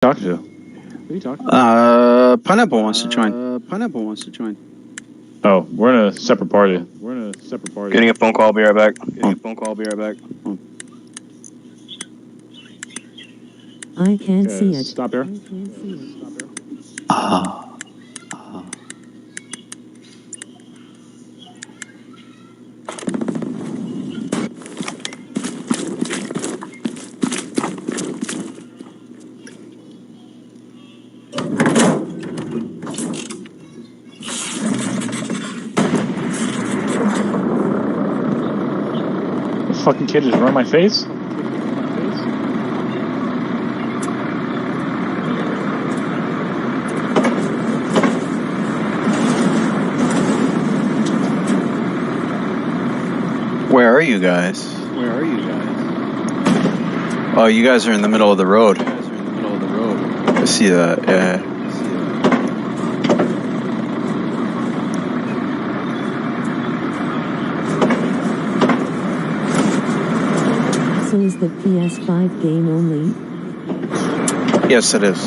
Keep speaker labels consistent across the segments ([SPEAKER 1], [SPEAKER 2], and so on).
[SPEAKER 1] Talking to? Who are you talking to?
[SPEAKER 2] Pineapple wants to join. Pineapple wants to join.
[SPEAKER 1] Oh, we're in a separate party.
[SPEAKER 3] Getting a phone call, I'll be right back.
[SPEAKER 4] I can't see it.
[SPEAKER 1] Stop here. The fucking kid just run my face?
[SPEAKER 2] Where are you guys? Oh, you guys are in the middle of the road. I see that, yeah.
[SPEAKER 4] So is the PS5 game only?
[SPEAKER 2] Yes, it is.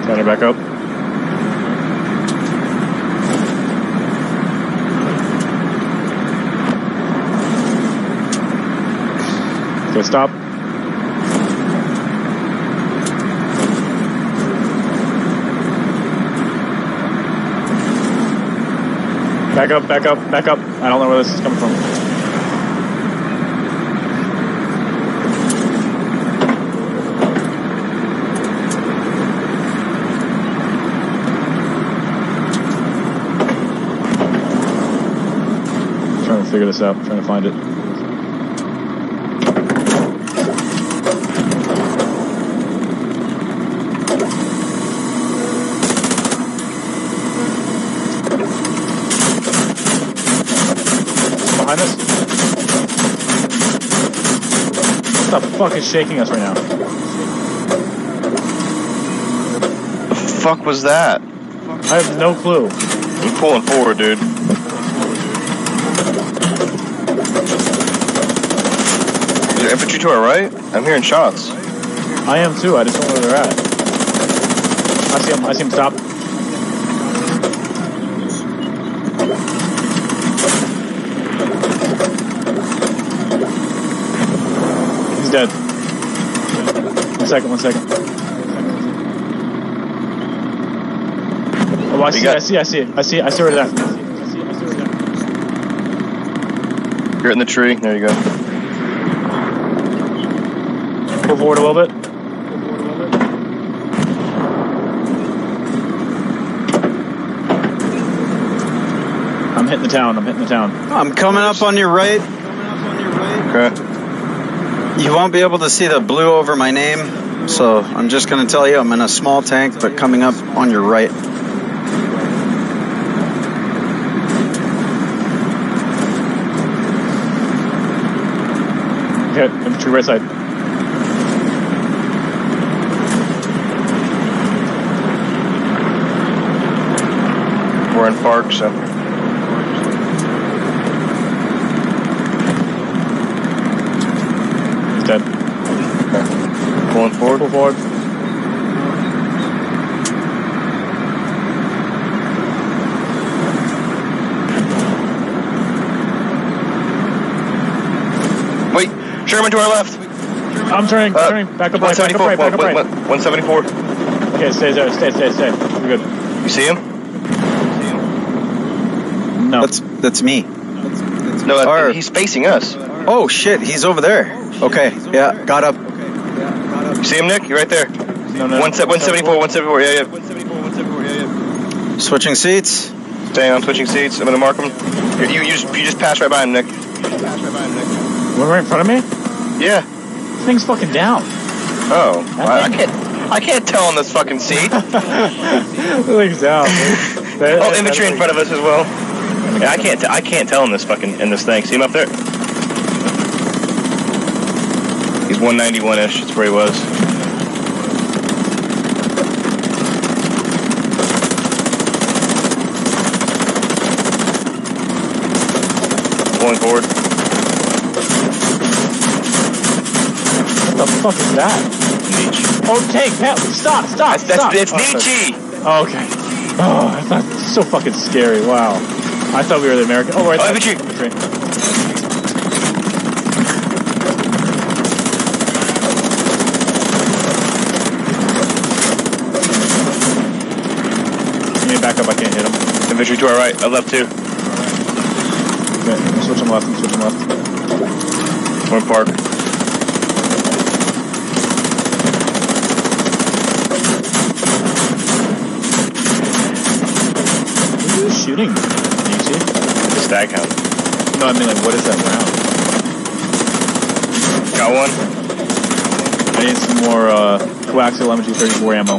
[SPEAKER 1] Turn it back up. Okay, stop. Back up, back up, back up. I don't know where this is coming from. I'm trying to figure this out, I'm trying to find it. Behind us? What the fuck is shaking us right now?
[SPEAKER 3] The fuck was that?
[SPEAKER 1] I have no clue.
[SPEAKER 3] He's pulling forward, dude. Is there infantry to our right? I'm hearing shots.
[SPEAKER 1] I am too, I just don't know where they're at. I see him stop. He's dead. One second. Oh, I see where they're at.
[SPEAKER 3] You're in the tree. There you go.
[SPEAKER 1] Pull forward a little bit. I'm hitting the town.
[SPEAKER 2] I'm coming up on your right.
[SPEAKER 3] Okay.
[SPEAKER 2] You won't be able to see the blue over my name, so I'm just going to tell you I'm in a small tank, but coming up on your right.
[SPEAKER 1] Hit infantry right side.
[SPEAKER 3] We're in park, so.
[SPEAKER 1] Dead.
[SPEAKER 3] Okay. Pulling forward.
[SPEAKER 1] Pull forward.
[SPEAKER 3] Wait, Sherman to our left.
[SPEAKER 1] I'm turning. Back up right.
[SPEAKER 3] 174.
[SPEAKER 1] Okay, stay there. Stay. We're good.
[SPEAKER 3] You see him?
[SPEAKER 1] No.
[SPEAKER 2] That's me.
[SPEAKER 3] No, he's facing us.
[SPEAKER 2] Oh shit, he's over there. Okay, yeah, got up.
[SPEAKER 3] You see him, Nick? You're right there.
[SPEAKER 1] No.
[SPEAKER 3] 174. Yeah.
[SPEAKER 2] Switching seats.
[SPEAKER 3] Staying on switching seats. I'm gonna mark him. You just passed right by him, Nick.
[SPEAKER 1] One right in front of me?
[SPEAKER 3] Yeah.
[SPEAKER 1] This thing's fucking down.
[SPEAKER 3] Oh, I can't tell on this fucking seat.
[SPEAKER 1] The thing's down.
[SPEAKER 3] Oh, infantry in front of us as well. Yeah, I can't tell in this thing. See him up there? He's 191-ish. That's where he was. Pulling forward.
[SPEAKER 1] What the fuck is that?
[SPEAKER 3] Nietzsche.
[SPEAKER 1] Oh, tank, Pat, stop.
[SPEAKER 3] It's
[SPEAKER 1] Oh,
[SPEAKER 3] Nietzsche!
[SPEAKER 1] Oh, okay. Oh, I thought so fucking scary. Wow. I thought we were the American. Oh, right there.
[SPEAKER 3] Infantry.
[SPEAKER 1] Give me back up. I can't hit him.
[SPEAKER 3] Infantry to our right. I left too.
[SPEAKER 1] Okay, I'm switching left.
[SPEAKER 3] One park.
[SPEAKER 1] Who are you shooting? Can you see?
[SPEAKER 3] The stag hound.
[SPEAKER 1] No, I mean, like, what is that round?
[SPEAKER 3] Got one.
[SPEAKER 1] I need some more coaxial MG34 ammo.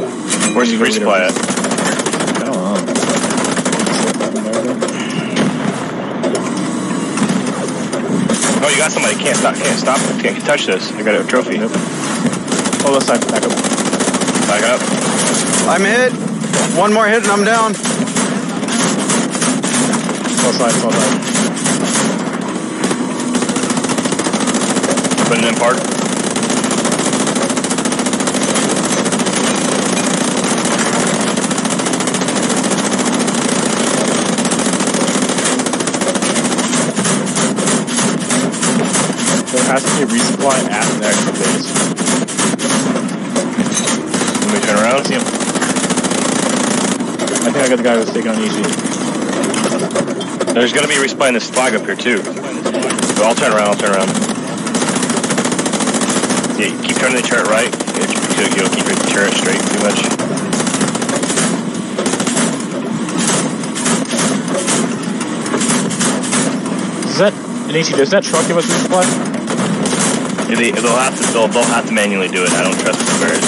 [SPEAKER 3] Where's the resupply at?
[SPEAKER 1] I don't know.
[SPEAKER 3] Oh, you got somebody. Can't stop. Can't touch this. I got a trophy.
[SPEAKER 1] Nope. Oh, left side. Back up.
[SPEAKER 3] Back up.
[SPEAKER 2] I'm hit. One more hit and I'm down.
[SPEAKER 1] Left side.
[SPEAKER 3] Putting in park.
[SPEAKER 1] There has to be a resupply at the actual base.
[SPEAKER 3] Let me turn around.
[SPEAKER 1] I see him. I think I got the guy who was taking on easy.
[SPEAKER 3] There's going to be a resupply in this flag up here too. So I'll turn around. Yeah, keep turning the turret right. You'll keep your turret straight pretty much.
[SPEAKER 1] Does that truck give us resupply?
[SPEAKER 3] They'll have to manually do it. I don't trust the bears.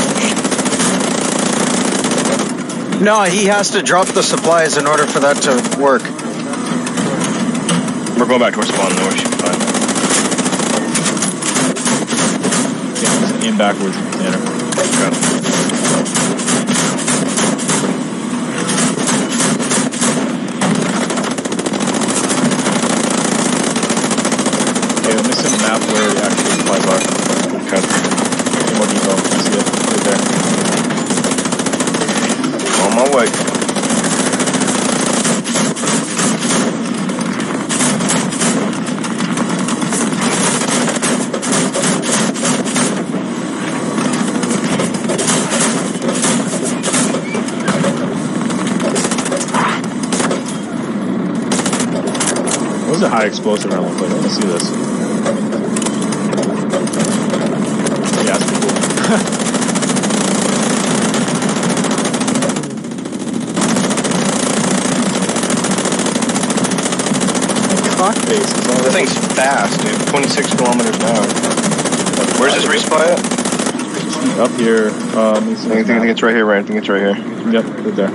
[SPEAKER 2] No, he has to drop the supplies in order for that to work.
[SPEAKER 3] We're going back towards spawn though. We should be fine.
[SPEAKER 1] Yeah, just aim backwards, Tanner. Okay, I'm missing the map where the actual supplies are.
[SPEAKER 3] Okay.
[SPEAKER 1] Any more depot. I see it right there.
[SPEAKER 3] On my way.
[SPEAKER 1] What was a high explosive round look like? I want to see this. Yeah, that's pretty cool. Cock base is all
[SPEAKER 3] This thing's fast, dude. 26 kilometers an hour. Where's this resupply at?
[SPEAKER 1] Up here.
[SPEAKER 3] I think it's right here, right? I think it's right here.
[SPEAKER 1] Yep, right there.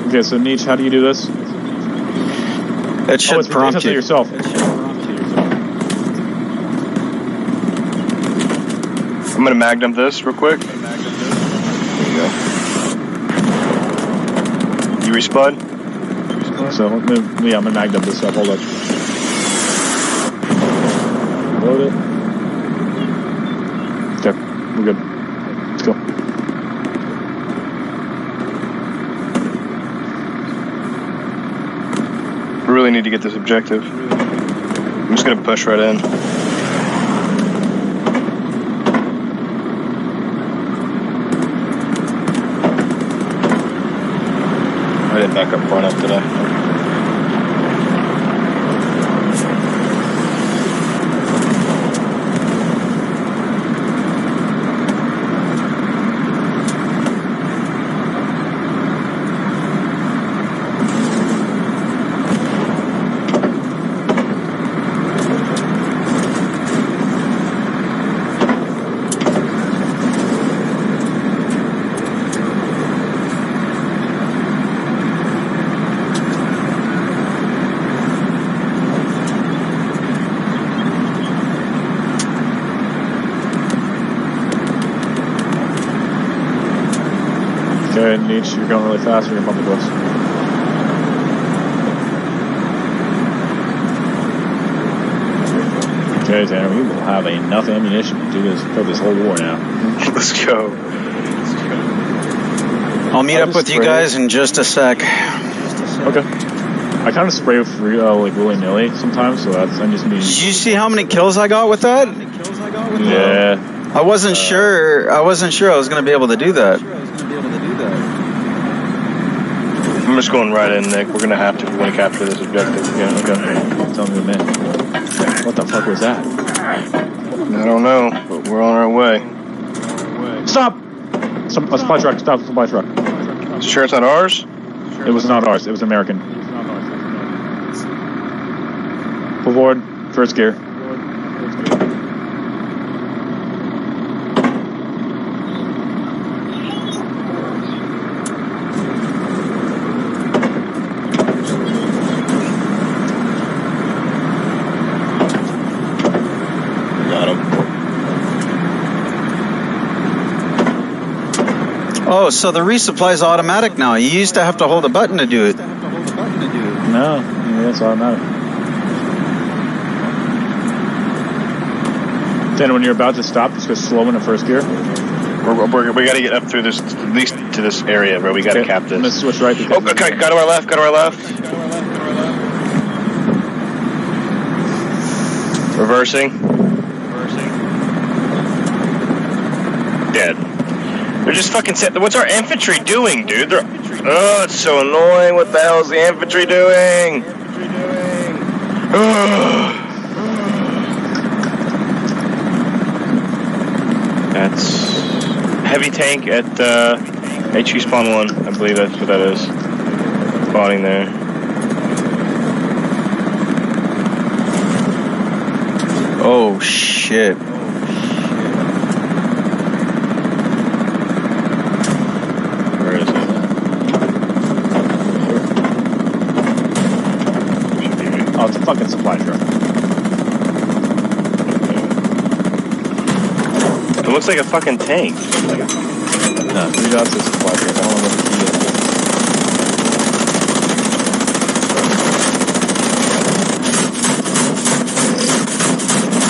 [SPEAKER 1] Okay, so Nietzsche, how do you do this?
[SPEAKER 2] It should
[SPEAKER 1] it's
[SPEAKER 2] prompt
[SPEAKER 1] up to
[SPEAKER 2] you.
[SPEAKER 1] yourself.
[SPEAKER 3] I'm gonna magnum this real quick. There you go. You respud?
[SPEAKER 1] So, I'm gonna magnum this up. Hold up. Load it. Okay, we're good. Let's go.
[SPEAKER 3] We really need to get this objective. I'm just gonna push right in. I didn't back up far enough today.
[SPEAKER 1] Okay, Nietzsche, you're going really fast. You're gonna bump the books. Okay, Tanner, we will have enough ammunition to do this for this whole war now.
[SPEAKER 3] Let's go.
[SPEAKER 2] I'll meet up with you guys in just a sec.
[SPEAKER 1] Okay. I kind of spray like willy-nilly sometimes, so I'm just need.
[SPEAKER 2] Did you see how many kills I got with that?
[SPEAKER 1] Yeah.
[SPEAKER 2] I wasn't sure. I wasn't sure I was going to be able to do that.
[SPEAKER 3] I'm just going right in, Nick. We're going to have to if we want to capture this objective.
[SPEAKER 1] Yeah, okay. Tell me a minute. What the fuck was that?
[SPEAKER 3] I don't know, but we're on our way.
[SPEAKER 1] Stop! A supply truck. Stop, supply truck.
[SPEAKER 3] Sure it's not ours?
[SPEAKER 1] It was not ours. It was American. Pull forward. First gear.
[SPEAKER 2] Oh, so the resupply is automatic now. You used to have to hold a button to do it.
[SPEAKER 1] No, yeah, it's automatic. Then when you're about to stop, just go slow in the first gear.
[SPEAKER 3] We got to get up through this, at least to this area where we got to cap this.
[SPEAKER 1] I'm going to switch right.
[SPEAKER 3] Oh, okay, got to our left, got to our left. Reversing. Dead. They're just fucking set. What's our infantry doing, dude? Oh, it's so annoying. What the hell is the infantry doing? That's heavy tank at HQ spawn 1. I believe that's what that is. Spawning there.
[SPEAKER 2] Oh, shit.
[SPEAKER 1] Oh, it's a fucking supply truck.
[SPEAKER 3] It looks like a fucking tank.
[SPEAKER 1] No, 3 dots is supply truck. I don't know what the key is.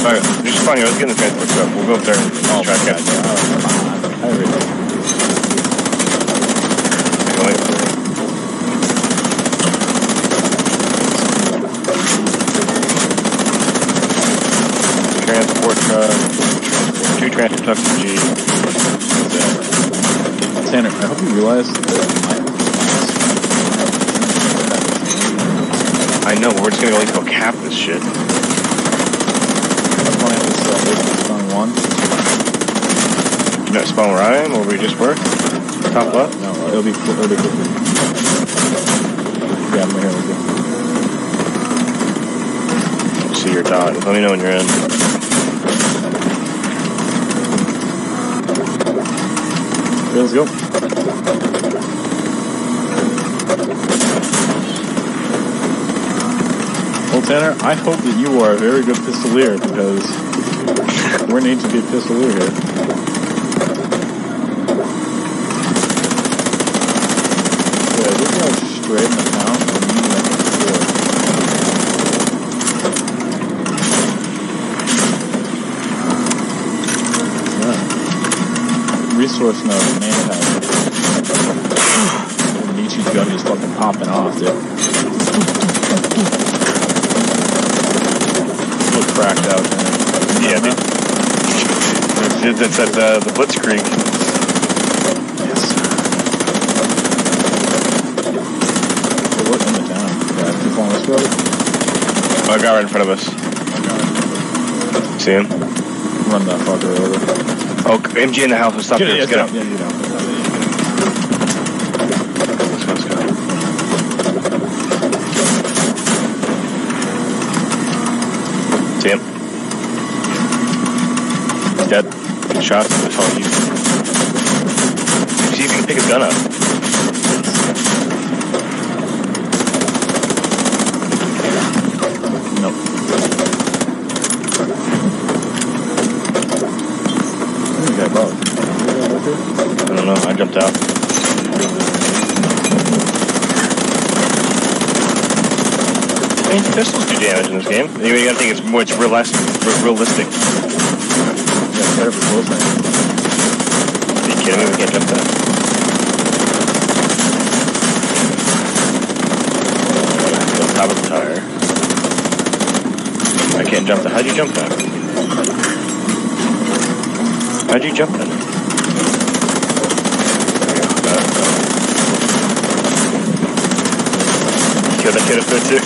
[SPEAKER 3] Alright, you're just fine. Let's get in the transport truck. We'll go up there and try to catch it.
[SPEAKER 1] I already. Transport truck. 2 transport trucks and G. Tanner, I hope you realize that
[SPEAKER 3] I know, we're just gonna go cap this shit.
[SPEAKER 1] Spawn 1.
[SPEAKER 3] You not spawn where I am, or we just were? Top left?
[SPEAKER 1] No, it'll be quicker. Yeah, I'm here. We'll
[SPEAKER 3] See your dot. Let me know when you're in.
[SPEAKER 1] Let's go. Well, Tanner, I hope that you are a very good pistolier because we're going to need to be a pistolier here. Yeah, this guy's straight in the town. Resource node, man, Nietzsche's gun is fucking popping off, dude. Look cracked out, man.
[SPEAKER 3] Yeah, dude. That's at the Blitzkrieg.
[SPEAKER 1] Yes. Hey, we're in the town. Yeah, keep on this road.
[SPEAKER 3] Oh, a guy right in front of us. See him?
[SPEAKER 1] Run that fucker over.
[SPEAKER 3] Oh, MG in the house. Let's stop here. Let's get up.
[SPEAKER 1] Yeah, you know.
[SPEAKER 3] Let's go. See him? He's dead. Good shot. That's all you. See if you can pick his gun up.
[SPEAKER 1] Nope. I don't
[SPEAKER 3] know, I jumped out. mean, pistols do damage in this game. You gotta think it's realistic.
[SPEAKER 1] Yeah, better for close range.
[SPEAKER 3] Are you kidding me? We can't jump that. Let's top of the tire. I can't jump that. How'd you jump that? How'd you jump that? Kill that kid up there too.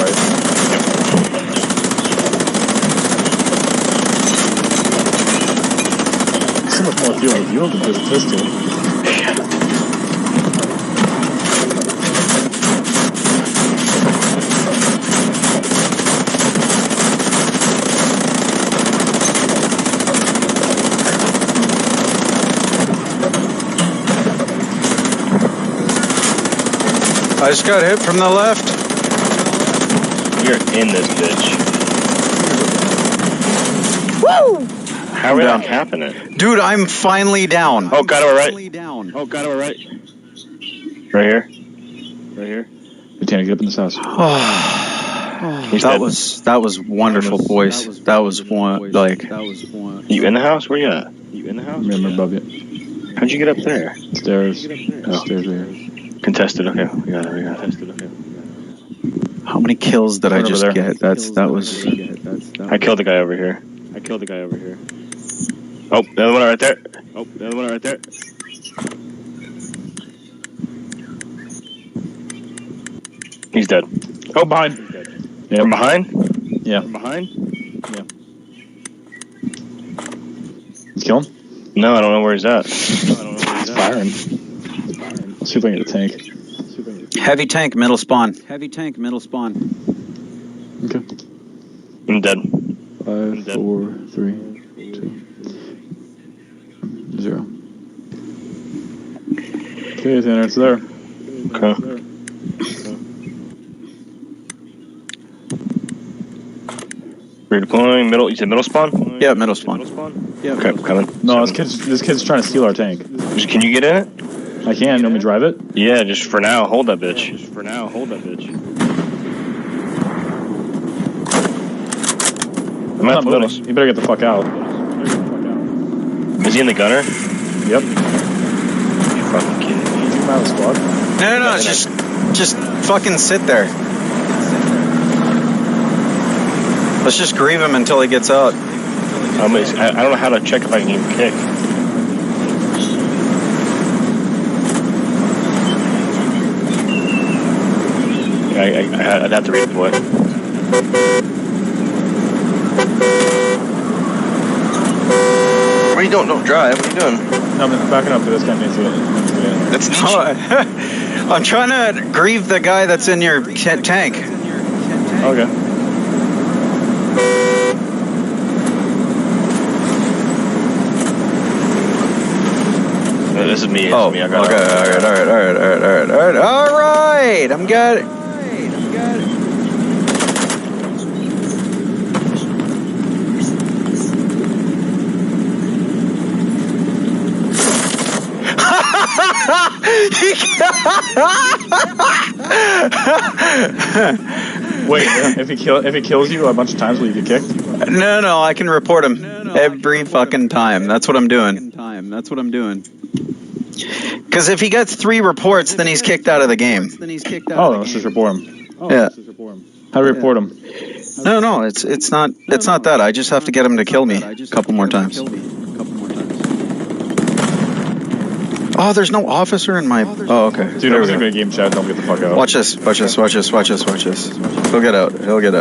[SPEAKER 1] Right. So much more fuel with you than this pistol.
[SPEAKER 2] I just got hit from the left.
[SPEAKER 3] You're in this bitch.
[SPEAKER 2] Woo!
[SPEAKER 3] How are that happening?
[SPEAKER 2] Dude, I'm finally down.
[SPEAKER 3] Oh, got him right. Oh, got him right. Right here. Right here.
[SPEAKER 1] Lieutenant, get up in this house.
[SPEAKER 3] He's dead.
[SPEAKER 2] That was wonderful, boys. That was one like.
[SPEAKER 3] You in the house? Where you at? You in the house?
[SPEAKER 1] I'm above you.
[SPEAKER 3] How'd you get up there?
[SPEAKER 1] Stairs. Oh. Stairs right here.
[SPEAKER 3] Contested. Okay, we got it.
[SPEAKER 2] How many kills did I just
[SPEAKER 1] there.
[SPEAKER 2] get? That was.
[SPEAKER 3] I killed the guy over here. Oh, the other one right there. He's dead.
[SPEAKER 1] Oh, behind.
[SPEAKER 3] Yeah. From behind?
[SPEAKER 1] Yeah.
[SPEAKER 3] Behind?
[SPEAKER 1] Yeah. You kill him?
[SPEAKER 3] No, I don't know where he's at.
[SPEAKER 1] He's firing. Let's see if I can get a tank.
[SPEAKER 2] Heavy tank, middle spawn.
[SPEAKER 1] Okay.
[SPEAKER 3] I'm dead.
[SPEAKER 1] 5, 4, 3, 2, 0. Okay, Tanner, it's there.
[SPEAKER 3] Okay. Redeploying middle. You said middle spawn?
[SPEAKER 2] Yeah, middle spawn.
[SPEAKER 3] Yeah. Okay, coming.
[SPEAKER 1] No, this kid's trying to steal our tank.
[SPEAKER 3] Can you get in it?
[SPEAKER 1] I can. You want me to drive it?
[SPEAKER 3] Yeah, just for now. Hold that bitch. I'm at the middle.
[SPEAKER 1] You better get the fuck out.
[SPEAKER 3] Is he in the gunner?
[SPEAKER 1] Yep.
[SPEAKER 3] You fucking kidding me?
[SPEAKER 1] You out of the squad?
[SPEAKER 2] No, just fucking sit there. Let's just grieve him until he gets out.
[SPEAKER 3] I don't know how to check if I can even kick. I'd have to redeploy. What are you doing? Don't drive. What are you doing?
[SPEAKER 1] No, I'm backing up to this guy needs to get in.
[SPEAKER 3] That's
[SPEAKER 2] I'm trying to grieve the guy that's in your tank.
[SPEAKER 1] Okay.
[SPEAKER 3] This is me.
[SPEAKER 2] Oh, okay. All right. I'm got it.
[SPEAKER 1] Wait, if he kills you a bunch of times, will you get kicked?
[SPEAKER 2] No, I can report him every fucking time. That's what I'm doing. Because if he gets 3 reports, then he's kicked out of the game.
[SPEAKER 1] Oh, let's just report him.
[SPEAKER 2] Yeah.
[SPEAKER 1] How do we report him?
[SPEAKER 2] No, it's not that. I just have to get him to kill me a couple more times. Oh, there's no officer in my. Oh, okay.
[SPEAKER 1] Dude, I was in a game chat. Don't get the fuck out.
[SPEAKER 2] Watch this. He'll get out. There we go.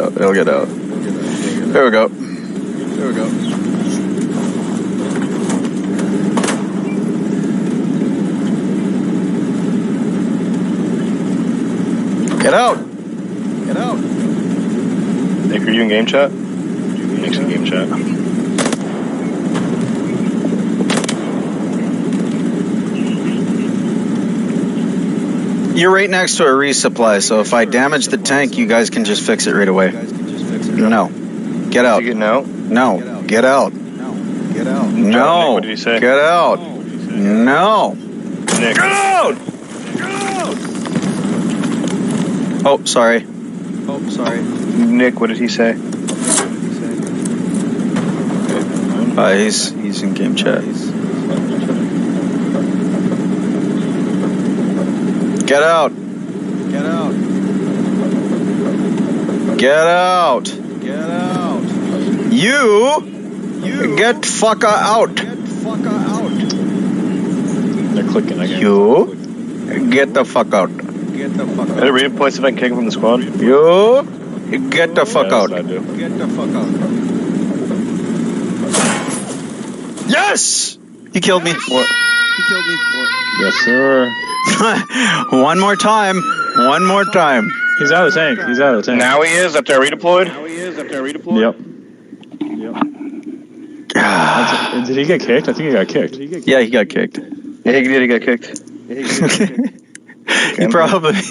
[SPEAKER 2] Get out.
[SPEAKER 3] Nick, are you in game chat? Nick's in game chat.
[SPEAKER 2] You're right next to a resupply, so if I damage the tank, you guys can just fix it right away. No. Get out.
[SPEAKER 3] Is he getting out?
[SPEAKER 2] No. Get out. No.
[SPEAKER 3] What did he say?
[SPEAKER 2] Get out. No.
[SPEAKER 3] Nick.
[SPEAKER 2] Get out! Oh, sorry.
[SPEAKER 3] Nick, what did he say?
[SPEAKER 2] He's in game chat. Get out! Get out! Get out! Get out! You get fucker out!
[SPEAKER 1] They're clicking again.
[SPEAKER 2] You get the fuck out!
[SPEAKER 3] Better redeploy so I can kick him from the squad.
[SPEAKER 2] You get the fuck out!
[SPEAKER 1] I do.
[SPEAKER 2] Get the fuck out! Yes! He killed me.
[SPEAKER 3] What?
[SPEAKER 1] Yes, sir.
[SPEAKER 2] One more time. One more time.
[SPEAKER 1] He's out of the tank. He's out of the tank.
[SPEAKER 3] Now he is after I redeployed.
[SPEAKER 1] Yep. Did he get kicked? I think he got kicked.
[SPEAKER 2] Yeah, he got kicked.
[SPEAKER 3] Yeah, he did. He got kicked.
[SPEAKER 2] He probably.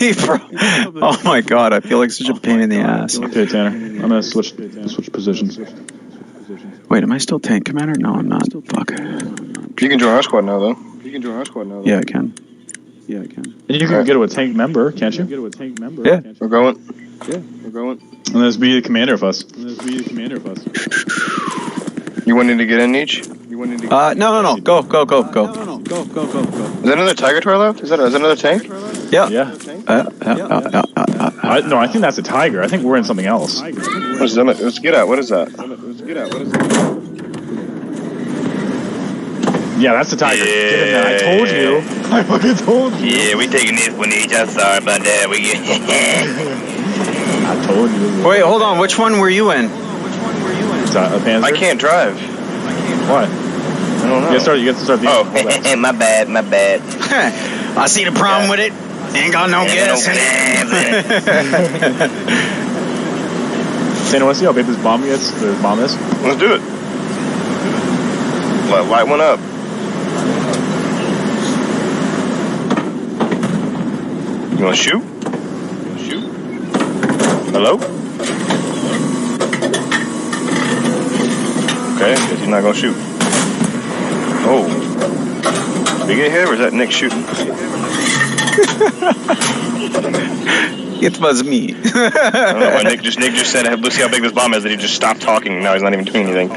[SPEAKER 2] Oh my god, I feel like such a pain in the ass.
[SPEAKER 1] Okay, Tanner. I'm gonna switch positions.
[SPEAKER 2] Wait, am I still tank commander? No, I'm not. Fuck.
[SPEAKER 3] You can join our squad now, though.
[SPEAKER 2] Yeah, I can.
[SPEAKER 1] And you can get it with tank member, can't you?
[SPEAKER 2] Yeah.
[SPEAKER 3] We're going.
[SPEAKER 1] And let's be the commander of us.
[SPEAKER 3] You wanting to get in each?
[SPEAKER 2] No. Go.
[SPEAKER 3] Is that another Tiger to our left? Is that another tank?
[SPEAKER 2] Yeah.
[SPEAKER 1] Yeah. No, I think that's a tiger. I think we're in something else.
[SPEAKER 3] What is that? Let's get out. What is that?
[SPEAKER 1] Yeah, that's the tiger.
[SPEAKER 3] Yeah.
[SPEAKER 1] Get in there. I told you. I fucking told you.
[SPEAKER 3] Yeah, we taking this one each. I'm sorry about that.
[SPEAKER 1] I told you.
[SPEAKER 2] Wait, hold on. Which one were you in?
[SPEAKER 1] Is that a Panzer?
[SPEAKER 3] I can't drive.
[SPEAKER 1] Why?
[SPEAKER 3] I don't know.
[SPEAKER 1] You get to start the
[SPEAKER 3] Oh, my bad.
[SPEAKER 2] I see the problem with it. Ain't got no gas in it.
[SPEAKER 1] Tanner, want to see how big this bomb is?
[SPEAKER 3] Let's do it. Light one up. You want to shoot? Hello? Okay, guess he's not going to shoot. Oh. Did he get hit or is that Nick shooting?
[SPEAKER 2] It was me.
[SPEAKER 3] I don't know why Nick just said, let's see how big this bomb is, that he just stopped talking. Now he's not even doing anything.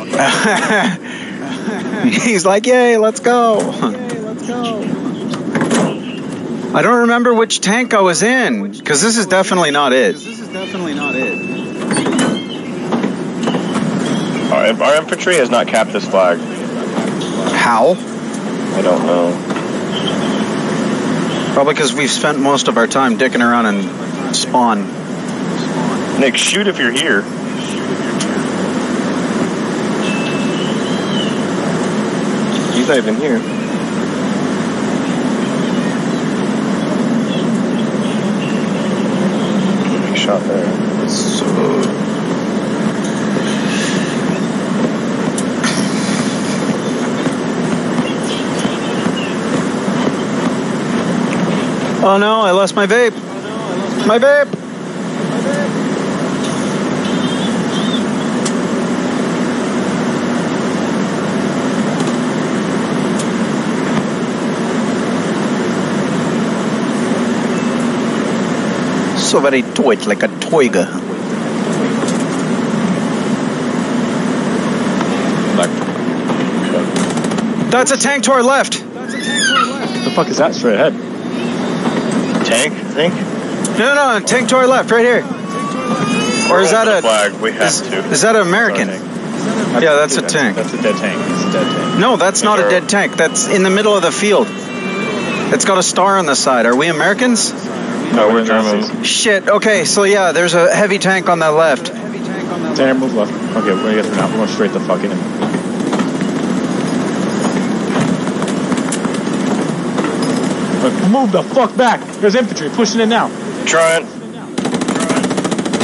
[SPEAKER 2] He's like, yay, let's go. I don't remember which tank I was in, because this is definitely not it.
[SPEAKER 3] Our infantry has not capped this flag.
[SPEAKER 2] How?
[SPEAKER 3] I don't know.
[SPEAKER 2] Probably because we've spent most of our time dicking around and spawn.
[SPEAKER 3] Nick, shoot if you're here. He's not even here. He shot there.
[SPEAKER 2] Oh no, I lost my vape. My vape. So very tight, like a toiga. That's a tank to our left.
[SPEAKER 1] What the fuck is that straight ahead?
[SPEAKER 3] Tank, I think?
[SPEAKER 2] No, tank to our left, right here. Or is that a
[SPEAKER 3] flag? We have to.
[SPEAKER 2] Is that an American? Yeah, that's a tank.
[SPEAKER 1] That's a dead tank. It's a dead tank.
[SPEAKER 2] No, that's not a dead tank. That's in the middle of the field. It's got a star on the side. Are we Americans?
[SPEAKER 3] No, we're Germans.
[SPEAKER 2] Shit. Okay, so yeah, there's a heavy tank on the left.
[SPEAKER 1] Tanner, move left. Okay, we're gonna get through now. We're going straight the fuck in. Move the fuck back. There's infantry pushing in now.
[SPEAKER 3] Trying.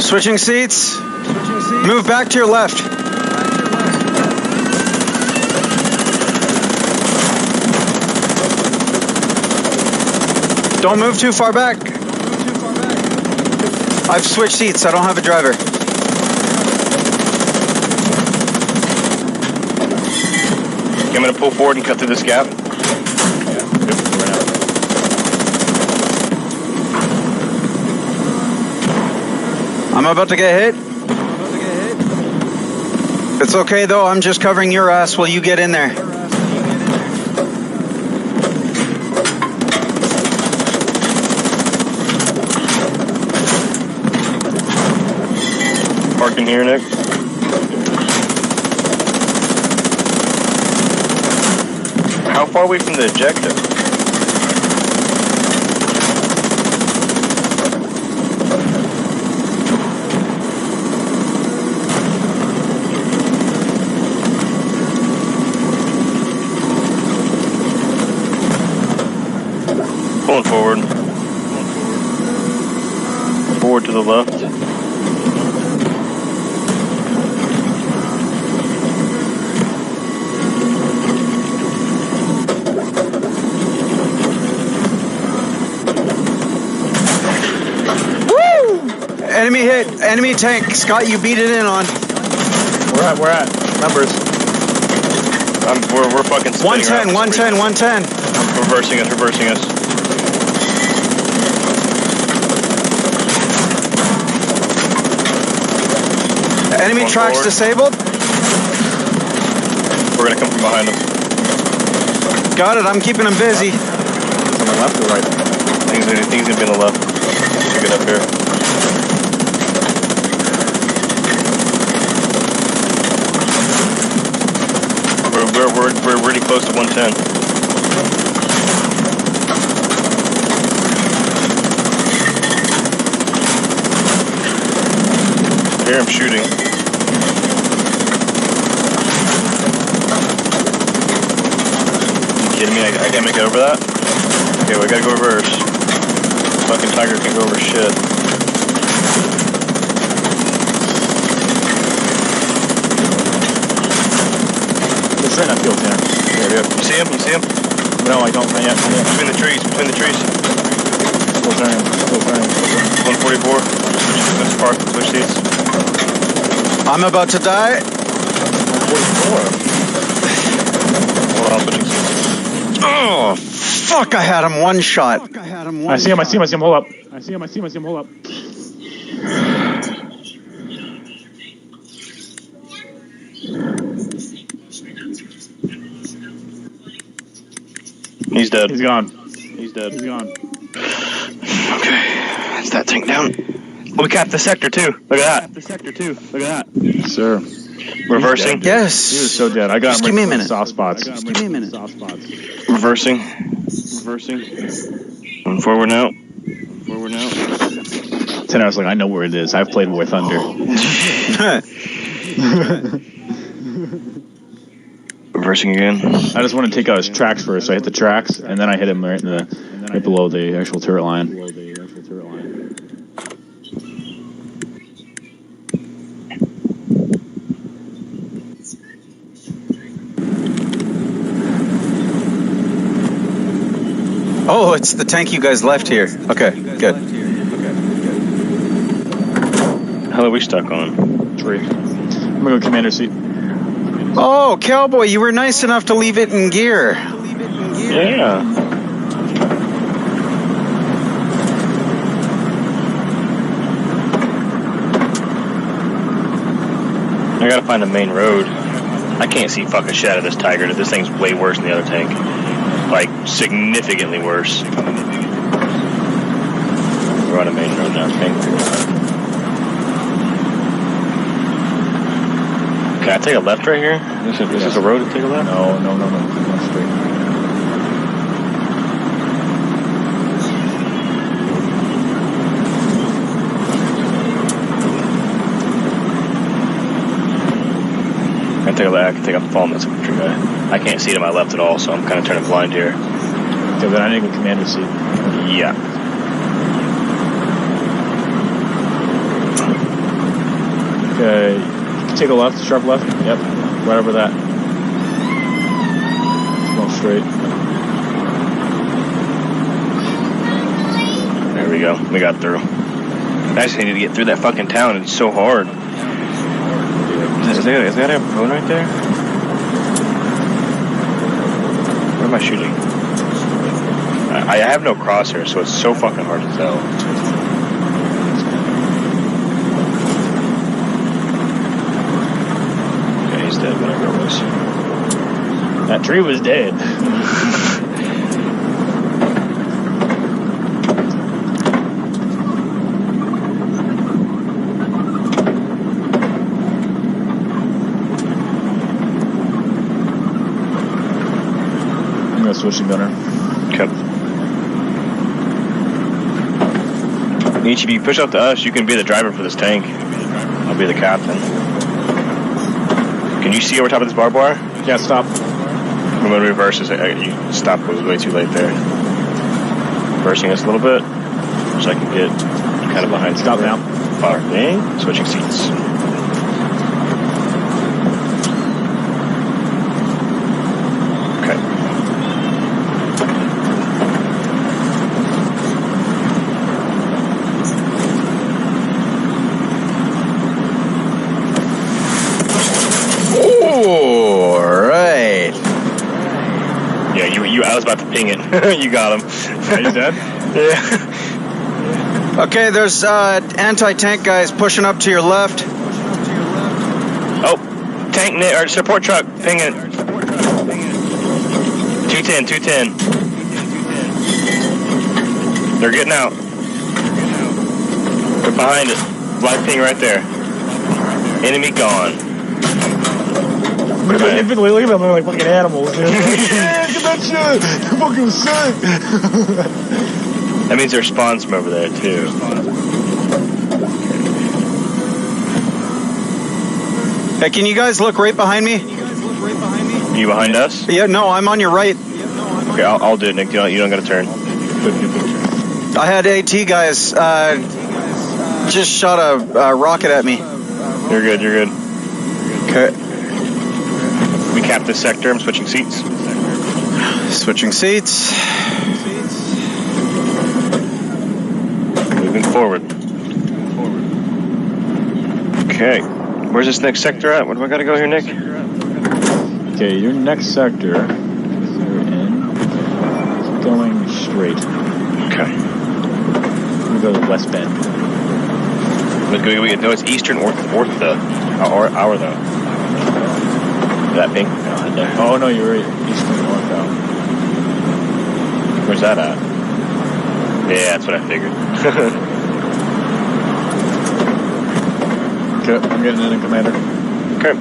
[SPEAKER 2] Switching seats. Move back to your left. Don't move too far back. I've switched seats. I don't have a driver.
[SPEAKER 3] Okay, I'm going to pull forward and cut through this gap.
[SPEAKER 2] I'm about to get hit. It's okay though, I'm just covering your ass while you get in there.
[SPEAKER 3] Parking here, Nick. How far away from the objective? Pulling forward. Forward to the left.
[SPEAKER 2] Enemy hit. Enemy tank. Scott, you beat it in on.
[SPEAKER 1] We're at. Numbers.
[SPEAKER 3] We're fucking spinning
[SPEAKER 2] 110,
[SPEAKER 3] around.
[SPEAKER 2] 110, 110.
[SPEAKER 3] Reversing us.
[SPEAKER 2] Enemy
[SPEAKER 3] Going
[SPEAKER 2] tracks
[SPEAKER 3] forward.
[SPEAKER 2] disabled.
[SPEAKER 3] We're gonna come from behind them.
[SPEAKER 2] Got it. I'm keeping him busy.
[SPEAKER 1] On the left or right?
[SPEAKER 3] Things gonna be on the left. Pick it up here. We're really close to 110. I hear him shooting. You kidding me? I can't make it over that? Okay, we gotta go reverse. Fucking Tiger can't go over shit.
[SPEAKER 1] It's right in that field, Tanner. There we go.
[SPEAKER 3] You see him?
[SPEAKER 1] No, I don't. Not yet.
[SPEAKER 3] Between the trees.
[SPEAKER 1] Still turning.
[SPEAKER 3] 144. Let's park, switch seats.
[SPEAKER 2] I'm about to die.
[SPEAKER 1] 144.
[SPEAKER 3] Hold on, switching seats.
[SPEAKER 2] Oh, fuck. I had him one shot.
[SPEAKER 1] I see him. Hold up. I see him. Hold up.
[SPEAKER 3] He's dead.
[SPEAKER 1] He's gone.
[SPEAKER 3] He's dead.
[SPEAKER 1] He's gone.
[SPEAKER 3] Okay, that's that tank down. We capped the sector too. Look at that.
[SPEAKER 1] Yes, sir.
[SPEAKER 3] Reversing.
[SPEAKER 2] Yes.
[SPEAKER 1] He was so dead. I got
[SPEAKER 2] Just
[SPEAKER 1] him
[SPEAKER 2] give me a
[SPEAKER 1] right in the
[SPEAKER 2] minute.
[SPEAKER 1] soft spots.
[SPEAKER 2] Give me a minute.
[SPEAKER 3] Reversing. Going forward now.
[SPEAKER 1] Tanner was like, I know where it is. I've played War Thunder.
[SPEAKER 3] Reversing again.
[SPEAKER 1] I just want to take out his tracks first. So I hit the tracks, and then I hit him right below the actual turret line.
[SPEAKER 2] Oh, it's the tank you guys left here. Okay, good.
[SPEAKER 3] How are we stuck on?
[SPEAKER 1] 3. I'm gonna go commander seat.
[SPEAKER 2] Oh, Cowboy, you were nice enough to leave it in gear.
[SPEAKER 3] Yeah. I gotta find the main road. I can't see fucking shit out of this Tiger. This thing's way worse than the other tank. Like, significantly worse. We're on a main road now. Can I take a left right here? This is a road to take a left?
[SPEAKER 1] No. Come straight.
[SPEAKER 3] I can take up following this infantry guy. I can't see to my left at all, so I'm kind of turning blind here.
[SPEAKER 1] Okay, then I need to go commander seat.
[SPEAKER 3] Yeah.
[SPEAKER 1] Okay, take a left, sharp left. Yep, right over that. Going straight.
[SPEAKER 3] There we go. We got through. I just need to get through that fucking town. It's so hard. Is that a prone right there? Where am I shooting? I have no crosshair, so it's so fucking hard to tell. dead, whatever it was.
[SPEAKER 1] That tree was dead. I'm gonna switch the gunner.
[SPEAKER 3] Okay. Each of you push up to us, you can be the driver for this tank. I'll be the captain. Can you see over top of this barbed wire?
[SPEAKER 1] Yeah, stop.
[SPEAKER 3] I'm going to reverse this. You stop was way too late there. Reversing us a little bit, so I can get kind of behind.
[SPEAKER 1] Stop now.
[SPEAKER 3] Fire me. Switching seats. Okay.
[SPEAKER 2] All right.
[SPEAKER 3] Yeah, you. I was about to ping it. You got him.
[SPEAKER 1] Are you dead?
[SPEAKER 3] Yeah.
[SPEAKER 2] Okay, there's anti-tank guys pushing up to your left.
[SPEAKER 3] Oh, tank or support truck. Ping it. 210. They're getting out. They're behind it. Live ping right there. Enemy gone.
[SPEAKER 1] Look at them, they're like fucking animals, dude. Yeah, get that shit! Fucking sick!
[SPEAKER 3] That means there's spawns from over there, too.
[SPEAKER 2] Hey, can you guys look right behind me?
[SPEAKER 3] You behind us?
[SPEAKER 2] Yeah, no, I'm on your right.
[SPEAKER 3] Okay, I'll do it, Nick. You don't got to turn.
[SPEAKER 2] I had AT guys just shot a rocket at me.
[SPEAKER 3] You're good.
[SPEAKER 2] Okay.
[SPEAKER 3] We capped this sector. I'm switching seats.
[SPEAKER 2] Switching seats.
[SPEAKER 3] Moving forward. Okay. Where's this next sector at? Where do I got to go here, Nick?
[SPEAKER 1] Okay, your next sector, you're in, is going straight.
[SPEAKER 3] Okay.
[SPEAKER 1] We go to West Bend.
[SPEAKER 3] No, it's eastern or though. Hour though. That pink?
[SPEAKER 1] Oh no, you're right. Eastern north out.
[SPEAKER 3] Where's that at? Yeah, that's what I figured.
[SPEAKER 1] Okay, I'm getting in, Commander.
[SPEAKER 3] Okay.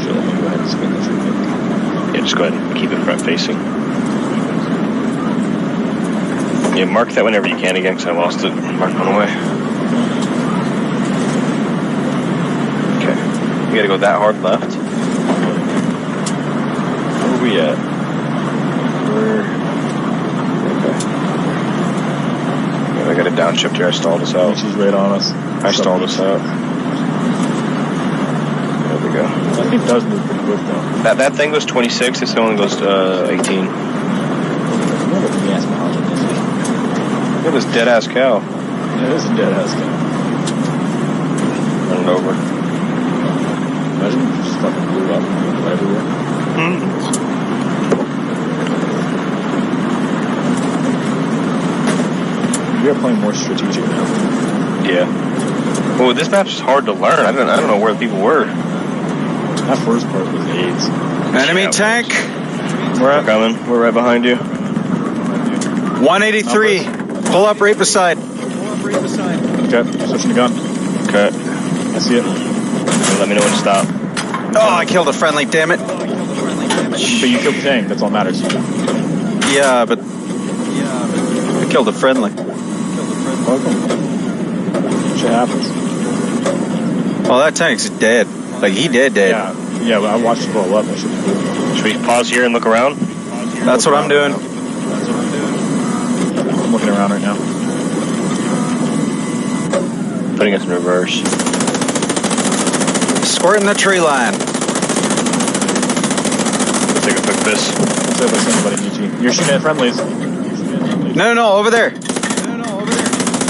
[SPEAKER 1] Sure, let me go ahead and spin this real quick.
[SPEAKER 3] Yeah, just go ahead and keep it front facing. Yeah, mark that whenever you can again, because I lost it. Mark one away. Okay. We gotta go that hard left. Where are we at? Okay. I got a downshift here. I stalled us out.
[SPEAKER 1] She's right on us.
[SPEAKER 3] I stalled us out. There we go.
[SPEAKER 1] That thing does move pretty quick though.
[SPEAKER 3] That thing goes 26. This only goes 18.
[SPEAKER 1] Yes,
[SPEAKER 3] Look at this dead ass cow.
[SPEAKER 1] yeah, it is a dead ass guy.
[SPEAKER 3] Run it over.
[SPEAKER 1] Imagine if it just fucking blew up and went everywhere. We are playing more strategic now.
[SPEAKER 3] Yeah. Well, this map's just hard to learn. I don't know where the people were.
[SPEAKER 1] That first part was AIDS.
[SPEAKER 2] Enemy
[SPEAKER 3] Yeah,
[SPEAKER 2] tank.
[SPEAKER 3] We're coming. We're right behind you.
[SPEAKER 2] 183. Pull up right beside.
[SPEAKER 1] Okay, switching the gun.
[SPEAKER 3] Okay.
[SPEAKER 1] I see it.
[SPEAKER 3] Let me know when to stop.
[SPEAKER 2] Oh, I killed a friendly, damn it.
[SPEAKER 1] But you killed the tank, that's all that matters.
[SPEAKER 2] Yeah, but I killed a friendly.
[SPEAKER 1] Welcome. Shit happens.
[SPEAKER 2] Oh, that tank's dead. Like, he dead.
[SPEAKER 1] Yeah, but I watched it blow up. I should be cool.
[SPEAKER 3] Should we pause here and look around?
[SPEAKER 2] That's what I'm doing.
[SPEAKER 1] I'm looking around right now.
[SPEAKER 3] Putting us in reverse.
[SPEAKER 2] Squirting the tree line.
[SPEAKER 3] Let's take a quick piss.
[SPEAKER 1] Let's see if I see anybody need you. You're shooting at friendlies.
[SPEAKER 2] No, over there.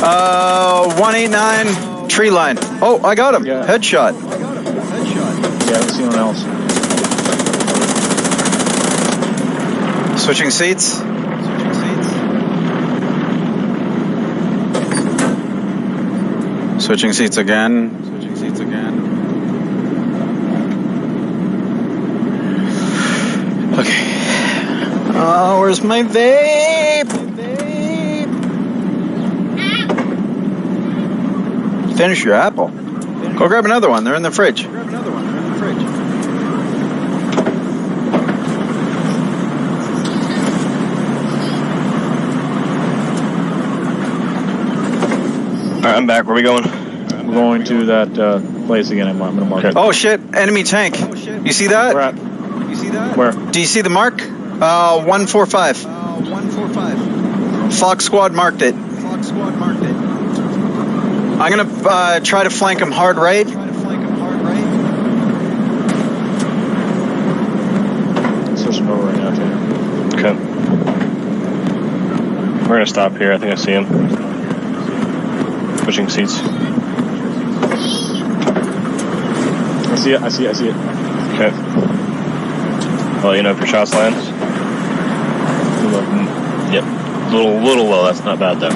[SPEAKER 2] 189 tree line. Oh, I got him.
[SPEAKER 1] Yeah.
[SPEAKER 2] Headshot.
[SPEAKER 1] Yeah, I don't see anyone else.
[SPEAKER 2] Switching seats. Switching seats again. Oh, where's my vape? Finish your apple. Go grab another one. They're in the fridge.
[SPEAKER 3] Alright, I'm back. Where are we going?
[SPEAKER 1] We're going to that place again. I'm going to mark it.
[SPEAKER 2] Oh shit! Enemy tank. You see that?
[SPEAKER 1] Where at? Where?
[SPEAKER 2] Do you see the mark? 145. Fox Squad marked it. I'm gonna try to flank him hard right.
[SPEAKER 1] Switching over right now, too.
[SPEAKER 3] Okay. We're gonna stop here. I think I see him. Pushing seats.
[SPEAKER 1] I see it.
[SPEAKER 3] Okay. I'll let you know if your shots land. Yep. Little low. That's not bad though.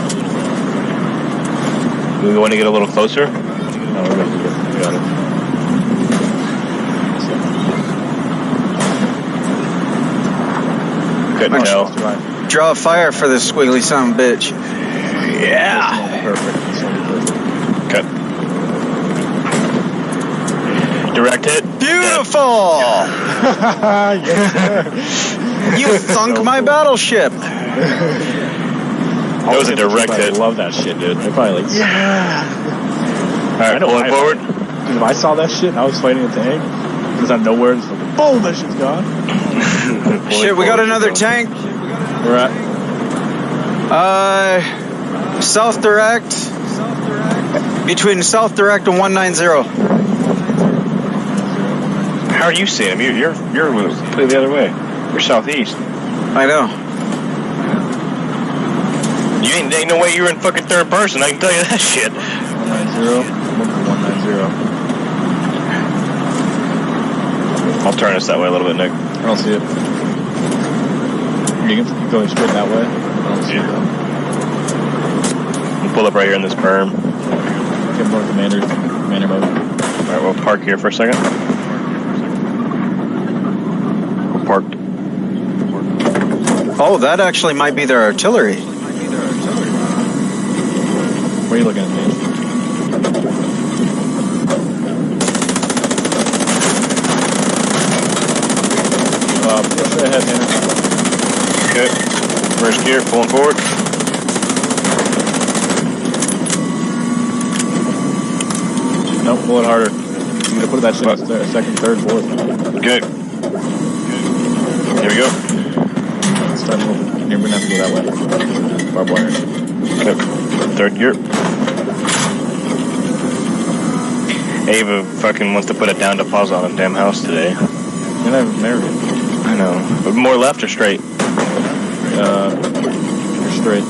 [SPEAKER 3] Do we want to get a little closer?
[SPEAKER 1] No, we're good. We got it.
[SPEAKER 3] Couldn't tell.
[SPEAKER 2] Draw a fire for this squiggly son of a bitch.
[SPEAKER 1] Yeah. Perfect.
[SPEAKER 3] Okay. Direct hit.
[SPEAKER 2] Beautiful!
[SPEAKER 1] Yes, sir.
[SPEAKER 2] You sunk my battleship.
[SPEAKER 3] That was a direct hit.
[SPEAKER 1] I love that shit, dude. They're probably like, yeah.
[SPEAKER 3] Alright, pulling forward.
[SPEAKER 1] Dude, if I saw that shit and I was fighting a tank, because out of nowhere, it's like, boom, that shit's gone.
[SPEAKER 2] Shit, we got another tank.
[SPEAKER 1] Where at?
[SPEAKER 2] South direct. Between South direct and 190.
[SPEAKER 3] How are you seeing him? You're completely the other way. You're southeast.
[SPEAKER 2] I know.
[SPEAKER 3] You ain't no way you're in fucking third person. I can tell you that shit.
[SPEAKER 1] 190.
[SPEAKER 3] I'll turn us that way a little bit, Nick.
[SPEAKER 1] I don't see it. You can go straight that way. I don't see it.
[SPEAKER 3] We'll pull up right here in this berm.
[SPEAKER 1] Okay, more commander mode.
[SPEAKER 3] Alright, we'll park here for a second. We're parked.
[SPEAKER 2] Oh, that actually might be their artillery.
[SPEAKER 1] Where are you looking at, man? Push ahead, Henry.
[SPEAKER 3] Okay. First gear, pulling forward.
[SPEAKER 1] Nope, pull it harder. You gotta put that shit second, third, fourth.
[SPEAKER 3] Good. Here we go.
[SPEAKER 1] It's time to move. You're gonna have to go that way. Barbed wire.
[SPEAKER 3] Okay. Third gear. Ava fucking wants to put a down deposit on a damn house today.
[SPEAKER 1] You're not even married.
[SPEAKER 3] I know. But more left or straight?
[SPEAKER 1] You're straight.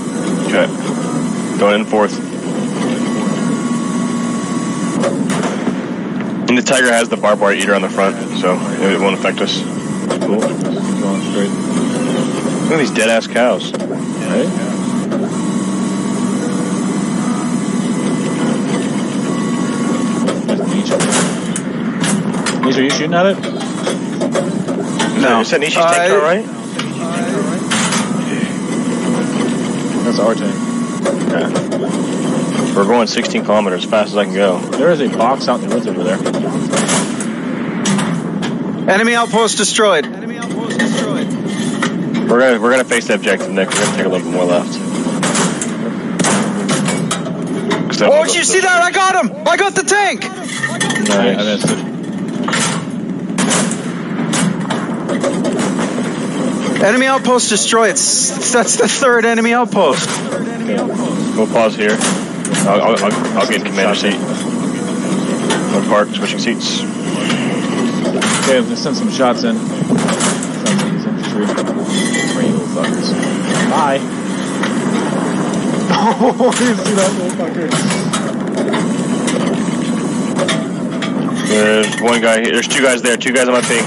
[SPEAKER 3] Okay. Going in fourth. And the Tiger has the barbed wire eater on the front, so it won't affect us.
[SPEAKER 1] Cool. Going straight.
[SPEAKER 3] Look at these dead ass cows.
[SPEAKER 1] Right? Nisha, are you shooting at it?
[SPEAKER 3] No. Is that Nishi's tank car, right?
[SPEAKER 1] That's our tank.
[SPEAKER 3] Yeah. We're going 16 kilometers as fast as I can go.
[SPEAKER 1] There is a box out in the woods over there.
[SPEAKER 2] Enemy outpost destroyed.
[SPEAKER 3] We're gonna face the objective, Nick. We're gonna take a little bit more left.
[SPEAKER 2] Oh, did you see that? I got him! I got the tank!
[SPEAKER 1] Nice. I missed it.
[SPEAKER 2] Enemy outpost destroyed. That's the third enemy outpost.
[SPEAKER 3] Okay. We'll pause here. I'll get in commander seat. We'll park, switching seats.
[SPEAKER 1] Okay, I'm gonna send some shots in. Sounds like these infantry. Three little fuckers. Bye. Oh, you see that little fucker?
[SPEAKER 3] There's one guy here. There's two guys there. Two guys on my ping.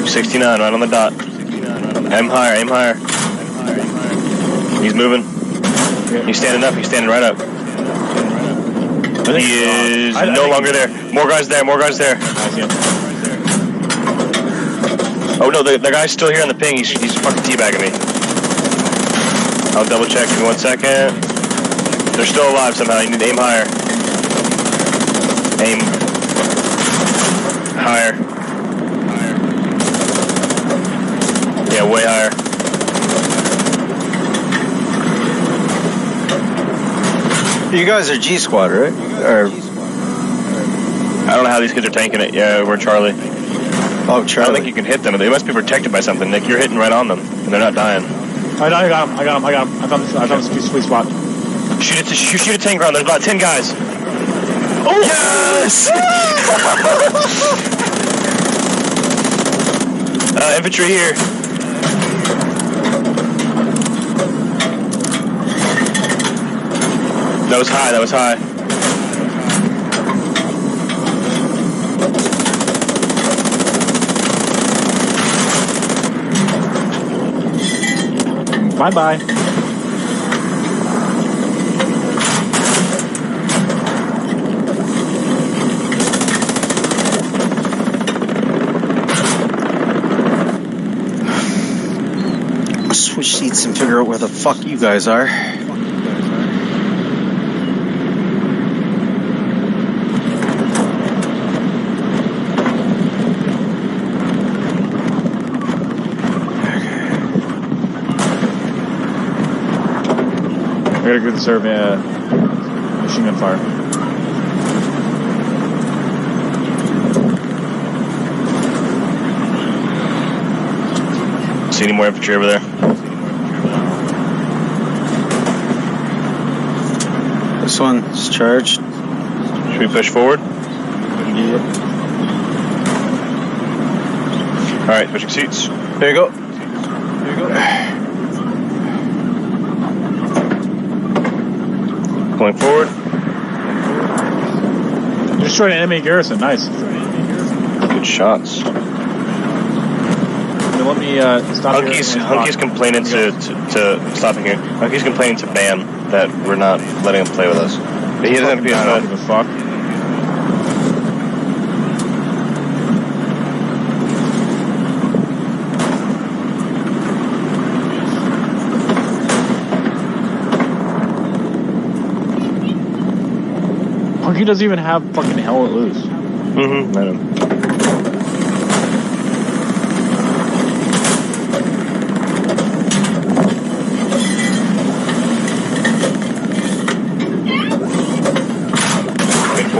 [SPEAKER 3] 69, right on the dot. Aim higher, aim higher. He's moving. He's standing up. He's standing right up. He is no longer there. More guys there. More guys there.
[SPEAKER 1] I see him.
[SPEAKER 3] Oh no, the guy's still here on the ping. He's fucking teabagging me. I'll double check. Give me 1 second. They're still alive somehow. You need to aim higher. Aim higher. Yeah, way higher.
[SPEAKER 2] You guys are G Squad, right? Or
[SPEAKER 3] I don't know how these kids are tanking it. Yeah, we're Charlie.
[SPEAKER 2] oh,
[SPEAKER 3] I
[SPEAKER 2] Charlie.
[SPEAKER 3] don't think you can hit them. They must be protected by something, Nick. You're hitting right on them, and they're not dying.
[SPEAKER 1] I got him. I found the sweet spot.
[SPEAKER 3] Shoot a tank round. There's about 10 guys. Oh! Yes! Infantry here. That was high.
[SPEAKER 1] Bye-bye.
[SPEAKER 2] Switch seats and figure out where the fuck you guys are.
[SPEAKER 1] I gotta go conserve machine gun fire.
[SPEAKER 3] See any more infantry over there?
[SPEAKER 2] This one's charged.
[SPEAKER 3] Should we push forward?
[SPEAKER 1] Yep.
[SPEAKER 3] Alright, switching seats.
[SPEAKER 2] There you go.
[SPEAKER 3] Going forward.
[SPEAKER 1] You destroyed an enemy garrison. Nice.
[SPEAKER 3] Good shots.
[SPEAKER 1] Let me stop here.
[SPEAKER 3] Hunky's complaining to stopping here. Hunky's complaining to BAM that we're not letting him play with us. But he doesn't
[SPEAKER 1] I don't give a fuck. Hunky doesn't even have fucking hell at loose.
[SPEAKER 3] Mm-hmm. I know.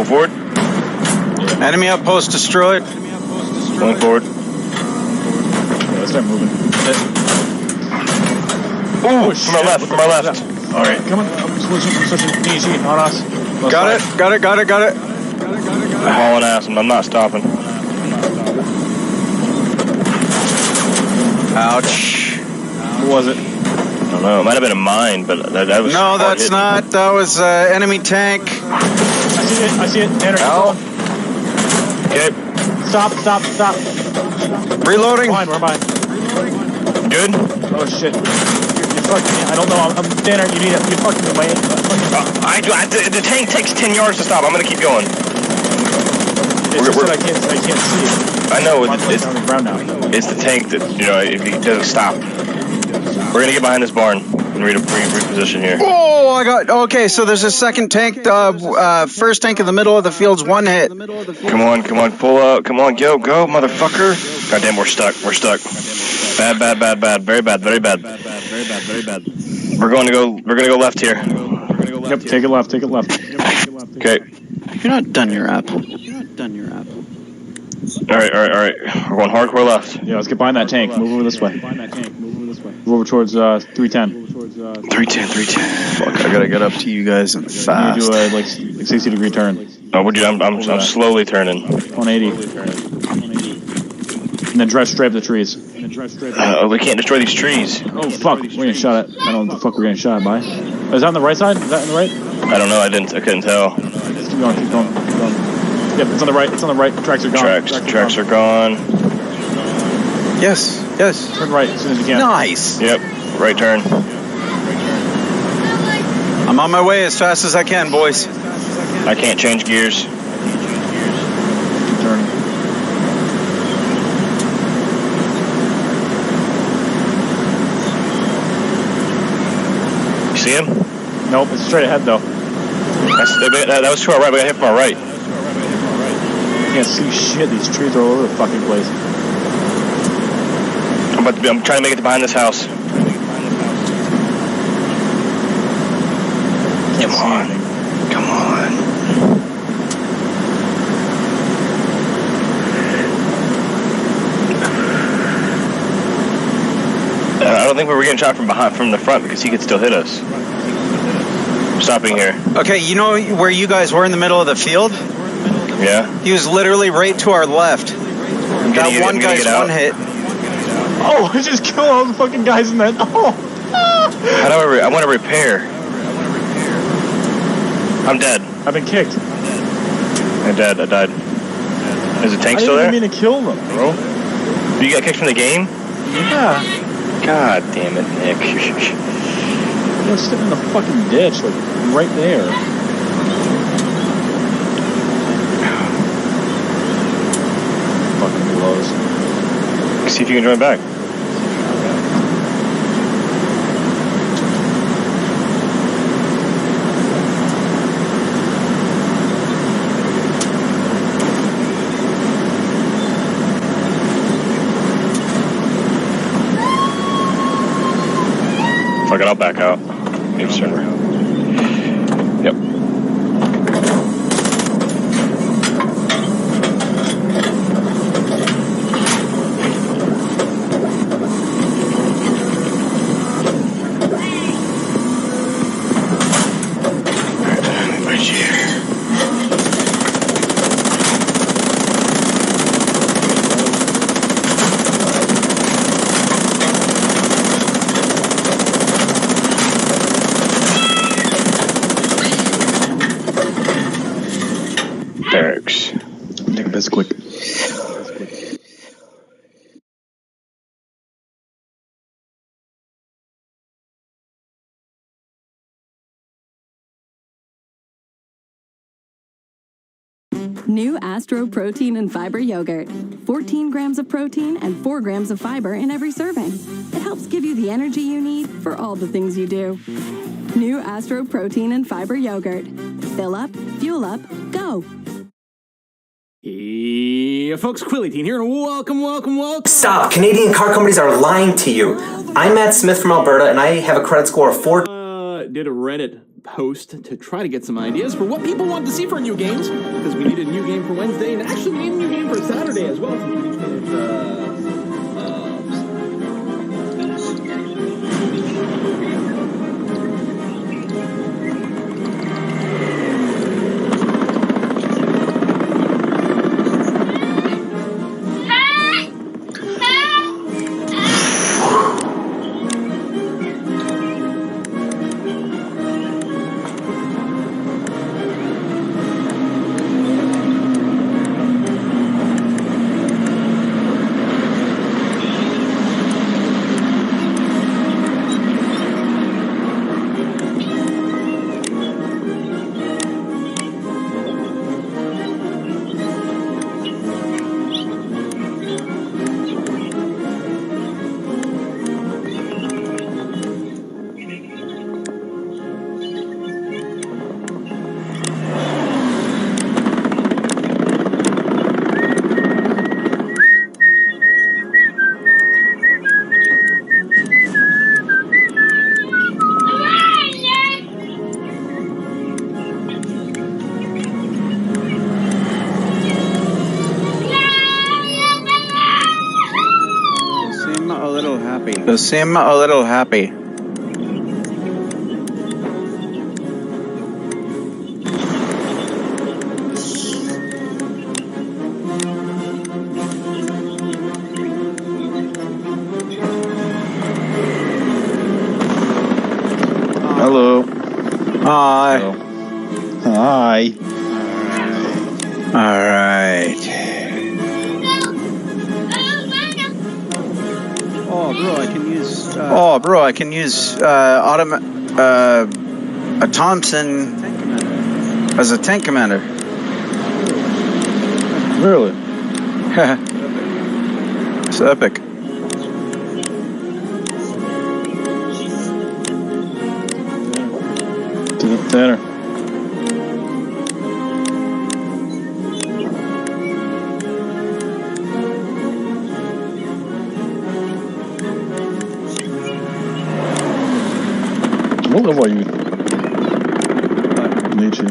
[SPEAKER 3] Forward.
[SPEAKER 2] Enemy outpost destroyed.
[SPEAKER 3] Going forward.
[SPEAKER 1] Yeah, let's start moving.
[SPEAKER 3] Ooh, from our left.
[SPEAKER 1] All right, come on. I'm switching DG on us.
[SPEAKER 2] Got it.
[SPEAKER 3] I'm hauling ass and I'm not stopping.
[SPEAKER 2] Ouch.
[SPEAKER 1] What was it?
[SPEAKER 3] I don't know. It might have been a mine, but that was.
[SPEAKER 2] No, that's
[SPEAKER 3] hitting.
[SPEAKER 2] not. That was enemy tank.
[SPEAKER 1] I see it. Tanner,
[SPEAKER 3] Ow. Okay.
[SPEAKER 1] Stop.
[SPEAKER 2] Reloading.
[SPEAKER 1] We're behind.
[SPEAKER 3] Good.
[SPEAKER 1] Oh shit. You're fucking me. I don't know. I'm Tanner. You fucking me.
[SPEAKER 3] The tank takes 10 yards to stop. I'm gonna keep going.
[SPEAKER 1] It's just that I can't see it.
[SPEAKER 3] I know.
[SPEAKER 1] On the ground now.
[SPEAKER 3] It's the tank that, if he doesn't stop. We're gonna get behind this barn and reposition here.
[SPEAKER 2] Oh, I got. Okay, so there's a second tank. First tank in the middle of the field's one hit.
[SPEAKER 3] Come on, pull out. Come on, go, motherfucker. Goddamn, we're stuck. Bad. Very bad. We're gonna go left here.
[SPEAKER 1] Yep, take it left.
[SPEAKER 3] Okay.
[SPEAKER 2] You're not done your apple.
[SPEAKER 3] Alright. We're going hardcore left.
[SPEAKER 1] Yeah, let's get behind that tank. Move over this way. Move over towards 310.
[SPEAKER 3] 310.
[SPEAKER 2] Fuck, I gotta get up to you guys and fast.
[SPEAKER 1] You do a 60-degree turn.
[SPEAKER 3] Oh, I'm slowly turning.
[SPEAKER 1] 180. And then drive straight up the trees.
[SPEAKER 3] We can't destroy these trees.
[SPEAKER 1] Oh fuck, we're getting shot at. I don't know what the fuck we're getting shot at by. Is that on the right side? Is that on the right?
[SPEAKER 3] I don't know, I couldn't tell.
[SPEAKER 1] Keep going. Yep, it's on the right. Tracks are gone.
[SPEAKER 3] Tracks are gone.
[SPEAKER 2] Yes.
[SPEAKER 1] Turn right as soon as you can.
[SPEAKER 2] Nice.
[SPEAKER 3] Yep, right turn.
[SPEAKER 2] I'm on my way as fast as I can, boys.
[SPEAKER 3] I can't change gears.
[SPEAKER 1] Turn.
[SPEAKER 3] see him?
[SPEAKER 1] Nope, it's straight ahead though.
[SPEAKER 3] That was to our right. We got hit from our right.
[SPEAKER 1] Can't see shit. These trees are all over the fucking place.
[SPEAKER 3] I'm trying to make it to behind this house.
[SPEAKER 1] Can't see
[SPEAKER 3] on.
[SPEAKER 1] anything.
[SPEAKER 3] Come on. I don't think we were getting shot from the front because he could still hit us. Stopping here.
[SPEAKER 2] Okay, you know where you guys were in the middle of the field?
[SPEAKER 3] Yeah.
[SPEAKER 2] He was literally right to our left. That one guy's one hit.
[SPEAKER 1] Oh, I just killed all the fucking guys in that. Oh.
[SPEAKER 3] How do I want to repair. I'm dead.
[SPEAKER 1] I've been kicked.
[SPEAKER 3] I'm dead. I died. Is the tank still there?
[SPEAKER 1] I didn't mean to kill them, bro.
[SPEAKER 3] You got kicked from the game?
[SPEAKER 1] Yeah.
[SPEAKER 3] God damn it, Nick.
[SPEAKER 1] I was sitting in the fucking ditch, like, right there. Fucking blows.
[SPEAKER 3] See if you can join back. Fuck it, I'll back out. Leave server. Yep. Barracks.
[SPEAKER 1] Take a piss quick.
[SPEAKER 5] New Astro Protein and Fiber Yogurt. 14 grams of protein and 4 grams of fiber in every serving. It helps give you the energy you need for all the things you do. New Astro Protein and Fiber Yogurt. Fill up, fuel up, go.
[SPEAKER 6] Yeah, folks, Quilly here, and welcome.
[SPEAKER 7] Stop! Canadian car companies are lying to you. I'm Matt Smith from Alberta, and I have a credit score of 4.
[SPEAKER 6] Did a Reddit post to try to get some ideas for what people want to see for new games, because we need a new game for Wednesday, and actually we need a new game for Saturday as well.
[SPEAKER 2] They seem a little happy.
[SPEAKER 1] Hello.
[SPEAKER 2] Hi.
[SPEAKER 1] Hello. Hi.
[SPEAKER 2] All right.
[SPEAKER 8] Oh, bro, I can use
[SPEAKER 2] a Thompson as a tank commander.
[SPEAKER 1] Really?
[SPEAKER 2] It's epic.
[SPEAKER 1] Tanner. What level are you? Nietzsche.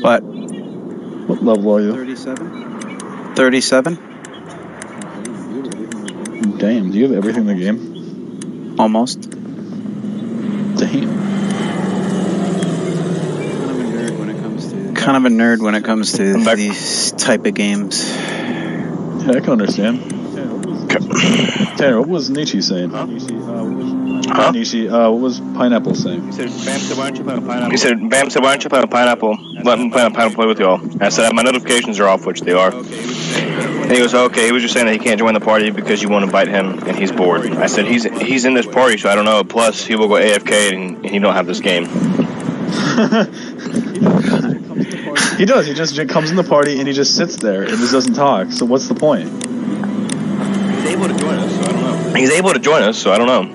[SPEAKER 2] What?
[SPEAKER 1] What level are you?
[SPEAKER 2] 37. 37?
[SPEAKER 1] Damn, do you have everything in the game?
[SPEAKER 2] Almost.
[SPEAKER 1] Damn.
[SPEAKER 2] Kind of a nerd when it comes to these type of games.
[SPEAKER 1] Yeah, I can understand. Tanner, what was Nietzsche saying?
[SPEAKER 3] Huh?
[SPEAKER 1] Nietzsche, what was Pineapple saying?
[SPEAKER 3] He said, Bam said, why don't you play on Pineapple? He said, Bam said, why don't you play on Pineapple? Let me play on Pineapple, play with y'all. I said, my notifications are off, which they are. And he goes, okay. He was just saying that he can't join the party because you won't invite him and he's bored. I said, he's in this party, so I don't know. Plus, he will go AFK and he don't have this game.
[SPEAKER 1] He does. He just comes in the party and he just sits there and just doesn't talk. So what's the point?
[SPEAKER 3] He's able to join us, so I don't know. He's able to join us, so I don't know.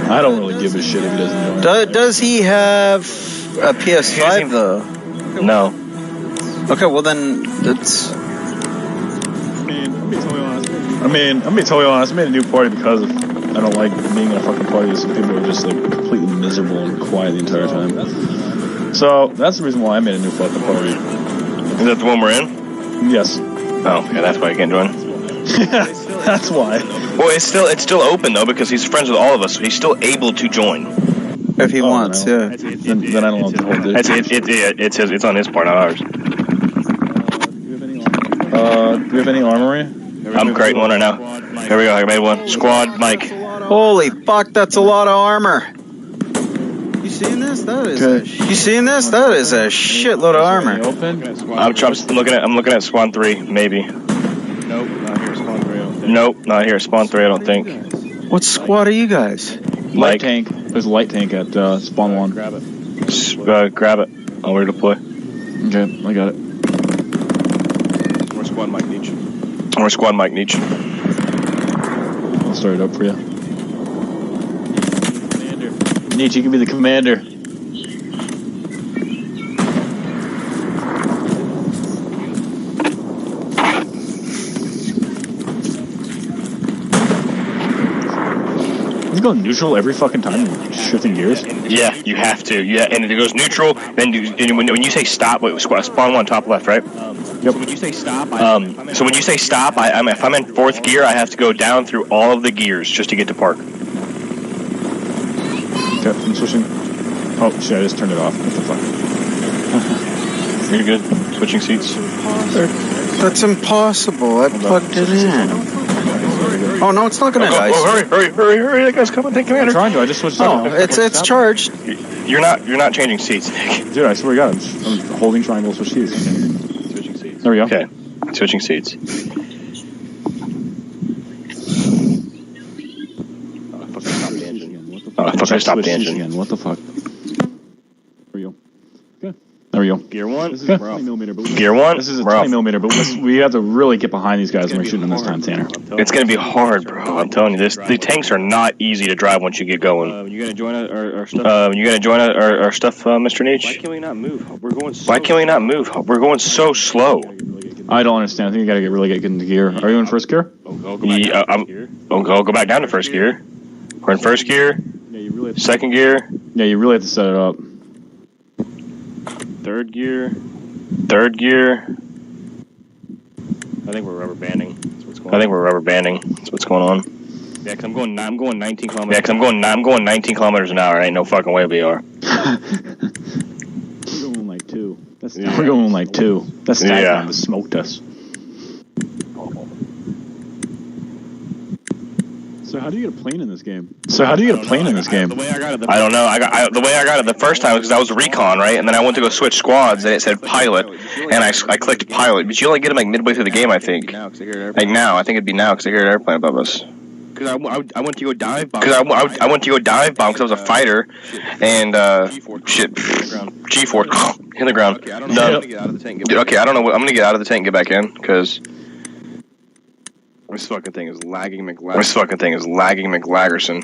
[SPEAKER 1] I don't really give a shit if he doesn't join.
[SPEAKER 2] Does he have a PS5 though?
[SPEAKER 3] No.
[SPEAKER 2] Okay, well then that's.
[SPEAKER 1] I'm being totally honest. I made a new party because I don't like being in a fucking party with some people who are just like completely miserable and quiet the entire time. So that's the reason why I made a new fucking party.
[SPEAKER 3] Is that the one we're in?
[SPEAKER 1] Yes.
[SPEAKER 3] Oh, yeah, that's why you can't join.
[SPEAKER 1] That's why.
[SPEAKER 3] Well, it's still open though because he's friends with all of us, so he's still able to join
[SPEAKER 2] if he wants.
[SPEAKER 1] No.
[SPEAKER 2] Yeah.
[SPEAKER 1] Then I don't know what to hold it.
[SPEAKER 3] It's on his part, not ours.
[SPEAKER 1] Do we have any armory?
[SPEAKER 3] I'm creating one right now. Here we go. I made one. Squad, Mike.
[SPEAKER 2] Holy fuck! That's a lot of armor. You seeing this? You seeing this? That is a shitload of armor.
[SPEAKER 3] I'm looking at Spawn 3, maybe.
[SPEAKER 1] Nope, not here. Spawn 3. I don't think.
[SPEAKER 3] Nope, not here. Spawn 3, I don't think.
[SPEAKER 2] What squad are you guys?
[SPEAKER 1] Light tank. There's a light tank at Spawn 1.
[SPEAKER 3] Grab it. Grab it. I'll redeploy.
[SPEAKER 1] Okay, I got it.
[SPEAKER 3] We're Squad Mike Nietzsche. We're Squad Mike Nietzsche.
[SPEAKER 1] I'll start it up for you. Commander. Nietzsche, you can be the commander. You go neutral every fucking time, shifting gears.
[SPEAKER 3] Yeah, you have to. Yeah, and it goes neutral. Then when you say stop, wait, Spawn 1 top left, right?
[SPEAKER 1] Yep. So when you say stop,
[SPEAKER 3] if I'm in 4th gear, I have to go down through all of the gears just to get to park.
[SPEAKER 1] Okay, I'm switching. Oh shit! I just turned it off. What the fuck?
[SPEAKER 3] You're good. Switching seats.
[SPEAKER 2] That's impossible. I plugged it in. Oh no, it's not gonna die.
[SPEAKER 3] Oh, hurry! That guy's coming. Take commander.
[SPEAKER 1] I'm trying to. I just switched.
[SPEAKER 2] Oh, it's charged.
[SPEAKER 3] You're not changing seats, Nick.
[SPEAKER 1] Dude, I swear to God, I'm holding triangle switch seats.
[SPEAKER 3] Switching seats.
[SPEAKER 1] There we go.
[SPEAKER 3] Okay, switching seats. I fucking stopped the engine.
[SPEAKER 1] Again. What the fuck? There we go. Okay. There we go.
[SPEAKER 3] Gear 1.
[SPEAKER 1] This is a 20mm, but
[SPEAKER 3] Gear 1.
[SPEAKER 1] This is a 20mm, but we have to really get behind these guys when we're shooting this time, Tanner.
[SPEAKER 3] It's gonna be hard, bro. I'm telling you, the tanks are not easy to drive once you get going.
[SPEAKER 6] You gonna join our stuff?
[SPEAKER 3] You gonna join our stuff, Mr. Nietzsche?
[SPEAKER 6] Why can we not move? We're going.
[SPEAKER 3] Why can we not move? We're going so slow.
[SPEAKER 1] I don't understand. I think you gotta really get into gear. Are you in first gear?
[SPEAKER 3] I'll go back down to first gear. We're in first gear. Second gear.
[SPEAKER 1] Yeah, you really have to set it up.
[SPEAKER 3] Third gear.
[SPEAKER 6] I think we're rubber banding. That's
[SPEAKER 3] what's going on.
[SPEAKER 6] Yeah, cause I'm going 19 kilometers.
[SPEAKER 3] Yeah, cause I'm going 19 kilometers an hour. Ain't no fucking way we are.
[SPEAKER 1] We're going like 2. We're going like 2. That's that smoked us. So how do you get a plane in this game?
[SPEAKER 3] The way I got it. I don't know. The way I got it the first time was because I was recon, right? And then I went to go switch squads, and it said pilot, and I clicked pilot. But you only get them like midway through the game, I think. Like now, I think it'd be now because I heard an airplane above us.
[SPEAKER 6] Because I went to go dive bomb.
[SPEAKER 3] Because I went to go dive bomb because I was a fighter, and G4 hit the ground.
[SPEAKER 6] Okay, I don't know. I'm gonna get out of the tank.
[SPEAKER 3] Okay, I don't know. I'm gonna get out of the tank and get back in because. This fucking thing is lagging McLaggerson.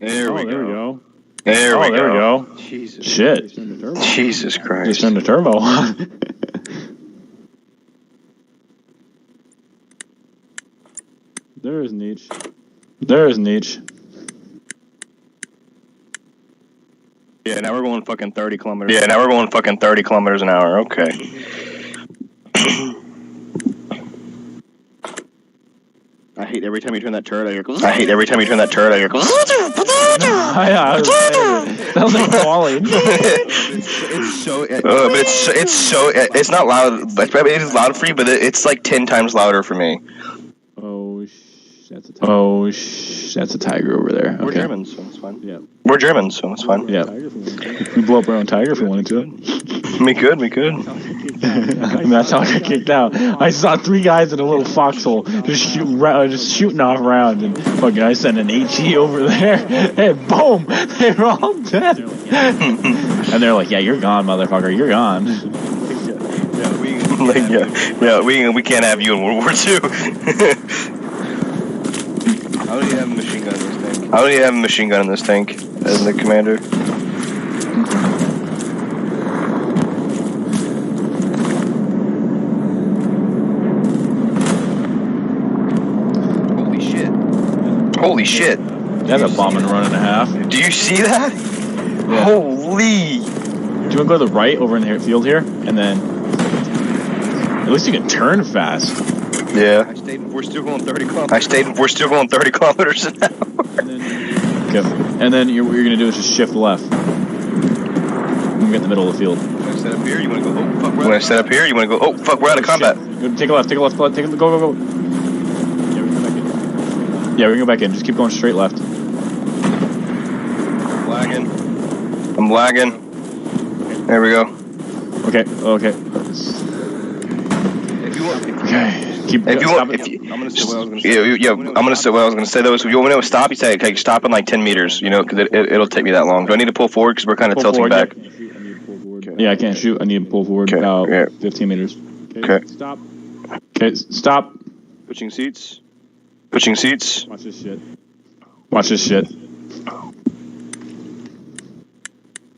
[SPEAKER 3] There we go. There we go.
[SPEAKER 1] Jesus. Shit.
[SPEAKER 3] Jesus Christ.
[SPEAKER 1] Just turned the turbo on. There's Nietzsche.
[SPEAKER 3] Yeah, now we're going fucking 30 kilometers. An hour. Okay. I hate every time you turn that turret, I hear.
[SPEAKER 1] Sounds like falling.
[SPEAKER 3] It's not loud. It is loud for you, but it's like 10 times louder for me.
[SPEAKER 1] That's a tiger over there. Okay.
[SPEAKER 3] We're Germans, so it's fine. Yeah. We're Germans, so it's fine.
[SPEAKER 1] Yeah. We blow up our own tiger if we wanted to.
[SPEAKER 3] We could.
[SPEAKER 1] That's how I got kicked out. I saw 3 guys in a little foxhole just shooting off rounds, and fucking I sent an HE over there, and boom, they were all dead. And they're like, "Yeah, you're gone, motherfucker. You're gone."
[SPEAKER 3] We can't have you in World War II. I don't even have a machine gun in this tank. As the commander. Holy shit.
[SPEAKER 1] That's a bomb and run and a half.
[SPEAKER 3] Do you see that? Yeah. Holy.
[SPEAKER 1] Do you want to go to the right over in the field here? And then at least you can turn fast.
[SPEAKER 3] Yeah. We're still going 30 kilometers an hour.
[SPEAKER 1] And then what you're going to do is just shift left. You get in the middle of the field.
[SPEAKER 3] You want to set up here? You want to go, oh, fuck, we're out of combat.
[SPEAKER 1] Take a left. Go. Yeah, we're going to go back in. Just keep going straight left.
[SPEAKER 3] I'm lagging. There we go.
[SPEAKER 1] Okay.
[SPEAKER 3] If you want, I'm gonna say what I was gonna say. I'm gonna say what I was gonna say. Though, so if you want me to stop, you say, okay, stop in like 10 meters. You know, because it'll take me that long. Do I need to pull forward because we're kind of tilting back?
[SPEAKER 1] Yeah, I can't shoot. I need to pull forward about 15 meters.
[SPEAKER 3] Okay.
[SPEAKER 1] Stop. Okay, stop.
[SPEAKER 3] Switching seats.
[SPEAKER 1] Watch this shit.
[SPEAKER 3] Is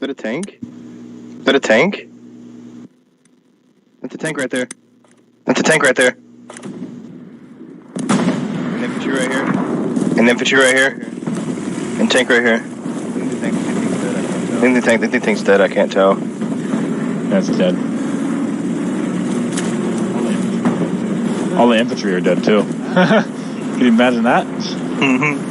[SPEAKER 3] that a tank? That's a tank right there. An infantry right here. And tank right here. I think the tank's dead. I can't tell.
[SPEAKER 1] That's dead. All the infantry are dead too. Can you imagine that?
[SPEAKER 3] Mm-hmm.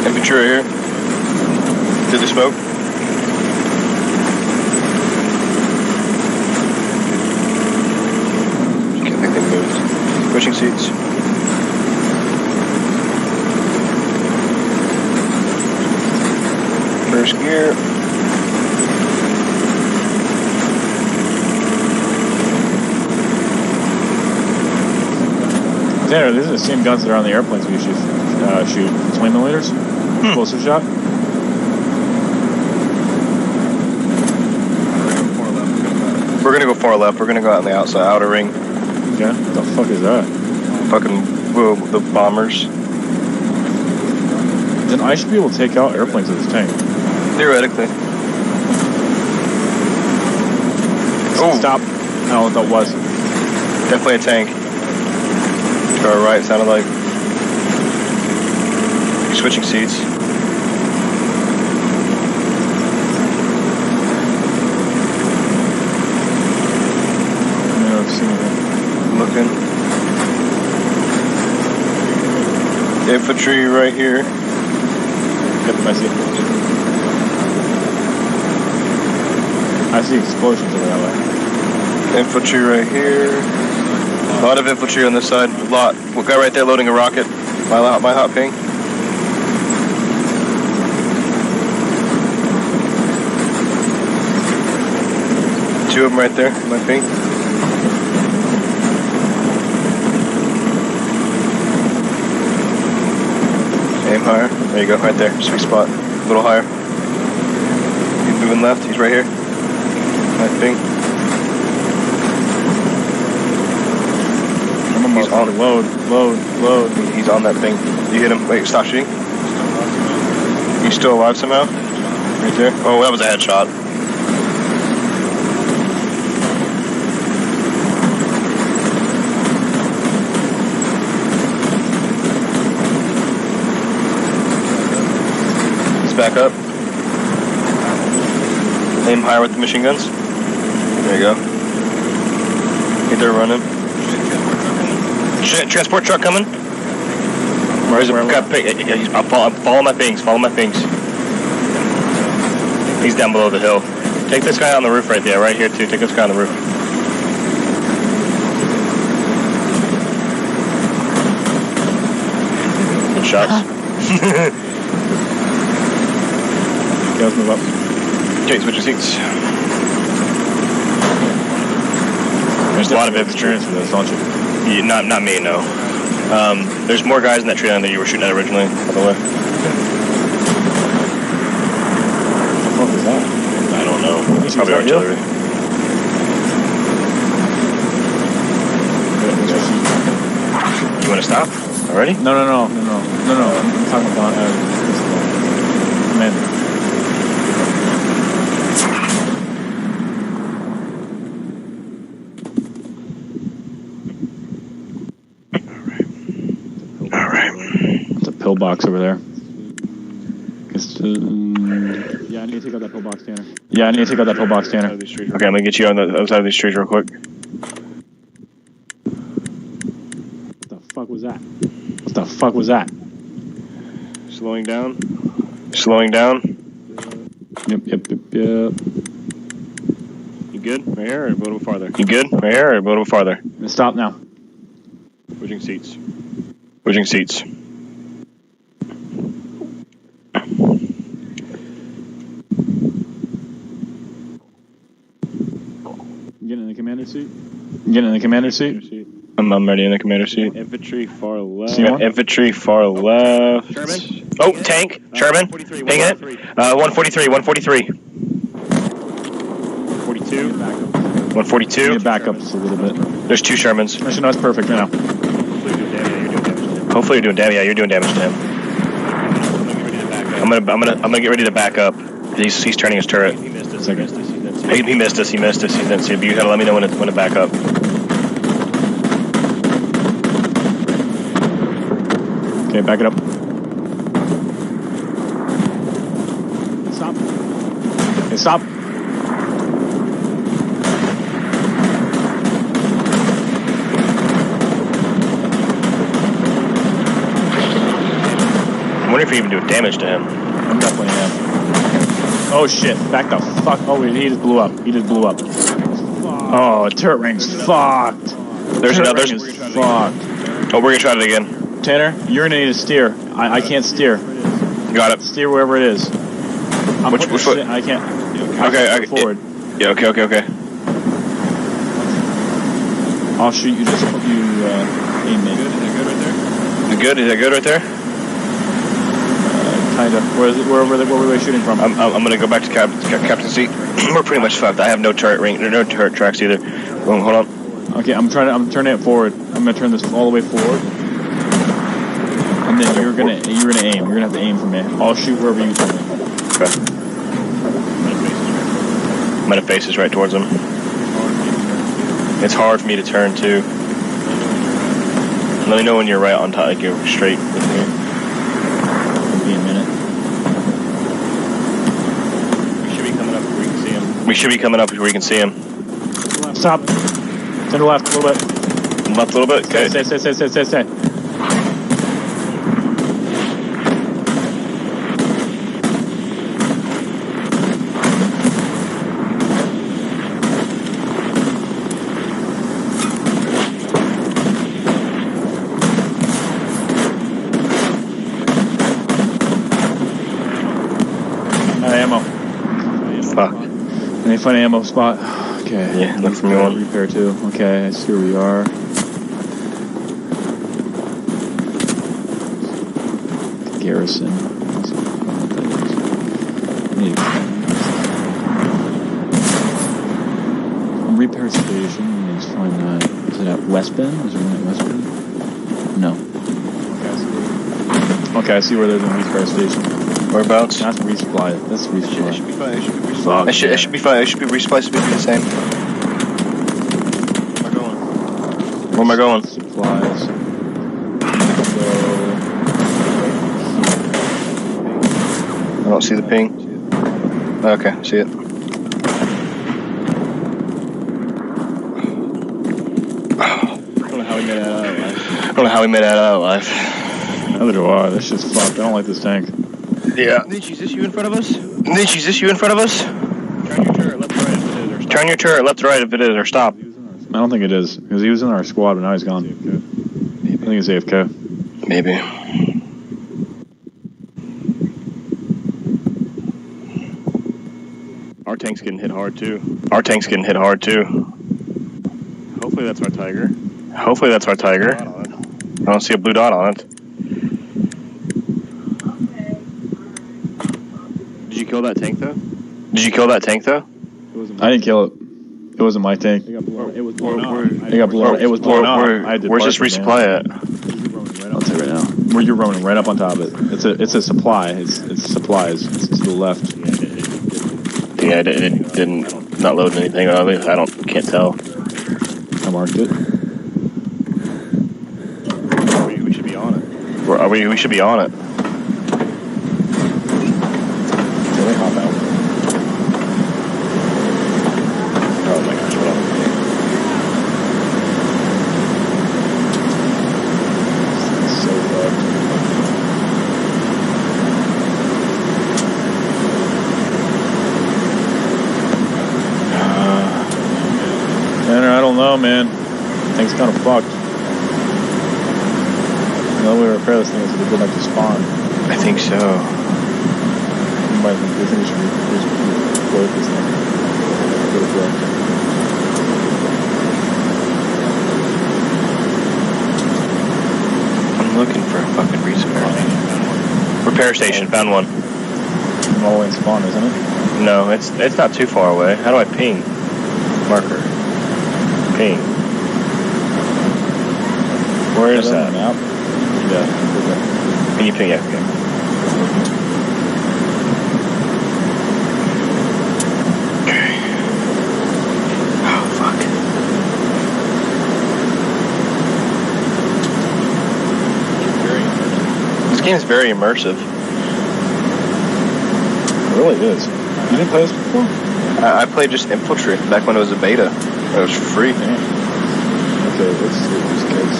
[SPEAKER 3] Infantry right here. Did they smoke? Can't think they moved. Switching seats. First gear.
[SPEAKER 1] There, these are the same guns that are on the airplanes we usually shoot. 20 millimeters? Explosive shot?
[SPEAKER 3] We're gonna go far left. We're gonna go out on the outer ring.
[SPEAKER 1] Okay. What the fuck is that?
[SPEAKER 3] Fucking the bombers.
[SPEAKER 1] Then I should be able to take out airplanes with this tank.
[SPEAKER 3] Theoretically.
[SPEAKER 1] Oh! Stop. I don't know what that was.
[SPEAKER 3] Definitely a tank. To our right, sounded like. You're switching seats. Looking. Infantry right here.
[SPEAKER 1] Yep, I see. I see explosions over that way.
[SPEAKER 3] Infantry right here. A lot of infantry on this side. A lot. One guy right there loading a rocket. My hot ping. two of them right there, my ping. Aim higher. There you go, right there. Sweet spot. A little higher. He's moving left. He's right here. My ping. He's on load. He's on that thing. You hit him. Wait, stop shooting. He's still alive somehow. Right there. Oh, that was a headshot. He's back up. Aim higher with the machine guns. There you go. Right there, running. Transport truck coming. Where is it? I'm following my pings. Follow my pings. He's down below the hill. Take this guy on the roof right there. Right here too. Take this guy on the roof. Good shots.
[SPEAKER 1] Okay, let's move up.
[SPEAKER 3] Okay, switch your seats.
[SPEAKER 1] There's a lot of experience for this, don't you?
[SPEAKER 3] Yeah, not me, no. There's more guys in that tree line than you were shooting at originally, by the way.
[SPEAKER 1] What was that?
[SPEAKER 3] I don't know. It's probably artillery. You want to stop already?
[SPEAKER 1] No. I'm talking about men. Pillbox over there. Yeah, I need to take out that pillbox, Tanner.
[SPEAKER 3] Okay, I'm gonna get you on the other side of these trees real quick.
[SPEAKER 1] What the fuck was that?
[SPEAKER 3] Slowing down.
[SPEAKER 1] Yep.
[SPEAKER 3] You good? Right here or a little farther? You good? Right here or a little farther?
[SPEAKER 1] Stop now.
[SPEAKER 3] Switching seats.
[SPEAKER 1] Getting in the commander seat?
[SPEAKER 3] I'm ready in the commander seat.
[SPEAKER 6] Infantry far left.
[SPEAKER 3] Infantry far left.
[SPEAKER 6] Sherman?
[SPEAKER 3] Oh, tank. Sherman. Ping it. 143.
[SPEAKER 6] 42.
[SPEAKER 3] 142.
[SPEAKER 1] Get back up just a little bit.
[SPEAKER 3] There's two Shermans.
[SPEAKER 1] Actually, no, it's perfect right now.
[SPEAKER 3] Hopefully you're doing damage. Yeah, you're doing damage to him. I'm gonna get ready to back up. He's turning his turret.
[SPEAKER 6] He missed us.
[SPEAKER 3] He missed us. He didn't see it. But you gotta let me know when to back up.
[SPEAKER 1] Okay, back it up. Stop. Okay, stop.
[SPEAKER 3] I'm wondering if you're even doing damage to him.
[SPEAKER 1] I'm definitely am. Oh shit, back the fuck. Oh, he just blew up. Oh, turret ring's fucked.
[SPEAKER 3] There's another.
[SPEAKER 1] Fucked.
[SPEAKER 3] Oh, we're gonna try it again.
[SPEAKER 1] Tanner, you're gonna need to steer. I can't steer.
[SPEAKER 3] Got it.
[SPEAKER 1] Steer wherever it is.
[SPEAKER 3] Which foot?
[SPEAKER 1] I can't.
[SPEAKER 3] Okay.
[SPEAKER 1] Forward.
[SPEAKER 3] Yeah. Okay.
[SPEAKER 1] I'll shoot you. Just you aim me.
[SPEAKER 3] Is that good right there?
[SPEAKER 1] Kinda. Where were they shooting from?
[SPEAKER 3] I'm gonna go back to captain's seat. We're pretty much fucked. I have no turret ring. No turret tracks either. Hold on.
[SPEAKER 1] Okay, I'm turning it forward. I'm gonna turn this all the way forward. And then you're gonna aim. You're gonna have to aim for me. I'll shoot wherever you tell me.
[SPEAKER 3] Okay. I'm gonna face this right towards him. It's hard for me to turn too. Let me know when you're right on top, like you're straight with me.
[SPEAKER 1] It'll be a minute.
[SPEAKER 3] We should be coming up where we can see him.
[SPEAKER 1] Stop. To the left a little bit.
[SPEAKER 3] Left a little bit? Okay.
[SPEAKER 1] Stay. Ammo.
[SPEAKER 3] Fuck.
[SPEAKER 1] Any funny ammo spot? Okay.
[SPEAKER 3] Yeah, look for me one.
[SPEAKER 1] Repair 2. Okay, I see where we are. Garrison. Repair station. Let's find that. Is it at West Bend? Is there one at West Bend? No. Okay, I see where there's a repair station.
[SPEAKER 3] Whereabouts?
[SPEAKER 1] That's resupply. That's resupply.
[SPEAKER 3] It should be fine. It should be resupply. It should be fine. It should be resupply. Should be the same. Where am I going?
[SPEAKER 1] Supplies.
[SPEAKER 3] I don't see the ping. Okay, see it.
[SPEAKER 1] I don't know how we made that out alive.
[SPEAKER 3] I don't know how we made that out alive.
[SPEAKER 1] Neither do I. This shit's fucked. I don't like this tank.
[SPEAKER 3] Yeah. Niche, is this you in front of us? Niche, is this you in front of us? Turn your turret left to right if it is, or stop.
[SPEAKER 1] I don't think it is, because he was in our squad, but now he's gone. I think it's AFK.
[SPEAKER 3] Maybe.
[SPEAKER 1] Our tank's getting hit hard, too.
[SPEAKER 3] Hopefully that's our Tiger. I don't see a blue dot on it.
[SPEAKER 1] Did you kill that tank, though? I didn't kill it. It wasn't my tank. It got blown up.
[SPEAKER 3] Where's this resupply at?
[SPEAKER 1] I'll tell you right now. Where you're running right up on top of it. It's a supply. It's supplies. It's to the left.
[SPEAKER 3] Yeah, it didn't not load anything. Can't tell.
[SPEAKER 1] I marked it.
[SPEAKER 3] We should be on it. We should be on it.
[SPEAKER 1] Can we hop out?
[SPEAKER 3] Oh my gosh, what
[SPEAKER 1] It's so fucked. I don't know, man. Thing's kind of fucked. The only way to repair this thing is if we go back to spawn.
[SPEAKER 3] I think so.
[SPEAKER 1] We think we should float this thing.
[SPEAKER 3] I'm looking for a fucking repair station. Found one.
[SPEAKER 1] All the way in spawn, isn't it?
[SPEAKER 3] No, it's not too far away. How do I ping? Marker. Ping. Where is that?
[SPEAKER 1] Map? Yeah.
[SPEAKER 3] Can you ping it? Okay. Oh, fuck. This game is very immersive.
[SPEAKER 1] It really is. You didn't play this before?
[SPEAKER 3] I played just Infiltrate back when it was a beta. It was free.
[SPEAKER 1] Okay, let's see these guys.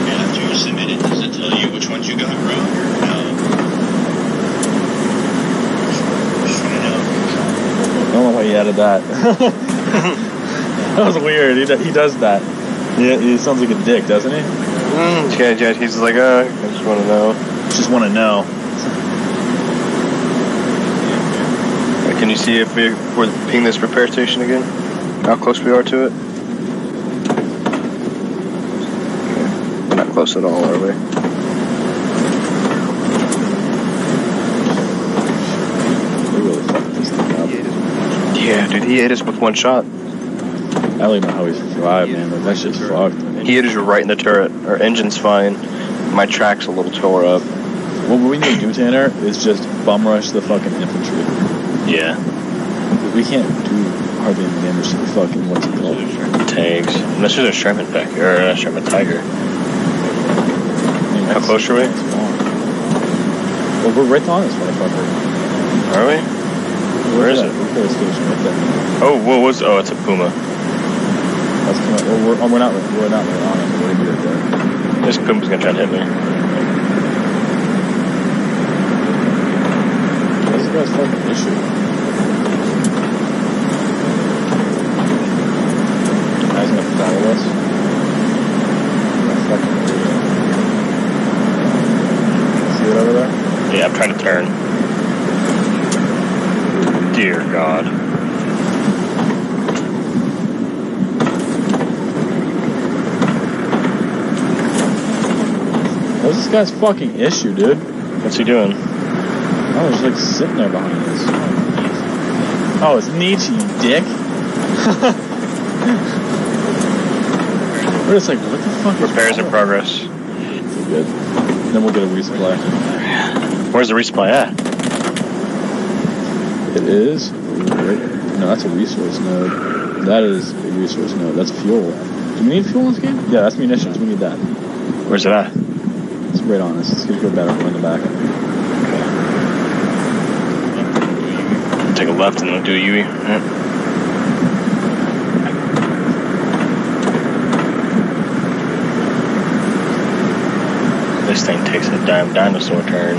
[SPEAKER 8] And after you submit it, does it tell you which ones you got wrong or no? Just want to know.
[SPEAKER 1] I don't know why he added that. That was weird. He does that. He sounds like a dick, doesn't he?
[SPEAKER 3] Yeah, he's like, I just want to know.
[SPEAKER 1] Just want to know.
[SPEAKER 3] Can you see if we're ping this repair station again? How close we are to it? Okay. We're not close at all, are we?
[SPEAKER 1] They really fucked this thing up.
[SPEAKER 3] Yeah, dude, he hit us with one shot.
[SPEAKER 1] I don't even know how he survived, man. That shit's fucked.
[SPEAKER 3] He hit us right in the turret. Our engine's fine. My track's a little tore up.
[SPEAKER 1] What we need to do, Tanner, is just bum rush the fucking infantry.
[SPEAKER 3] Yeah.
[SPEAKER 1] We can't do hardly any damage to the fucking, what's it called?
[SPEAKER 3] Tanks. Unless there's a Sherman back here, or a Sherman Tiger. How close are we?
[SPEAKER 1] Well, we're right on this motherfucker.
[SPEAKER 3] Are we? Where is it?
[SPEAKER 1] Repair station right there.
[SPEAKER 3] Oh, it's a Puma.
[SPEAKER 1] That's coming. Well, we're not right on it. We're gonna be right there.
[SPEAKER 3] This Puma's gonna try to hit me.
[SPEAKER 1] What's the guy's fucking issue? Guy's gonna follow us. See it over there?
[SPEAKER 3] Yeah, I'm trying to turn. God.
[SPEAKER 1] What's this guy's fucking issue, dude?
[SPEAKER 3] What's he doing?
[SPEAKER 1] Oh, he's like sitting there behind us. Oh, it's Nietzsche, you dick. We're just like, what the fuck is
[SPEAKER 3] Repairs in progress.
[SPEAKER 1] Good. Then we'll get a resupply.
[SPEAKER 3] Where's the resupply at?
[SPEAKER 1] It is. No, that's a resource node. That is a resource node. That's fuel. Do we need fuel in this game? Yeah, that's munitions. We need that.
[SPEAKER 3] Where's it at?
[SPEAKER 1] It's right on us. It's gonna go better in the back.
[SPEAKER 3] Take a left and then do a UE. Right. This thing takes a damn dinosaur turn.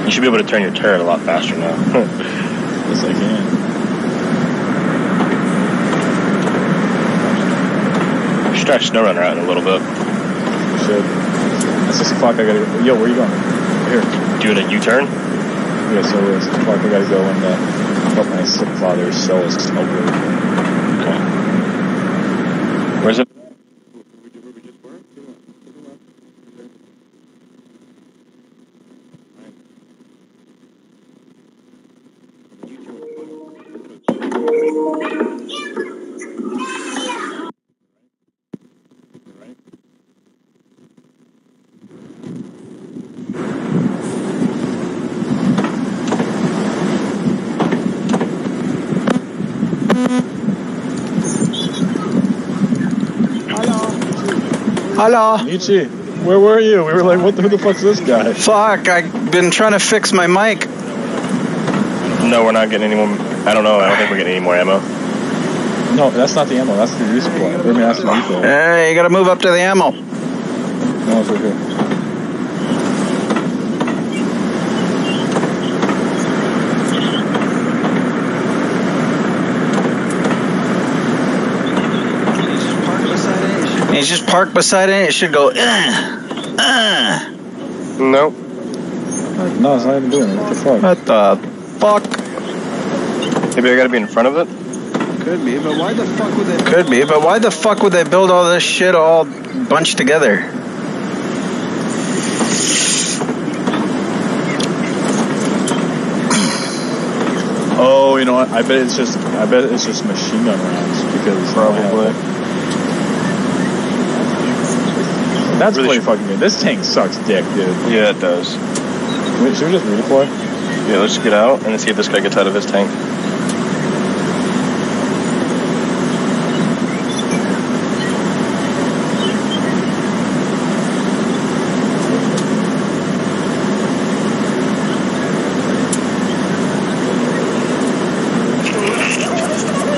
[SPEAKER 3] You should be able to turn your turret a lot faster now.
[SPEAKER 1] Yes, I can.
[SPEAKER 3] You should try SnowRunner out in a little bit.
[SPEAKER 1] Should. It's 6 o'clock. I gotta go. Yo, where you going? Here.
[SPEAKER 3] Doing a U-turn?
[SPEAKER 1] Yeah, so it's 6 o'clock. I gotta go and help my sick father sell his snowboard.
[SPEAKER 3] Okay. Where's it?
[SPEAKER 2] Hello.
[SPEAKER 1] Nietzsche, where were you? We were like, who the fuck's this guy?
[SPEAKER 2] Fuck, I've been trying to fix my mic.
[SPEAKER 3] No, we're not getting any more. I don't know. I don't think we're getting any more ammo.
[SPEAKER 1] No, that's not the ammo. That's the resupply. I mean, that's the refill.
[SPEAKER 2] Hey, you gotta move up to the ammo.
[SPEAKER 1] No, it's right here.
[SPEAKER 2] He's just parked beside it. It should go.
[SPEAKER 3] Nope.
[SPEAKER 1] No, it's not even doing it. What the fuck?
[SPEAKER 2] What the fuck?
[SPEAKER 3] Maybe I gotta be in front of it?
[SPEAKER 2] Could be, but why the fuck would they? Could be, but why the fuck would they build all this shit all bunched together?
[SPEAKER 1] Oh, you know what? I bet it's just machine gun rounds because
[SPEAKER 3] Probably.
[SPEAKER 1] That's
[SPEAKER 3] Really
[SPEAKER 1] pretty fucking good. This tank sucks dick, dude.
[SPEAKER 3] Yeah, it does.
[SPEAKER 1] Wait, should we just redeploy?
[SPEAKER 3] Yeah, let's get out and see if this guy gets out of his tank.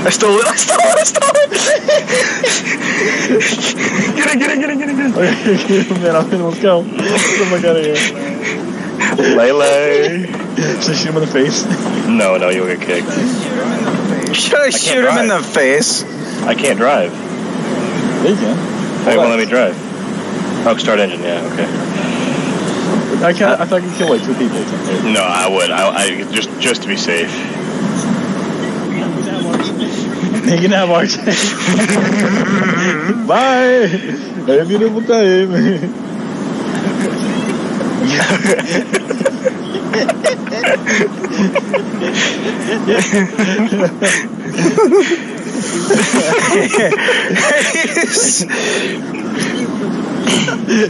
[SPEAKER 3] I stole it! Get it!
[SPEAKER 1] Man, let's go. Get the fuck out of here.
[SPEAKER 3] Lele.
[SPEAKER 1] Should I shoot him in the face?
[SPEAKER 3] No, you'll get kicked.
[SPEAKER 2] Should I shoot him in the face?
[SPEAKER 3] I can't drive.
[SPEAKER 1] Yeah, you can.
[SPEAKER 3] They won't let me drive. Oh, start engine, yeah, okay.
[SPEAKER 1] I thought I could kill like 2 people.
[SPEAKER 3] No, I would. I just to be safe.
[SPEAKER 1] You can have our tank. Bye. Have a beautiful time.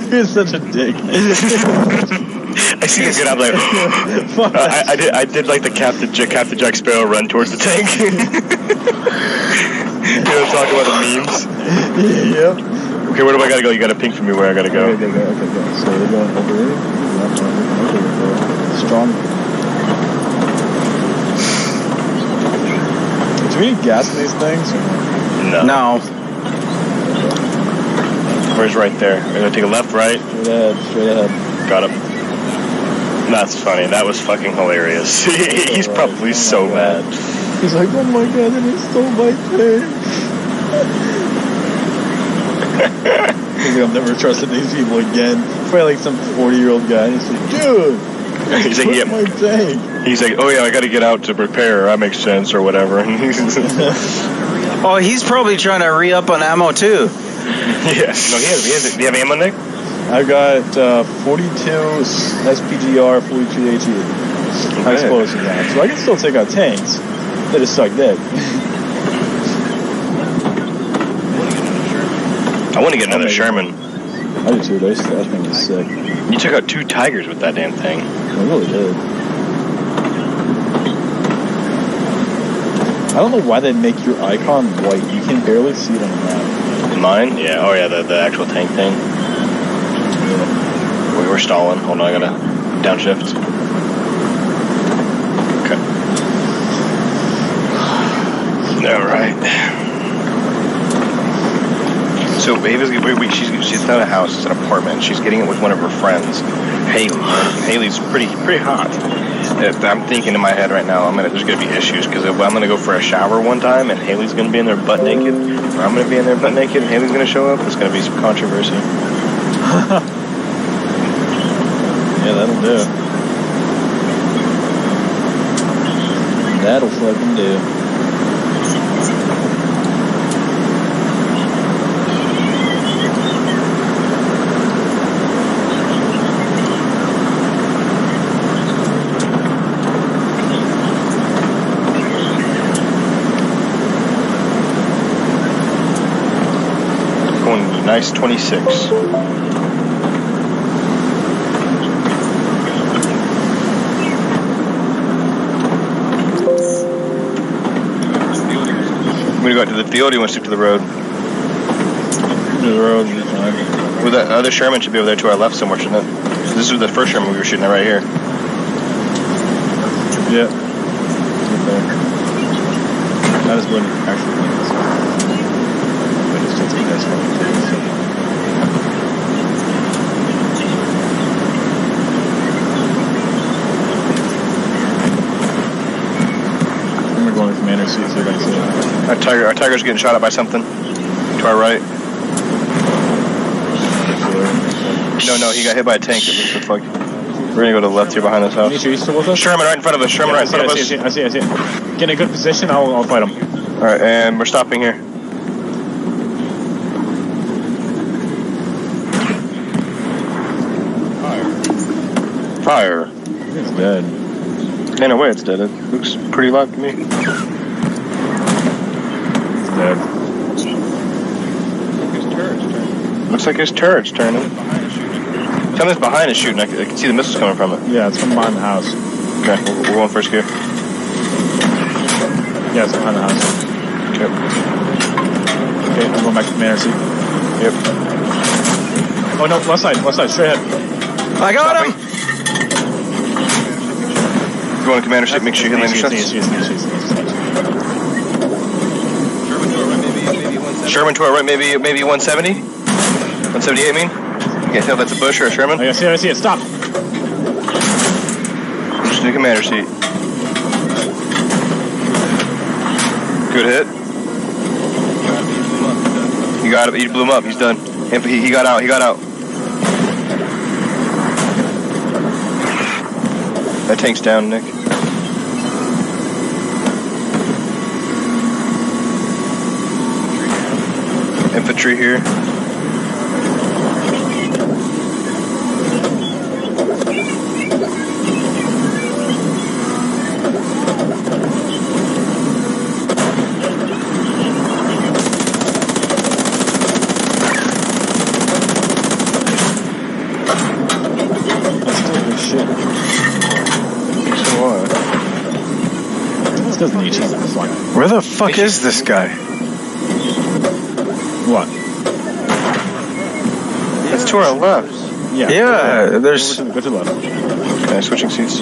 [SPEAKER 1] You're such a dick.
[SPEAKER 3] I see him get up like. I did like the Captain Jack Sparrow run towards the tank. You know, talk about the memes.
[SPEAKER 1] Yep.
[SPEAKER 3] Okay, where do I gotta go? You gotta ping for me where I gotta go.
[SPEAKER 1] Okay, go. So they're going over here. Strong. Do we need gas in these things?
[SPEAKER 3] No. Where's right there? We're gonna take a left, right?
[SPEAKER 1] Straight ahead.
[SPEAKER 3] Got him. That's funny. That was fucking hilarious. He's probably so mad.
[SPEAKER 1] He's like, oh my god, they stole my thing. He's like, I'm never trusting these people again. Probably like some 40-year-old guy. He's like, dude,
[SPEAKER 3] He's like, yeah.
[SPEAKER 1] My tank.
[SPEAKER 3] He's like, oh yeah, I got to get out to repair. That makes sense or whatever.
[SPEAKER 2] Oh, he's probably trying to re-up on ammo too.
[SPEAKER 3] Yes. No, he has. Do you have ammo, Nick?
[SPEAKER 1] I've got 42 SPGR, 42 HE. High explosives now. So I can still take out tanks. They just suck dick.
[SPEAKER 3] I want to get another Sherman.
[SPEAKER 1] I do too. That thing is sick.
[SPEAKER 3] You took out 2 Tigers with that damn thing.
[SPEAKER 1] I really did. I don't know why they make your icon white. You can barely see it on the map.
[SPEAKER 3] Mine? Yeah. Oh yeah, the actual tank thing. Yeah. We're stalling. Hold on, I gotta downshift. Okay. All right. So Ava's she's not a house, it's an apartment. She's getting it with one of her friends, Haley. Haley's pretty hot. I'm thinking in my head right now, there's gonna be issues because I'm gonna go for a shower one time and Haley's gonna be in there butt naked, or I'm gonna be in there butt naked and Haley's gonna show up. It's gonna be some controversy.
[SPEAKER 1] Yeah, that'll do. That'll fucking do.
[SPEAKER 3] Nice 26. I'm gonna go out to the field, or you want to stick to the road?
[SPEAKER 1] To the road,
[SPEAKER 3] Well, that other Sherman should be over there to our left somewhere, shouldn't it? This is the first Sherman we were shooting at right here.
[SPEAKER 1] Yeah. That is what it actually means. But it's just because we're going to commander seat, so you're going to see it.
[SPEAKER 3] Our Tiger's getting shot at by something. To our right. No, he got hit by a tank. It looks the fuck. We're gonna go to the left here behind this house.
[SPEAKER 1] Are you still with us?
[SPEAKER 3] Sherman right in front of us. Sherman right in front of us.
[SPEAKER 1] I see it. Get in a good position, I'll fight him.
[SPEAKER 3] Alright, and we're stopping here. Fire.
[SPEAKER 1] It's dead.
[SPEAKER 3] In a way, it's dead. It looks pretty alive to me.
[SPEAKER 1] It's dead.
[SPEAKER 3] Looks like his turret's turning. Something's behind us shooting. I can see the missiles coming from it.
[SPEAKER 1] Yeah, it's from behind the house.
[SPEAKER 3] Okay, we're going first gear.
[SPEAKER 1] Yeah, it's behind the house.
[SPEAKER 3] Yep.
[SPEAKER 1] Okay, I'm going back to commander seat.
[SPEAKER 3] Yep.
[SPEAKER 1] Oh no, left side, straight ahead.
[SPEAKER 2] I got him!
[SPEAKER 3] If you want to commander seat, make sure you hit landing shots. Sherman to our right, maybe 170? 178, I mean? You can't tell if that's a Bush or a Sherman?
[SPEAKER 1] I see it, stop!
[SPEAKER 3] Just do commander seat. Good hit. You got it, you blew him up, he's done. He got out. That tank's down, Nick. Infantry here.
[SPEAKER 2] Where the fuck is this guy?
[SPEAKER 1] What?
[SPEAKER 3] It's to our left.
[SPEAKER 2] Yeah, there's...
[SPEAKER 1] Go to the left.
[SPEAKER 3] Okay, switching seats.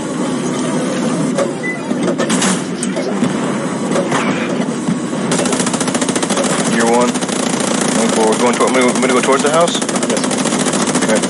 [SPEAKER 3] Year one. I'm gonna go towards the house?
[SPEAKER 1] Yes.
[SPEAKER 3] Okay.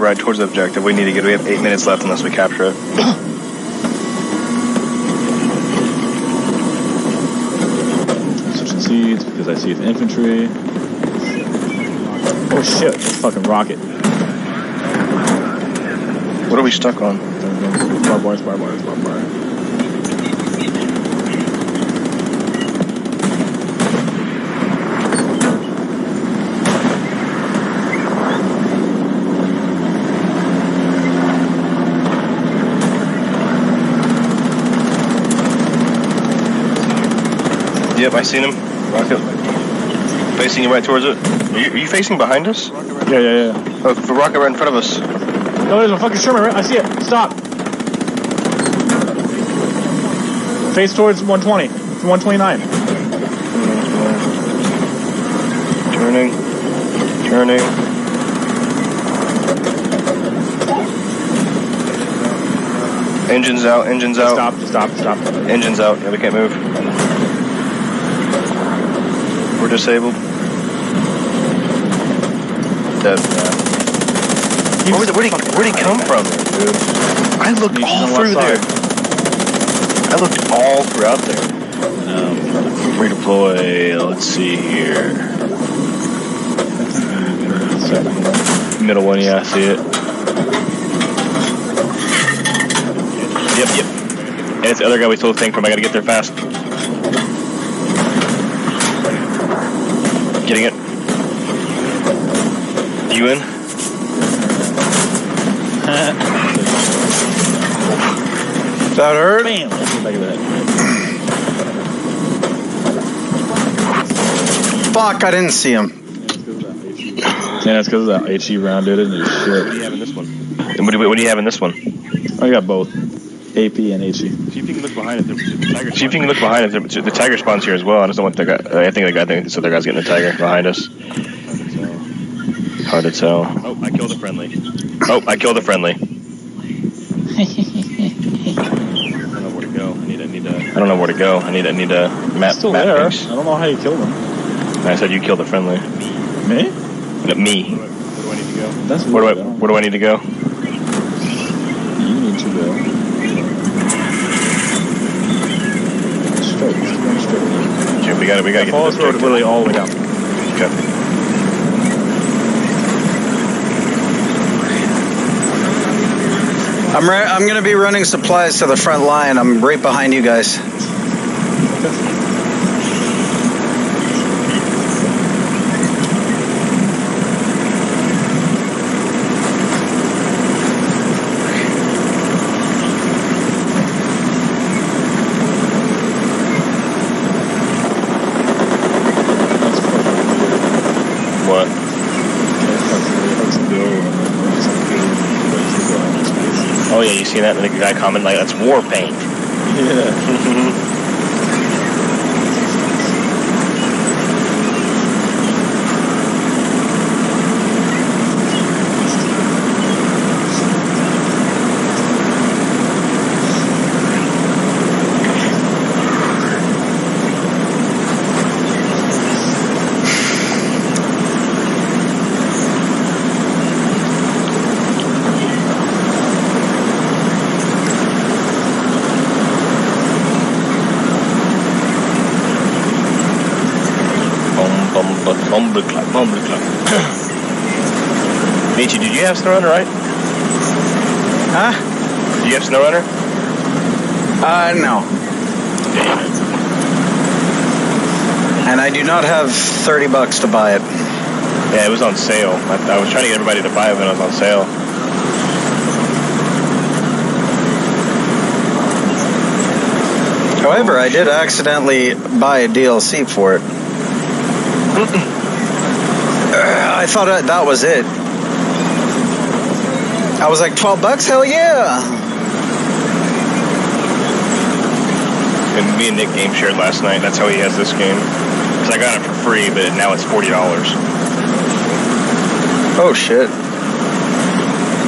[SPEAKER 3] ride towards the objective. We have 8 minutes left unless we capture it.
[SPEAKER 1] Switching seats because I see the infantry. Oh shit, it's a fucking rocket.
[SPEAKER 3] What are we stuck on?
[SPEAKER 1] Barbed wire.
[SPEAKER 3] Yep, I seen him. Rocket. Facing you right towards it. Are you facing behind us?
[SPEAKER 1] Yeah.
[SPEAKER 3] Oh, the rocket right in front of us.
[SPEAKER 1] No, there's a fucking Sherman, right? I see it. Stop. Face towards 120. 129.
[SPEAKER 3] Turning. Engines out.
[SPEAKER 1] Stop.
[SPEAKER 3] Engines out. Yeah, we can't move. We're disabled. Dead. Where'd he come from, dude? I looked all through there. I looked all throughout there.
[SPEAKER 1] Redeploy. Let's see here. Middle one, yeah, I see it.
[SPEAKER 3] Yep. And it's the other guy we stole the thing from. I gotta get there fast. Getting it. You in?
[SPEAKER 2] That hurt?
[SPEAKER 1] Bam! Back of the head.
[SPEAKER 2] Fuck, I didn't see him.
[SPEAKER 1] Yeah, it's because of that HE round, dude. Isn't it? Shit.
[SPEAKER 3] What do you have in this one? What do you have in this one?
[SPEAKER 1] I got both. AP and HE.
[SPEAKER 3] See if you can look behind it. The tiger spawns here as well. I just don't want the guy. I think this other guy's getting the tiger behind us. Hard to tell. Oh, I killed a friendly.
[SPEAKER 1] I don't know where to go.
[SPEAKER 3] I don't know where to go. I need a map.
[SPEAKER 1] Still
[SPEAKER 3] map
[SPEAKER 1] there.
[SPEAKER 3] base.
[SPEAKER 1] I don't know how you killed him.
[SPEAKER 3] I said you killed a friendly.
[SPEAKER 1] Me?
[SPEAKER 3] No, me.
[SPEAKER 1] Where do I need to go? That's
[SPEAKER 3] Where do I need to go?
[SPEAKER 1] You need to go straight.
[SPEAKER 3] Okay, we gotta get
[SPEAKER 1] follow
[SPEAKER 3] this
[SPEAKER 1] this road literally all the way down.
[SPEAKER 3] Okay.
[SPEAKER 2] I'm gonna be running supplies to the front line. I'm right behind you guys.
[SPEAKER 3] What? Oh yeah, you seen that? The guy comment like, "That's war paint."
[SPEAKER 1] Yeah.
[SPEAKER 3] Michi, did you have SnowRunner, right?
[SPEAKER 2] Huh?
[SPEAKER 3] Do you have SnowRunner?
[SPEAKER 2] No. And I do not have $30 to buy it.
[SPEAKER 3] Yeah, it was on sale. I was trying to get everybody to buy it when it was on sale.
[SPEAKER 2] However, I did accidentally buy a DLC for it. I thought that was it. I was like, $12? Hell yeah!
[SPEAKER 3] And me and Nick game shared last night. That's how he has this game. Because I got it for free, but now it's $40.
[SPEAKER 2] Oh shit.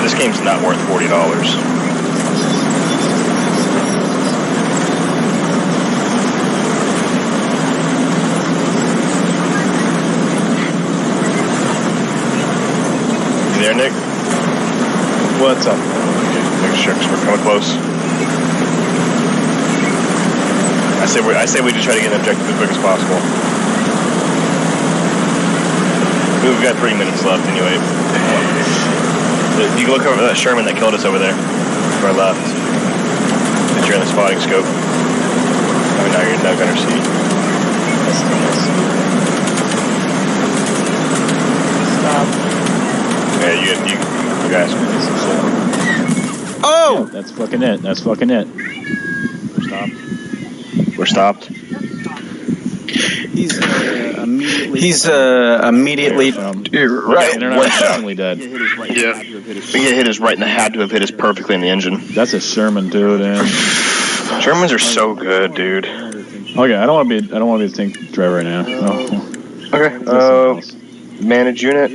[SPEAKER 3] This game's not worth $40. You there, Nick?
[SPEAKER 1] What's up?
[SPEAKER 3] Make sure, 'cause we're coming close. I say we just try to get an objective as quick as possible. We've got 3 minutes left anyway. You can look over that Sherman that killed us over there, to our left. That you're in the spotting scope. Oh, now you're not gonna see.
[SPEAKER 1] Stop.
[SPEAKER 3] Yeah, you guys.
[SPEAKER 2] Oh!
[SPEAKER 1] Yeah, that's fucking it. That's fucking it.
[SPEAKER 3] We're stopped.
[SPEAKER 2] He's immediately right.
[SPEAKER 1] Internationally dead.
[SPEAKER 3] Yeah. We get hit us right in the had to have hit us perfectly in the engine.
[SPEAKER 1] That's a Sherman, dude. And
[SPEAKER 3] Shermans are so good, dude.
[SPEAKER 1] okay, I don't want to be a tank driver right now. Oh.
[SPEAKER 3] Okay. Manage unit.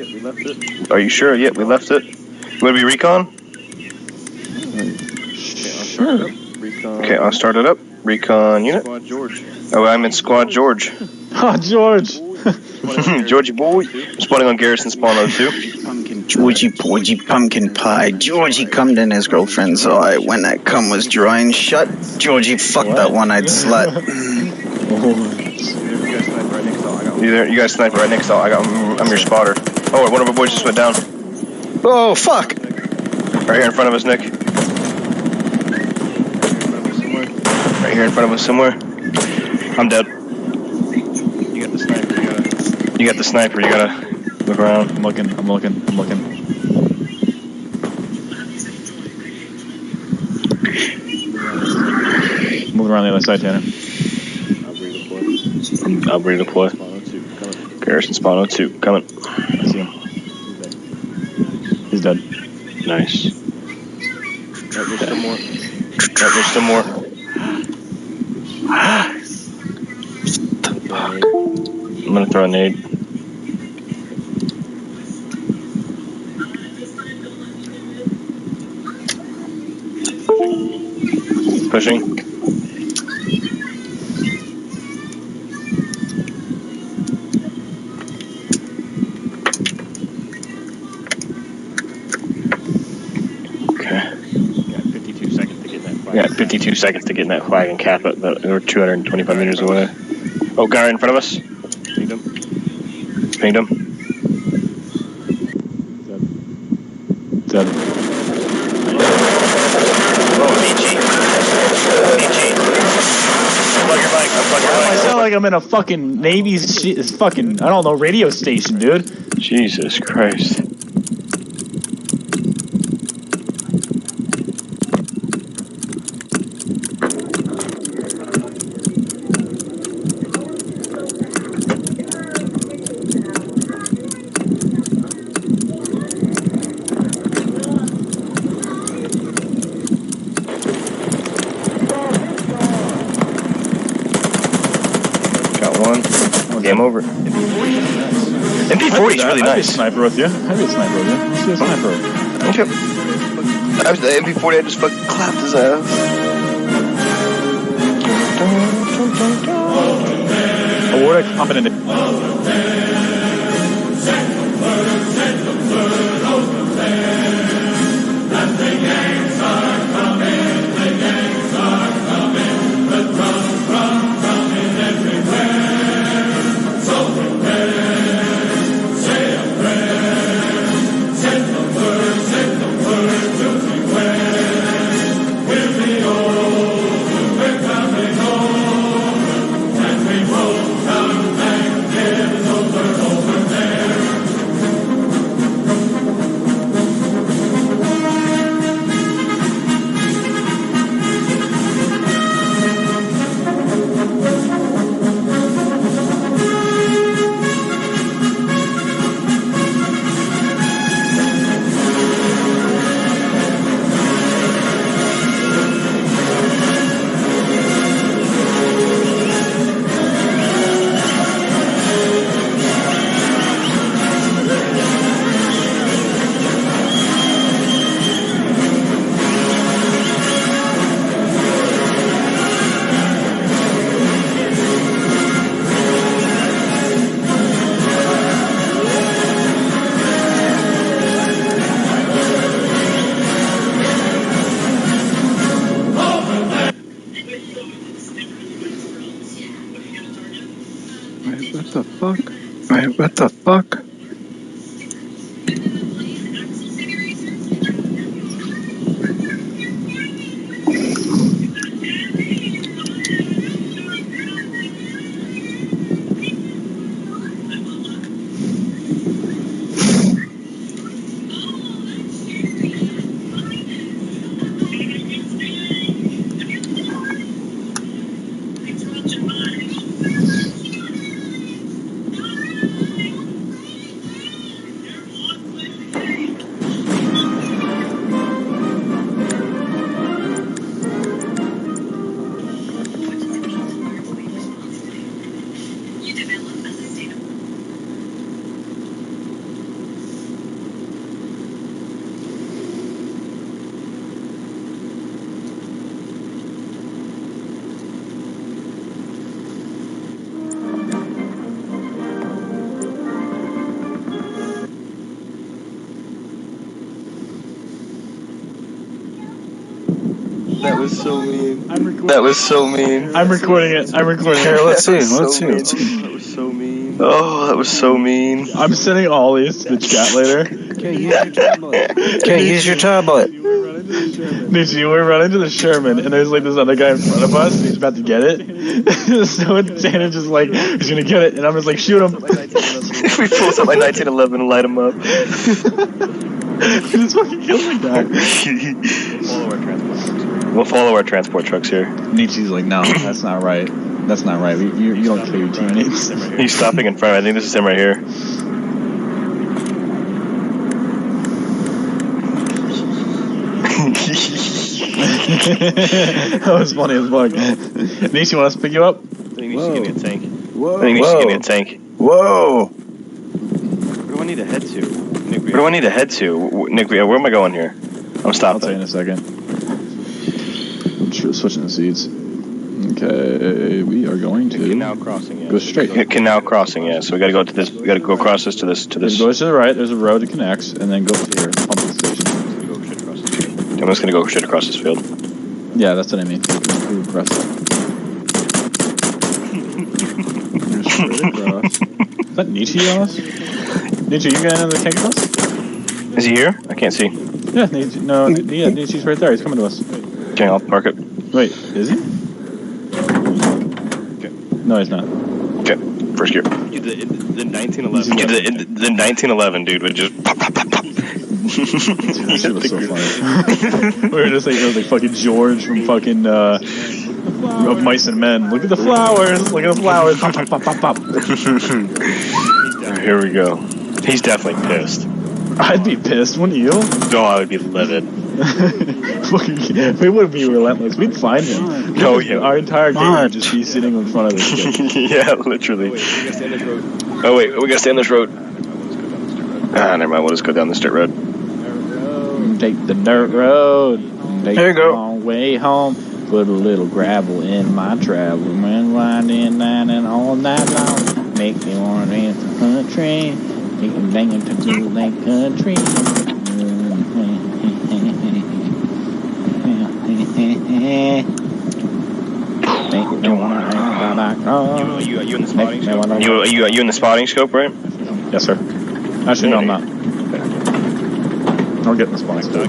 [SPEAKER 3] Are you sure? Yep, we left it. Would it be recon?
[SPEAKER 1] Sure.
[SPEAKER 3] Okay, I'll start it up. Recon unit.
[SPEAKER 9] Squad George.
[SPEAKER 3] Oh, I'm in Squad George.
[SPEAKER 1] Oh, George.
[SPEAKER 3] Georgie boy. Spawning on Garrison Spawn 02.
[SPEAKER 2] Georgie Porgy Pumpkin Pie. Georgie cummed in his girlfriend's eye when that cum was dry and shut. Georgie fucked that one-eyed slut.
[SPEAKER 3] You guys snipe right next to I'm your spotter. Oh, one of our boys just went down.
[SPEAKER 2] Oh, fuck.
[SPEAKER 3] Right here in front of us, Nick. Right here in front of us somewhere. I'm dead.
[SPEAKER 9] You got the sniper.
[SPEAKER 3] You got the sniper. You gotta look around.
[SPEAKER 1] I'm looking. Moving around the other side, Tanner.
[SPEAKER 3] I'll redeploy. Garrison Spawn 02. Coming.
[SPEAKER 1] I see him. He's dead.
[SPEAKER 3] Nice.
[SPEAKER 9] There's some more.
[SPEAKER 3] There's some more. I'm gonna throw a nade. Pushing.
[SPEAKER 9] Yeah, 52 seconds to get that flag.
[SPEAKER 3] Yeah, 52 seconds to get in that flag and cap it, but we're 225 meters away. Oh, guy right in front of us.
[SPEAKER 9] Pinged him.
[SPEAKER 3] Pinged him.
[SPEAKER 1] Dead.
[SPEAKER 3] Oh, BG. Plug your mic. Plug your
[SPEAKER 1] I
[SPEAKER 3] mic.
[SPEAKER 1] sound like I'm in a fucking Navy fucking, I don't know, radio station, dude.
[SPEAKER 3] Jesus Christ. Game over. MP40 is really
[SPEAKER 1] I'd be a
[SPEAKER 3] nice.
[SPEAKER 1] sniper with you. I'd be a sniper with you. Let's do a sniper.
[SPEAKER 3] Okay. I was the MP40. I just fucking clapped his ass.
[SPEAKER 1] Award a competent. What the fuck? Wait, what the fuck?
[SPEAKER 3] That was so mean.
[SPEAKER 1] That was so mean. I'm recording it.
[SPEAKER 2] Here, let's see.
[SPEAKER 3] That was so mean. Oh, that was so mean.
[SPEAKER 1] I'm sending all these to the chat later.
[SPEAKER 2] Okay, use your tablet.
[SPEAKER 1] Nietzsche, we're running to the Sherman, and there's like this other guy in front of us, and he's about to get it. So Tanner just like, he's gonna get it, and I'm just like, shoot him.
[SPEAKER 3] We pull up my 1911 and light him up.
[SPEAKER 1] Just fucking kill the guy.
[SPEAKER 3] We'll follow our transport trucks here.
[SPEAKER 1] Nietzsche's like, no, that's not right. That's not right. You don't kill your teammates.
[SPEAKER 3] He's stopping in front. I think this is him right here.
[SPEAKER 1] That was funny as fuck. Nietzsche, want us to pick you up?
[SPEAKER 3] I think Nietzsche's getting a tank.
[SPEAKER 2] Whoa.
[SPEAKER 3] I think Nietzsche's getting a tank.
[SPEAKER 2] Whoa.
[SPEAKER 3] Where do I need to head to? Nick, where do I need to head to? Nick, where am I going here? I'm stopping.
[SPEAKER 1] I'll tell you in a second. I'm switching the seats. Okay, we are going to
[SPEAKER 3] Canal Crossing. Yeah.
[SPEAKER 1] go straight.
[SPEAKER 3] Canal Crossing. Yeah. So we got to go to this. We got to go across this to this.
[SPEAKER 1] Go to the right. There's a road that connects, and then go to your pumping station.
[SPEAKER 3] I'm just gonna go straight across this field.
[SPEAKER 1] Yeah, that's what I mean. Go across it. Straight across. Is that Nietzsche on us? Nietzsche, you getting in the tank with us?
[SPEAKER 3] Is he here? I can't see.
[SPEAKER 1] Yeah, Nietzsche. No, yeah, Nietzsche's right there. He's coming to us.
[SPEAKER 3] Okay, I'll park it.
[SPEAKER 1] Wait, is he?
[SPEAKER 3] Okay.
[SPEAKER 1] No, he's not.
[SPEAKER 3] Okay, first gear. The 1911. The 1911 dude would just pop, pop, pop, pop.
[SPEAKER 1] That shit was so funny. We were just like, it was like fucking George from fucking of Mice and Men. Look at the flowers. Look at the flowers. Pop, pop, pop, pop, pop.
[SPEAKER 3] Here we go. He's definitely pissed.
[SPEAKER 1] I'd be pissed, wouldn't you?
[SPEAKER 3] No, I would be livid.
[SPEAKER 1] We would be relentless. We'd find him.
[SPEAKER 3] Oh, yeah.
[SPEAKER 1] Our entire game would just be sitting in front of this shit.
[SPEAKER 3] Yeah, literally. Oh, wait. We gotta stay on this road. Ah, never mind. We'll just go down this dirt road.
[SPEAKER 1] Take the dirt road. Take
[SPEAKER 2] There you go.
[SPEAKER 1] the long way home. Put a little gravel in my travel. Man, winding down and all night long. Make me want to dance the country. Make me dance to do that country.
[SPEAKER 3] You in the spotting scope? You in the spotting scope, right?
[SPEAKER 1] Yes, sir. Actually, no, I'm not. I'll get in the spotting scope.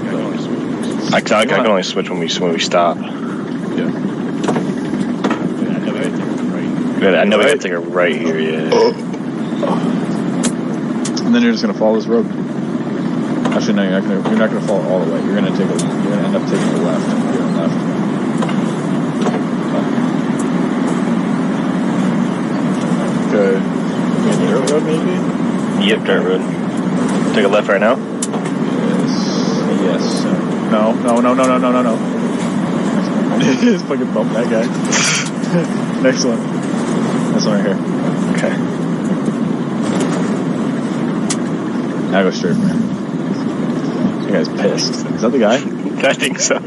[SPEAKER 3] I can only switch when we stop.
[SPEAKER 1] Yeah.
[SPEAKER 3] I know we gotta take a right here, yeah.
[SPEAKER 1] And then you're just gonna follow this road. Actually, no, you're not gonna follow all the way. You're gonna end up taking a left. You're on left. Okay. Dirt road, maybe?
[SPEAKER 3] Yep, dirt road. Take a left right now?
[SPEAKER 1] Yes. No. Just fucking bump that guy. Next one. This one right here.
[SPEAKER 3] Okay.
[SPEAKER 1] Now go straight from here. That guy's pissed. Is that the guy?
[SPEAKER 3] I think so.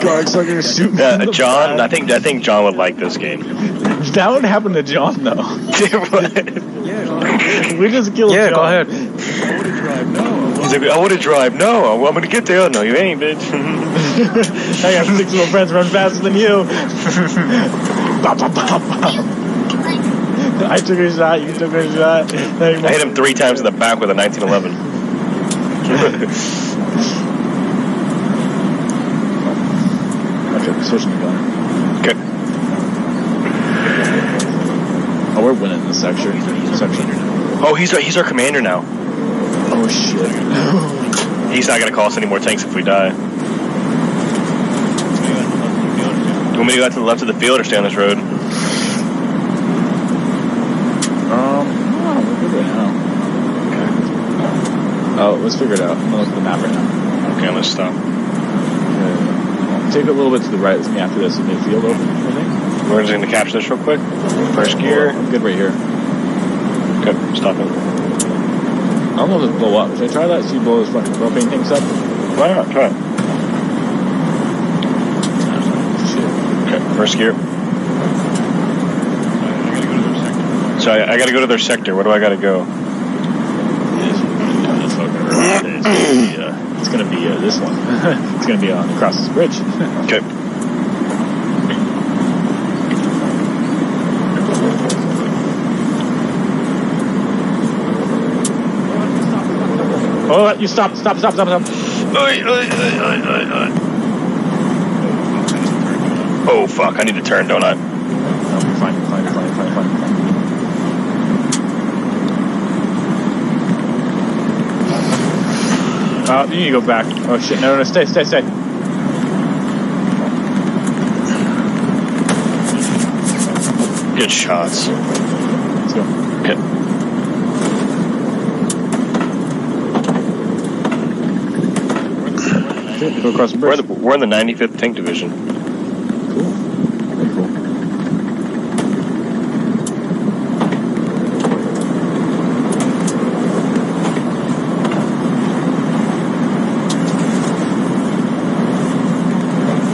[SPEAKER 1] Guards are gonna shoot me.
[SPEAKER 3] John, I think John would like this game.
[SPEAKER 1] That would happen to John though. We just killed John.
[SPEAKER 2] Yeah, go ahead.
[SPEAKER 3] He's like, I want to drive. No, I'm gonna get there. No, you ain't, bitch.
[SPEAKER 1] I got 6 little friends run faster than you. Bop, bop, bop, bop. I took a shot, you took a shot.
[SPEAKER 3] I hit him 3 times in the back with a 1911.
[SPEAKER 1] Okay, switching the gun.
[SPEAKER 3] Okay.
[SPEAKER 1] Oh, we're winning this section.
[SPEAKER 3] Oh, he's our commander now.
[SPEAKER 1] Oh shit.
[SPEAKER 3] He's not gonna call us any more tanks if we die. You want me to go out to the left of the field or stay on this road?
[SPEAKER 1] No, we're good right now. Okay. Oh, let's figure it out. I'm gonna look at the map right now.
[SPEAKER 3] Okay, I'm gonna stop.
[SPEAKER 1] Okay. Take it a little bit to the right. Let's me after this. Make field open, I think.
[SPEAKER 3] We're just gonna capture this real quick. First gear.
[SPEAKER 1] I'm good right here.
[SPEAKER 3] Okay, stopping.
[SPEAKER 1] I don't know if this blow up. Should I try that? See you blow this fucking propane things up?
[SPEAKER 3] Why not? Try it.
[SPEAKER 1] Shit.
[SPEAKER 3] Okay, first gear. So I gotta go to their sector. Where do I gotta go?
[SPEAKER 1] It's gonna be this one. It's gonna be across this bridge.
[SPEAKER 3] Okay.
[SPEAKER 1] Oh, you stop.
[SPEAKER 3] Oi. Oh, fuck. I need to turn, don't I?
[SPEAKER 1] No, you're fine. You need to go back. Oh, shit. No, stay.
[SPEAKER 3] Good shots.
[SPEAKER 1] Let's go.
[SPEAKER 3] Okay.
[SPEAKER 1] Go across the bridge.
[SPEAKER 3] We're in the 95th Tank Division.
[SPEAKER 1] Cool. Very cool.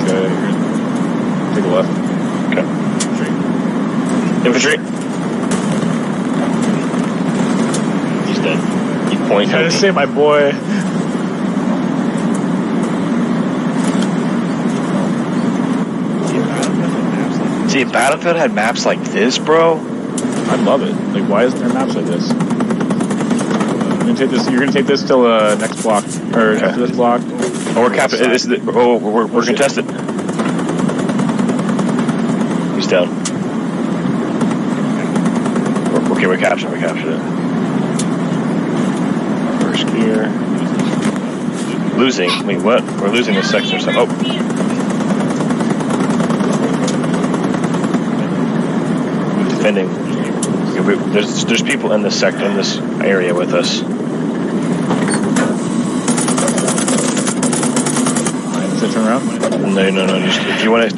[SPEAKER 1] Okay, take a left.
[SPEAKER 3] Okay. Infantry. He's dead. You point.
[SPEAKER 1] Trying to save my boy.
[SPEAKER 3] See, if Battlefield had maps like this, bro,
[SPEAKER 1] I'd love it. Like, why isn't there maps like this? You're gonna take this till next block, or after this block.
[SPEAKER 3] Oh, we're capping. We're contested. He's down. Okay, we captured it. First gear. Losing. Wait, what? We're losing this section or something. Oh. Defending. There's people in this sector, in this area with us.
[SPEAKER 1] Should I turn around?
[SPEAKER 3] No. Just, if you want to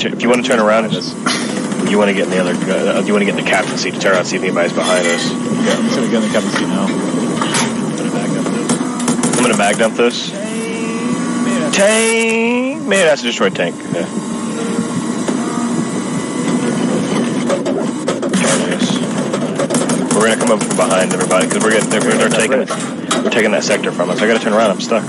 [SPEAKER 3] turn around, you want to get in the other. You want to get in the captain's seat to turn around and see if anybody's behind us.
[SPEAKER 1] Okay, I'm just gonna get in the captain's seat now.
[SPEAKER 3] I'm gonna mag dump this. Tank. Maybe that's a destroyed tank. Yeah. We're gonna come up from behind everybody because they're taking that sector from us. I gotta turn around. I'm stuck.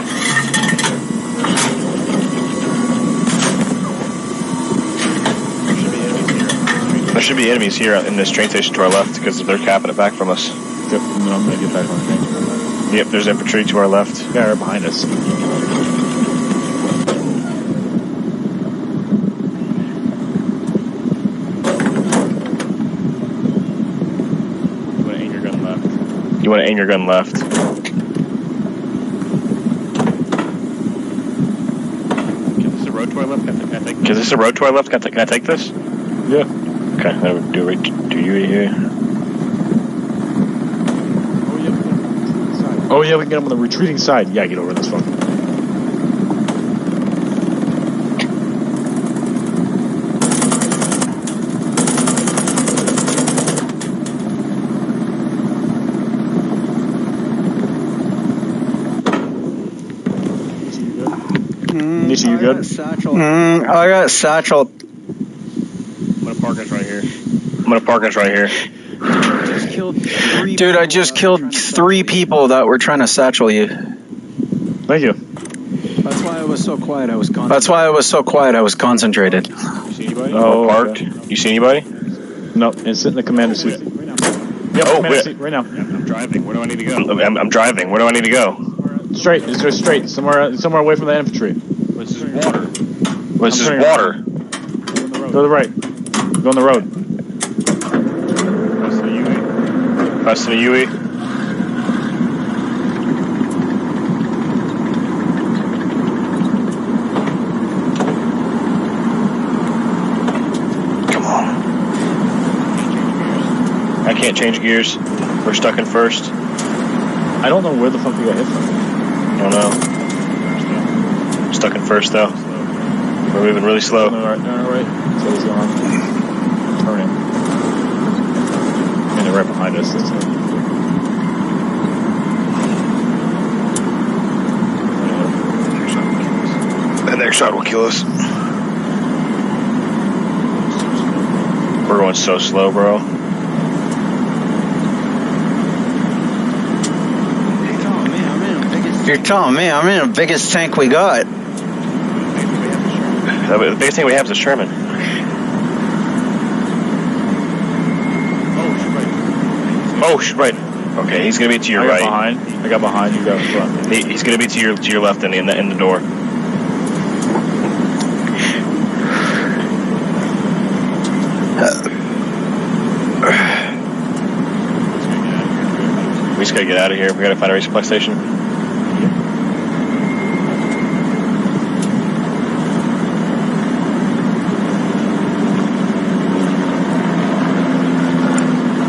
[SPEAKER 3] There should be enemies here in this train station to our left because they're capping it back from us.
[SPEAKER 1] Yep, and then I'm gonna get back on the train.
[SPEAKER 3] Yep, there's infantry to our left.
[SPEAKER 1] Yeah, right behind us.
[SPEAKER 3] You want to aim your gun left.
[SPEAKER 9] Is this a road to our left? Can I take this?
[SPEAKER 3] Is this a road to our left? Can I take this?
[SPEAKER 1] Yeah.
[SPEAKER 3] Okay, I would do it to you here.
[SPEAKER 1] Oh yeah, we can get them on the retreating side. Yeah, get over this one. Nisha, you good?
[SPEAKER 2] I got satchel.
[SPEAKER 3] I'm gonna park us right here.
[SPEAKER 2] Dude, I just killed 3 people that were trying to satchel you.
[SPEAKER 1] Thank you.
[SPEAKER 2] That's why I was so quiet. I was concentrated.
[SPEAKER 3] You see anybody?
[SPEAKER 1] Oh,
[SPEAKER 3] parked.
[SPEAKER 1] okay.
[SPEAKER 3] You see anybody?
[SPEAKER 1] No, and sit in the commander seat. Yep, commander seat right now.
[SPEAKER 9] I'm driving. Where do I need to go?
[SPEAKER 3] I'm driving. Where do I need to go?
[SPEAKER 1] Straight. Just go straight. Somewhere away from the infantry.
[SPEAKER 9] This is water.
[SPEAKER 3] This is water.
[SPEAKER 1] Go to the right. Go on the road.
[SPEAKER 3] Press the UE. Come on. I can't change gears. We're stuck in first.
[SPEAKER 1] I don't know where the fuck we got hit from.
[SPEAKER 3] I don't know. Stuck in first though. We're moving really slow.
[SPEAKER 1] No, right. So what's going on? Turning. And they're right behind us.
[SPEAKER 3] That next shot will kill us. We're going so slow, bro.
[SPEAKER 2] You're telling me I'm in the biggest tank we got.
[SPEAKER 3] The biggest thing we have is a Sherman. Oh, right. Okay, he's gonna be to your right.
[SPEAKER 1] I got behind. You got in front.
[SPEAKER 3] He's gonna be to your left in the door. We just gotta get out of here. We gotta find a resupply station.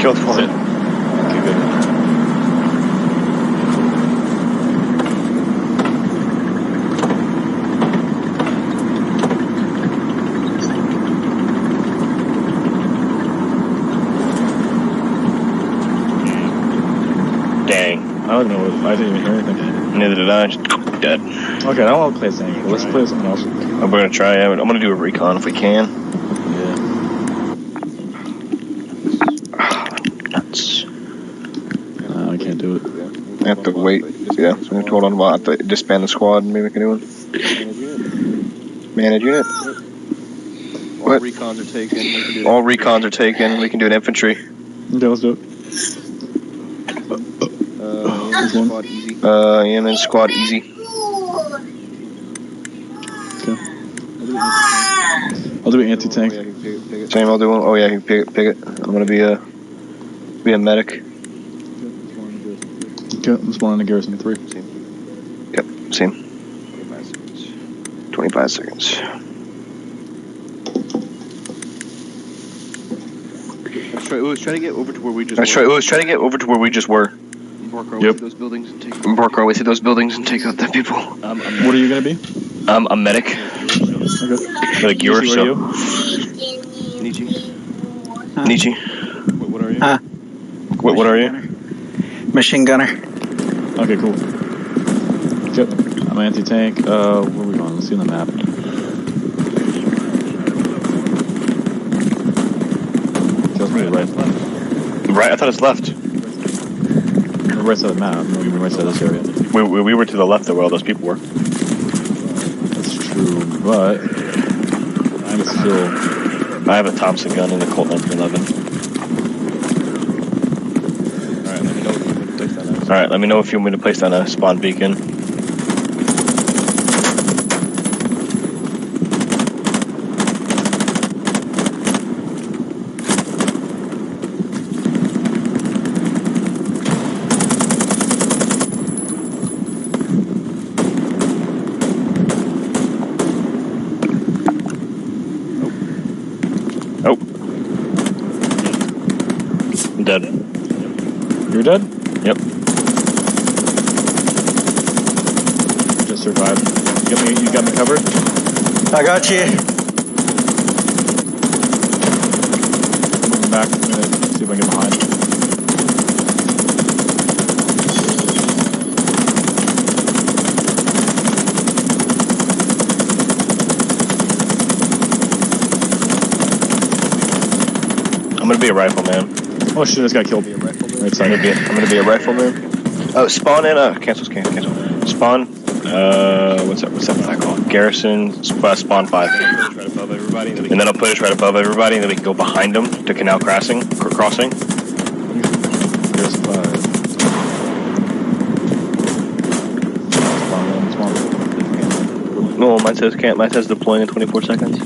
[SPEAKER 3] Killed for it. Okay, good. Dang.
[SPEAKER 1] I don't know. I didn't even hear anything.
[SPEAKER 3] Neither did I. Just dead.
[SPEAKER 1] Okay, I don't want to play this thing. Let's play something else.
[SPEAKER 3] We're gonna try it. I'm gonna do a recon if we can.
[SPEAKER 1] Yeah.
[SPEAKER 3] Nuts.
[SPEAKER 1] I can't do it.
[SPEAKER 3] I have to wait. Yeah, so we told on about I have to disband the squad and maybe we can do one. Manage unit. What?
[SPEAKER 9] All recons are taken.
[SPEAKER 3] All recons are taken. We can do an infantry.
[SPEAKER 1] Okay, let's do it.
[SPEAKER 9] Squad easy.
[SPEAKER 3] EMN squad easy.
[SPEAKER 1] Okay. I'll do an anti-tank.
[SPEAKER 3] Same, I'll do one. Oh yeah, you pick it. I'm gonna be a medic.
[SPEAKER 1] Okay, I'm spawning in garrison 3.
[SPEAKER 3] Yep, same. 25 seconds.
[SPEAKER 9] Let's try to get over to where we just
[SPEAKER 3] Let's try to get over to where we just were.
[SPEAKER 1] Yep.
[SPEAKER 9] Those buildings and take
[SPEAKER 3] Bark our way through those buildings and take out the people.
[SPEAKER 1] What are you gonna be?
[SPEAKER 3] A medic.
[SPEAKER 1] Okay.
[SPEAKER 3] Like you or
[SPEAKER 1] Nietzsche,
[SPEAKER 3] so.
[SPEAKER 1] where are
[SPEAKER 9] Nietzsche.
[SPEAKER 3] Nietzsche.
[SPEAKER 9] What are you?
[SPEAKER 3] What are you?
[SPEAKER 2] Machine gunner.
[SPEAKER 1] Okay, cool. Okay. I'm anti-tank. Where are we going? Let's see on the map. Tells me right.
[SPEAKER 3] Right, I thought it's left.
[SPEAKER 1] The right side of the map. No, you mean right side of this area.
[SPEAKER 3] We were to the left of where all those people were.
[SPEAKER 1] That's true, but I'm still.
[SPEAKER 3] I have a Thompson gun and a Colt 911. Alright, let me know if you want me to place down a spawn beacon. Oh. I'm dead.
[SPEAKER 1] You're dead?
[SPEAKER 3] Yep.
[SPEAKER 1] Just survived. You got me covered?
[SPEAKER 2] I got you.
[SPEAKER 1] Moving back. I'm gonna see if I can get behind.
[SPEAKER 3] I'm gonna be a rifleman.
[SPEAKER 1] Oh shit, this guy killed me. Right side.
[SPEAKER 3] I'm gonna be a rifleman. Oh, spawn in. Cancel. Spawn What's that flag called? Garrison spawn 5.
[SPEAKER 9] Right above everybody.
[SPEAKER 3] And then I'll put us right above everybody, and then we can go behind them to canal crossing.
[SPEAKER 1] Garrison 5.
[SPEAKER 3] No, mine says deploying in 24 seconds.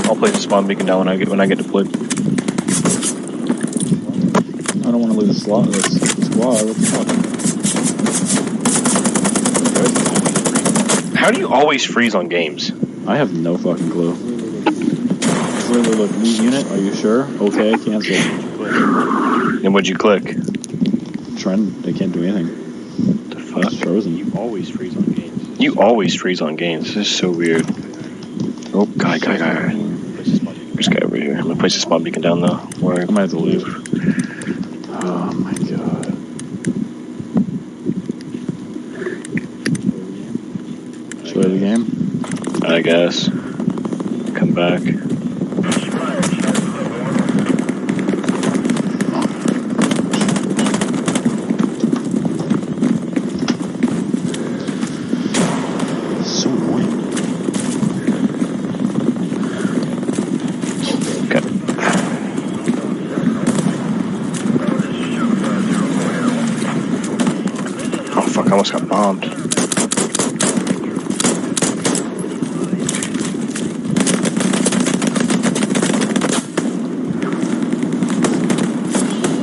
[SPEAKER 3] I'll place the spawn beacon down when I get deployed.
[SPEAKER 1] I don't want to lose the squad. What the fuck?
[SPEAKER 3] How do you always freeze on games?
[SPEAKER 1] I have no fucking clue. Literally, look, new unit, are you sure? Okay, cancel.
[SPEAKER 3] And what'd you click?
[SPEAKER 1] Trend, they can't do anything.
[SPEAKER 3] What the fuck?
[SPEAKER 1] It's frozen.
[SPEAKER 9] You always freeze on games.
[SPEAKER 3] You always freeze on games. This is so weird. Oh, guy. There's a guy over here. I'm gonna place the spawn beacon down though.
[SPEAKER 1] I might have to leave. Oh my god. Should I play the game?
[SPEAKER 3] I guess. Come back.
[SPEAKER 1] So annoying.
[SPEAKER 3] Okay. Oh fuck, I almost got bombed.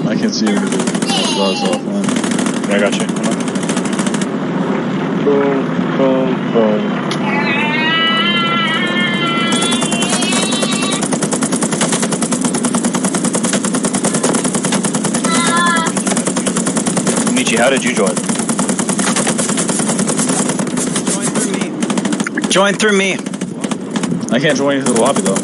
[SPEAKER 1] I can't see you.
[SPEAKER 3] Yeah, I got you. Boom. Michi, how did you join?
[SPEAKER 2] Join through me.
[SPEAKER 1] I can't join into the lobby though.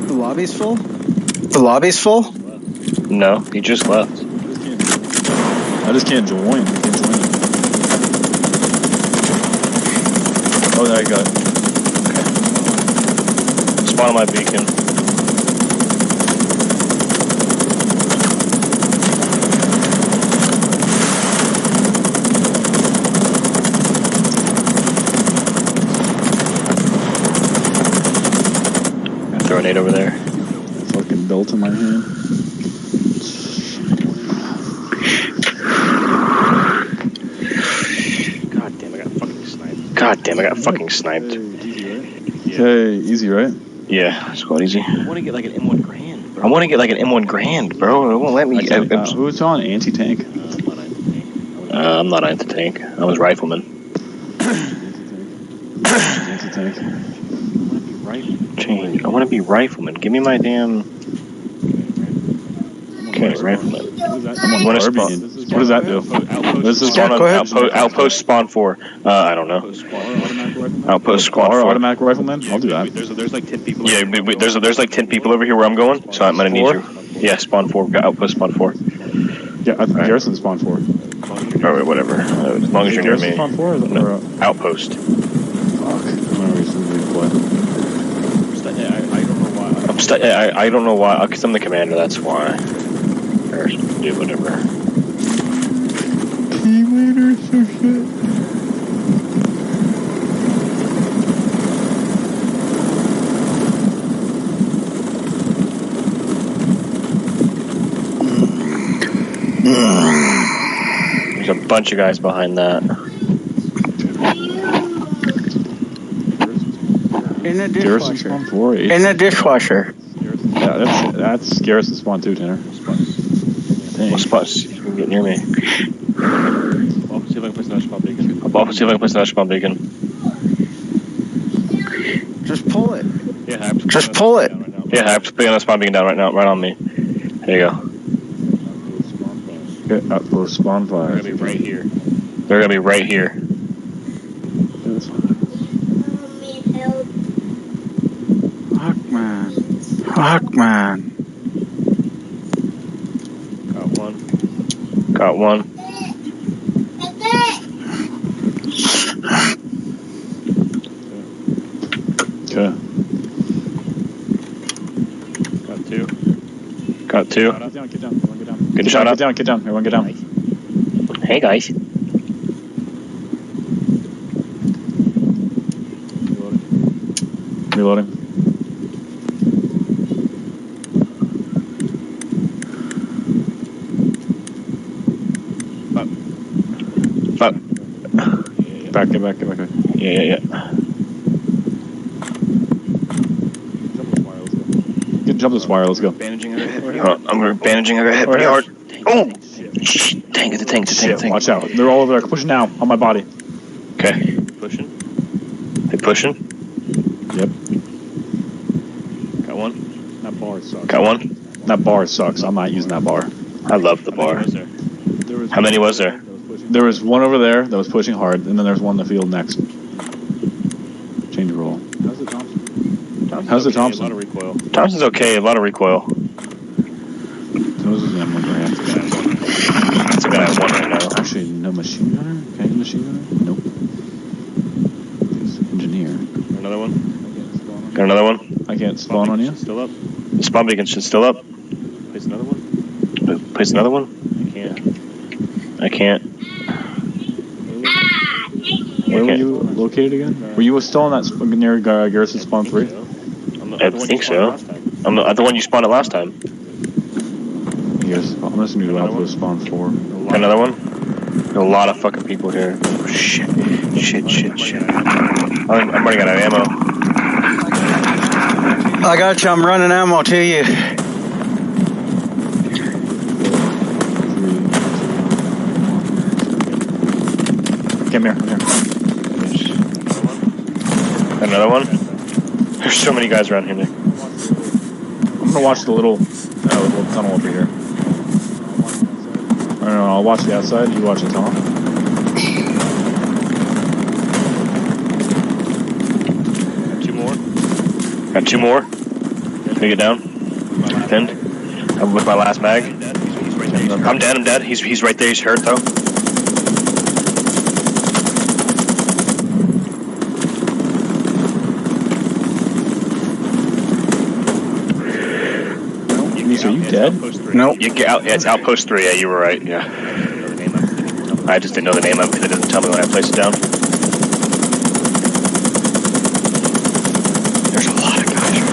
[SPEAKER 2] The lobby's full? The lobby's full?
[SPEAKER 3] No, he just left.
[SPEAKER 1] I just can't join. I can't join it. Oh, there you go.
[SPEAKER 3] Okay. Spawn on my beacon. Throw a nade over there.
[SPEAKER 1] Fucking belt in my hand.
[SPEAKER 3] God damn, I got fucking sniped.
[SPEAKER 1] Okay, easy, right?
[SPEAKER 3] Yeah, it's quite easy.
[SPEAKER 9] I want to get like an M1 Grand, bro.
[SPEAKER 3] I want to get like an M1 Grand, bro. It won't let me.
[SPEAKER 1] Who's on anti-tank?
[SPEAKER 3] I'm not anti-tank. I was rifleman.
[SPEAKER 1] Anti-tank.
[SPEAKER 3] Change. I want to be rifleman. Give me my damn. Okay, rifleman.
[SPEAKER 1] I'm on Barbie. What does that do? What is this?
[SPEAKER 3] Outpost spawn 4. I don't know. Outpost spawn 4.
[SPEAKER 1] Automatic rifleman? I'll do that.
[SPEAKER 9] There's like 10 people.
[SPEAKER 3] Yeah, there's like 10 people over here where I'm going, so I'm gonna need you. Yeah, spawn 4. Got outpost spawn 4.
[SPEAKER 1] Yeah, Garrison spawn 4.
[SPEAKER 3] Alright, whatever. As long as you're near me.
[SPEAKER 1] Spawn 4
[SPEAKER 3] No, outpost.
[SPEAKER 1] Fuck. I'm gonna replay.
[SPEAKER 3] I don't know why. Because I'm the commander, that's why. Or do whatever.
[SPEAKER 1] Team leader, so shit.
[SPEAKER 3] There's a bunch of guys behind that.
[SPEAKER 2] In the
[SPEAKER 1] Garrison
[SPEAKER 2] dishwasher.
[SPEAKER 1] spawn 4.
[SPEAKER 2] In the dishwasher.
[SPEAKER 1] Yeah, that's Garrison spawn 2, Tanner.
[SPEAKER 3] What spots? You can get near me.
[SPEAKER 9] I'll see if I can place another spawn beacon.
[SPEAKER 3] I'll see if I can place another spawn beacon.
[SPEAKER 2] Just pull it.
[SPEAKER 9] Yeah, I have to
[SPEAKER 2] Just pull it.
[SPEAKER 3] Yeah, I have to put another spawn beacon down right now, right on me. There you go.
[SPEAKER 1] Okay, outpost spawn 5.
[SPEAKER 9] They're gonna be right here.
[SPEAKER 3] They're gonna be right here.
[SPEAKER 2] Fuck, man.
[SPEAKER 3] Got one.
[SPEAKER 1] Okay.
[SPEAKER 3] Got two.
[SPEAKER 1] Get down, get down. Everyone get down.
[SPEAKER 3] Good shot up.
[SPEAKER 1] Get down. Everyone get down.
[SPEAKER 3] Hey guys.
[SPEAKER 1] Reloading.
[SPEAKER 3] Fuck.
[SPEAKER 1] Get back.
[SPEAKER 3] Yeah.
[SPEAKER 1] Jump this wire, let's go.
[SPEAKER 3] Bandaging her head. I'm bandaging her head pretty hard. Oh! Shit. Tank, it's a tank.
[SPEAKER 1] Watch out. They're all over there. Push now on my body.
[SPEAKER 3] Okay. Pushing. They pushing?
[SPEAKER 1] Yep.
[SPEAKER 3] Got one.
[SPEAKER 1] That bar sucks.
[SPEAKER 3] Got one.
[SPEAKER 1] That bar sucks. I'm not using that bar.
[SPEAKER 3] I love the bar. How many was there?
[SPEAKER 1] There was one over there that was pushing hard, and then there's one in the field next. Change of roll. How's the Thompson?
[SPEAKER 3] A lot of recoil. Thompson's okay. A lot of recoil.
[SPEAKER 1] Those are the M1 grants.
[SPEAKER 3] That's a guy at one right now.
[SPEAKER 1] Actually, no machine gunner? Can I get a machine gunner? Nope. Engineer.
[SPEAKER 3] Another one? Got another one?
[SPEAKER 1] I can't spawn on you?
[SPEAKER 3] Still up. The spawn beacon should still up.
[SPEAKER 9] Place another one?
[SPEAKER 3] Place another one? I can't.
[SPEAKER 1] Where were you located again? Were you still on that near Garrison spawn 3?
[SPEAKER 3] I think so. I'm the one you spawned at last time.
[SPEAKER 1] Yes, I'm just going to go out to spawn 4.
[SPEAKER 3] Another one? A lot of fucking people here. Oh, shit. I'm running out of ammo.
[SPEAKER 2] I got you. I'm running ammo to you.
[SPEAKER 1] Come here.
[SPEAKER 3] Another one? There's so many guys around here, Nick.
[SPEAKER 1] I'm gonna watch the little tunnel over here. I don't know, I'll watch the outside, you watch the tunnel.
[SPEAKER 3] Got two more. Can we get down? Pinned. I'm with my last mag. I'm dead. He's right there, he's hurt though.
[SPEAKER 1] Are you dead?
[SPEAKER 3] Nope. You get out. Yeah, it's Outpost 3. Yeah, you were right. Yeah. I just didn't know the name of it because it doesn't tell me when I place it down. There's a lot of guys.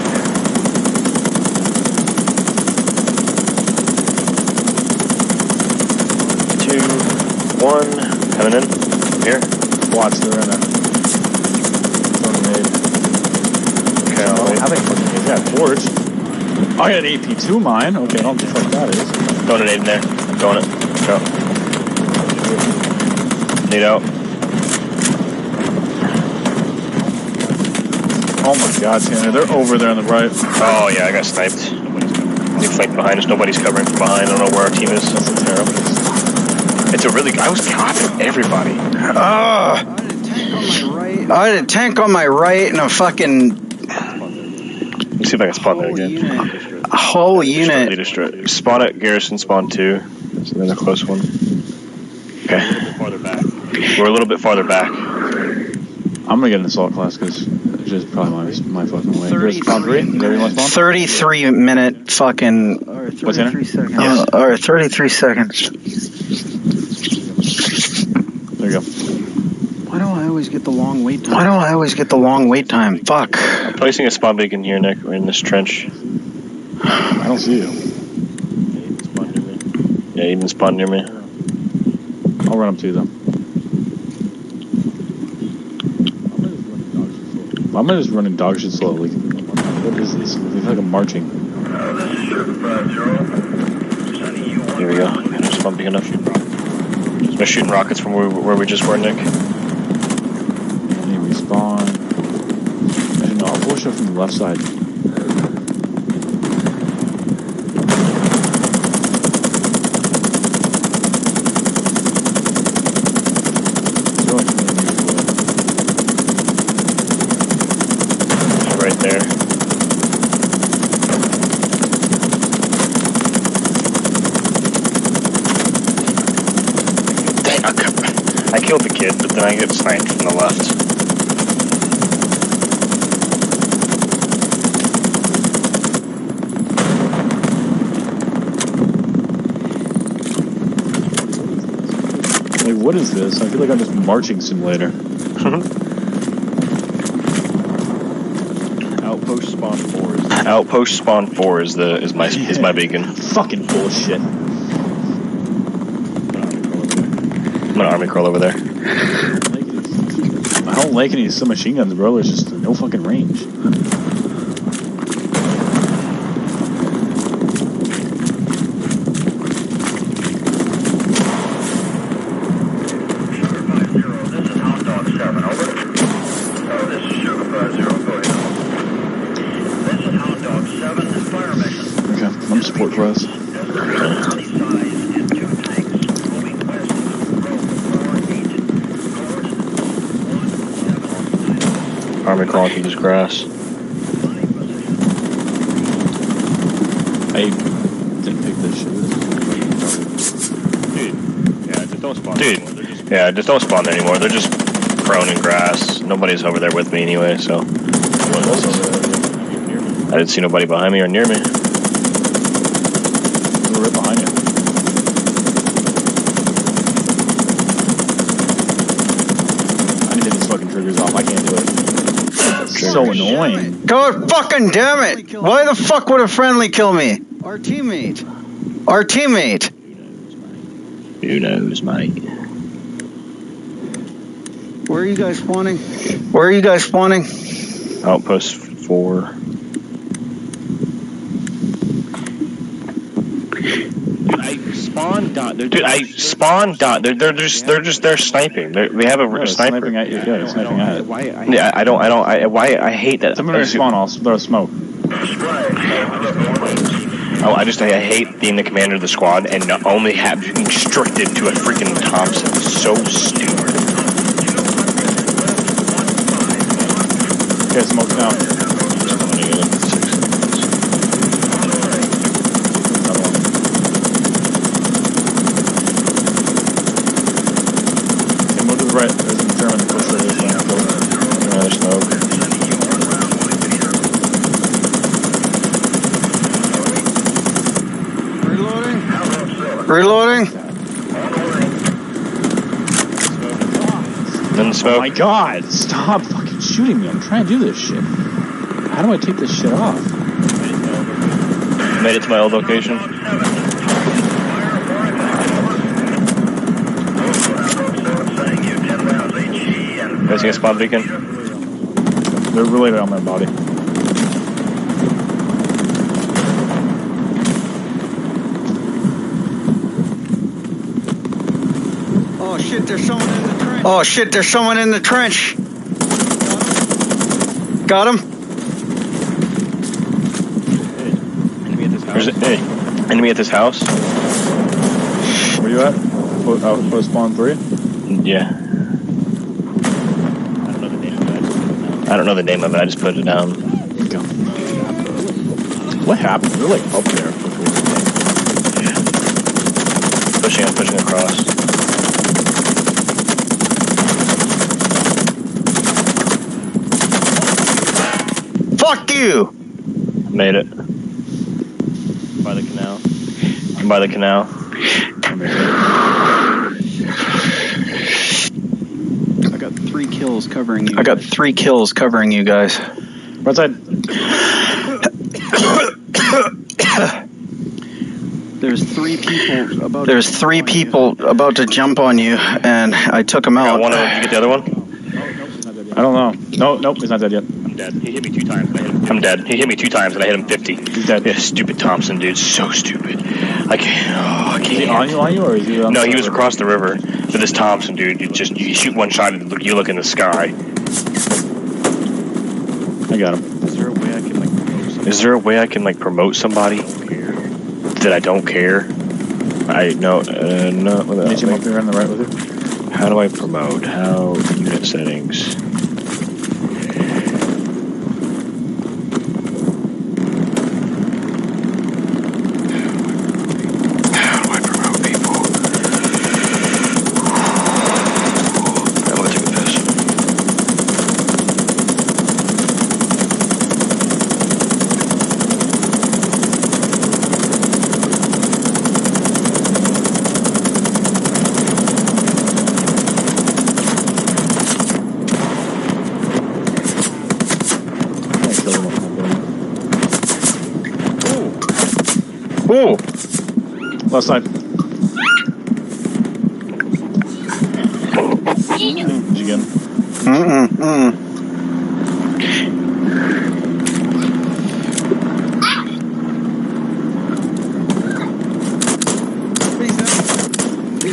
[SPEAKER 3] 2, 1, coming in. Here.
[SPEAKER 1] Watch, they're in a grenade.
[SPEAKER 3] Okay, I'll wait.
[SPEAKER 1] How they fucking is that torch? I got an AP2 mine. Okay, I don't know what the fuck that is.
[SPEAKER 3] Throwing a nade in there. I'm throwing it. Go. Nade out.
[SPEAKER 1] Oh my god, Tanner, they're over there on the right.
[SPEAKER 3] Oh yeah, I got sniped. They flanked behind us. Nobody's covering from behind. I don't know where our team is.
[SPEAKER 1] That's a terrible.
[SPEAKER 3] It's a really. I was confident everybody.
[SPEAKER 2] I had a tank on my right and a fucking.
[SPEAKER 3] Let's see if I can spawn there again.
[SPEAKER 2] A whole unit.
[SPEAKER 3] Spawn at Garrison, spawn 2. That's another close one. Okay. We're a little bit farther back.
[SPEAKER 1] I'm gonna get an assault class because it's just probably my fucking way.
[SPEAKER 2] 33 minute fucking.
[SPEAKER 1] What's in it?
[SPEAKER 2] 33 seconds. Or 33 seconds.
[SPEAKER 1] There you go.
[SPEAKER 2] Why do I always get the long wait time? Fuck.
[SPEAKER 3] I'm placing a spawn beacon here, Nick. We're in this trench.
[SPEAKER 1] I don't see you.
[SPEAKER 3] Yeah, you didn't spawn near me.
[SPEAKER 1] I'll run up to you though. I'm just running dog shit slowly. What is this? It's like I'm marching.
[SPEAKER 3] Here we go. I'm just bumping enough. They're shooting rockets from where we just were, Nick.
[SPEAKER 1] And they respawn. Actually, no, I'll push up from the left side.
[SPEAKER 3] Right there. Dang, I killed the kid, but then I get sniped from the left.
[SPEAKER 1] what is this? I feel like I'm just marching simulator.
[SPEAKER 9] Outpost spawn 4 is
[SPEAKER 3] Outpost spawn 4 is my beacon.
[SPEAKER 1] Fucking bullshit.
[SPEAKER 3] I'm gonna army crawl over there.
[SPEAKER 1] I don't like any submachine guns, bro. There's just no fucking range. Support for us.
[SPEAKER 3] Army crawling through this grass.
[SPEAKER 1] I didn't pick this shit.
[SPEAKER 3] Dude, yeah, just don't spawn there anymore. They're just prone in grass. Nobody's over there with me anyway, so. I didn't see nobody behind me or near me.
[SPEAKER 1] Right behind you. I need to get these fucking triggers off. I can't do it. It's so annoying.
[SPEAKER 2] God fucking damn it! Why the fuck would a friendly kill me? Our teammate. Our teammate.
[SPEAKER 3] Who knows, mate?
[SPEAKER 2] Where are you guys spawning? Where are you guys spawning?
[SPEAKER 3] Outpost 4. They're sniping. We have a sniper.
[SPEAKER 1] Sniping at you. Yeah, they're sniping at it.
[SPEAKER 3] I hate that.
[SPEAKER 1] I'm gonna spawn. I'll throw smoke.
[SPEAKER 3] Oh, I hate being the commander of the squad and not only being restricted to a freaking Thompson. It's so stupid.
[SPEAKER 1] Okay, smoke's down. Right, there's a German pusher.
[SPEAKER 3] There's smoke.
[SPEAKER 2] Reloading.
[SPEAKER 3] Then the smoke.
[SPEAKER 1] Oh my god, stop fucking shooting me. I'm trying to do this shit. How do I take this shit off?
[SPEAKER 3] Made it to my old location. Guys, a spot beacon?
[SPEAKER 1] They're related on my body.
[SPEAKER 2] Oh shit, there's someone in the trench. Oh shit, there's someone in the trench. Got him.
[SPEAKER 3] Enemy at this house.
[SPEAKER 1] Where you at? Post spawn 3?
[SPEAKER 3] Yeah. I don't know the name of it. I just put it down.
[SPEAKER 1] Go. What happened? They're like up there.
[SPEAKER 3] Pushing across.
[SPEAKER 2] Fuck you!
[SPEAKER 3] Made it. By the canal. I'm by the canal.
[SPEAKER 2] I got 3 kills covering you. I got 3 kills covering you guys.
[SPEAKER 1] Right side.
[SPEAKER 2] There's 3 people about to jump on you, and I took them out.
[SPEAKER 3] Did you get the other one?
[SPEAKER 1] I don't know. Nope, he's not dead yet.
[SPEAKER 3] I'm dead. He hit me 2 times. I'm dead. He hit me 2 times and I hit him 50.
[SPEAKER 1] He's dead.
[SPEAKER 3] Yeah, stupid Thompson, dude. So stupid. I can't. Oh, I can't.
[SPEAKER 1] Is he on you, or is he on
[SPEAKER 3] No, he was across the river. But this Thompson, dude, you shoot one shot and you look in the sky.
[SPEAKER 1] I got him.
[SPEAKER 3] Is there a way I can promote somebody that I don't care? No.
[SPEAKER 1] Did you make me run the right with you?
[SPEAKER 3] How do I promote? How unit settings? Whoa!
[SPEAKER 1] Left side. Did you get him?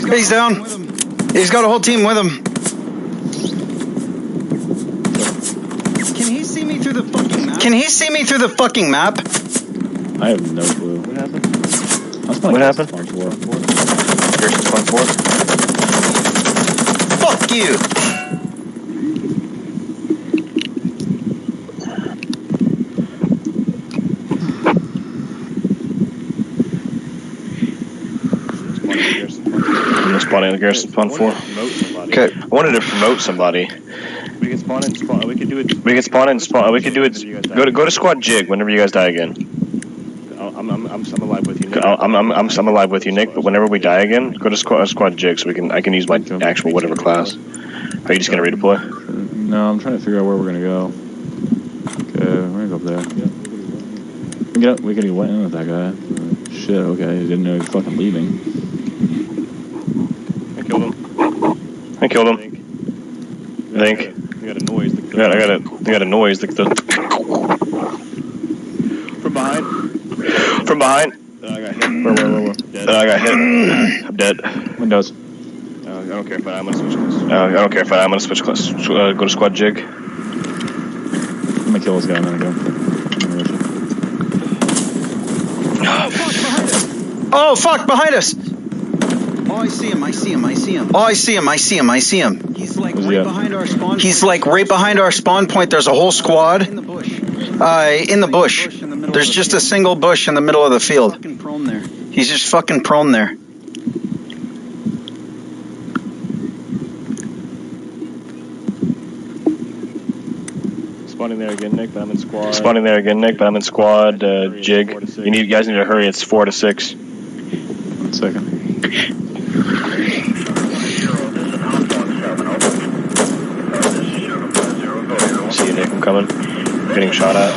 [SPEAKER 2] He's down. He's got a whole team with him. Can he see me through the fucking map? Can he see me through the fucking map?
[SPEAKER 1] I have no clue. What happened?
[SPEAKER 3] What happened?
[SPEAKER 1] Spawn 4.
[SPEAKER 3] Here's spawn 4.
[SPEAKER 2] Fuck you.
[SPEAKER 3] I'm spawning the Garrison spawn 4. Okay. I wanted to promote somebody.
[SPEAKER 9] We can spawn in spawn. We can do it.
[SPEAKER 3] We can spawn in spawn. We can do it. Go to squad jig whenever you guys die again.
[SPEAKER 9] I'm alive with you, Nick.
[SPEAKER 3] I'm alive with you, Nick. But whenever we die again, go to squad jig so I can use my actual whatever class. Are you just gonna redeploy?
[SPEAKER 1] No, I'm trying to figure out where we're gonna go. Okay, we're gonna go up there. We can get went in with that guy. Shit. Okay, he didn't know he was fucking leaving.
[SPEAKER 3] I killed him. I think.
[SPEAKER 9] You got a noise.
[SPEAKER 3] I got a noise.
[SPEAKER 9] From behind.
[SPEAKER 3] From behind.
[SPEAKER 9] I got hit.
[SPEAKER 1] Where?
[SPEAKER 3] I got hit. I'm dead.
[SPEAKER 1] Windows.
[SPEAKER 9] I don't care if I'm gonna switch class.
[SPEAKER 3] I don't care if I'm gonna switch class. Go to squad jig.
[SPEAKER 1] I'm gonna kill this guy and then go.
[SPEAKER 2] Oh fuck! Behind us! Oh, I see him. Oh, I see him. He's like right behind our spawn. He's like right behind our spawn point. There's a whole squad. In the bush. In the bush. There's just a single bush in the middle of the field. He's just fucking prone there.
[SPEAKER 9] Spawning there again, Nick, but I'm in squad.
[SPEAKER 3] Jig. You guys need to hurry. It's 4 to 6.
[SPEAKER 1] 1 second.
[SPEAKER 3] See you, Nick. I'm coming. I'm getting shot at.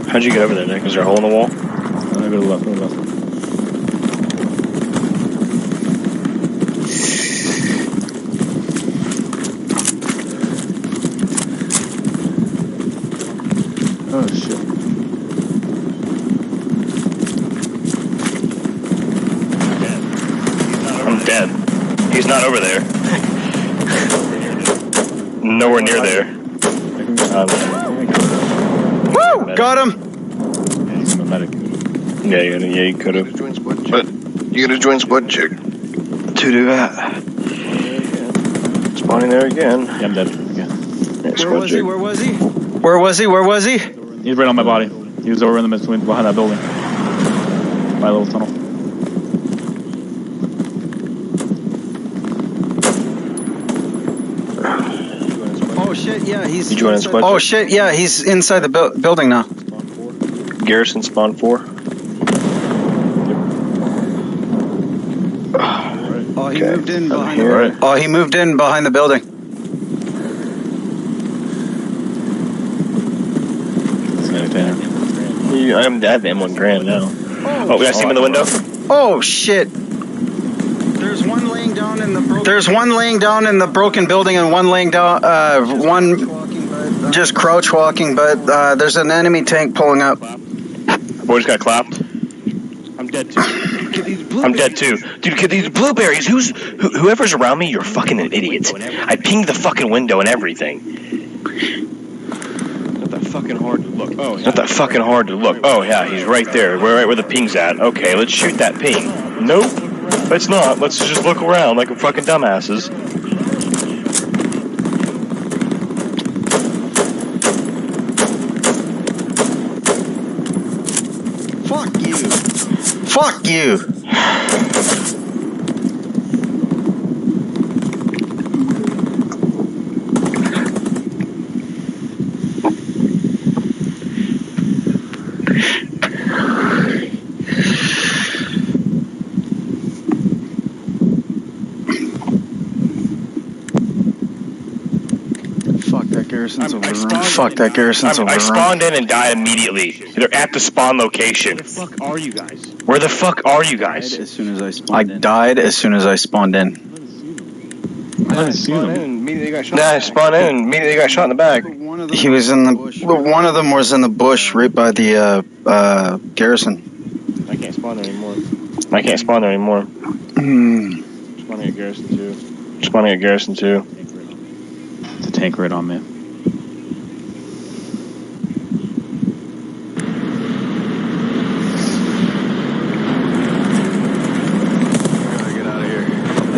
[SPEAKER 3] How'd you get over there, Nick? Is there a hole in the wall?
[SPEAKER 1] I go to the left. Oh shit.
[SPEAKER 3] I'm dead. He's not over there. Nowhere near there.
[SPEAKER 2] Woo! Got him!
[SPEAKER 1] I'm a medic.
[SPEAKER 3] Yeah, you could have. But you gotta join squad jig to do that. Spawning there again.
[SPEAKER 1] Yeah, I'm dead. Okay.
[SPEAKER 3] Yeah, squad jig.
[SPEAKER 2] Where was he?
[SPEAKER 1] He's right on my body. He was over in the midst behind that building. My little tunnel.
[SPEAKER 2] Oh shit, yeah, he's...
[SPEAKER 3] You joining squad?
[SPEAKER 2] Oh shit, yeah, he's inside the building now.
[SPEAKER 3] Garrison spawn 4.
[SPEAKER 2] Oh, he moved in behind the
[SPEAKER 1] building.
[SPEAKER 2] Oh, he moved in behind the building.
[SPEAKER 3] I'm at the M1 Grand now. Oh, we got see him in the window?
[SPEAKER 2] Oh shit. There's one laying down in the broken building and one laying down one just crouch walking, but there's an enemy tank pulling up.
[SPEAKER 3] Boy just got clapped.
[SPEAKER 9] I'm dead too.
[SPEAKER 3] I'm dead too. Dude, get these blueberries. Whoever's around me, you're fucking an idiot. I pinged the fucking window and everything.
[SPEAKER 9] Not that fucking hard to look. Oh, yeah.
[SPEAKER 3] Not that fucking hard to look. Oh, yeah, he's right there. We're right where the ping's at. Okay, let's shoot that ping. Nope. Let's not. Let's just look around like we're fucking dumbasses.
[SPEAKER 2] Fuck you. Garrison's overrun. Fuck, that Garrison's overrun.
[SPEAKER 3] I spawned in and died immediately. They're at the spawn location.
[SPEAKER 9] Where the fuck are you guys?
[SPEAKER 3] Where the fuck are you guys?
[SPEAKER 2] As soon as I spawned in. I died as soon as I spawned in.
[SPEAKER 1] I didn't see them.
[SPEAKER 3] I spawned in and immediately got shot in the back.
[SPEAKER 2] He was in the... One of them was in the bush right by the Garrison.
[SPEAKER 9] I can't spawn there anymore. Spawning at Garrison 2.
[SPEAKER 1] It's a tank right on me.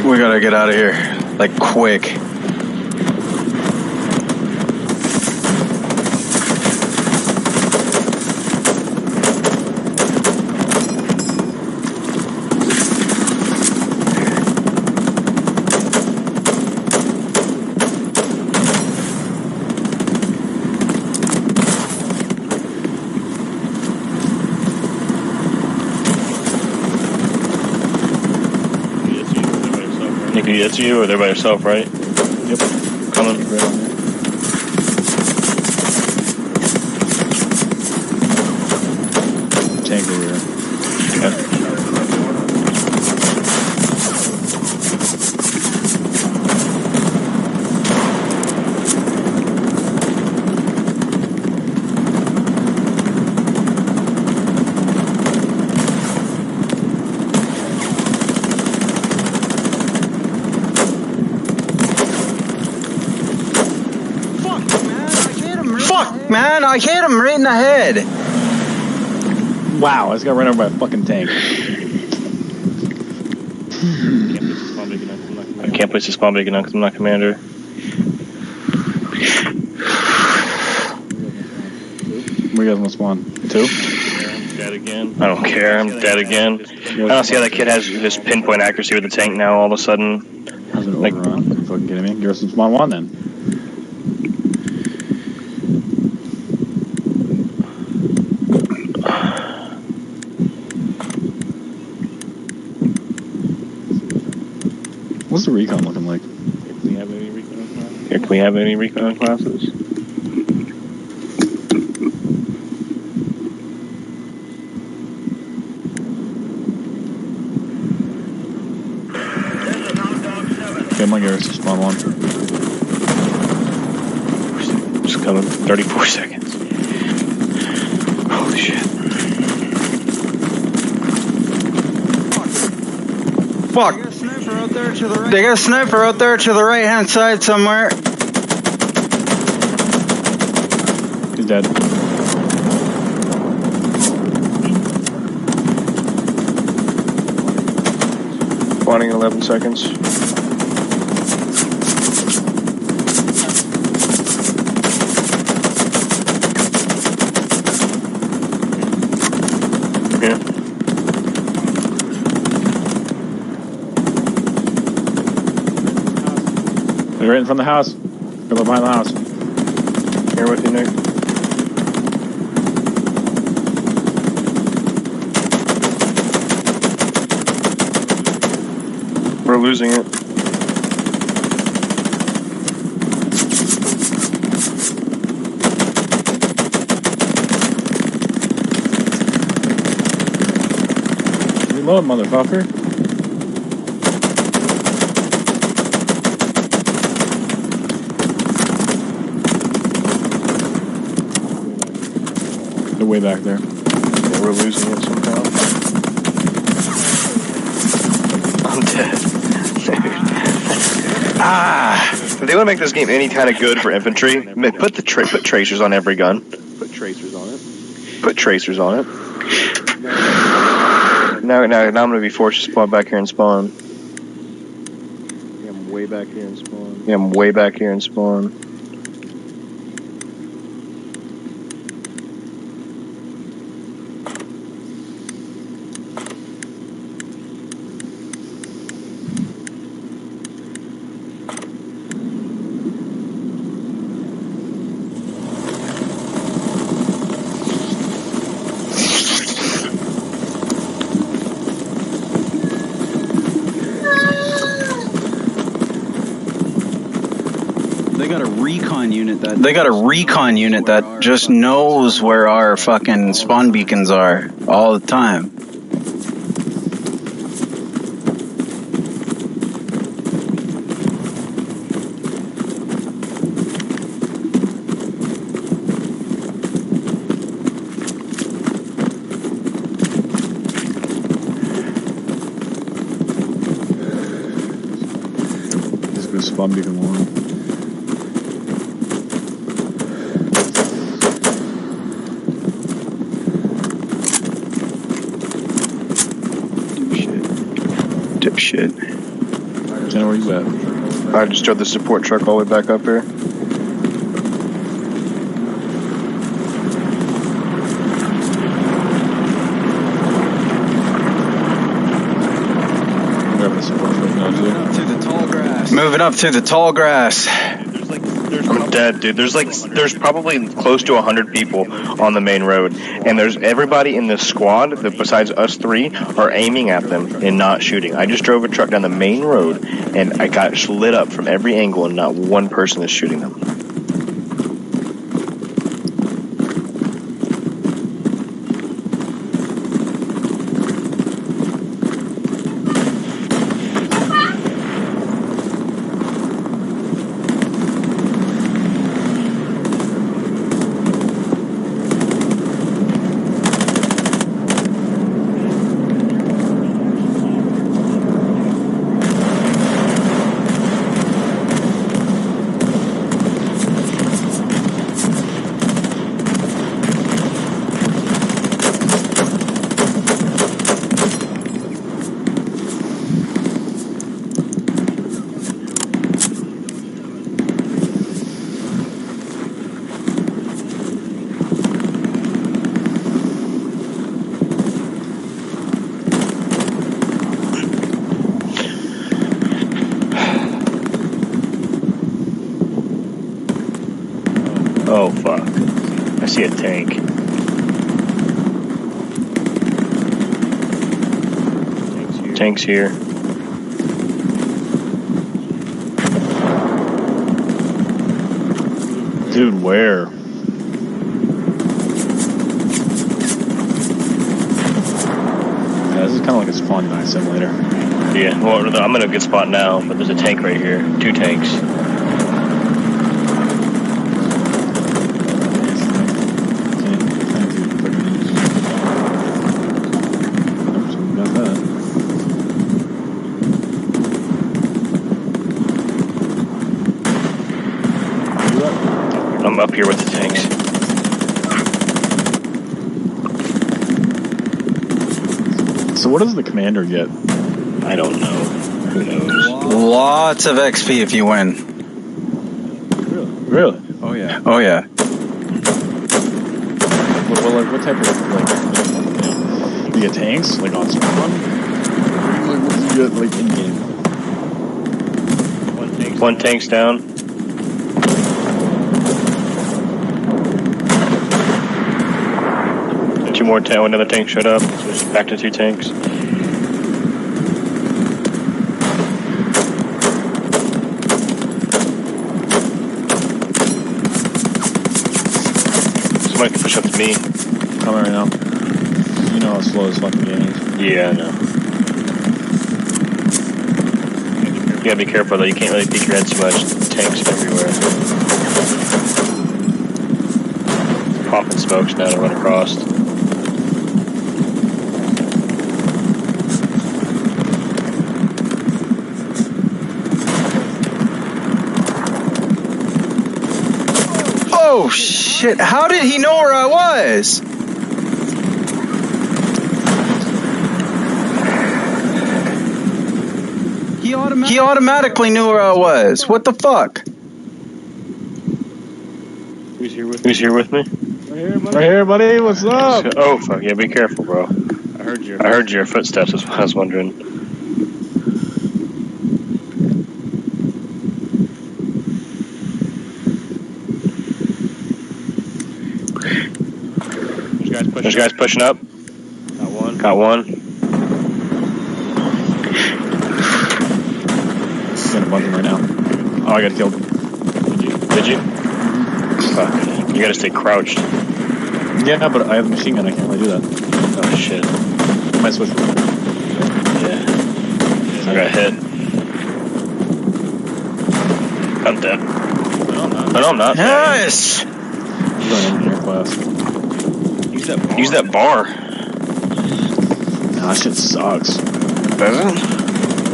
[SPEAKER 2] We gotta get out of here. Like, quick.
[SPEAKER 3] That's you, or they're by yourself, right?
[SPEAKER 1] Yep.
[SPEAKER 3] Coming.
[SPEAKER 1] Right on there. Tank over here.
[SPEAKER 3] Okay.
[SPEAKER 2] Man, I hit him right in the head.
[SPEAKER 1] Wow, I just got run over by a fucking tank.
[SPEAKER 3] I can't place the spawn big enough because I'm not commander.
[SPEAKER 1] Where you guys want to spawn? 2?
[SPEAKER 3] Dead again. I don't care. I'm dead again. I don't see how that kid has this pinpoint accuracy with the tank now. All of a sudden,
[SPEAKER 1] How's an overrun? Are you fucking kidding me? Garrison spawn 1 then. What's the recon looking like?
[SPEAKER 3] Can we have any recon classes? Can we have any recon classes?
[SPEAKER 1] Okay, my Garrison spawn 1.
[SPEAKER 3] Just coming. 34 seconds. Holy shit.
[SPEAKER 2] Fuck. They got a sniper out there to the right hand side somewhere.
[SPEAKER 1] He's dead.
[SPEAKER 3] Spawning in 11 seconds. Yeah.
[SPEAKER 1] They're right in front of the house. They're behind the house.
[SPEAKER 3] Here with you, Nick. We're losing it.
[SPEAKER 1] Reload, motherfucker. They're way back there.
[SPEAKER 3] Yeah, we're losing it somehow. I'm dead. If they want to make this game any kind of good for infantry, put tracers on every gun.
[SPEAKER 9] Put tracers on it.
[SPEAKER 3] Put tracers on it. Now I'm gonna be forced to spawn back here and spawn.
[SPEAKER 9] Yeah, I'm way back here and spawn.
[SPEAKER 3] Yeah, I'm way back here and spawn.
[SPEAKER 2] They got a recon unit that just knows where our fucking spawn beacons are all the time.
[SPEAKER 1] Just go spawn beacon 1.
[SPEAKER 2] Dipshit.
[SPEAKER 1] Jenna, where you at?
[SPEAKER 3] I just drove the support truck all the way back up here.
[SPEAKER 2] Moving up through the tall grass.
[SPEAKER 3] I'm dead, dude. There's probably close to 100 people on the main road, and there's everybody in the squad that besides us 3 are aiming at them and not shooting. I just drove a truck down the main road, and I got lit up from every angle, and not one person is shooting them. Oh, fuck. I see a tank. Tank's here.
[SPEAKER 1] Dude, where? Yeah, this is kind of like a spawn night simulator.
[SPEAKER 3] Yeah, well, I'm in a good spot now, but there's a tank right here. 2 tanks. I'm up here with the tanks.
[SPEAKER 1] So what does the commander get?
[SPEAKER 3] I don't know. Who knows?
[SPEAKER 2] Lots of XP if you win.
[SPEAKER 1] Really?
[SPEAKER 2] Oh yeah. Oh yeah.
[SPEAKER 1] What type of you get tanks like on spawn? Like what do you get like in game?
[SPEAKER 3] One tank's down. More tank. Another tank showed up. So it's back to 2 tanks. Somebody can push up to me.
[SPEAKER 1] Coming right now. You know how slow this fucking game is.
[SPEAKER 3] Yeah, I know. You gotta be careful though. You can't really peek your head so much. Tanks everywhere. Popping smokes now to run across.
[SPEAKER 2] Oh shit, how did he know where I was? He automatically knew where I was. What the fuck?
[SPEAKER 3] Who's here with me?
[SPEAKER 1] Right here, buddy. What's up?
[SPEAKER 3] Oh fuck, yeah, be careful, bro.
[SPEAKER 1] I
[SPEAKER 3] heard your footsteps, that's what I was wondering. There's guys pushing up. Got one.
[SPEAKER 1] Got a bunch of them right now. Oh, I got killed. GG.
[SPEAKER 3] Did you? Fuck. You gotta stay crouched.
[SPEAKER 1] Yeah, but I have a machine gun. I can't really do that.
[SPEAKER 3] Oh shit.
[SPEAKER 1] I might switch.
[SPEAKER 3] Yeah. I got hit. I'm dead. No, I'm not.
[SPEAKER 2] Yes!
[SPEAKER 1] I'm going engineer class.
[SPEAKER 3] Use that bar.
[SPEAKER 1] Nah, that shit sucks.
[SPEAKER 3] Does it?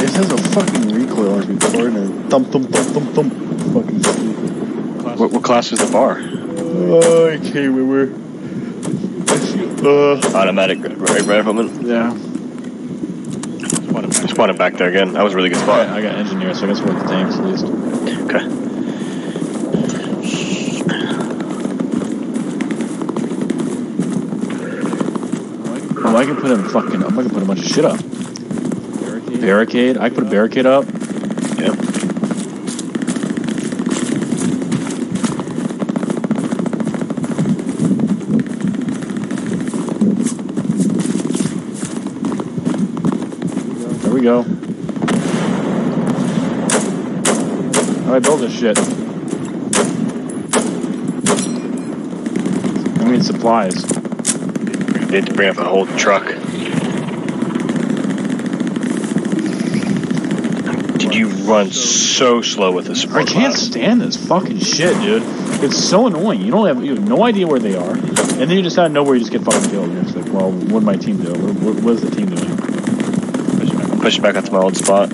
[SPEAKER 1] It has a fucking recoil as we record and thump, thump, thump, thump, thump. Fucking stupid.
[SPEAKER 3] What class is the bar?
[SPEAKER 1] I can't remember.
[SPEAKER 3] Automatic rifleman.
[SPEAKER 1] Yeah.
[SPEAKER 3] Spotted back there again. That was a really good spot.
[SPEAKER 1] I got engineer, so I guess we're at the tanks at least.
[SPEAKER 3] Okay.
[SPEAKER 1] Oh, I can put in fucking. I'm gonna put a bunch of shit up. Barricade. I can put a barricade up.
[SPEAKER 3] Yep.
[SPEAKER 1] There we go. How do I build this shit? I need supplies.
[SPEAKER 3] They had to bring up a whole truck. Did you run so slow with this?
[SPEAKER 1] I can't stand this fucking shit, dude. It's so annoying. You have no idea where they are, and then you just out of nowhere you just get fucking killed. You're just like, well, what did my team do? What is the team doing?
[SPEAKER 3] Push back up to my old spot.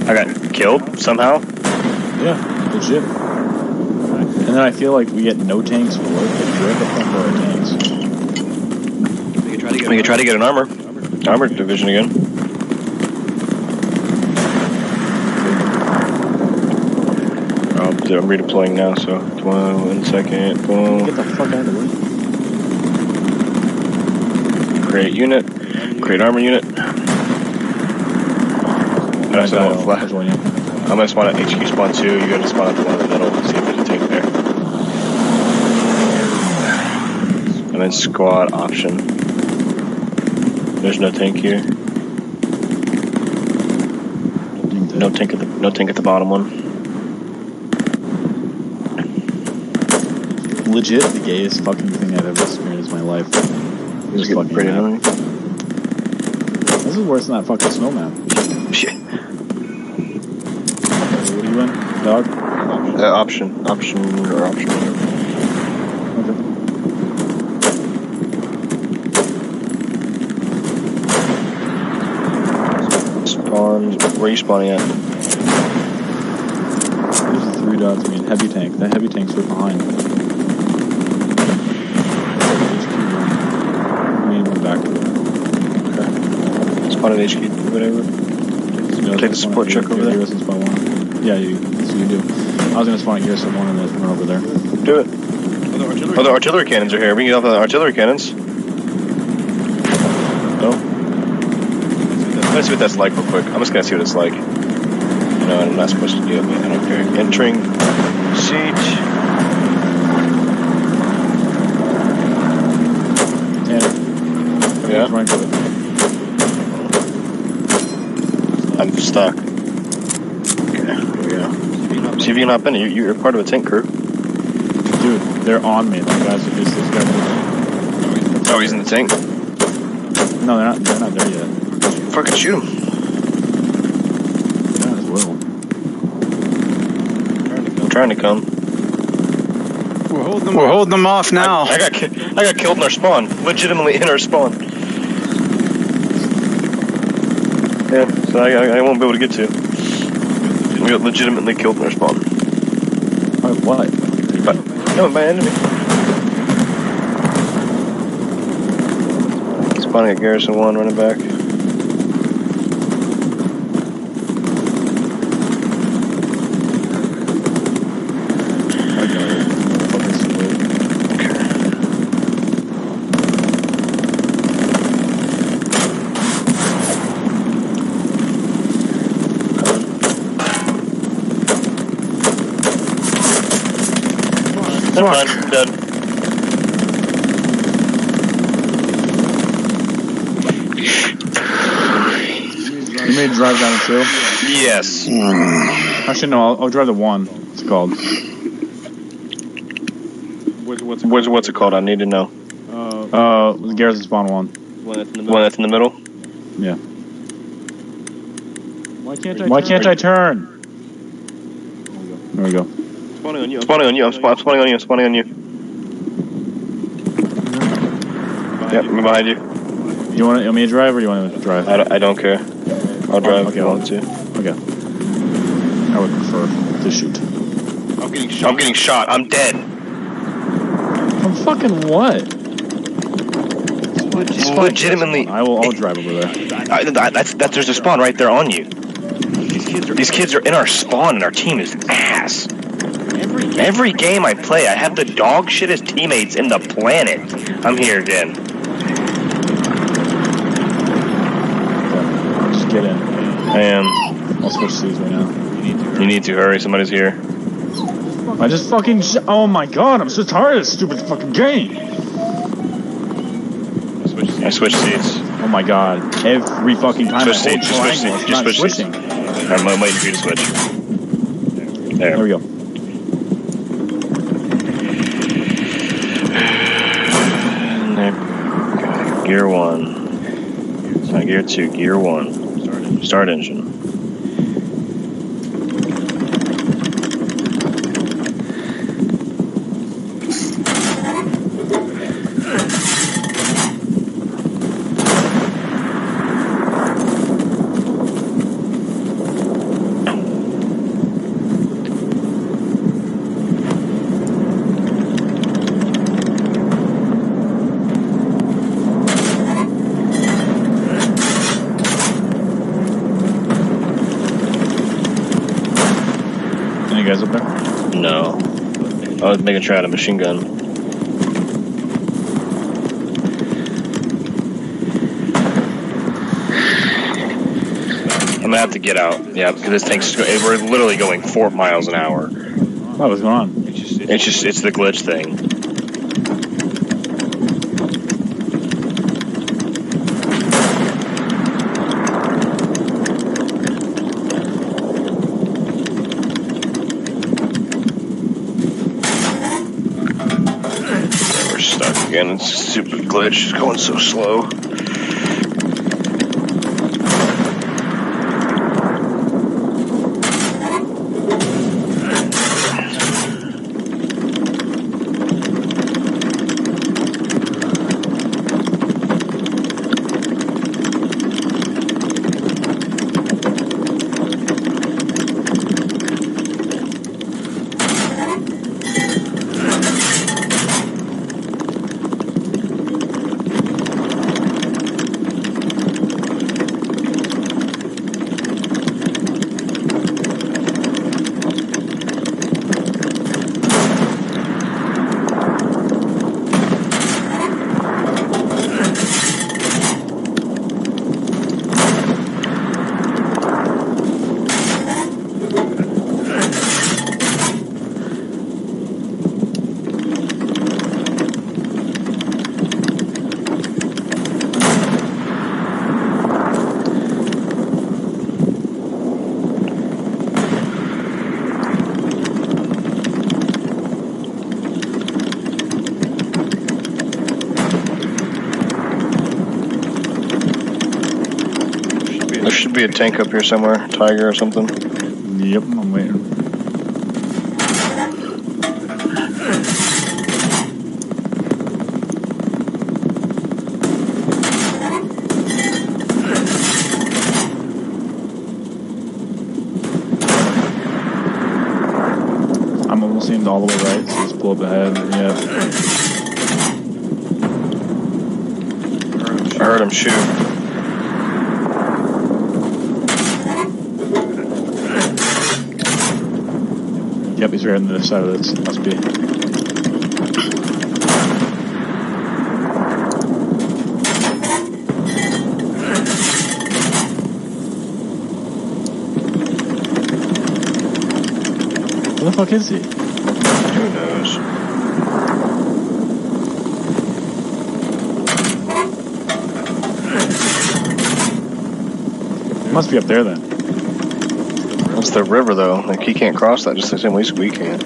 [SPEAKER 3] I got killed somehow.
[SPEAKER 1] Yeah, legit. And then I feel like we get no tanks for it. Like, where the fuck are our tanks?
[SPEAKER 3] We could try to get an armor division again. I'm redeploying now, so 1 second. Boom.
[SPEAKER 1] Get the fuck out of the way.
[SPEAKER 3] Create unit. Create armor unit. I'm gonna spawn at HQ spawn 2. You gotta spawn at the one in the middle. See if there's a tank there. And then squad option. There's no tank here. No tank at the bottom one.
[SPEAKER 1] Legit, the gayest fucking thing I've ever experienced in my life. It was fucking
[SPEAKER 3] pretty annoying.
[SPEAKER 1] This is worse than that fucking snowman.
[SPEAKER 3] Shit.
[SPEAKER 1] What are you in, dog?
[SPEAKER 3] Option. Okay. Spawn. Where are you spawning at?
[SPEAKER 1] There's the 3 dots mean heavy tank. That heavy tank's right behind. Back to it.
[SPEAKER 3] Okay. Spawn at HQ, whatever. Take the support truck over there.
[SPEAKER 1] Yeah, you do. I was gonna spawn at Garrison 1 and then run over there.
[SPEAKER 3] Do it. Oh, the artillery cannons are here. We can get off the artillery cannons. Oh. Let's see what that's like real quick. I'm just gonna see what it's like. No, I'm not supposed to do it. I don't care. Entering siege. Yeah. I'm stuck. Okay, here we go. See if you can hop in. You're part of a tank crew.
[SPEAKER 1] Dude, they're on me. Like, guys, this guy.
[SPEAKER 3] Oh, he's in the tank?
[SPEAKER 1] No, they're not there yet.
[SPEAKER 3] Fucking shoot him.
[SPEAKER 1] Yeah, as well.
[SPEAKER 3] I'm trying to come.
[SPEAKER 2] We're holding them off now.
[SPEAKER 3] I got killed in our spawn. Legitimately in our spawn. Yeah, so I won't be able to get to. We got legitimately killed in our spawn.
[SPEAKER 1] By what?
[SPEAKER 3] By enemy. Spawning at Garrison 1, running back. Never mind, I'm dead.
[SPEAKER 1] You may drive down the 2?
[SPEAKER 3] Yes.
[SPEAKER 1] Actually, no, I'll drive the 1. What's it called?
[SPEAKER 3] What's it called? I need to know.
[SPEAKER 1] The Garrison Spawn 1.
[SPEAKER 3] One that's in the middle?
[SPEAKER 1] Yeah. Why can't I turn? There we go.
[SPEAKER 3] Spawning on you. I'm spawning on you. I'm spawning on you. Yep, I'm behind you.
[SPEAKER 1] You want me to drive or you want to drive?
[SPEAKER 3] I don't care. I'll drive if you
[SPEAKER 1] well,
[SPEAKER 3] want to.
[SPEAKER 1] Okay. I would prefer to shoot.
[SPEAKER 3] I'm getting shot. I'm dead.
[SPEAKER 1] From fucking what?
[SPEAKER 3] Legitimately.
[SPEAKER 1] I'll drive over there.
[SPEAKER 3] There's a spawn right there on you. These kids are in our spawn and our team is ass. Every game I play, I have the dog shittest teammates in the planet. I'm here again.
[SPEAKER 1] Okay, just get in.
[SPEAKER 3] I am.
[SPEAKER 1] I'll switch seats right now.
[SPEAKER 3] You need to hurry. Somebody's here.
[SPEAKER 1] I just fucking... Oh my god, I'm so tired of this stupid fucking game.
[SPEAKER 3] I switched seats.
[SPEAKER 1] Oh my god. Every fucking time
[SPEAKER 3] Switch seats. Just switch
[SPEAKER 1] switching.
[SPEAKER 3] seats. I'm waiting for you to switch.
[SPEAKER 1] There we go.
[SPEAKER 3] Okay. Gear 1. It's not gear 2. Gear 1. Start engine.
[SPEAKER 1] You guys up there?
[SPEAKER 3] No. I was making sure I had a machine gun. I'm gonna have to get out. Yeah, because this tank's we're literally going 4 miles an hour.
[SPEAKER 1] What was going on?
[SPEAKER 3] It's the glitch thing. Again, it's a stupid glitch. It's going so slow. There should be a tank up here somewhere, Tiger or something.
[SPEAKER 1] Yep, I'm waiting. I'm almost aimed all the way right, so just pull up ahead. Yep.
[SPEAKER 3] I heard him shoot.
[SPEAKER 1] Yep, he's right on the other side of this. Must be. Where the fuck is he?
[SPEAKER 3] Who knows?
[SPEAKER 1] Must be up there then.
[SPEAKER 3] That's the river though. Like he can't cross that just the same way we can.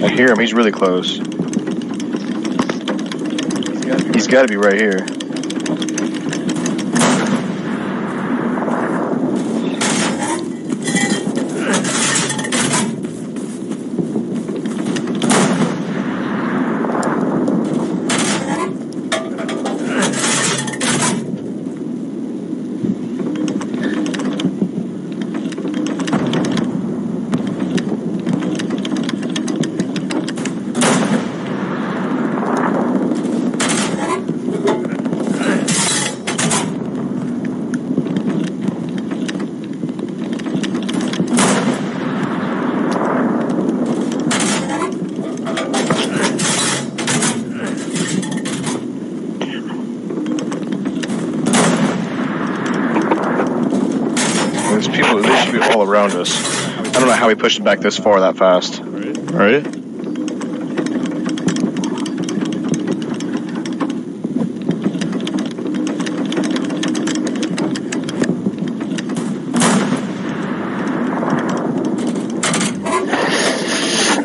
[SPEAKER 3] I hear him. He's really close. He's got to be right here. There's people, they should be all around us. I don't know how he pushed it back this far that fast.
[SPEAKER 1] Right?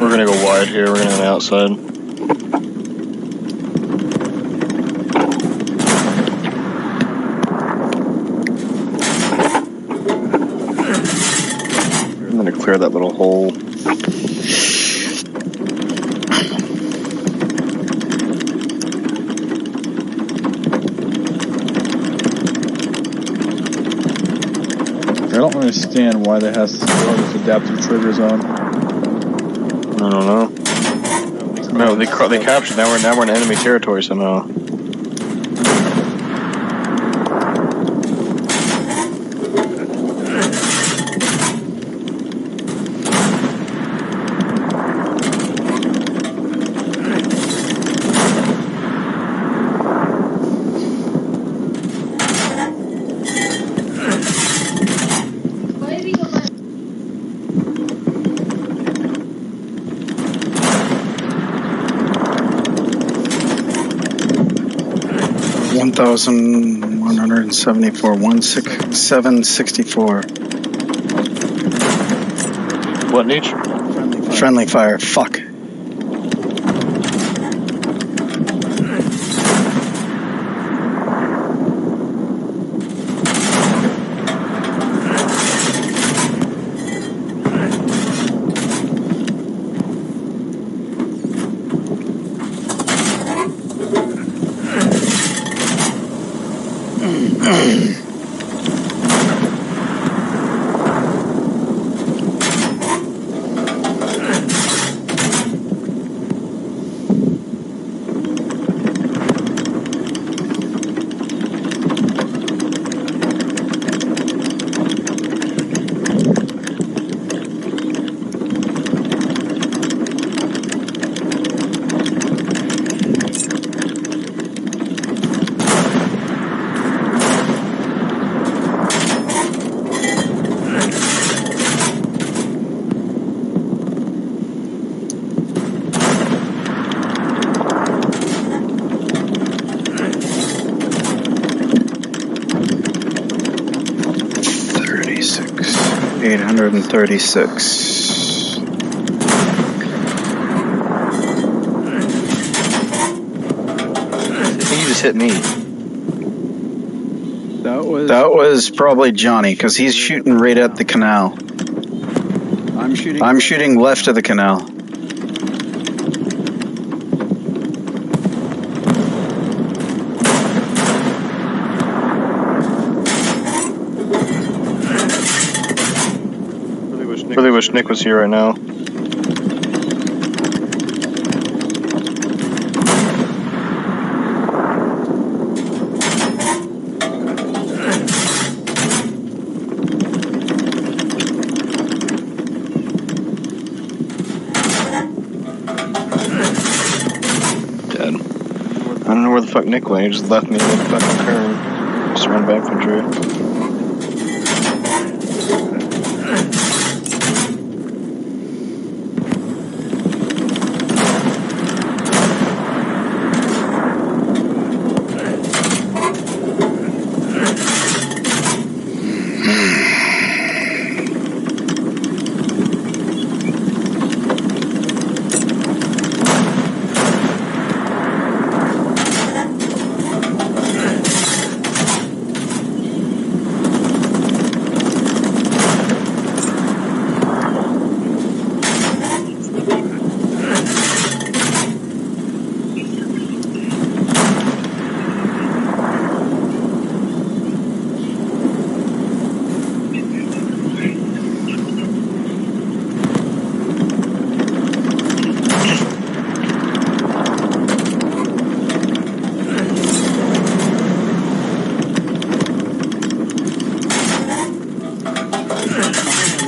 [SPEAKER 3] We're gonna go wide here, we're gonna go on the outside. I'm gonna clear that little hole.
[SPEAKER 1] I don't understand why they has this adaptive trigger zone.
[SPEAKER 3] I don't know. No, they captured. Now we're in enemy territory somehow.
[SPEAKER 2] $1,174, 764.
[SPEAKER 3] What, Nietzsche?
[SPEAKER 2] Friendly fire. Fuck. $836.
[SPEAKER 3] He just hit me.
[SPEAKER 2] That was probably Johnny, because he's shooting right at the canal. I'm shooting left of the canal.
[SPEAKER 3] Really wish Nick was here right now. Dead. I don't know where the fuck Nick went. He just left me in the fucking turn. surrounded by infantry.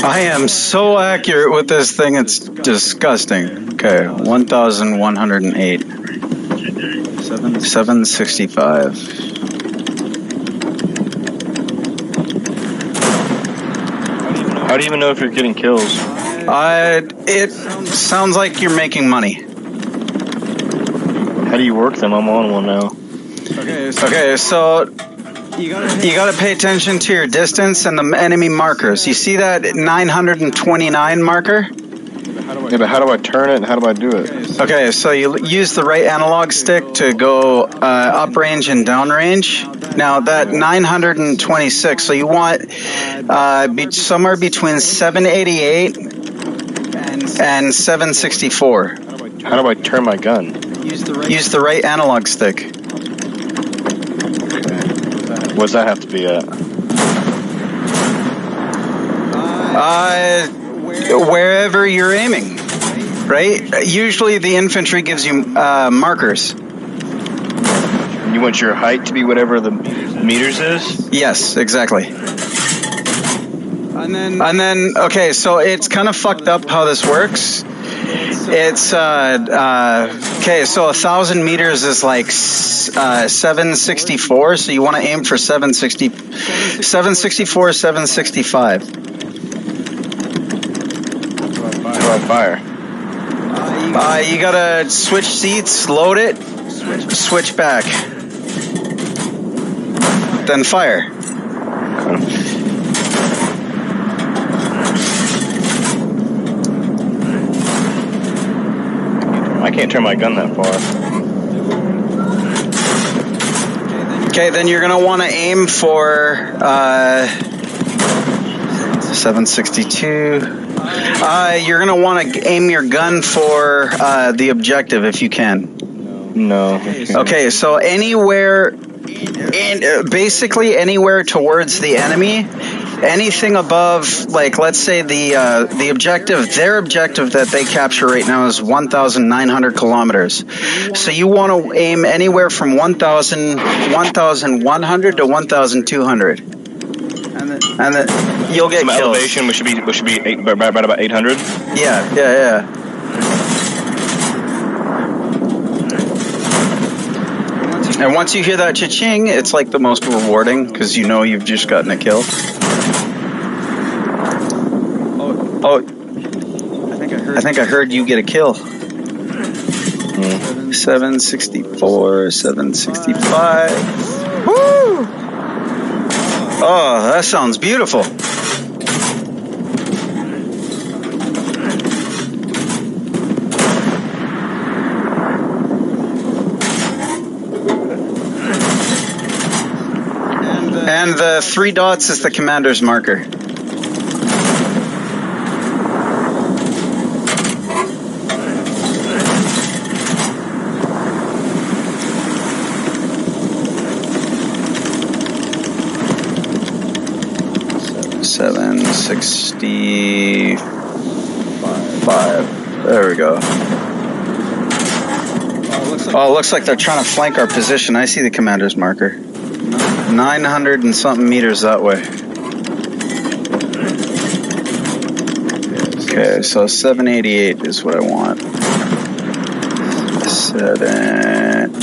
[SPEAKER 2] I am so accurate with this thing, it's disgusting. Okay, 1,108. 765.
[SPEAKER 3] How do you even know if you're getting kills?
[SPEAKER 2] It sounds like you're making money.
[SPEAKER 3] How do you work them? I'm on one now.
[SPEAKER 2] Okay, so you gotta pay attention to your distance and the enemy markers. You see that 929 marker?
[SPEAKER 3] Yeah, but how do I turn it and how do I do it?
[SPEAKER 2] Okay, so you use the right analog stick to go up range and down range. Now that 926, so you want somewhere between 788 and 764.
[SPEAKER 3] How do I turn my gun?
[SPEAKER 2] Use the right analog stick.
[SPEAKER 3] What does that have to be at?
[SPEAKER 2] Wherever you're aiming, right? Usually the infantry gives you markers.
[SPEAKER 3] You want your height to be whatever the meters is?
[SPEAKER 2] Yes, exactly. And then, okay, so it's kind of fucked up how this works. It's, okay, so 1,000 meters is like 764, so you want to aim for 764, 765.
[SPEAKER 3] How do I fire?
[SPEAKER 2] You gotta switch seats, load it, switch back. Then fire.
[SPEAKER 3] I can't turn my gun that far.
[SPEAKER 2] Okay, then you're gonna want to aim for 762. You're gonna want to aim your gun for the objective if you can.
[SPEAKER 3] No.
[SPEAKER 2] Okay, so anywhere, basically anywhere towards the enemy. Anything above, like, let's say the objective, their objective that they capture right now is 1,900 kilometers. So you want to aim anywhere from 1,100 to 1,200. And then you'll get
[SPEAKER 3] Some
[SPEAKER 2] kills.
[SPEAKER 3] elevation, which should be right about 800?
[SPEAKER 2] Yeah. And once you hear that cha-ching, it's like the most rewarding because you know you've just gotten a kill. Oh, I think I heard you get a kill. 764, 765. Woo! Oh, that sounds beautiful. And the 3 dots is the commander's marker. $765. There we go. Oh, it looks like they're trying to flank our position. I see the commander's marker. 900 and something meters that way. Okay, so 788 is what I want. 7.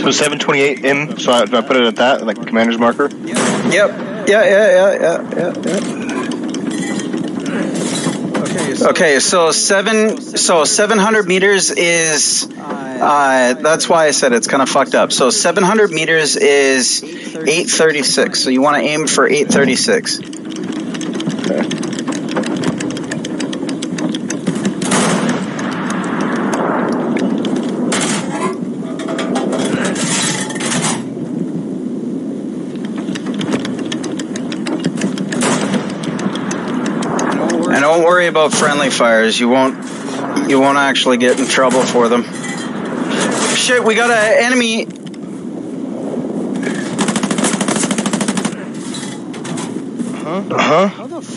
[SPEAKER 3] So 728M. So I put it at that, like commander's marker.
[SPEAKER 2] Yep. Yeah. Okay, so 700 meters is, that's why I said it's kind of fucked up. So 700 meters is 836. So you want to aim for 836. And don't worry about friendly fires. You won't actually get in trouble for them. Shit, we got an enemy.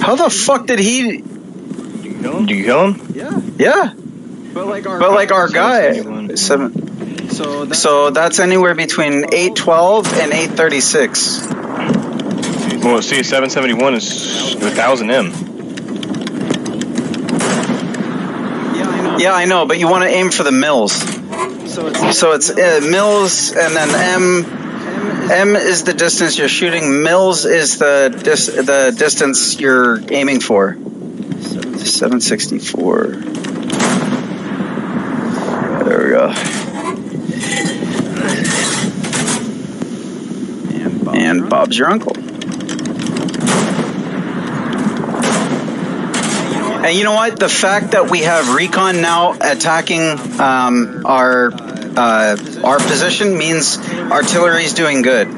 [SPEAKER 2] How the fuck did he?
[SPEAKER 3] Did you kill him?
[SPEAKER 2] Yeah. But like our guy. So that's anywhere between 812 and 836.
[SPEAKER 3] Well, see, 771 is 1000M.
[SPEAKER 2] Yeah, I know, but you want to aim for the mills. So it's mills, and then M is the distance you're shooting. Mills is the distance you're aiming for. 764. There we go. And Bob's your uncle. And you know what? The fact that we have recon now attacking our position means artillery's doing good.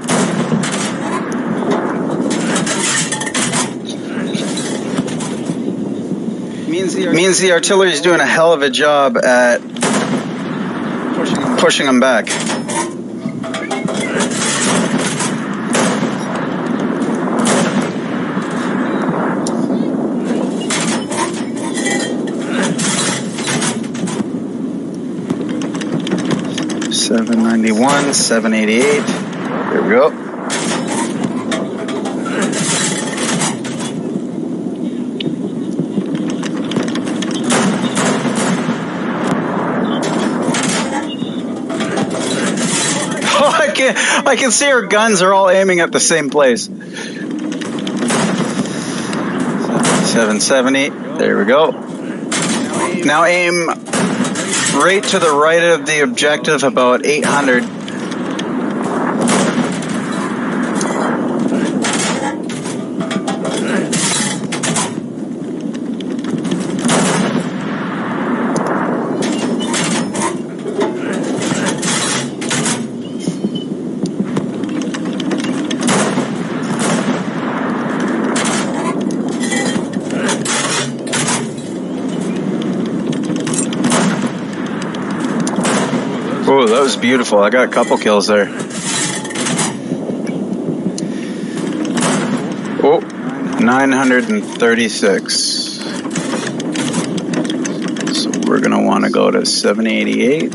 [SPEAKER 2] Means the artillery's doing a hell of a job at pushing them back. 791, 788. There we go. Oh, I can see our guns are all aiming at the same place. 770. There we go. Now aim right to the right of the objective, about 800. Oh, that was beautiful. I got a couple kills there. Oh, 936. So we're going to want to go to 788.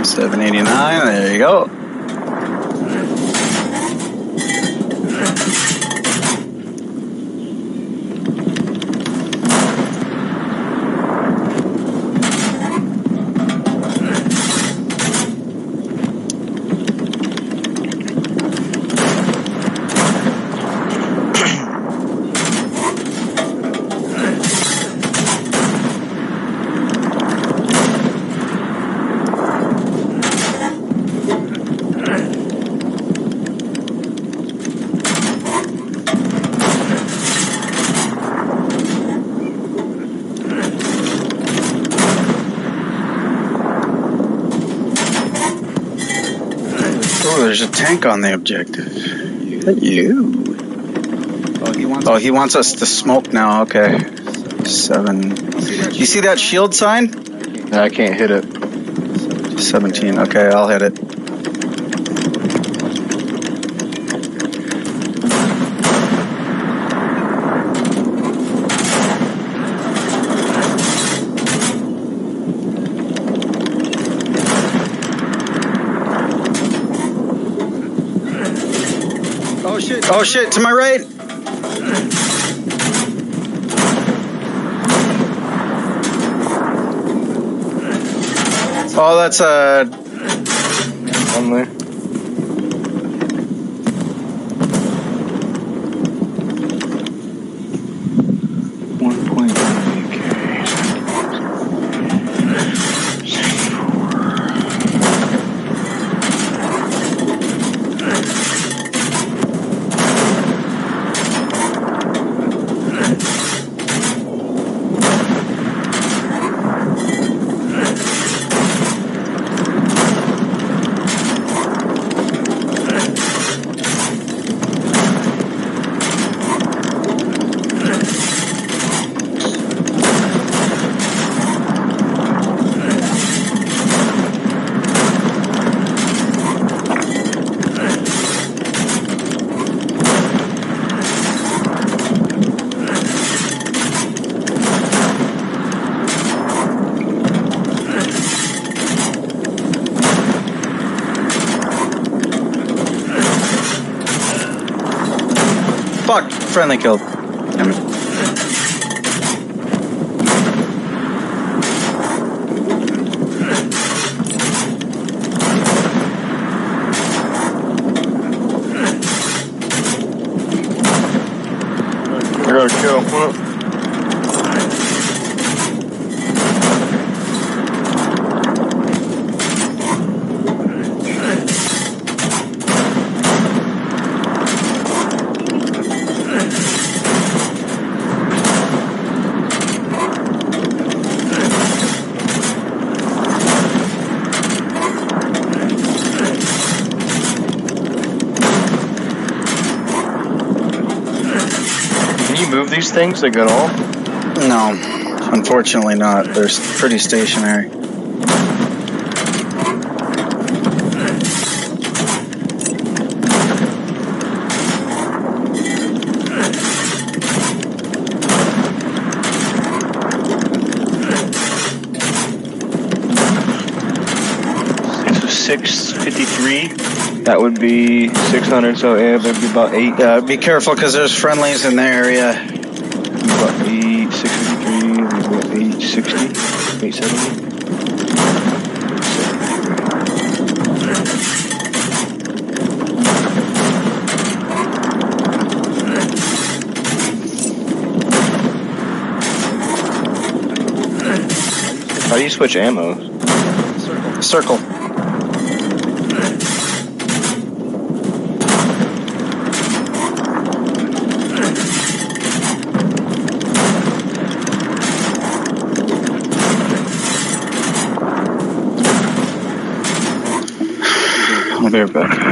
[SPEAKER 2] 789. There you go. There's a tank on the objective. You. Oh, he wants us to smoke now. Okay. 7. You see that shield sign?
[SPEAKER 3] No, I can't hit it.
[SPEAKER 2] 17. Okay, I'll hit it. Oh shit, to my right. Oh, that's a
[SPEAKER 3] Friendly.
[SPEAKER 2] Fuck! Friendly killed. Damn it.
[SPEAKER 3] I got a kill. Move these things like at all?
[SPEAKER 2] No, unfortunately not. They're pretty stationary.
[SPEAKER 3] It's 653. That would be 600, so it would be about 8.
[SPEAKER 2] Be careful because there's friendlies in the area.
[SPEAKER 3] About 653, about 860, 870. How do you switch ammo?
[SPEAKER 2] Circle. I'll be right back.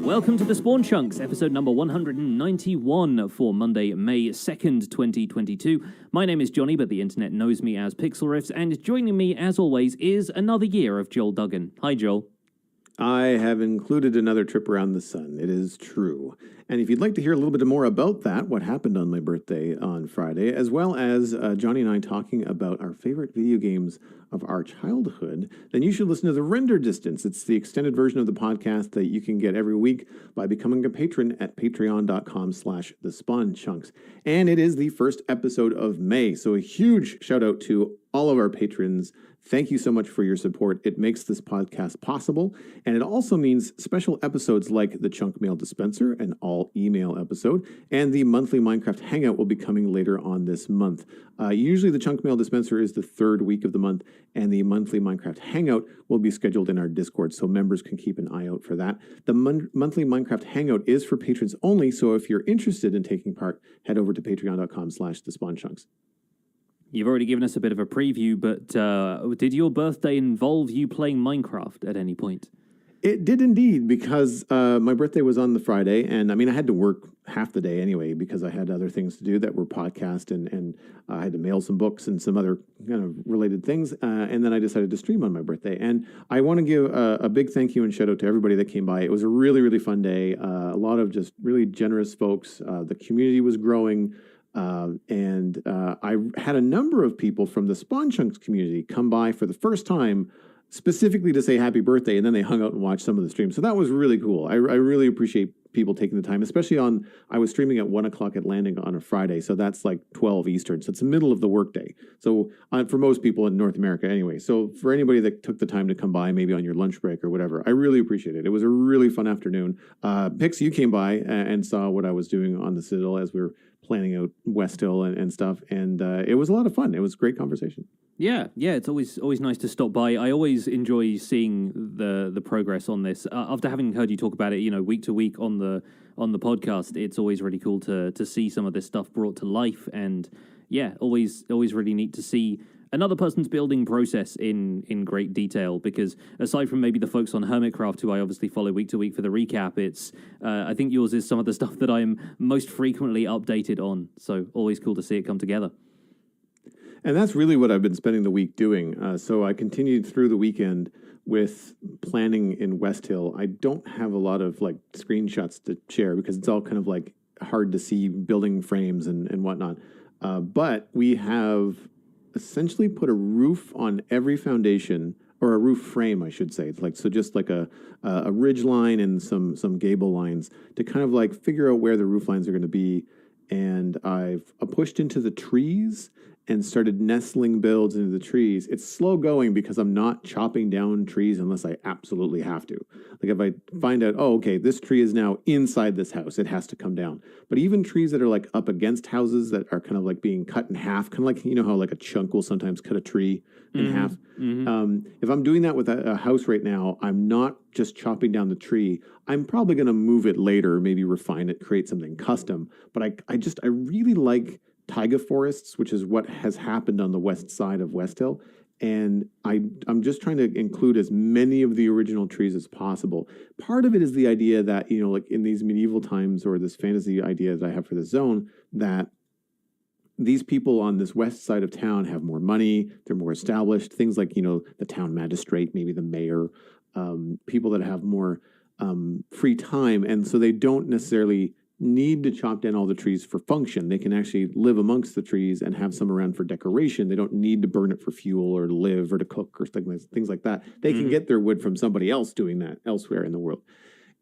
[SPEAKER 10] Welcome to the Spawn Chunks, episode number 191 for Monday, May 2nd, 2022. My name is Johnny, but the internet knows me as Pixel Riffs, and joining me, as always, is another year of Joel Duggan. Hi, Joel.
[SPEAKER 11] I have included another trip around the sun. It is true. And if you'd like to hear a little bit more about that, what happened on my birthday on Friday, as well as Johnny and I talking about our favorite video games of our childhood, then you should listen to The Render Distance. It's the extended version of the podcast that you can get every week by becoming a patron at patreon.com/thespawnchunks. And it is the first episode of May. So a huge shout out to all of our patrons. Thank you so much for your support. It makes this podcast possible, and it also means special episodes like the Chunk Mail Dispenser, an all-email episode, and the monthly Minecraft Hangout will be coming later on this month. Usually the Chunk Mail Dispenser is the third week of the month, and the monthly Minecraft Hangout will be scheduled in our Discord, so members can keep an eye out for that. The monthly Minecraft Hangout is for patrons only, so if you're interested in taking part, head over to patreon.com/thespawnchunks.
[SPEAKER 10] You've already given us a bit of a preview, but did your birthday involve you playing Minecraft at any point?
[SPEAKER 11] It did indeed, because my birthday was on the Friday, and I mean, I had to work half the day anyway because I had other things to do that were podcast, and I had to mail some books and some other kind of related things, and then I decided to stream on my birthday. And I want to give a big thank you and shout out to everybody that came by. It was a really, really fun day. A lot of just really generous folks. The community was growing. And I had a number of people from the Spawn Chunks community come by for the first time, specifically to say happy birthday, and then they hung out and watched some of the streams. So that was really cool. I really appreciate people taking the time, especially I was streaming at 1 o'clock at landing on a Friday, so that's like 12 Eastern. So it's the middle of the workday. So for most people in North America anyway. So for anybody that took the time to come by, maybe on your lunch break or whatever, I really appreciate it. It was a really fun afternoon. Pix, you came by and saw what I was doing on the Citadel as we were planning out West Hill and stuff. And it was a lot of fun. It was a great conversation.
[SPEAKER 10] Yeah, it's always nice to stop by. I always enjoy seeing the progress on this. After having heard you talk about it, week to week on the podcast, it's always really cool to see some of this stuff brought to life. And yeah, always really neat to see another person's building process in great detail, because aside from maybe the folks on Hermitcraft, who I obviously follow week to week for the recap, it's I think yours is some of the stuff that I'm most frequently updated on. So always cool to see it come together.
[SPEAKER 11] And that's really what I've been spending the week doing. So I continued through the weekend with planning in West Hill. I don't have a lot of like screenshots to share because it's all kind of like hard to see building frames and whatnot. But we have essentially put a roof on every foundation, or a roof frame, I should say. It's like, so just like a ridge line and some gable lines to kind of like figure out where the roof lines are going to be. And I've pushed into the trees and started nestling builds into the trees. It's slow going because I'm not chopping down trees unless I absolutely have to. Like if I find out, okay, this tree is now inside this house, it has to come down. But even trees that are like up against houses that are kind of like being cut in half, kind of like, how like a chunk will sometimes cut a tree in half. Mm-hmm. If I'm doing that with a house right now, I'm not just chopping down the tree. I'm probably going to move it later, maybe refine it, create something custom. But I really like taiga forests, which is what has happened on the west side of West Hill. And I'm just trying to include as many of the original trees as possible. Part of it is the idea that, like in these medieval times, or this fantasy idea that I have for the zone, that these people on this west side of town have more money, they're more established, things like, the town magistrate, maybe the mayor, people that have more free time. And so they don't necessarily need to chop down all the trees for function. They can actually live amongst the trees and have some around for decoration. They don't need to burn it for fuel or to live or to cook or things like that. They can get their wood from somebody else doing that elsewhere in the world.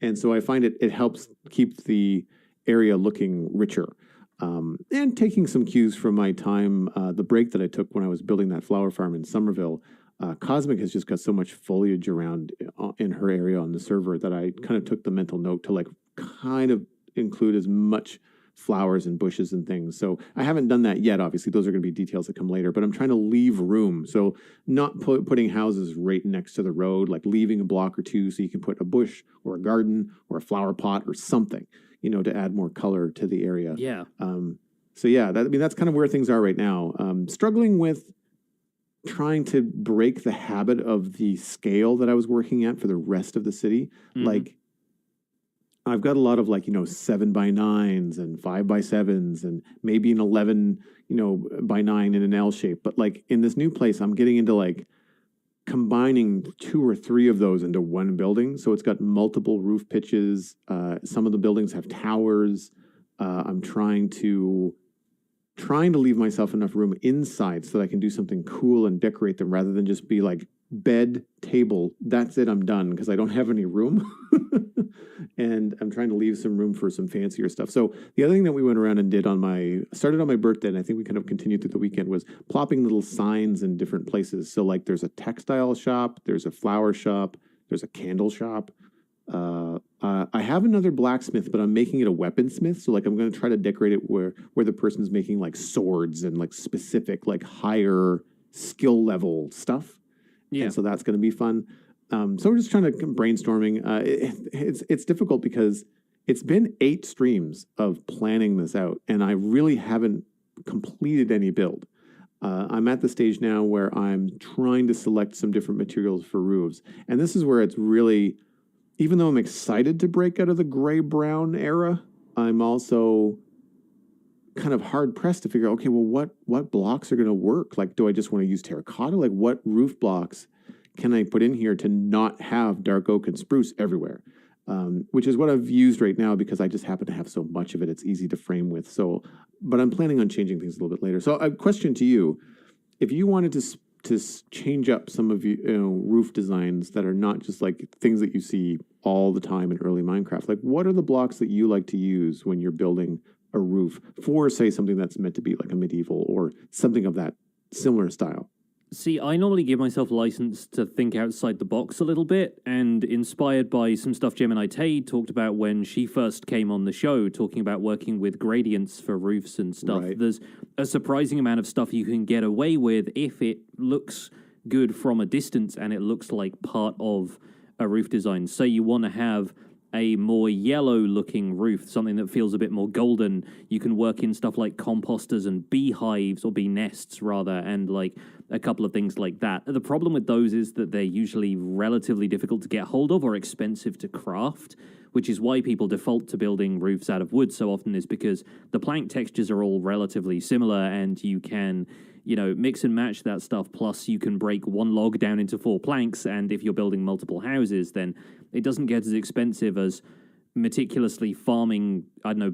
[SPEAKER 11] And so I find it helps keep the area looking richer. And taking some cues from my time, the break that I took when I was building that flower farm in Somerville, Cosmic has just got so much foliage around in her area on the server that I kind of took the mental note to like kind of include as much flowers and bushes and things. So I haven't done that yet. Obviously, those are going to be details that come later, but I'm trying to leave room. So not putting houses right next to the road, like leaving a block or two so you can put a bush or a garden or a flower pot or something, to add more color to the area.
[SPEAKER 10] Yeah.
[SPEAKER 11] So yeah, that's kind of where things are right now. Struggling with trying to break the habit of the scale that I was working at for the rest of the city. Mm-hmm. Like, I've got a lot of 7x9s and 5x7s and maybe an 11, by 9 in an L shape. But in this new place, I'm getting into combining 2 or 3 of those into one building. So it's got multiple roof pitches. Some of the buildings have towers. I'm trying to leave myself enough room inside so that I can do something cool and decorate them rather than just be bed, table, that's it, I'm done, because I don't have any room. And I'm trying to leave some room for some fancier stuff. So the other thing that we went around and did started on my birthday, and I think we kind of continued through the weekend, was plopping little signs in different places. So there's a textile shop, there's a flower shop, there's a candle shop. I have another blacksmith, but I'm making it a weaponsmith. So I'm going to try to decorate it where the person's making swords and specific higher skill level stuff. Yeah. And so that's going to be fun. So we're just trying to brainstorming. It's difficult because it's been 8 streams of planning this out, and I really haven't completed any build. I'm at the stage now where I'm trying to select some different materials for roofs, and this is where it's really even though I'm excited to break out of the gray-brown era, I'm also kind of hard-pressed to figure out, okay, well, what blocks are going to work? Like, do I just want to use terracotta? Like, what roof blocks can I put in here to not have dark oak and spruce everywhere? Which is what I've used right now because I just happen to have so much of it. It's easy to frame with. So, but I'm planning on changing things a little bit later. So a question to you, if you wanted to change up some of roof designs that are not just like things that you see all the time in early Minecraft, like what are the blocks that you like to use when you're building a roof for, say, something that's meant to be like a medieval or something of that similar style?
[SPEAKER 10] See, I normally give myself license to think outside the box a little bit, and inspired by some stuff Gemini Tay talked about when she first came on the show, talking about working with gradients for roofs and stuff. Right. There's a surprising amount of stuff you can get away with if it looks good from a distance and it looks like part of a roof design. Say you want to have a more yellow-looking roof, something that feels a bit more golden, you can work in stuff like composters and beehives, or bee nests, rather, and like a couple of things like that. The problem with those is that they're usually relatively difficult to get hold of or expensive to craft, which is why people default to building roofs out of wood so often, is because the plank textures are all relatively similar, and you can, mix and match that stuff. Plus, you can break one log down into 4 planks, and if you're building multiple houses, then it doesn't get as expensive as meticulously farming,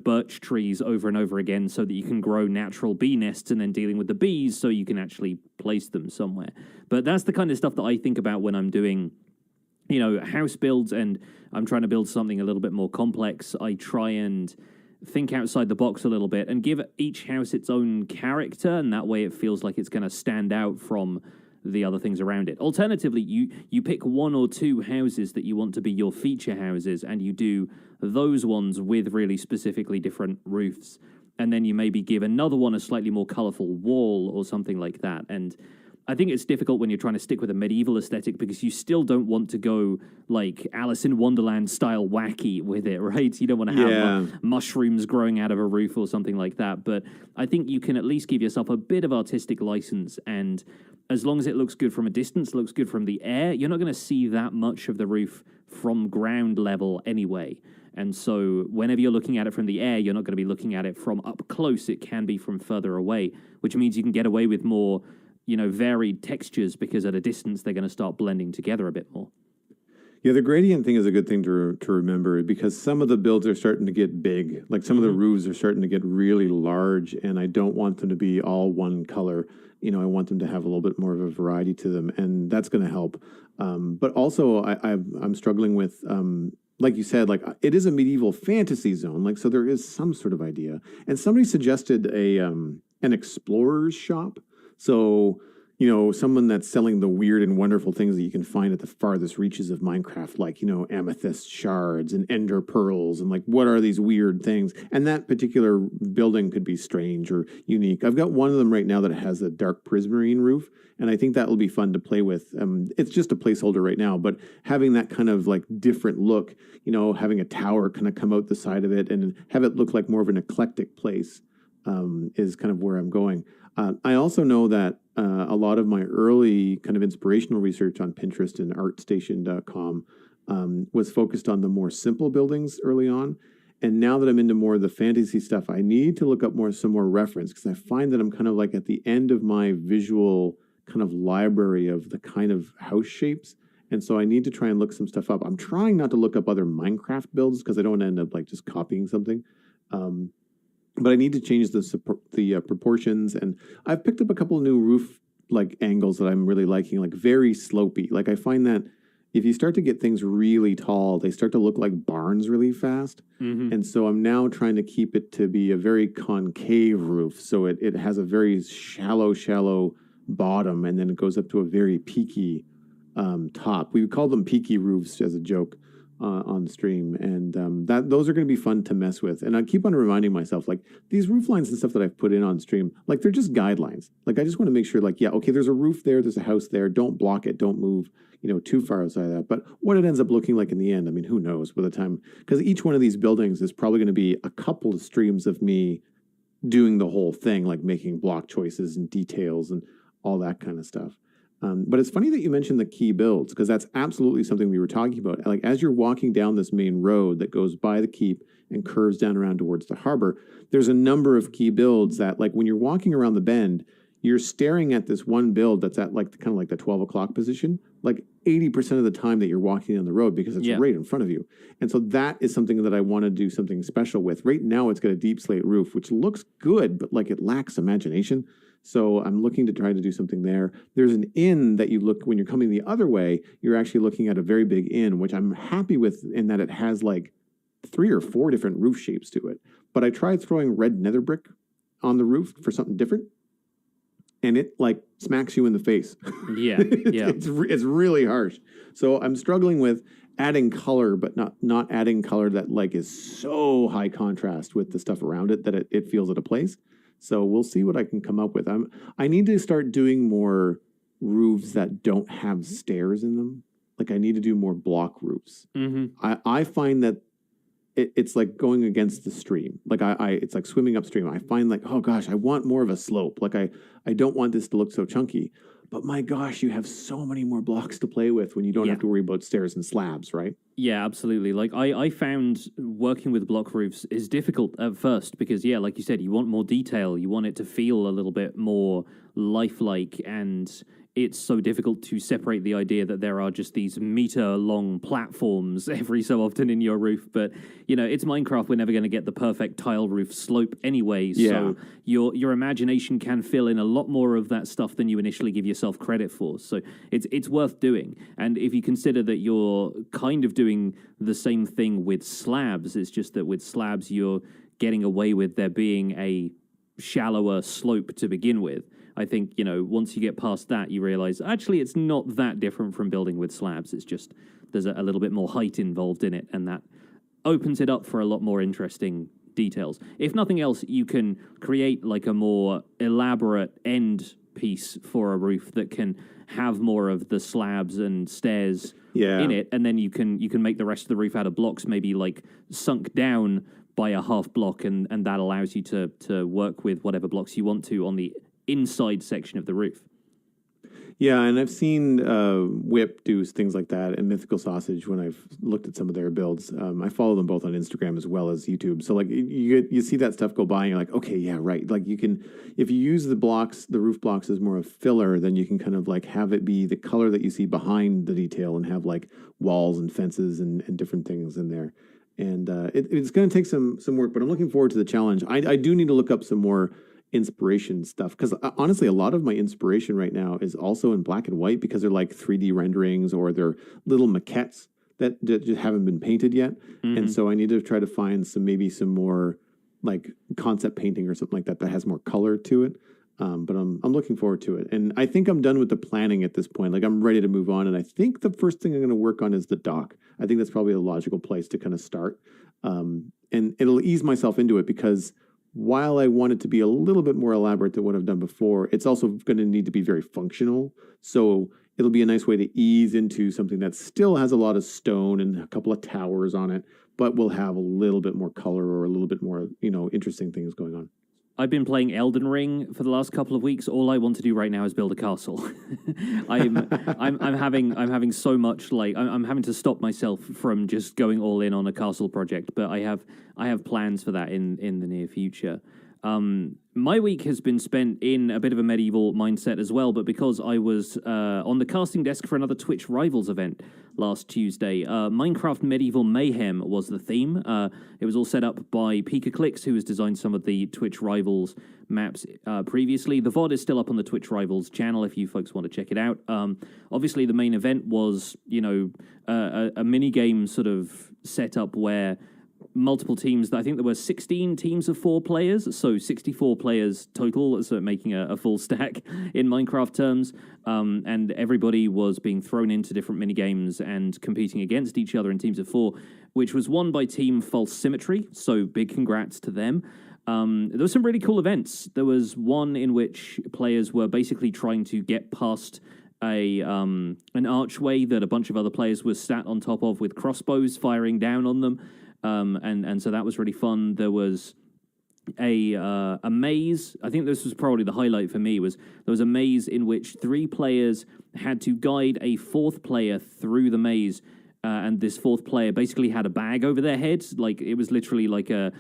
[SPEAKER 10] birch trees over and over again so that you can grow natural bee nests and then dealing with the bees so you can actually place them somewhere. But that's the kind of stuff that I think about when I'm doing, house builds and I'm trying to build something a little bit more complex. I try and think outside the box a little bit and give each house its own character, and that way it feels like it's going to stand out from the other things around it. Alternatively, you pick 1 or 2 houses that you want to be your feature houses, and you do those ones with really specifically different roofs, and then you maybe give another one a slightly more colorful wall or something like that. And I think it's difficult when you're trying to stick with a medieval aesthetic because you still don't want to go like Alice in Wonderland style wacky with it, right? You don't want to have mushrooms growing out of a roof or something like that. But I think you can at least give yourself a bit of artistic license, and as long as it looks good from a distance, looks good from the air, you're not going to see that much of the roof from ground level anyway. And so whenever you're looking at it from the air, you're not going to be looking at it from up close. It can be from further away, which means you can get away with more, varied textures, because at a distance, they're going to start blending together a bit more.
[SPEAKER 11] Yeah, the gradient thing is a good thing to remember, because some of the builds are starting to get big. Like some of the roofs are starting to get really large, and I don't want them to be all one color. I want them to have a little bit more of a variety to them, and that's going to help. But also, I'm struggling with, like you said, like it is a medieval fantasy zone, like so there is some sort of idea. And somebody suggested an explorer's shop. So, someone that's selling the weird and wonderful things that you can find at the farthest reaches of Minecraft, like, amethyst shards and ender pearls, and like, what are these weird things? And that particular building could be strange or unique. I've got one of them right now that has a dark prismarine roof, and I think that will be fun to play with. It's just a placeholder right now, but having that kind of like different look, having a tower kind of come out the side of it and have it look like more of an eclectic place is kind of where I'm going. I also know that a lot of my early kind of inspirational research on Pinterest and artstation.com was focused on the more simple buildings early on. And now that I'm into more of the fantasy stuff, I need to look up some more reference, because I find that I'm kind of like at the end of my visual kind of library of the kind of house shapes. And so I need to try and look some stuff up. I'm trying not to look up other Minecraft builds because I don't want to end up like just copying something. But I need to change the proportions, and I've picked up a couple of new roof like angles that I'm really liking, like very slopey. Like I find that if you start to get things really tall, they start to look like barns really fast. Mm-hmm. And so I'm now trying to keep it to be a very concave roof, so it has a very shallow bottom, and then it goes up to a very peaky top. We would call them peaky roofs as a joke on stream, and those are going to be fun to mess with. And I keep on reminding myself, like, these roof lines and stuff that I've put in on stream, like, they're just guidelines. Like, I just want to make sure, like, yeah, okay, there's a roof there, there's a house there, don't block it, don't move too far outside of that. But what it ends up looking like in the end, I mean, who knows by the time, because each one of these buildings is probably going to be a couple of streams of me doing the whole thing, like making block choices and details and all that kind of stuff. But it's funny that you mentioned the key builds, because that's absolutely something we were talking about. Like, as you're walking down this main road that goes by the keep and curves down around towards the harbor, there's a number of key builds that, like, when you're walking around the bend, you're staring at this one build that's at like kind of like the 12 o'clock position, like 80% of the time that you're walking down the road, because it's right in front of you. And so that is something that I want to do something special with. Right now it's got a deep slate roof, which looks good, but like it lacks imagination. So I'm looking to try to do something there. There's an inn that you look, when you're coming the other way, you're actually looking at a very big inn, which I'm happy with in that it has like 3 or 4 different roof shapes to it. But I tried throwing red nether brick on the roof for something different, and it like smacks you in the face.
[SPEAKER 10] Yeah, yeah.
[SPEAKER 11] It's really harsh. So I'm struggling with adding color, but not adding color that like is so high contrast with the stuff around it that it feels out of place. So we'll see what I can come up with. I need to start doing more roofs that don't have stairs in them. Like, I need to do more block roofs.
[SPEAKER 10] Mm-hmm.
[SPEAKER 11] I find that it's like going against the stream. Like it's like swimming upstream. I find like, oh gosh, I want more of a slope. Like I don't want this to look so chunky. But my gosh, you have so many more blocks to play with when you don't have to worry about stairs and slabs, right?
[SPEAKER 10] Yeah, absolutely. Like I found working with block roofs is difficult at first because, yeah, like you said, you want more detail. You want it to feel a little bit more lifelike, and it's so difficult to separate the idea that there are just these meter-long platforms every so often in your roof. But, you know, it's Minecraft. We're never going to get the perfect tile roof slope anyway.
[SPEAKER 11] Yeah.
[SPEAKER 10] So your imagination can fill in a lot more of that stuff than you initially give yourself credit for. So it's worth doing. And if you consider that you're kind of doing the same thing with slabs, it's just that with slabs you're getting away with there being a shallower slope to begin with. I think, you know, once you get past that, you realize, actually, it's not that different from building with slabs. It's just there's a little bit more height involved in it, and that opens it up for a lot more interesting details. If nothing else, you can create like a more elaborate end piece for a roof that can have more of the slabs and stairs in it, and then you can make the rest of the roof out of blocks, maybe like sunk down by a half block, and that allows you to work with whatever blocks you want to on the inside section of the roof.
[SPEAKER 11] Yeah, and I've seen Whip do things like that, and Mythical Sausage when I've looked at some of their builds. I follow them both on Instagram as well as YouTube. So like you see that stuff go by, and you're like, okay, yeah, right. Like you can, if you use the roof blocks as more of filler, then you can kind of like have it be the color that you see behind the detail, and have like walls and fences and different things in there. And it's going to take some work, but I'm looking forward to the challenge. I do need to look up some more inspiration stuff, because honestly a lot of my inspiration right now is also in black and white, because they're like 3D renderings or they're little maquettes that just haven't been painted yet. And so I need to try to find some more like concept painting or something like that has more color to it. But I'm looking forward to it, and I think I'm done with the planning at this point. Like, I'm ready to move on, and I think the first thing I'm going to work on is the dock. I think that's probably a logical place to kind of start, and it'll ease myself into it, because while I want it to be a little bit more elaborate than what I've done before, it's also going to need to be very functional. So it'll be a nice way to ease into something that still has a lot of stone and a couple of towers on it, but will have a little bit more color or a little bit more, interesting things going on.
[SPEAKER 10] I've been playing Elden Ring for the last couple of weeks. All I want to do right now is build a castle. I'm having so much, like, I'm having to stop myself from just going all in on a castle project. But I have plans for that in the near future. My week has been spent in a bit of a medieval mindset as well, but because I was on the casting desk for another Twitch Rivals event last Tuesday, Minecraft Medieval Mayhem was the theme. It was all set up by Pika Clicks, who has designed some of the Twitch Rivals maps previously. The VOD is still up on the Twitch Rivals channel if you folks want to check it out. Obviously, the main event was, a mini-game sort of setup where multiple teams. I think there were 16 teams of 4 players, so 64 players total, so making a full stack in Minecraft terms. And everybody was being thrown into different mini games and competing against each other in teams of 4, which was won by Team False Symmetry. So big congrats to them. There were some really cool events. There was one in which players were basically trying to get past an archway that a bunch of other players were sat on top of with crossbows firing down on them. And so that was really fun. There was a maze. I think this was probably the highlight for me. Was there was a maze in which 3 players had to guide a 4th player through the maze. And this 4th player basically had a bag over their heads, like it was literally like a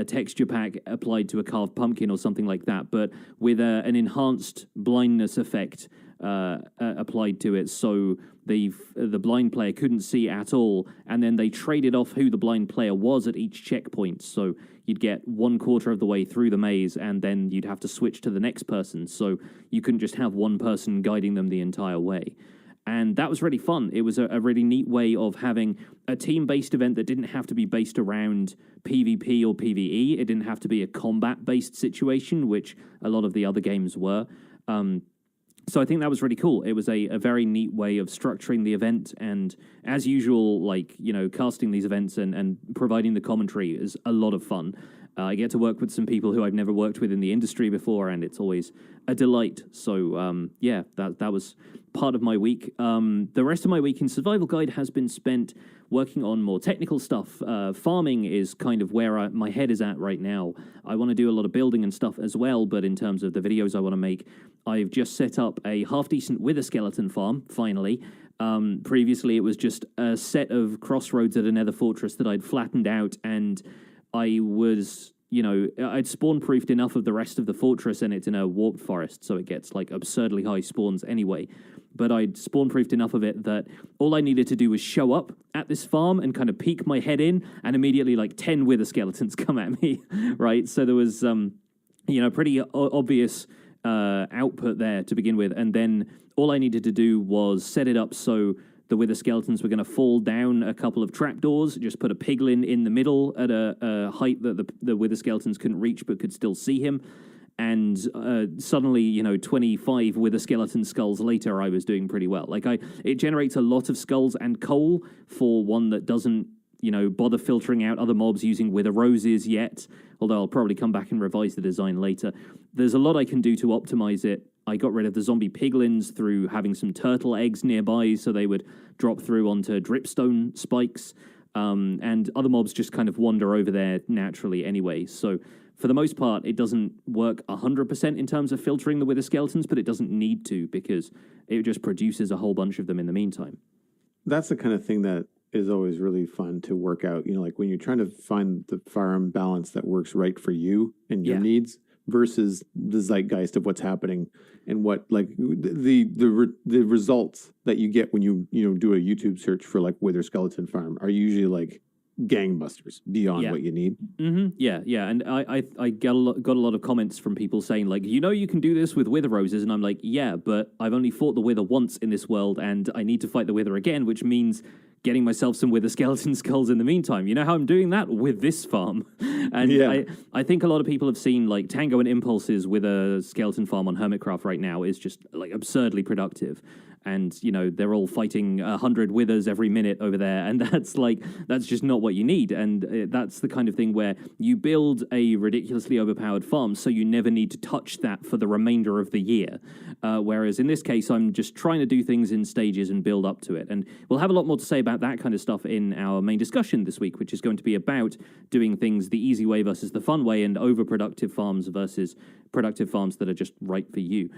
[SPEAKER 10] texture pack applied to a carved pumpkin or something like that, but with an enhanced blindness effect applied to it, so the blind player couldn't see at all, and then they traded off who the blind player was at each checkpoint, so you'd get 1/4 of the way through the maze, and then you'd have to switch to the next person, so you couldn't just have one person guiding them the entire way. And that was really fun. It was a really neat way of having a team-based event that didn't have to be based around PvP or PvE. It didn't have to be a combat-based situation, which a lot of the other games were. So I think that was really cool. It was a very neat way of structuring the event. And as usual, like, you know, casting these events and providing the commentary is a lot of fun. I get to work with some people who I've never worked with in the industry before, and it's always a delight. So, yeah, that was part of my week. The rest of my week in Survival Guide has been spent working on more technical stuff. Farming is kind of where my head is at right now. I want to do a lot of building and stuff as well, but in terms of the videos I want to make, I've just set up a half-decent wither skeleton farm, finally. Previously, it was just a set of crossroads at a nether fortress that I'd flattened out, and I was, you know, I'd spawn-proofed enough of the rest of the fortress, and it's in a warped forest, so it gets, like, absurdly high spawns anyway. But I'd spawn-proofed enough of it that all I needed to do was show up at this farm and kind of peek my head in, and immediately, like, 10 wither skeletons come at me, right? So there was, you know, pretty obvious output there to begin with, and then all I needed to do was set it up so the wither skeletons were going to fall down a couple of trapdoors, just put a piglin in the middle at a height that the wither skeletons couldn't reach but could still see him. And suddenly, you know, 25 wither skeleton skulls later, I was doing pretty well. Like, it generates a lot of skulls and coal for one that doesn't, you know, bother filtering out other mobs using wither roses yet, although I'll probably come back and revise the design later. There's a lot I can do to optimize it. I got rid of the zombie piglins through having some turtle eggs nearby so they would drop through onto dripstone spikes, and other mobs just kind of wander over there naturally anyway. So for the most part, it doesn't work 100% in terms of filtering the wither skeletons, but it doesn't need to because it just produces a whole bunch of them in the meantime.
[SPEAKER 11] That's the kind of thing that is always really fun to work out. You know, like when you're trying to find the farm balance that works right for you and your needs versus the zeitgeist of what's happening and what, like, the results that you get when you do a YouTube search for like wither skeleton farm are usually like gangbusters beyond what you need.
[SPEAKER 10] Yeah, and I got a lot of comments from people saying like, you know, you can do this with wither roses, and I'm like, yeah, but I've only fought the wither once in this world, and I need to fight the wither again, which means getting myself some wither skeleton skulls in the meantime. You know how I'm doing that? With this farm. And I think a lot of people have seen like Tango and Impulse's wither skeleton farm on Hermitcraft right now is just like absurdly productive. And, you know, they're all fighting 100 withers every minute over there. And that's just not what you need. And that's the kind of thing where you build a ridiculously overpowered farm so you never need to touch that for the remainder of the year. Whereas in this case, I'm just trying to do things in stages and build up to it. And we'll have a lot more to say about that kind of stuff in our main discussion this week, which is going to be about doing things the easy way versus the fun way, and overproductive farms versus productive farms that are just right for you.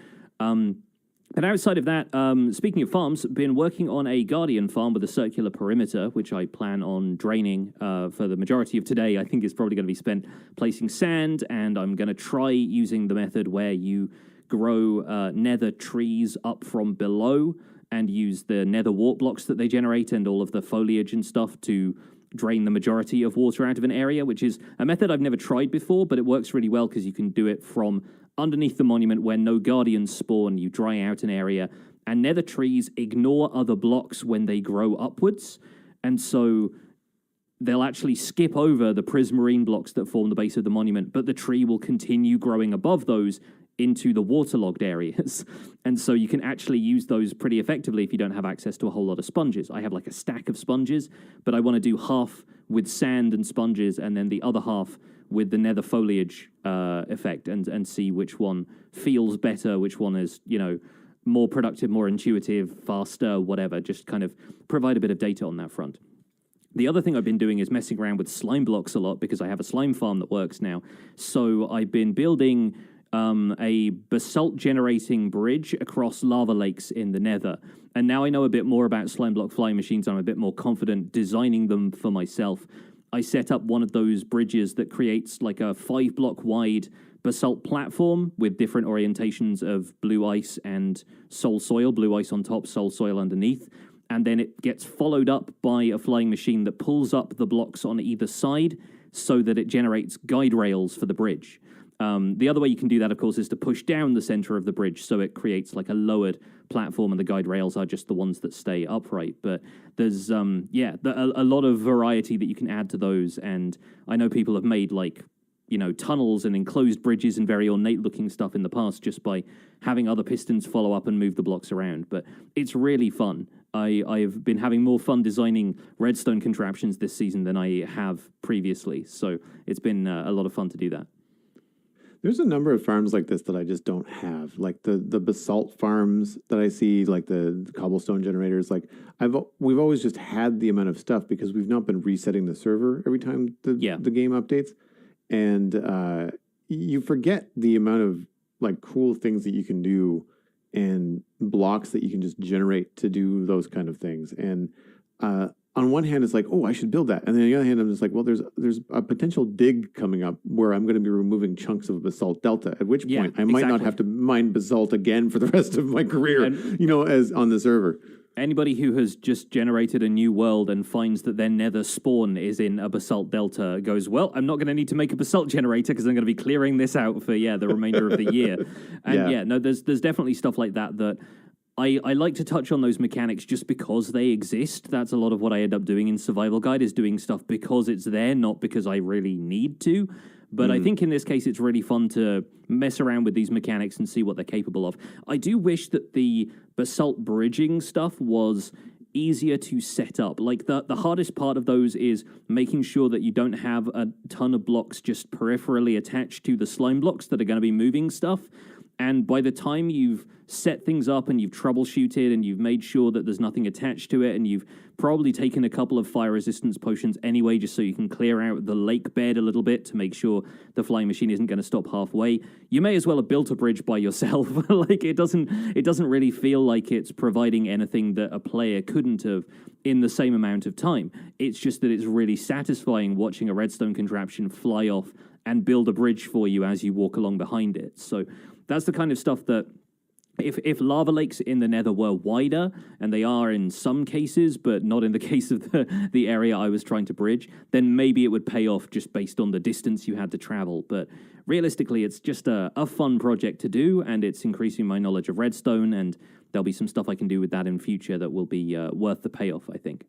[SPEAKER 10] And outside of that, speaking of farms, been working on a Guardian farm with a circular perimeter, which I plan on draining for the majority of today. I think is probably going to be spent placing sand, and I'm going to try using the method where you grow nether trees up from below and use the nether wart blocks that they generate and all of the foliage and stuff to drain the majority of water out of an area, which is a method I've never tried before, but it works really well because you can do it from underneath the monument where no guardians spawn. You dry out an area, and nether trees ignore other blocks when they grow upwards, and so they'll actually skip over the prismarine blocks that form the base of the monument, but the tree will continue growing above those into the waterlogged areas. And so you can actually use those pretty effectively if you don't have access to a whole lot of sponges. I have like a stack of sponges, but I want to do half with sand and sponges and then the other half with the nether foliage effect and see which one feels better, which one is, you know, more productive, more intuitive, faster, whatever. Just kind of provide a bit of data on that front. The other thing I've been doing is messing around with slime blocks a lot because I have a slime farm that works now. So I've been building a basalt-generating bridge across lava lakes in the Nether. And now I know a bit more about slime block flying machines. I'm a bit more confident designing them for myself. I set up one of those bridges that creates like a 5-block wide basalt platform with different orientations of blue ice and soul soil, blue ice on top, soul soil underneath. And then it gets followed up by a flying machine that pulls up the blocks on either side so that it generates guide rails for the bridge. The other way you can do that, of course, is to push down the center of the bridge so it creates like a lowered platform and the guide rails are just the ones that stay upright. But there's, a lot of variety that you can add to those. And I know people have made like, tunnels and enclosed bridges and very ornate looking stuff in the past just by having other pistons follow up and move the blocks around. But it's really fun. I've been having more fun designing redstone contraptions this season than I have previously. So it's been a lot of fun to do that.
[SPEAKER 11] There's a number of farms like this that I just don't have, like the basalt farms that I see, like the cobblestone generators. Like we've always just had the amount of stuff because we've not been resetting the server every time the game updates, and you forget the amount of like cool things that you can do and blocks that you can just generate to do those kind of things. And on one hand, it's like, oh, I should build that. And then on the other hand, I'm just like, well, there's a potential dig coming up where I'm going to be removing chunks of basalt delta, at which point I might not have to mine basalt again for the rest of my career, as on the server.
[SPEAKER 10] Anybody who has just generated a new world and finds that their nether spawn is in a basalt delta goes, well, I'm not going to need to make a basalt generator because I'm going to be clearing this out for, the remainder of the year. And there's definitely stuff like that I like to touch on those mechanics just because they exist. That's a lot of what I end up doing in Survival Guide, is doing stuff because it's there, not because I really need to. But I think in this case, it's really fun to mess around with these mechanics and see what they're capable of. I do wish that the basalt bridging stuff was easier to set up. Like the hardest part of those is making sure that you don't have a ton of blocks just peripherally attached to the slime blocks that are going to be moving stuff. And by the time you've set things up and you've troubleshooted and you've made sure that there's nothing attached to it and you've probably taken a couple of fire resistance potions anyway just so you can clear out the lake bed a little bit to make sure the flying machine isn't going to stop halfway, you may as well have built a bridge by yourself. Like it doesn't really feel like it's providing anything that a player couldn't have in the same amount of time. It's just that it's really satisfying watching a redstone contraption fly off and build a bridge for you as you walk along behind it. So that's the kind of stuff that if lava lakes in the Nether were wider, and they are in some cases, but not in the case of the area I was trying to bridge, then maybe it would pay off just based on the distance you had to travel. But realistically, it's just a fun project to do, and it's increasing my knowledge of redstone, and there'll be some stuff I can do with that in future that will be worth the payoff, I think.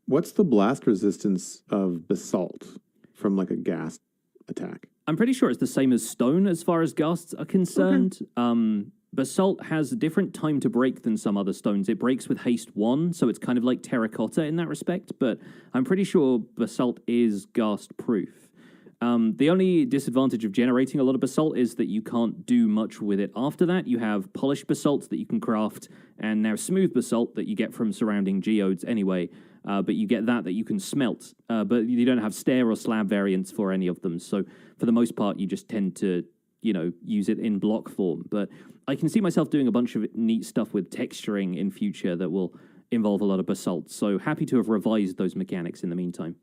[SPEAKER 10] What's the blast resistance of basalt from like a ghast attack? I'm pretty sure it's the same as stone as far as ghasts are concerned. Okay. Basalt has a different time to break than some other stones. It breaks with haste 1, so it's kind of like terracotta in that respect, but I'm pretty sure basalt is ghast proof. The only disadvantage of generating a lot of basalt is that you can't do much with it after that. You have polished basalt that you can craft, and now smooth basalt that you get from surrounding geodes anyway, but you get that you can smelt, but you don't have stair or slab variants for any of them, so for the most part you just tend to use it in block form. But I can see myself doing a bunch of neat stuff with texturing in future that will involve a lot of basalt. So happy to have revised those mechanics in the meantime.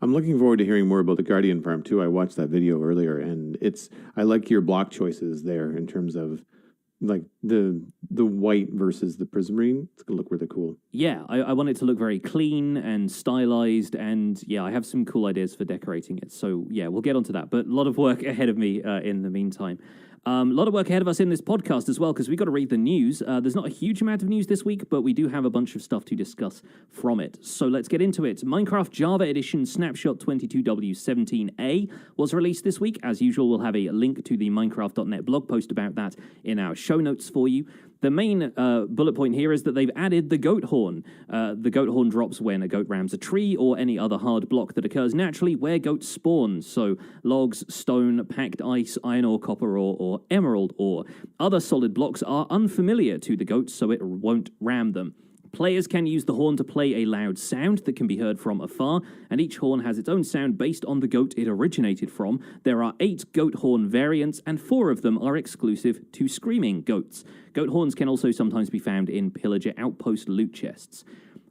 [SPEAKER 10] I'm looking forward to hearing more about the Guardian farm too. I watched that video earlier, and I like your block choices there in terms of like the white versus the prismarine. It's gonna look really cool. Yeah, I want it to look very clean and stylized, and I have some cool ideas for decorating it. So we'll get onto that. But a lot of work ahead of me in the meantime. A lot of work ahead of us in this podcast as well, because we've got to read the news. There's not a huge amount of news this week, but we do have a bunch of stuff to discuss from it. So let's get into it. Minecraft Java Edition Snapshot 22W17A was released this week. As usual, we'll have a link to the Minecraft.net blog post about that in our show notes for you. The main bullet point here is that they've added the goat horn. The goat horn drops when a goat rams a tree or any other hard block that occurs naturally where goats spawn. So logs, stone, packed ice, iron ore, copper ore, or emerald ore. Other solid blocks are unfamiliar to the goats, so it won't ram them. Players can use the horn to play a loud sound that can be heard from afar, and each horn has its own sound based on the goat it originated from. There are 8 goat horn variants, and 4 of them are exclusive to screaming goats. Goat horns can also sometimes be found in Pillager Outpost loot chests.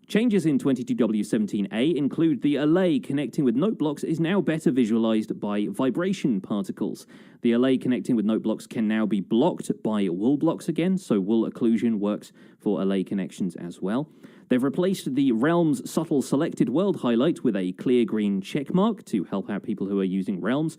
[SPEAKER 10] Changes in 22W17A include the allay connecting with note blocks is now better visualized by vibration particles. The allay connecting with note blocks can now be blocked by wool blocks again, so wool occlusion works for allay connections as well. They've replaced the Realms subtle selected world highlight with a clear green checkmark to help out people who are using Realms.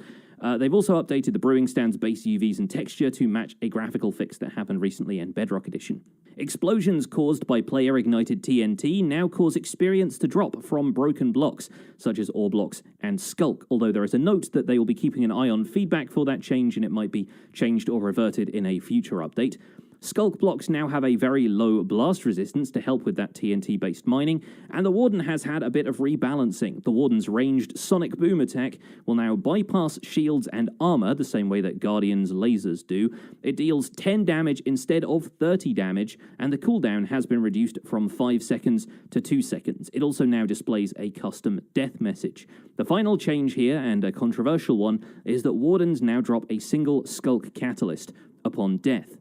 [SPEAKER 10] They've also updated the Brewing Stand's base UVs and texture to match a graphical fix that happened recently in Bedrock Edition. Explosions caused by player-ignited TNT now cause experience to drop from broken blocks, such as ore blocks and Skulk, although there is a note that they will be keeping an eye on feedback for that change, and it might be changed or reverted in a future update. Skulk blocks now have a very low blast resistance to help with that TNT-based mining, and the Warden has had a bit of rebalancing. The Warden's ranged sonic boom attack will now bypass shields and armor the same way that Guardian's lasers do. It deals 10 damage instead of 30 damage, and the cooldown has been reduced from 5 seconds to 2 seconds. It also now displays a custom death message. The final change here, and a controversial one, is that Wardens now drop a single Skulk catalyst upon death.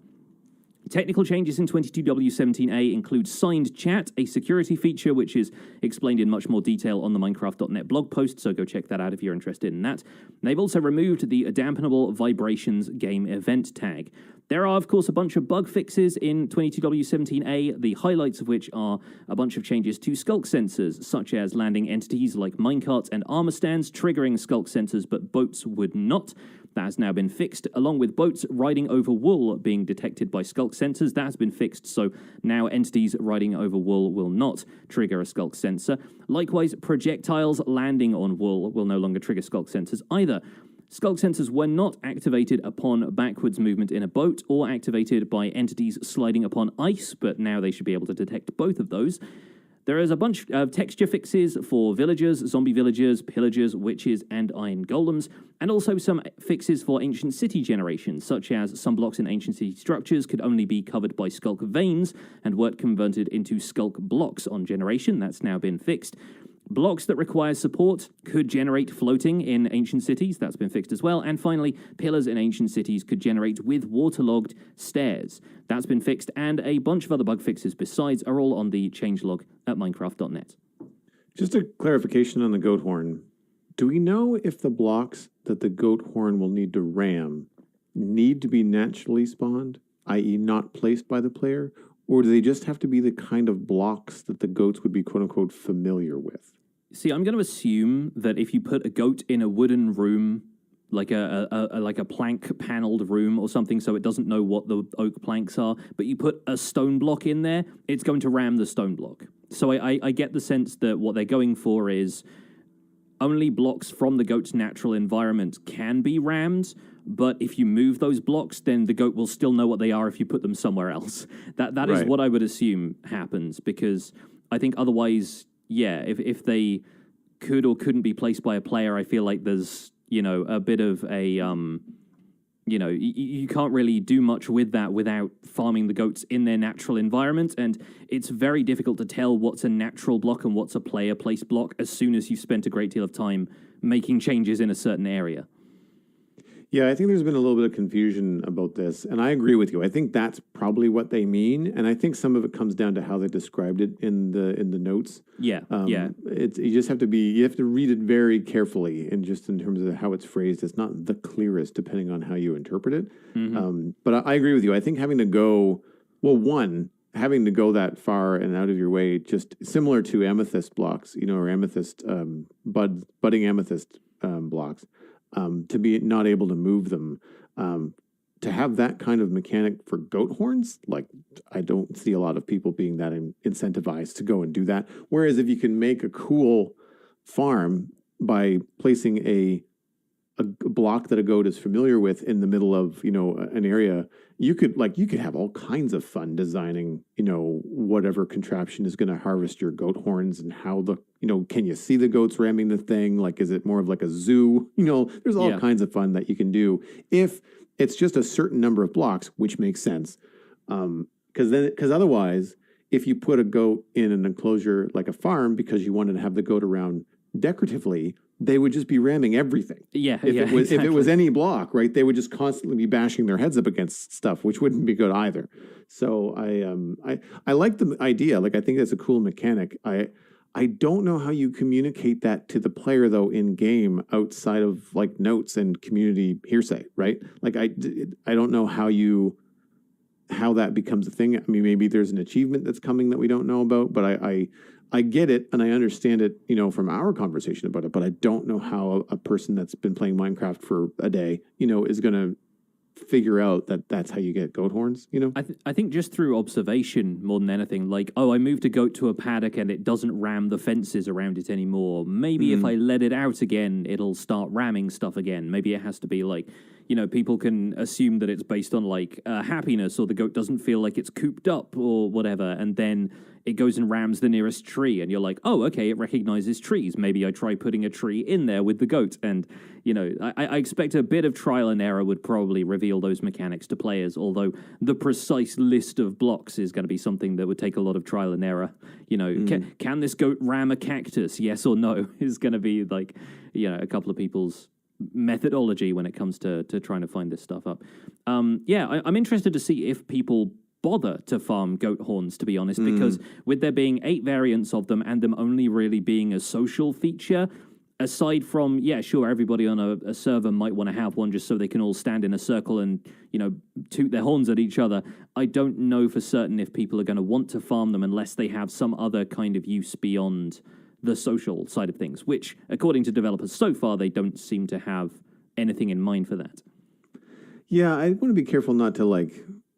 [SPEAKER 10] Technical changes in 22W17A include signed chat, a security feature which is explained in much more detail on the Minecraft.net blog post, so go check that out if you're interested in that. They've also removed the dampenable vibrations game event tag. There are, of course, a bunch of bug fixes in 22W17A, the highlights of which are a bunch of changes to Skulk sensors, such as landing entities like minecarts and armor stands, triggering Skulk sensors, but boats would not. That has now been fixed, along with boats riding over wool being detected by Skulk sensors. That has been fixed, so now entities riding over wool will not trigger a Skulk sensor. Likewise, projectiles landing on wool will no longer trigger Skulk sensors either. Skulk sensors were not activated upon backwards movement in a boat or activated by entities sliding upon ice, but now they should be able to detect both of those. There is a bunch of texture fixes for villagers, zombie villagers, pillagers, witches, and iron golems, and also some fixes for ancient city generation, such as some blocks in ancient city structures could only be covered by Skulk veins and weren't converted into Skulk blocks on generation. That's now been fixed. Blocks that require support could generate floating in ancient cities. That's been fixed as well. And finally, pillars in ancient cities could generate with waterlogged stairs. That's been fixed, and a bunch of other bug fixes besides are all on the changelog at Minecraft.net.
[SPEAKER 11] Just a clarification on the goat horn. Do we know if the blocks that the goat horn will need to ram need to be naturally spawned, i.e. not placed by the player, or do they just have to be the kind of blocks that the goats would be quote-unquote familiar with?
[SPEAKER 10] See, I'm going to assume that if you put a goat in a wooden room, like a plank paneled room or something, so it doesn't know what the oak planks are, but you put a stone block in there, it's going to ram the stone block. So I get the sense that what they're going for is only blocks from the goat's natural environment can be rammed, but if you move those blocks, then the goat will still know what they are if you put them somewhere else. That right. Is what I would assume happens, because I think otherwise, yeah, if they could or couldn't be placed by a player, I feel like there's, a bit of a, you can't really do much with that without farming the goats in their natural environment, and it's very difficult to tell what's a natural block and what's a player-placed block as soon as you've spent a great deal of time making changes in a certain area.
[SPEAKER 11] Yeah, I think there's been a little bit of confusion about this, and I agree with you. I think that's probably what they mean, and I think some of it comes down to how they described it in the notes.
[SPEAKER 10] Yeah, yeah.
[SPEAKER 11] You have to read it very carefully, and just in terms of how it's phrased, it's not the clearest depending on how you interpret it. Mm-hmm. But I agree with you. I think having to go that far and out of your way, just similar to amethyst blocks, or amethyst budding amethyst blocks. To be not able to move them, to have that kind of mechanic for goat horns, like I don't see a lot of people being that incentivized to go and do that. Whereas if you can make a cool farm by placing a block that a goat is familiar with in the middle of an area, you could have all kinds of fun designing whatever contraption is going to harvest your goat horns, and how can you see the goats ramming the thing? Like, is it more of like a zoo? There's all kinds of fun that you can do if it's just a certain number of blocks, which makes sense. Because otherwise, if you put a goat in an enclosure like a farm because you wanted to have the goat around decoratively, they would just be ramming everything.
[SPEAKER 10] Yeah,
[SPEAKER 11] if it was any block, right, they would just constantly be bashing their heads up against stuff, which wouldn't be good either. So I like the idea. Like, I think that's a cool mechanic. I don't know how you communicate that to the player though in game outside of like notes and community hearsay, right? Like I don't know how that becomes a thing. I mean, maybe there's an achievement that's coming that we don't know about, but I get it and I understand it, from our conversation about it, but I don't know how a person that's been playing Minecraft for a day, is going to figure out that that's how you get goat horns,
[SPEAKER 10] I think just through observation more than anything, like, oh, I moved a goat to a paddock and it doesn't ram the fences around it anymore. Maybe if I let it out again, it'll start ramming stuff again. Maybe it has to be like, people can assume that it's based on like happiness, or the goat doesn't feel like it's cooped up or whatever, and then it goes and rams the nearest tree, and you're like, oh, okay, it recognizes trees. Maybe I try putting a tree in there with the goat. And, I expect a bit of trial and error would probably reveal those mechanics to players, although the precise list of blocks is going to be something that would take a lot of trial and error. Can this goat ram a cactus? Yes or no is going to be like, a couple of people's methodology when it comes to trying to find this stuff up. I'm interested to see if people bother to farm goat horns, to be honest, because with there being 8 variants of them and them only really being a social feature, aside from, sure, everybody on a server might want to have one just so they can all stand in a circle and, toot their horns at each other, I don't know for certain if people are going to want to farm them unless they have some other kind of use beyond the social side of things, which, according to developers so far, they don't seem to have anything in mind for that.
[SPEAKER 11] Yeah, I want to be careful not to,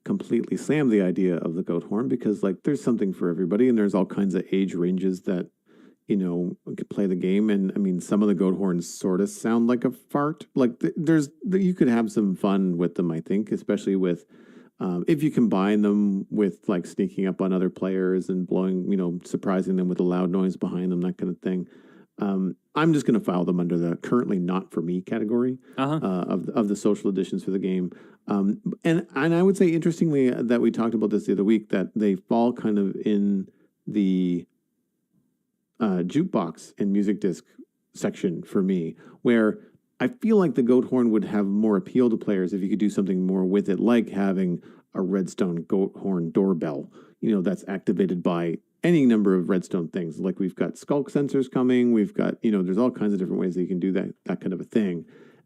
[SPEAKER 11] completely slam the idea of the goat horn, because, there's something for everybody, and there's all kinds of age ranges that, could play the game. And, I mean, some of the goat horns sort of sound like a fart. You could have some fun with them, I think, especially with... if you combine them with sneaking up on other players and blowing, surprising them with a loud noise behind them, that kind of thing. I'm just going to file them under the currently not for me category of the social editions for the game. And I would say, interestingly, that we talked about this the other week, that they fall kind of in the jukebox and music disc section for me, where I feel like the goat horn would have more appeal to players if you could do something more with it, like having a redstone goat horn doorbell, that's activated by any number of redstone things. Like, we've got skulk sensors coming, we've got, there's all kinds of different ways that you can do that kind of a thing.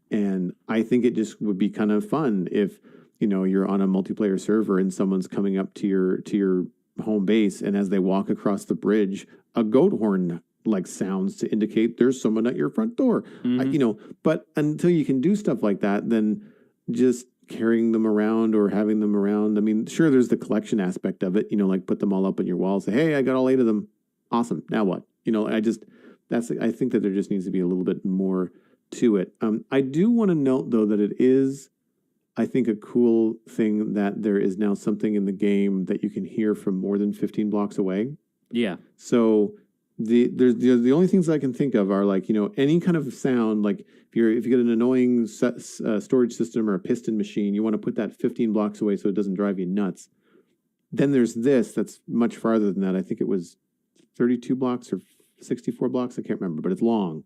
[SPEAKER 11] And I think it just would be kind of fun if, you're on a multiplayer server and someone's coming up to your home base, and as they walk across the bridge, a goat horn sounds to indicate there's someone at your front door. But until you can do stuff like that, then just carrying them around or having them around, I mean, sure, there's the collection aspect of it, put them all up on your wall, say, hey, I got all 8 of them. Awesome. Now what? I think that there just needs to be a little bit more to it. I do want to note, though, that it is, I think, a cool thing that there is now something in the game that you can hear from more than 15 blocks away.
[SPEAKER 10] Yeah.
[SPEAKER 11] So the only things I can think of are any kind of sound, if you get an annoying storage system or a piston machine, you want to put that 15 blocks away so it doesn't drive you nuts. Then there's this that's much farther than that. I think it was 32 blocks or 64 blocks. I can't remember, but it's long.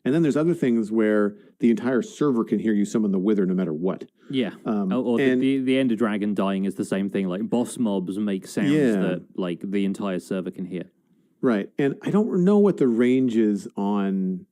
[SPEAKER 11] And then there's other things where the entire server can hear you summon the Wither no matter what.
[SPEAKER 10] Yeah. The Ender Dragon dying is the same thing. Like, boss mobs make sounds that the entire server can hear.
[SPEAKER 11] Right. And I don't know what the range is on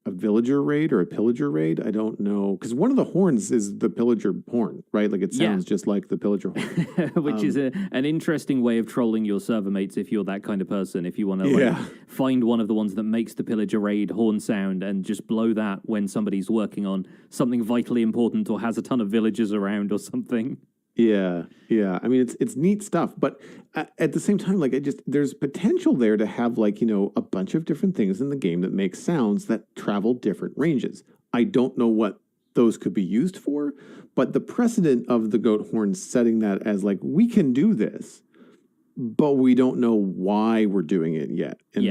[SPEAKER 11] a villager raid or a pillager raid. I don't know. Because one of the horns is the pillager horn, right? It sounds just like the pillager horn.
[SPEAKER 10] Which is an interesting way of trolling your server mates if you're that kind of person. If you want to find one of the ones that makes the pillager raid horn sound and just blow that when somebody's working on something vitally important or has a ton of villagers around or something.
[SPEAKER 11] Yeah. I mean, it's neat stuff, but at the same time, there's potential there to have a bunch of different things in the game that make sounds that travel different ranges. I don't know what those could be used for, but the precedent of the goat horn setting that as we can do this, but we don't know why we're doing it yet. And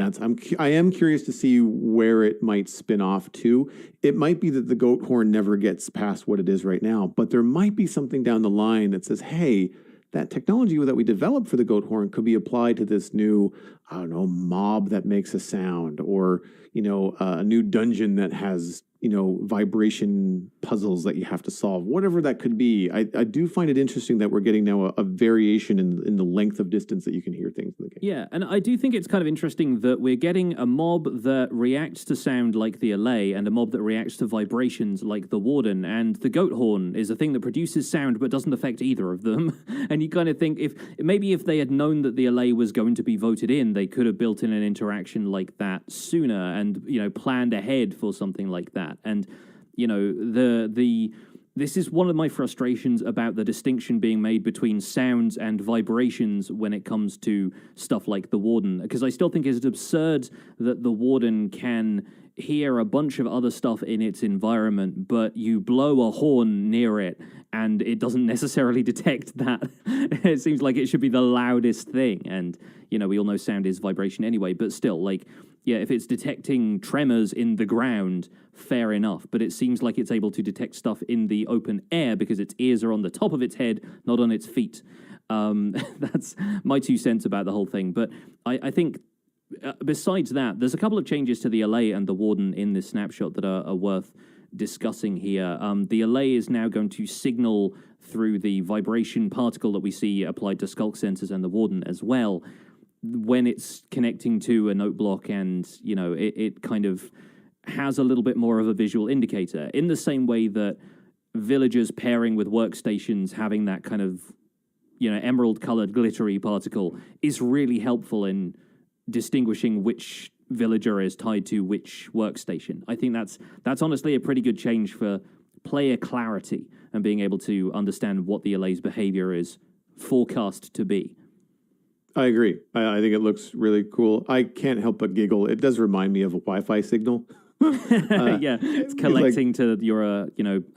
[SPEAKER 11] I am curious to see where it might spin off to. It might be that the goat horn never gets past what it is right now, but there might be something down the line that says, hey, that technology that we developed for the goat horn could be applied to this new, I don't know, mob that makes a sound, or, a new dungeon that has, vibration puzzles that you have to solve, whatever that could be. I do find it interesting that we're getting now a variation in the length of distance that you can hear things in the game.
[SPEAKER 10] Yeah, and I do think it's kind of interesting that we're getting a mob that reacts to sound like the Allay and a mob that reacts to vibrations like the Warden, and the goat horn is a thing that produces sound but doesn't affect either of them. And you kind of think if they had known that the Allay was going to be voted in, they could have built in an interaction like that sooner and, planned ahead for something like that. And, this is one of my frustrations about the distinction being made between sounds and vibrations when it comes to stuff like the Warden, because I still think it's absurd that the Warden can hear a bunch of other stuff in its environment, but you blow a horn near it and it doesn't necessarily detect that. It seems like it should be the loudest thing, and we all know sound is vibration anyway, but still, if it's detecting tremors in the ground, fair enough, but it seems like it's able to detect stuff in the open air because its ears are on the top of its head, not on its feet. That's my 2 cents about the whole thing, but I think besides that, there's a couple of changes to the Allay and the Warden in this snapshot that are worth discussing here. The Allay is now going to signal through the vibration particle that we see applied to skulk sensors and the Warden as well, when it's connecting to a note block, and it kind of has a little bit more of a visual indicator, in the same way that villagers pairing with workstations having that kind of emerald colored glittery particle is really helpful in distinguishing which villager is tied to which workstation. I think that's honestly a pretty good change for player clarity and being able to understand what the Allay's behavior is forecast to be.
[SPEAKER 11] I agree. I think it looks really cool. I can't help but giggle. It does remind me of a Wi-Fi signal.
[SPEAKER 10] Yeah, it's collecting to your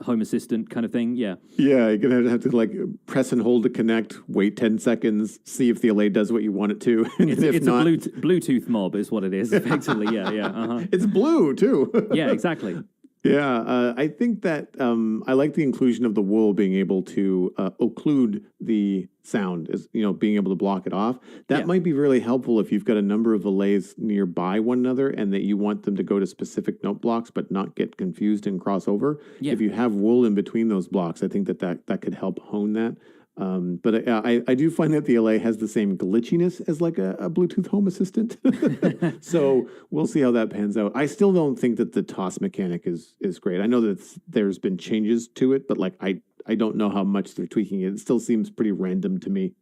[SPEAKER 10] Home Assistant kind of thing. Yeah.
[SPEAKER 11] Yeah, you're gonna have to press and hold to connect, wait 10 seconds, see if the Allay does what you want it to. And
[SPEAKER 10] it's not, a Bluetooth mob is what it is, effectively. Yeah.
[SPEAKER 11] It's blue too.
[SPEAKER 10] Yeah, exactly.
[SPEAKER 11] Yeah, I think that I like the inclusion of the wool being able to occlude the sound, as being able to block it off. That might be really helpful if you've got a number of Allays nearby one another and that you want them to go to specific note blocks but not get confused and cross over. Yeah. If you have wool in between those blocks, I think that could help hone that. But I do find that the Allay has the same glitchiness as a Bluetooth Home Assistant. So we'll see how that pans out. I still don't think that the toss mechanic is great. I know that there's been changes to it, but I don't know how much they're tweaking it. It still seems pretty random to me.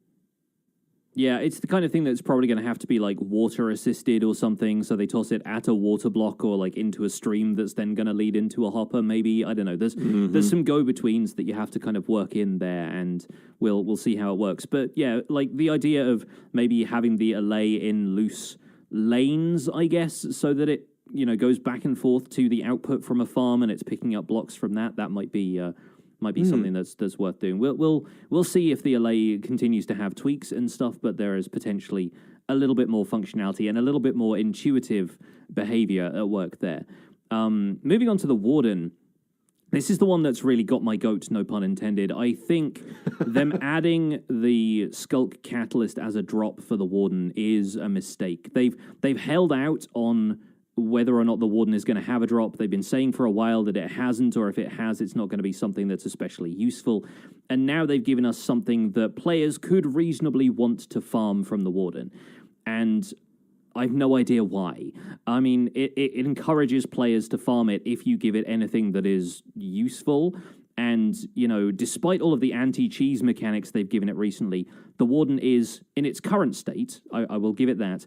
[SPEAKER 10] Yeah, it's the kind of thing that's probably going to have to be water assisted or something. So they toss it at a water block or into a stream that's then going to lead into a hopper. Maybe, I don't know. There's some go betweens that you have to kind of work in there, and we'll see how it works. But yeah, the idea of maybe having the Allay in loose lanes, I guess, so that it goes back and forth to the output from a farm and it's picking up blocks from that. That might be something that's worth doing. We'll see if the Allay continues to have tweaks and stuff, but there is potentially a little bit more functionality and a little bit more intuitive behavior at work there. Moving on to the Warden, this is the one that's really got my goat, no pun intended. I think them adding the Skulk Catalyst as a drop for the Warden is a mistake. They've held out on whether or not the Warden is going to have a drop. They've been saying for a while that it hasn't, or if it has, it's not going to be something that's especially useful. And now they've given us something that players could reasonably want to farm from the Warden. And I've no idea why. I mean, it encourages players to farm it if you give it anything that is useful. And, despite all of the anti-cheese mechanics they've given it recently, the Warden is, in its current state, I will give it that,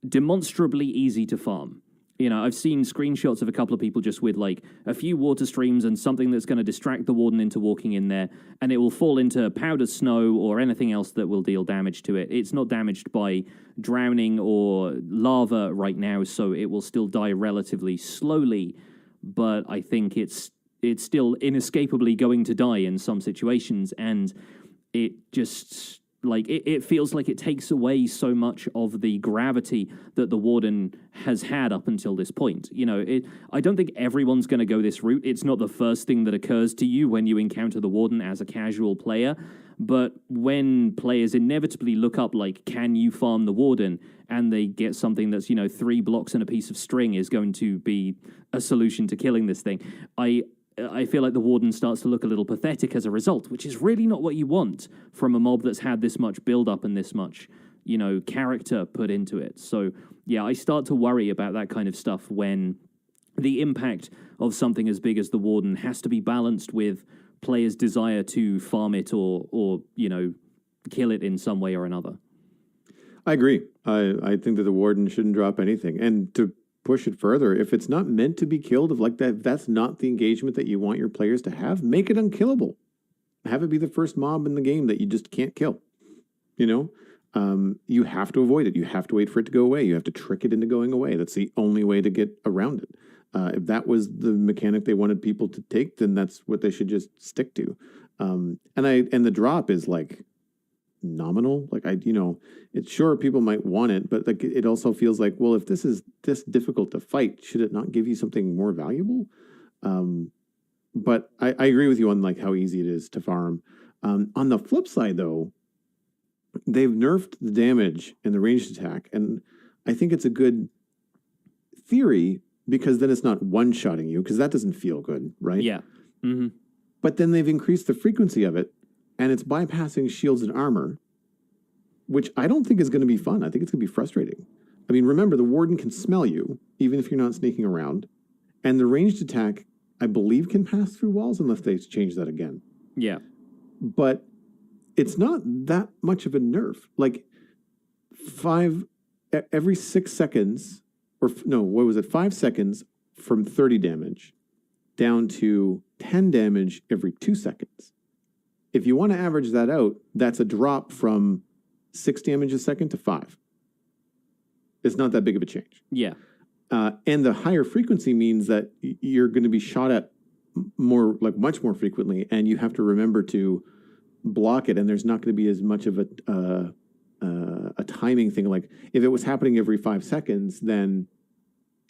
[SPEAKER 10] demonstrably easy to farm. I've seen screenshots of a couple of people just with a few water streams and something that's going to distract the Warden into walking in there, and it will fall into powdered snow or anything else that will deal damage to it. It's not damaged by drowning or lava right now, so it will still die relatively slowly, but I think it's still inescapably going to die in some situations, and it just like it feels like it takes away so much of the gravity that the Warden has had up until this point. You know, I don't think everyone's going to go this route. It's not the first thing that occurs to you when you encounter the Warden as a casual player. But when players inevitably look up, like, can you farm the Warden? And they get something that's, 3 blocks and a piece of string is going to be a solution to killing this thing. I feel like the Warden starts to look a little pathetic as a result, which is really not what you want from a mob that's had this much build-up and this much, character put into it. So, yeah, I start to worry about that kind of stuff when the impact of something as big as the Warden has to be balanced with players' desire to farm it or kill it in some way or another.
[SPEAKER 11] I agree. I think that the Warden shouldn't drop anything. And to push it further, if it's not meant to be killed, if that's not the engagement that you want your players to have, make it unkillable. Have it be the first mob in the game that you just can't kill. You have to avoid it. You have to wait for it to go away. You have to trick it into going away. That's the only way to get around it. If that was the mechanic they wanted people to take, then that's what they should just stick to. And the drop is like nominal. Like it's sure people might want it, but like it also feels like, well, if this is this difficult to fight, should it not give you something more valuable? But I agree with you on like how easy it is to farm. On the flip side, though, they've nerfed the damage and the ranged attack, and I think it's a good theory because then it's not one-shotting you, because that doesn't feel good, right?
[SPEAKER 10] Yeah. Mm-hmm.
[SPEAKER 11] But then they've increased the frequency of it, and it's bypassing shields and armor, which I don't think is going to be fun. I think it's going to be frustrating. I mean, remember, the Warden can smell you, even if you're not sneaking around. And the ranged attack, I believe, can pass through walls unless they change that again.
[SPEAKER 10] Yeah.
[SPEAKER 11] But it's not that much of a nerf. Like, every 6 seconds, 5 seconds from 30 damage down to 10 damage every 2 seconds. If you want to average that out, that's a drop from 6 damage a second to 5. It's not that big of a change.
[SPEAKER 10] Yeah.
[SPEAKER 11] And the higher frequency means that you're going to be shot at much more frequently, and you have to remember to block it. And there's not going to be as much of a timing thing. Like if it was happening every 5 seconds, then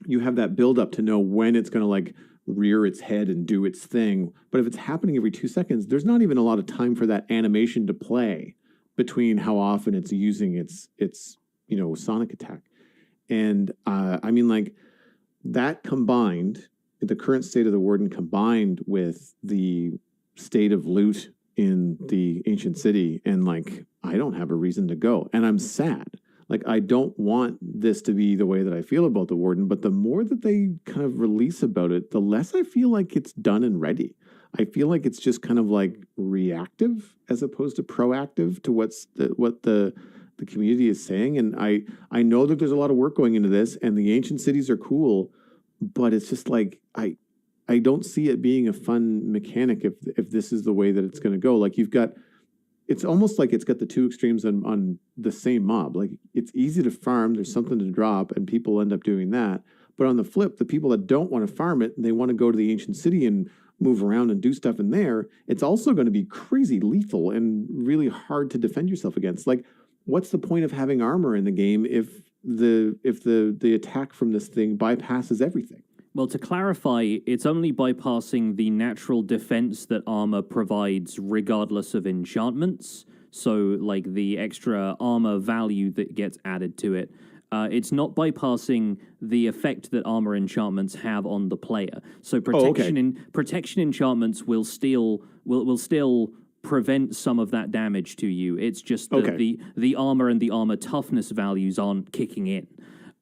[SPEAKER 11] you have that build up to know when it's going to like rear its head and do its thing. But if it's happening every 2 seconds, there's not even a lot of time for that animation to play between how often it's using its sonic attack. And I mean, like that combined, the current state of the Warden combined with the state of loot in the ancient city, and like I don't have a reason to go, and I'm sad. Like I don't want this to be the way that I feel about the Warden, but the more that they kind of release about it, the less I feel like it's done and ready. I feel like it's just kind of like reactive as opposed to proactive to what the community is saying. And I know that there's a lot of work going into this, and the ancient cities are cool, but it's just like I don't see it being a fun mechanic if this is the way that it's going to go. Like it's almost like it's got the two extremes on the same mob. Like it's easy to farm, there's something to drop, and people end up doing that. But on the flip, the people that don't want to farm it and they want to go to the ancient city and move around and do stuff in there, it's also going to be crazy lethal and really hard to defend yourself against. Like, what's the point of having armor in the game if the attack from this thing bypasses everything?
[SPEAKER 10] Well, to clarify, it's only bypassing the natural defense that armor provides regardless of enchantments. So, like, the extra armor value that gets added to it. It's not bypassing the effect that armor enchantments have on the player. So protection enchantments will still prevent some of that damage to you. It's just that the armor and the armor toughness values aren't kicking in.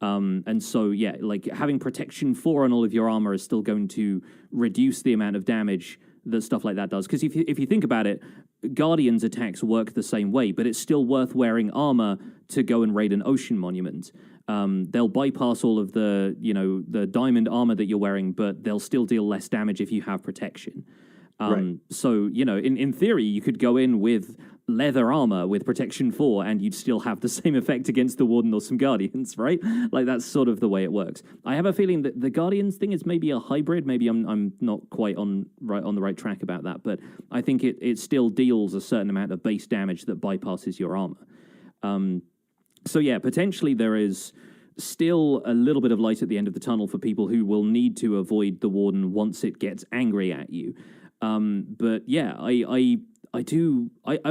[SPEAKER 10] And so, yeah, like having protection 4 on all of your armor is still going to reduce the amount of damage that stuff like that does. Because if you think about it, Guardian's attacks work the same way, but it's still worth wearing armor to go and raid an ocean monument. They'll bypass all of the diamond armor that you're wearing, but they'll still deal less damage if you have protection.
[SPEAKER 11] Right.
[SPEAKER 10] So, in theory, you could go in with leather armor with protection 4, and you'd still have the same effect against the Warden or some Guardians, right? Like, that's sort of the way it works. I have a feeling that the Guardians thing is maybe a hybrid. Maybe I'm not quite on the right track about that, but I think it still deals a certain amount of base damage that bypasses your armor. So yeah, potentially there is still a little bit of light at the end of the tunnel for people who will need to avoid the Warden once it gets angry at you. But yeah, I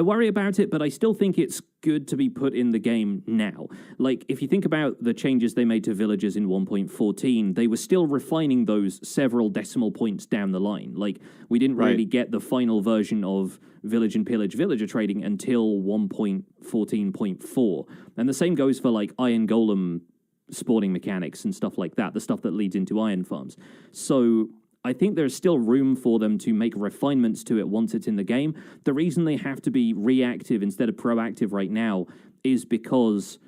[SPEAKER 10] worry about it, but I still think it's good to be put in the game now. Like, if you think about the changes they made to villagers in 1.14, they were still refining those several decimal points down the line. Like, we didn't really get the final version of Village and Pillage villager trading until 1.14.4. And the same goes for, like, Iron Golem spawning mechanics and stuff like that, the stuff that leads into iron farms. So I think there's still room for them to make refinements to it once it's in the game. The reason they have to be reactive instead of proactive right now is because,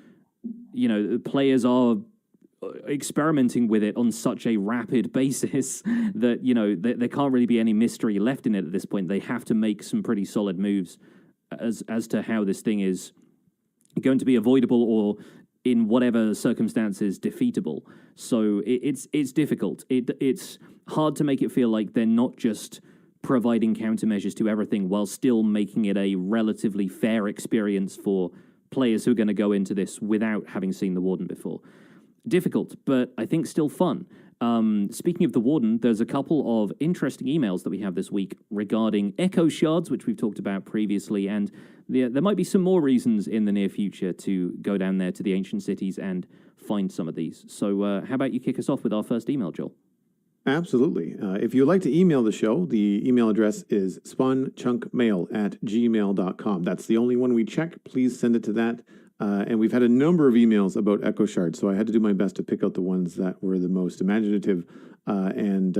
[SPEAKER 10] you know, players are experimenting with it on such a rapid basis that, you know, there can't really be any mystery left in it at this point. They have to make some pretty solid moves as to how this thing is going to be avoidable or, in whatever circumstances, defeatable. So it's difficult. It's hard to make it feel like they're not just providing countermeasures to everything while still making it a relatively fair experience for players who are going to go into this without having seen the Warden before. Difficult, but I think still fun. Speaking of the Warden, there's a couple of interesting emails that we have this week regarding echo shards, which we've talked about previously, and there might be some more reasons in the near future to go down there to the ancient cities and find some of these. So how about you kick us off with our first email, Joel?
[SPEAKER 11] Absolutely. If you'd like to email the show, the email address is spawnchunkmail@gmail.com. That's the only one we check. Please send it to that. And we've had a number of emails about echo shards, so I had to do my best to pick out the ones that were the most imaginative and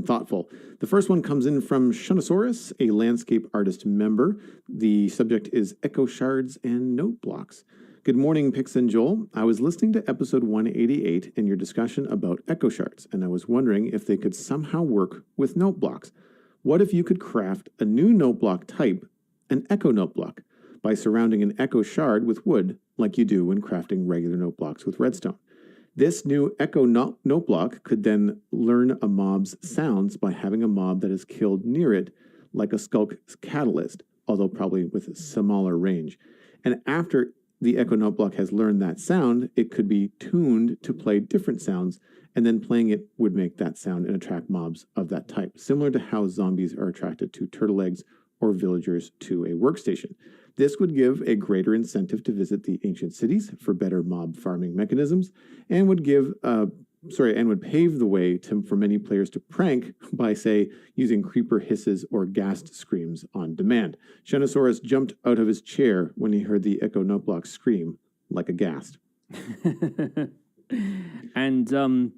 [SPEAKER 11] thoughtful. The first one comes in from Shunosaurus, a landscape artist member. The subject is echo shards and note blocks. Good morning, Pix and Joel. I was listening to episode 188 and your discussion about echo shards, and I was wondering if they could somehow work with note blocks. What if you could craft a new note block type, an echo note block, by surrounding an echo shard with wood, like you do when crafting regular note blocks with redstone? This new echo note block could then learn a mob's sounds by having a mob that is killed near it, like a skulk catalyst, although probably with a smaller range. And after the echo note block has learned that sound, it could be tuned to play different sounds, and then playing it would make that sound and attract mobs of that type, similar to how zombies are attracted to turtle eggs or villagers to a workstation. This would give a greater incentive to visit the ancient cities for better mob farming mechanisms, and would pave the way for many players to prank by, say, using creeper hisses or ghast screams on demand. Shunosaurus jumped out of his chair when he heard the echo note block scream like a ghast.
[SPEAKER 10] And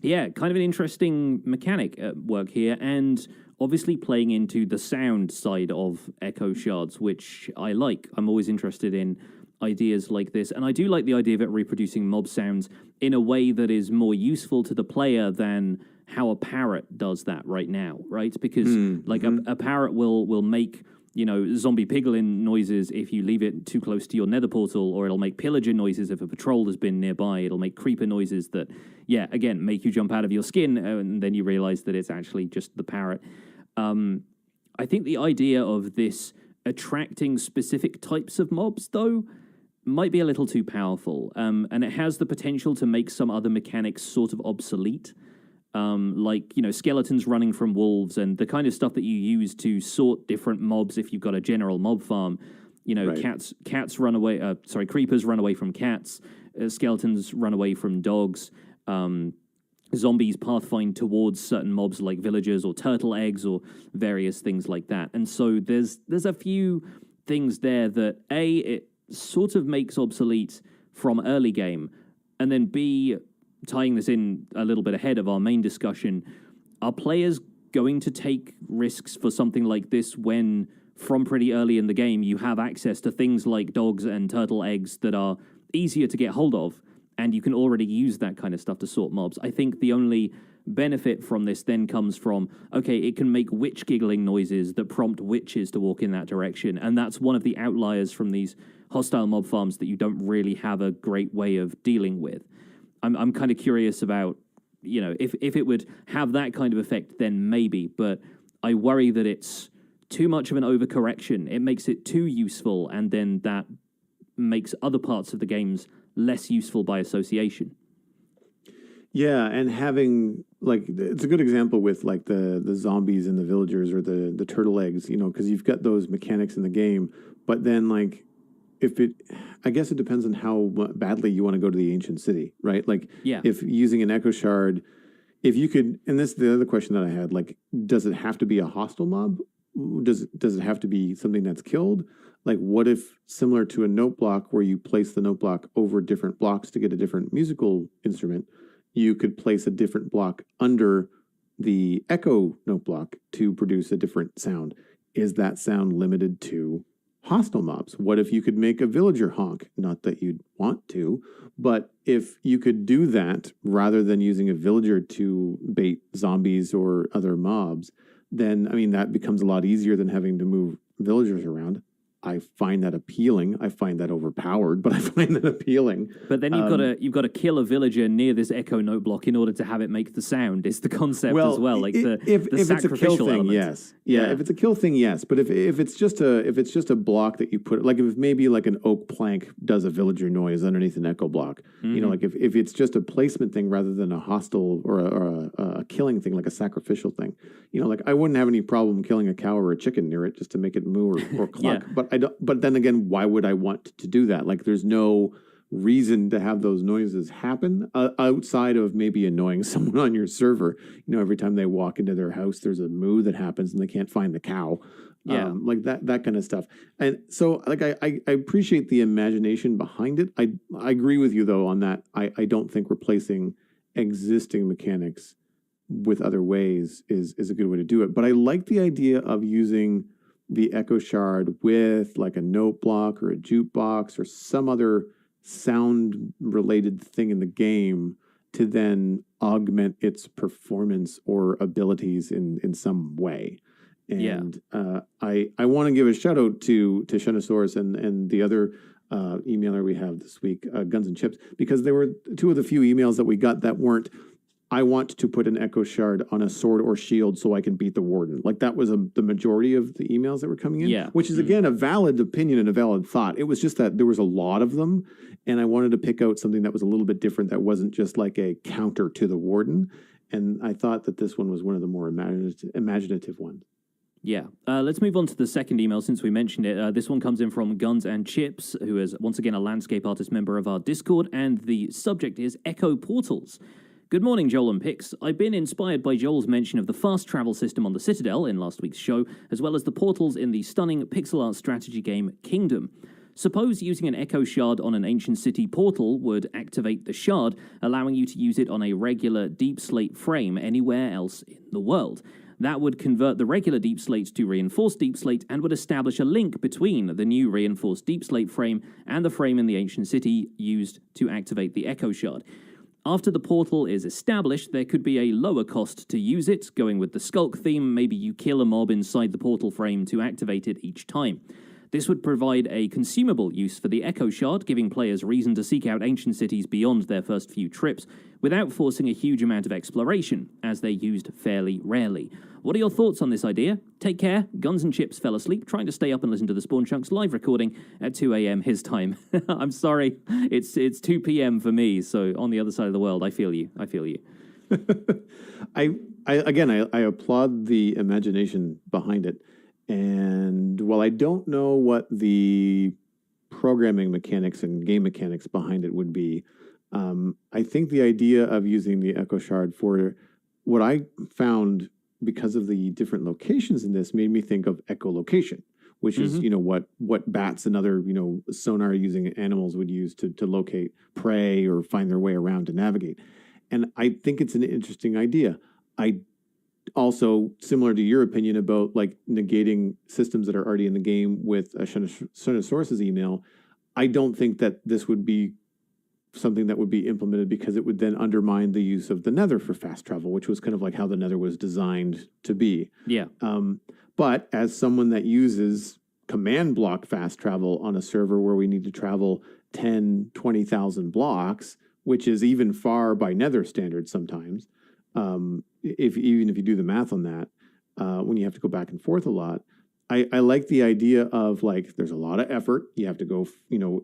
[SPEAKER 10] yeah, kind of an interesting mechanic at work here, and obviously playing into the sound side of echo shards, which I like. I'm always interested in ideas like this, and I do like the idea of it reproducing mob sounds in a way that is more useful to the player than how a parrot does that right now, right? Because a parrot will make, you know, zombie piglin noises if you leave it too close to your nether portal, or it'll make pillager noises if a patrol has been nearby. It'll make creeper noises that, yeah, again, make you jump out of your skin, and then you realize that it's actually just the parrot. I think the idea of this attracting specific types of mobs, though, might be a little too powerful, and it has the potential to make some other mechanics sort of obsolete. Like, you know, skeletons running from wolves and the kind of stuff that you use to sort different mobs if you've got a general mob farm. You know, cats run away, creepers run away from cats, skeletons run away from dogs, zombies pathfind towards certain mobs like villagers or turtle eggs or various things like that. And so there's a few things there that, A, it sort of makes obsolete from early game, and then B, tying this in a little bit ahead of our main discussion, are players going to take risks for something like this when, from pretty early in the game, you have access to things like dogs and turtle eggs that are easier to get hold of, and you can already use that kind of stuff to sort mobs? I think the only benefit from this then comes from, okay, it can make witch giggling noises that prompt witches to walk in that direction. And that's one of the outliers from these hostile mob farms that you don't really have a great way of dealing with. I'm kind of curious about, if it would have that kind of effect, then maybe. But I worry that it's too much of an overcorrection. It makes it too useful, and then that makes other parts of the games less useful by association.
[SPEAKER 11] Yeah, and having, it's a good example with, the zombies and the villagers or the turtle eggs, because you've got those mechanics in the game, but then, I guess it depends on how badly you want to go to the ancient city, right? If using an echo shard, if you could, and this is the other question that I had, does it have to be a hostile mob? Does it have to be something that's killed? What if, similar to a note block where you place the note block over different blocks to get a different musical instrument, you could place a different block under the echo note block to produce a different sound? Is that sound limited to hostile mobs? What if you could make a villager honk? Not that you'd want to, but if you could do that rather than using a villager to bait zombies or other mobs, then, that becomes a lot easier than having to move villagers around. I find that appealing. I find that overpowered, but I find that appealing.
[SPEAKER 10] But then you've got to kill a villager near this echo note block in order to have it make the sound. It's the concept as well,
[SPEAKER 11] if
[SPEAKER 10] the sacrificial
[SPEAKER 11] it's a kill thing,
[SPEAKER 10] element.
[SPEAKER 11] yes, yeah. If it's a kill thing, yes. But if it's just a block that you put, if maybe an oak plank does a villager noise underneath an echo block, if it's just a placement thing rather than a hostile or a killing thing, like a sacrificial thing, I wouldn't have any problem killing a cow or a chicken near it just to make it moo or cluck. But then again, why would I want to do that? There's no reason to have those noises happen outside of maybe annoying someone on your server. Every time they walk into their house, there's a moo that happens and they can't find the cow. That kind of stuff. And so I appreciate the imagination behind it. I agree with you though on that. I don't think replacing existing mechanics with other ways is a good way to do it. But I like the idea of using the echo shard with a note block or a jukebox or some other sound related thing in the game to then augment its performance or abilities in some way. And I want to give a shout out to Shunosaurus and the other emailer we have this week, Guns and Chips, because they were two of the few emails that we got that weren't, I want to put an echo shard on a sword or shield so I can beat the Warden. That was the majority of the emails that were coming in, which is, again, a valid opinion and a valid thought. It was just that there was a lot of them, and I wanted to pick out something that was a little bit different that wasn't just a counter to the Warden, and I thought that this one was one of the more imaginative ones.
[SPEAKER 10] Yeah. Let's move on to the second email since we mentioned it. This one comes in from Guns and Chips, who is, once again, a landscape artist member of our Discord, and the subject is Echo Portals. Good morning, Joel and Pix. I've been inspired by Joel's mention of the fast travel system on the Citadel in last week's show, as well as the portals in the stunning pixel art strategy game Kingdom. Suppose using an echo shard on an ancient city portal would activate the shard, allowing you to use it on a regular deep slate frame anywhere else in the world. That would convert the regular deep slate to reinforced deep slate and would establish a link between the new reinforced deep slate frame and the frame in the ancient city used to activate the echo shard. After the portal is established, there could be a lower cost to use it. Going with the Skulk theme, maybe you kill a mob inside the portal frame to activate it each time. This would provide a consumable use for the Echo Shard, giving players reason to seek out ancient cities beyond their first few trips, without forcing a huge amount of exploration, as they're used fairly rarely. What are your thoughts on this idea? Take care. Guns and Chips fell asleep trying to stay up and listen to the Spawn Chunks live recording at 2 a.m. his time. I'm sorry, it's 2 p.m. for me, so on the other side of the world, I feel you.
[SPEAKER 11] I applaud the imagination behind it. And while I don't know what the programming mechanics and game mechanics behind it would be, I think the idea of using the Echo Shard for what I found because of the different locations in this made me think of echolocation, which is, what bats and other, sonar using animals would use to locate prey or find their way around to navigate. And I think it's an interesting idea. I also, similar to your opinion about negating systems that are already in the game with Shunosaurus's email, I don't think that this would be something that would be implemented because it would then undermine the use of the Nether for fast travel, which was kind of like how the Nether was designed to be.
[SPEAKER 10] Yeah.
[SPEAKER 11] But as someone that uses command block fast travel on a server where we need to travel 10, 20,000 blocks, which is even far by Nether standards sometimes, even if you do the math on that, when you have to go back and forth a lot, I like the idea of like, there's a lot of effort. You have to go,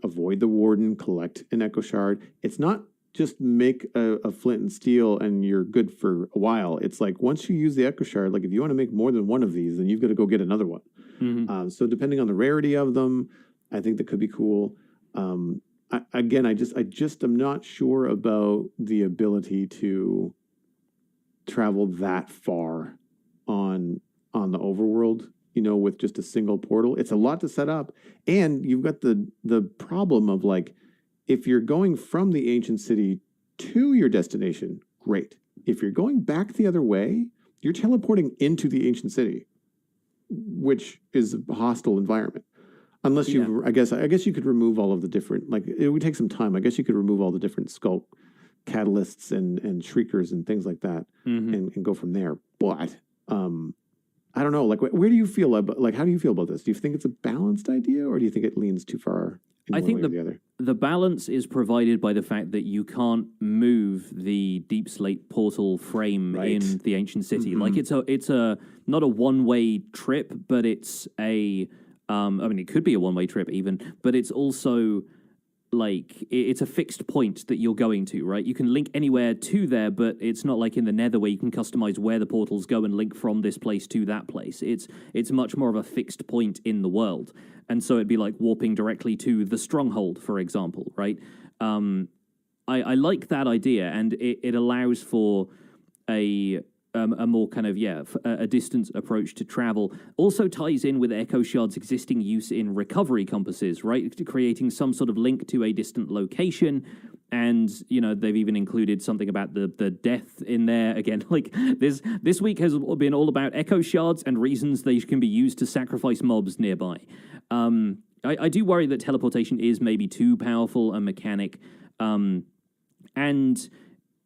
[SPEAKER 11] avoid the Warden, collect an Echo Shard. It's not just make a flint and steel and you're good for a while. It's like, once you use the Echo Shard, like if you want to make more than one of these, then you've got to go get another one.
[SPEAKER 10] Mm-hmm.
[SPEAKER 11] So depending on the rarity of them, I think that could be cool. I just am not sure about the ability to travel that far on the overworld, with just a single portal. It's a lot to set up. And you've got the problem of like, if you're going from the ancient city to your destination, great. If you're going back the other way, you're teleporting into the ancient city, which is a hostile environment. Unless I guess you could remove all of the different, like it would take some time. I guess you could remove all the different sculpt catalysts and shriekers and things like that, and go from there. But I don't know. Like, where do you feel about? Like, how do you feel about this? Do you think it's a balanced idea, or do you think it leans too far in one way or the other?
[SPEAKER 10] The balance is provided by the fact that you can't move the Deep Slate portal frame in the ancient city. Like, it's a not a one-way trip, but it's a. It could be a one-way trip even, but it's also like it's a fixed point that you're going to, right? You can link anywhere to there, but it's not like in the Nether where you can customize where the portals go and link from this place to that place. It's much more of a fixed point in the world, and so it'd be like warping directly to the stronghold, for example, right? I like that idea, and it allows for a more kind of, a distance approach to travel. Also ties in with Echo Shard's existing use in recovery compasses, right? Creating some sort of link to a distant location. And, they've even included something about the death in there. Again, like this week has been all about Echo Shards and reasons they can be used to sacrifice mobs nearby. I do worry that teleportation is maybe too powerful a mechanic. And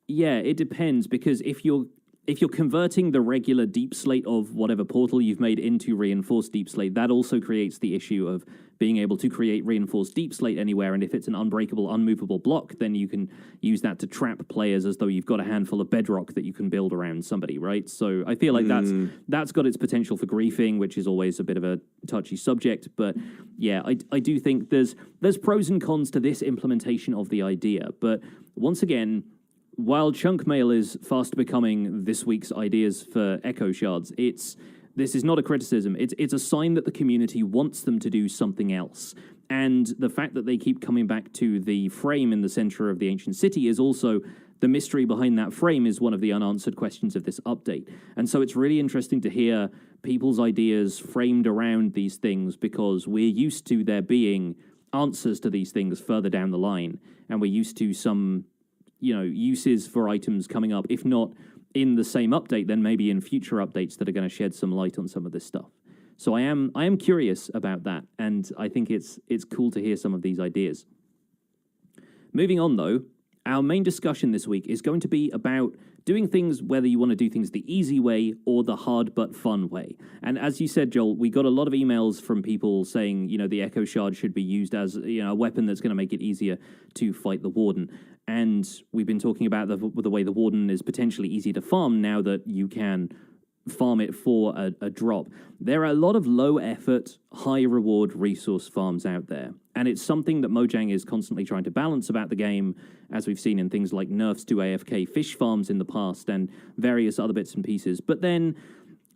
[SPEAKER 10] yeah, it depends, because if you're converting the regular Deep Slate of whatever portal you've made into reinforced Deep Slate, that also creates the issue of being able to create reinforced Deep Slate anywhere. And if it's an unbreakable, unmovable block, then you can use that to trap players as though you've got a handful of bedrock that you can build around somebody, right? So I feel like that's got its potential for griefing, which is always a bit of a touchy subject. But yeah, I do think there's pros and cons to this implementation of the idea. But once again, while chunk mail is fast becoming this week's ideas for Echo Shards, this is not a criticism. It's a sign that the community wants them to do something else. And the fact that they keep coming back to the frame in the center of the ancient city is also the mystery behind that frame is one of the unanswered questions of this update. And so it's really interesting to hear people's ideas framed around these things, because we're used to there being answers to these things further down the line. And we're used to some uses for items coming up, if not in the same update, then maybe in future updates that are going to shed some light on some of this stuff. So I am curious about that, and I think it's cool to hear some of these ideas. Moving on, though, our main discussion this week is going to be about doing things, whether you want to do things the easy way or the hard but fun way. And as you said, Joel, we got a lot of emails from people saying, the Echo Shard should be used as a weapon that's going to make it easier to fight the Warden. And we've been talking about the way the Warden is potentially easy to farm now that you can farm it for a drop. There are a lot of low-effort, high-reward resource farms out there, and it's something that Mojang is constantly trying to balance about the game, as we've seen in things like nerfs to AFK fish farms in the past and various other bits and pieces. But then,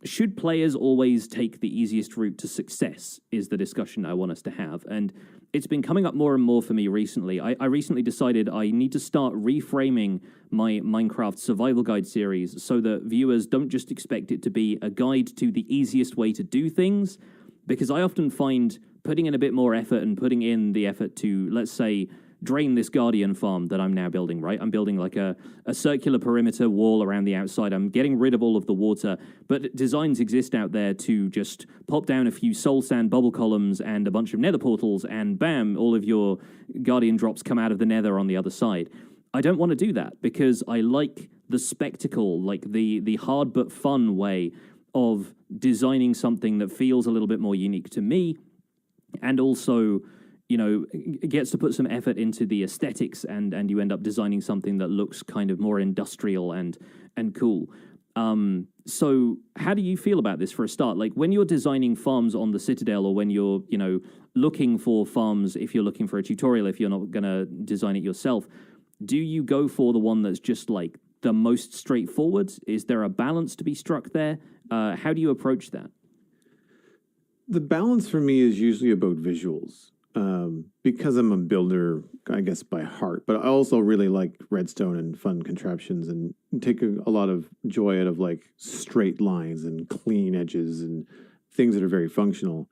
[SPEAKER 10] should players always take the easiest route to success is the discussion I want us to have. And it's been coming up more and more for me recently. I recently decided I need to start reframing my Minecraft survival guide series so that viewers don't just expect it to be a guide to the easiest way to do things, because I often find putting in a bit more effort and putting in the effort to, let's say, drain this Guardian farm that I'm now building, right? I'm building like a circular perimeter wall around the outside. I'm getting rid of all of the water, but designs exist out there to just pop down a few soul sand bubble columns and a bunch of nether portals, and bam, all of your Guardian drops come out of the nether on the other side. I don't want to do that because I like the spectacle, like the hard but fun way of designing something that feels a little bit more unique to me, and also, you know, gets to put some effort into the aesthetics, and you end up designing something that looks kind of more industrial and cool. So how do you feel about this for a start? Like when you're designing farms on the Citadel, or when you're, you know, looking for farms, if you're looking for a tutorial, if you're not going to design it yourself, do you go for the one that's just like the most straightforward? Is there a balance to be struck there? How do you approach that?
[SPEAKER 11] The balance for me is usually about visuals. Because I'm a builder, I guess, by heart, but I also really like redstone and fun contraptions, and take a lot of joy out of like straight lines and clean edges and things that are very functional.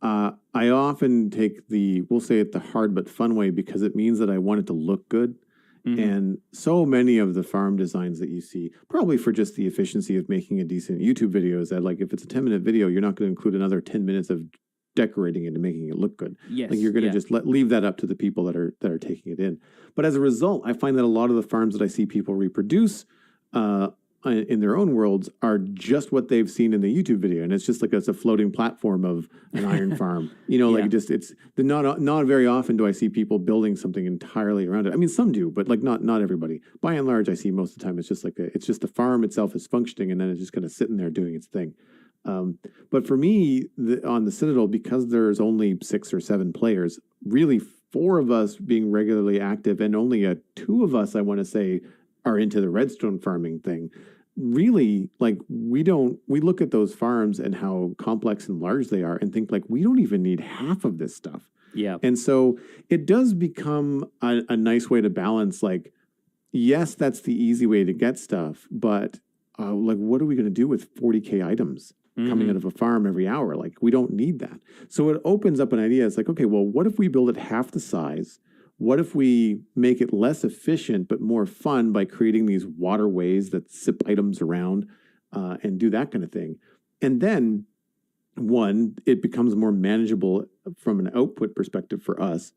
[SPEAKER 11] I often take we'll say it the hard but fun way, because it means that I want it to look good. Mm-hmm. And so many of the farm designs that you see, probably for just the efficiency of making a decent YouTube video, is that like if it's a 10-minute video, you're not going to include another 10 minutes of decorating it and making it look good.
[SPEAKER 10] Yes,
[SPEAKER 11] like you're going to just leave that up to the people that are taking it in. But as a result, I find that a lot of the farms that I see people reproduce in their own worlds are just what they've seen in the YouTube video, and it's just like it's a floating platform of an iron farm. You know, like not very often do I see people building something entirely around it. I mean, some do, but like not everybody. By and large, I see most of the time it's just like it's just the farm itself is functioning, and then it's just kind of sitting there doing its thing. But for me, on the Citadel, because there's only 6 or 7 players, really 4 of us being regularly active, and only 2 of us, I want to say, are into the redstone farming thing. Really, like we look at those farms and how complex and large they are, and think like we don't even need half of this stuff.
[SPEAKER 10] Yeah.
[SPEAKER 11] And so it does become a nice way to balance, like, yes, that's the easy way to get stuff, but like, what are we going to do with 40K items coming out of a farm every hour? Like, we don't need that. So it opens up an idea. It's like, okay, well, what if we build it half the size? What if we make it less efficient but more fun by creating these waterways that sip items around and do that kind of thing? And then, one, it becomes more manageable from an output perspective for us.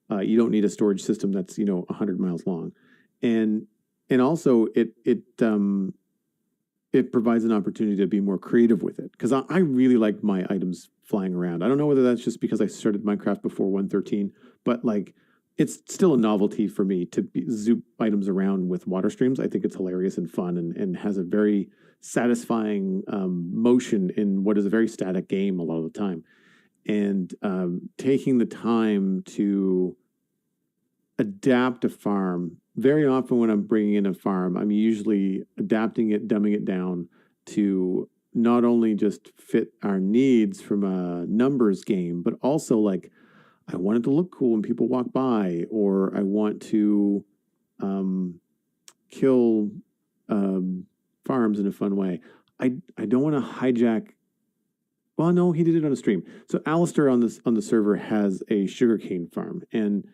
[SPEAKER 11] You don't need a storage system that's 100 miles long, and also it provides an opportunity to be more creative with it, because I really like my items flying around. I don't know whether that's just because I started Minecraft before 1.13, but like, it's still a novelty for me to zoop items around with water streams. I think it's hilarious and fun, and has a very satisfying motion in what is a very static game a lot of the time. And taking the time to adapt a farm, very often when I'm bringing in a farm, I'm usually adapting it, dumbing it down to not only just fit our needs from a numbers game, but also like, I want it to look cool when people walk by, or I want to kill farms in a fun way. I don't want to hijack. Well, no, he did it on a stream. So Alistair on the server has a sugarcane farm, and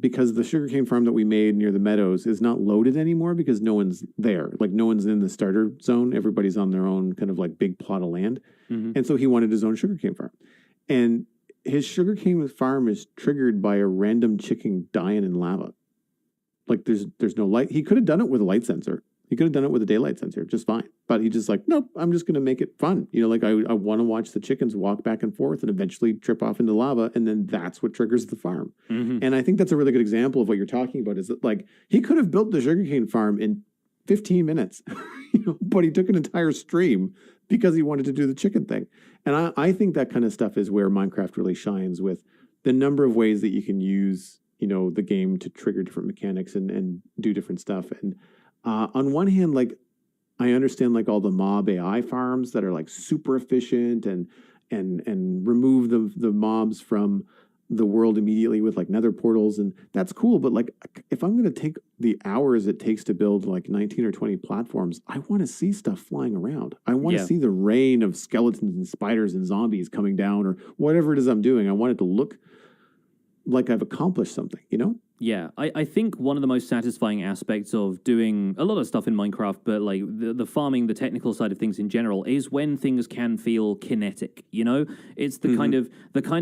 [SPEAKER 11] because the sugarcane farm that we made near the meadows is not loaded anymore because no one's there. Like, no one's in the starter zone. Everybody's on their own kind of like big plot of land, and so he wanted his own sugarcane farm, and his sugarcane farm is triggered by a random chicken dying in lava. Like, there's no light. He could have done it with a light sensor. He could have done it with a daylight sensor just fine. But he just like, nope, I'm just going to make it fun. Like, I want to watch the chickens walk back and forth and eventually trip off into lava, and then that's what triggers the farm. And I think that's a really good example of what you're talking about, is that like, he could have built the sugarcane farm in 15 minutes, but he took an entire stream because he wanted to do the chicken thing. And I think that kind of stuff is where Minecraft really shines, with the number of ways that you can use, the game to trigger different mechanics and do different stuff. And on one hand, like, I understand like all the mob AI farms that are like super efficient and remove the mobs from the world immediately with like nether portals, and that's cool. But like, if I'm going to take the hours it takes to build like 19 or 20 platforms, I want to see stuff flying around. I want to see the rain of skeletons and spiders and zombies coming down, or whatever it is I'm doing. I want it to look like I've accomplished something,
[SPEAKER 10] Yeah, I think one of the most satisfying aspects of doing a lot of stuff in Minecraft, but like the farming, the technical side of things in general, is when things can feel kinetic. You know, it's the kind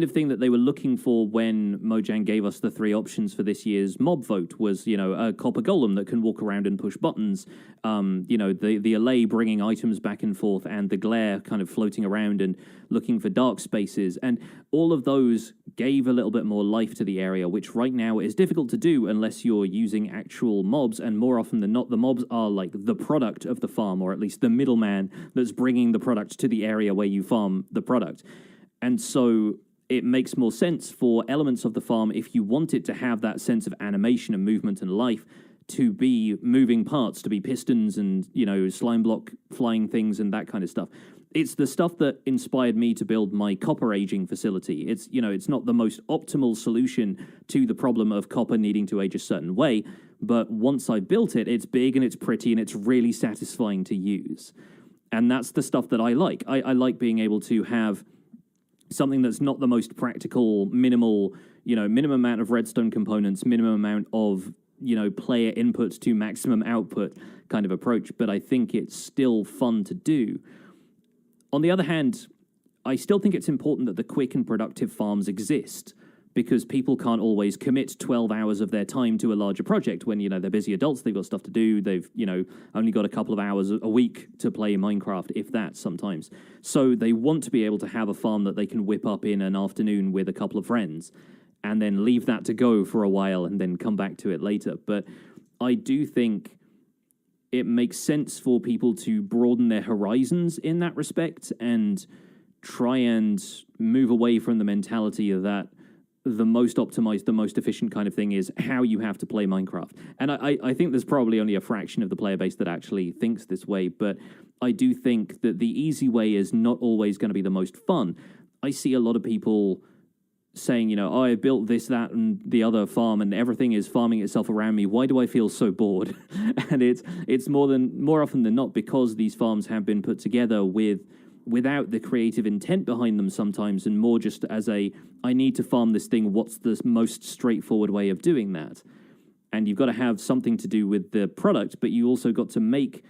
[SPEAKER 10] of thing that they were looking for when Mojang gave us the 3 options for this year's mob vote. Was, you know, a copper golem that can walk around and push buttons. You know, the allay bringing items back and forth, and the glare kind of floating around and looking for dark spaces, and all of those gave a little bit more life to the area, which right now is difficult to do unless you're using actual mobs, and more often than not, the mobs are like the product of the farm, or at least the middleman that's bringing the product to the area where you farm the product. And so it makes more sense for elements of the farm, if you want it to have that sense of animation and movement and life, to be moving parts, to be pistons and, you know, slime block flying things and that kind of stuff. It's the stuff that inspired me to build my copper aging facility. It's, you know, it's not the most optimal solution to the problem of copper needing to age a certain way, but once I built it, it's big and it's pretty and it's really satisfying to use. And that's the stuff that I like. I like being able to have something that's not the most practical, minimal, you know, minimum amount of redstone components, minimum amount of, you know, player input to maximum output kind of approach, but I think it's still fun to do. On the other hand, I still think it's important that the quick and productive farms exist, because people can't always commit 12 hours of their time to a larger project when, you know, they're busy adults, they've got stuff to do, they've, you know, only got a couple of hours a week to play Minecraft, if that, sometimes. So they want to be able to have a farm that they can whip up in an afternoon with a couple of friends, and then leave that to go for a while and then come back to it later. But I do think it makes sense for people to broaden their horizons in that respect and try and move away from the mentality that the most optimized, the most efficient kind of thing is how you have to play Minecraft. And I think there's probably only a fraction of the player base that actually thinks this way, but I do think that the easy way is not always going to be the most fun. I see a lot of people saying, you know, oh, I built this, that, and the other farm, and everything is farming itself around me. Why do I feel so bored? And it's more often than not because these farms have been put together without the creative intent behind them sometimes, and more just as I need to farm this thing. What's the most straightforward way of doing that? And you've got to have something to do with the product, but you also got to make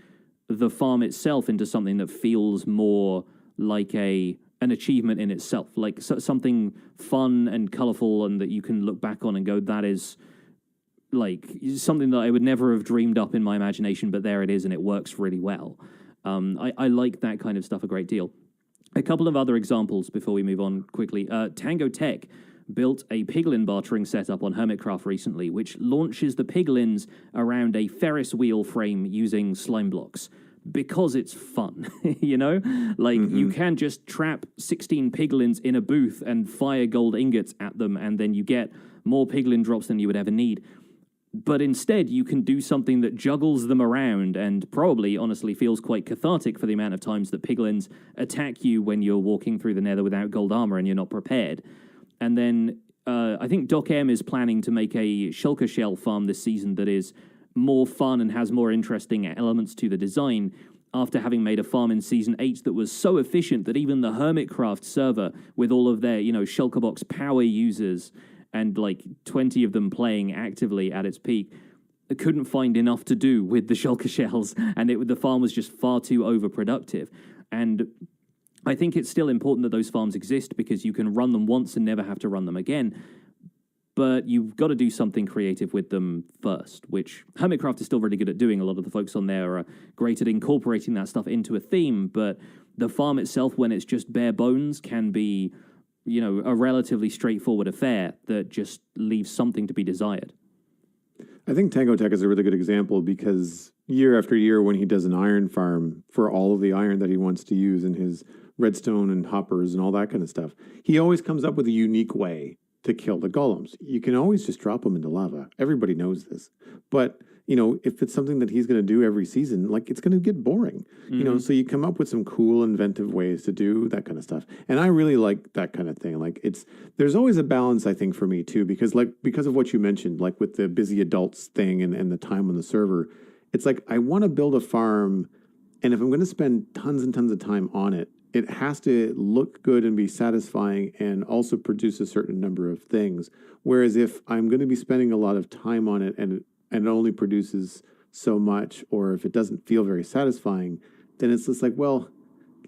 [SPEAKER 10] the farm itself into something that feels more like an achievement in itself, like something fun and colorful, and that you can look back on and go, that is like something that I would never have dreamed up in my imagination, but there it is, and it works really well. I like that kind of stuff a great deal. A couple of other examples before we move on quickly. Tango Tech built a piglin bartering setup on Hermitcraft recently, which launches the piglins around a Ferris wheel frame using slime blocks. Because it's fun, you know? Like, you can just trap 16 piglins in a booth and fire gold ingots at them, and then you get more piglin drops than you would ever need. But instead, you can do something that juggles them around and probably, honestly, feels quite cathartic for the amount of times that piglins attack you when you're walking through the nether without gold armor and you're not prepared. And then I think Doc M is planning to make a shulker shell farm this season that is more fun and has more interesting elements to the design, after having made a farm in Season 8 that was so efficient that even the Hermitcraft server, with all of their, you know, Shulkerbox power users and like 20 of them playing actively at its peak, couldn't find enough to do with the shulker shells, and the farm was just far too overproductive. And I think it's still important that those farms exist, because you can run them once and never have to run them again. But you've got to do something creative with them first, which Hermitcraft is still really good at doing. A lot of the folks on there are great at incorporating that stuff into a theme, but the farm itself, when it's just bare bones, can be, you know, a relatively straightforward affair that just leaves something to be desired.
[SPEAKER 11] I think Tango Tech is a really good example, because year after year when he does an iron farm for all of the iron that he wants to use in his redstone and hoppers and all that kind of stuff, he always comes up with a unique way to kill the golems. You can always just drop them into lava. Everybody knows this. But, you know, if it's something that he's going to do every season, like, it's going to get boring. You know, so you come up with some cool, inventive ways to do that kind of stuff. And I really like that kind of thing. Like, there's always a balance, I think, for me too, because of what you mentioned, like with the busy adults thing and the time on the server, it's like, I want to build a farm, and if I'm going to spend tons and tons of time on it, it has to look good and be satisfying and also produce a certain number of things. Whereas if I'm going to be spending a lot of time on it and it only produces so much, or if it doesn't feel very satisfying, then it's just like, well,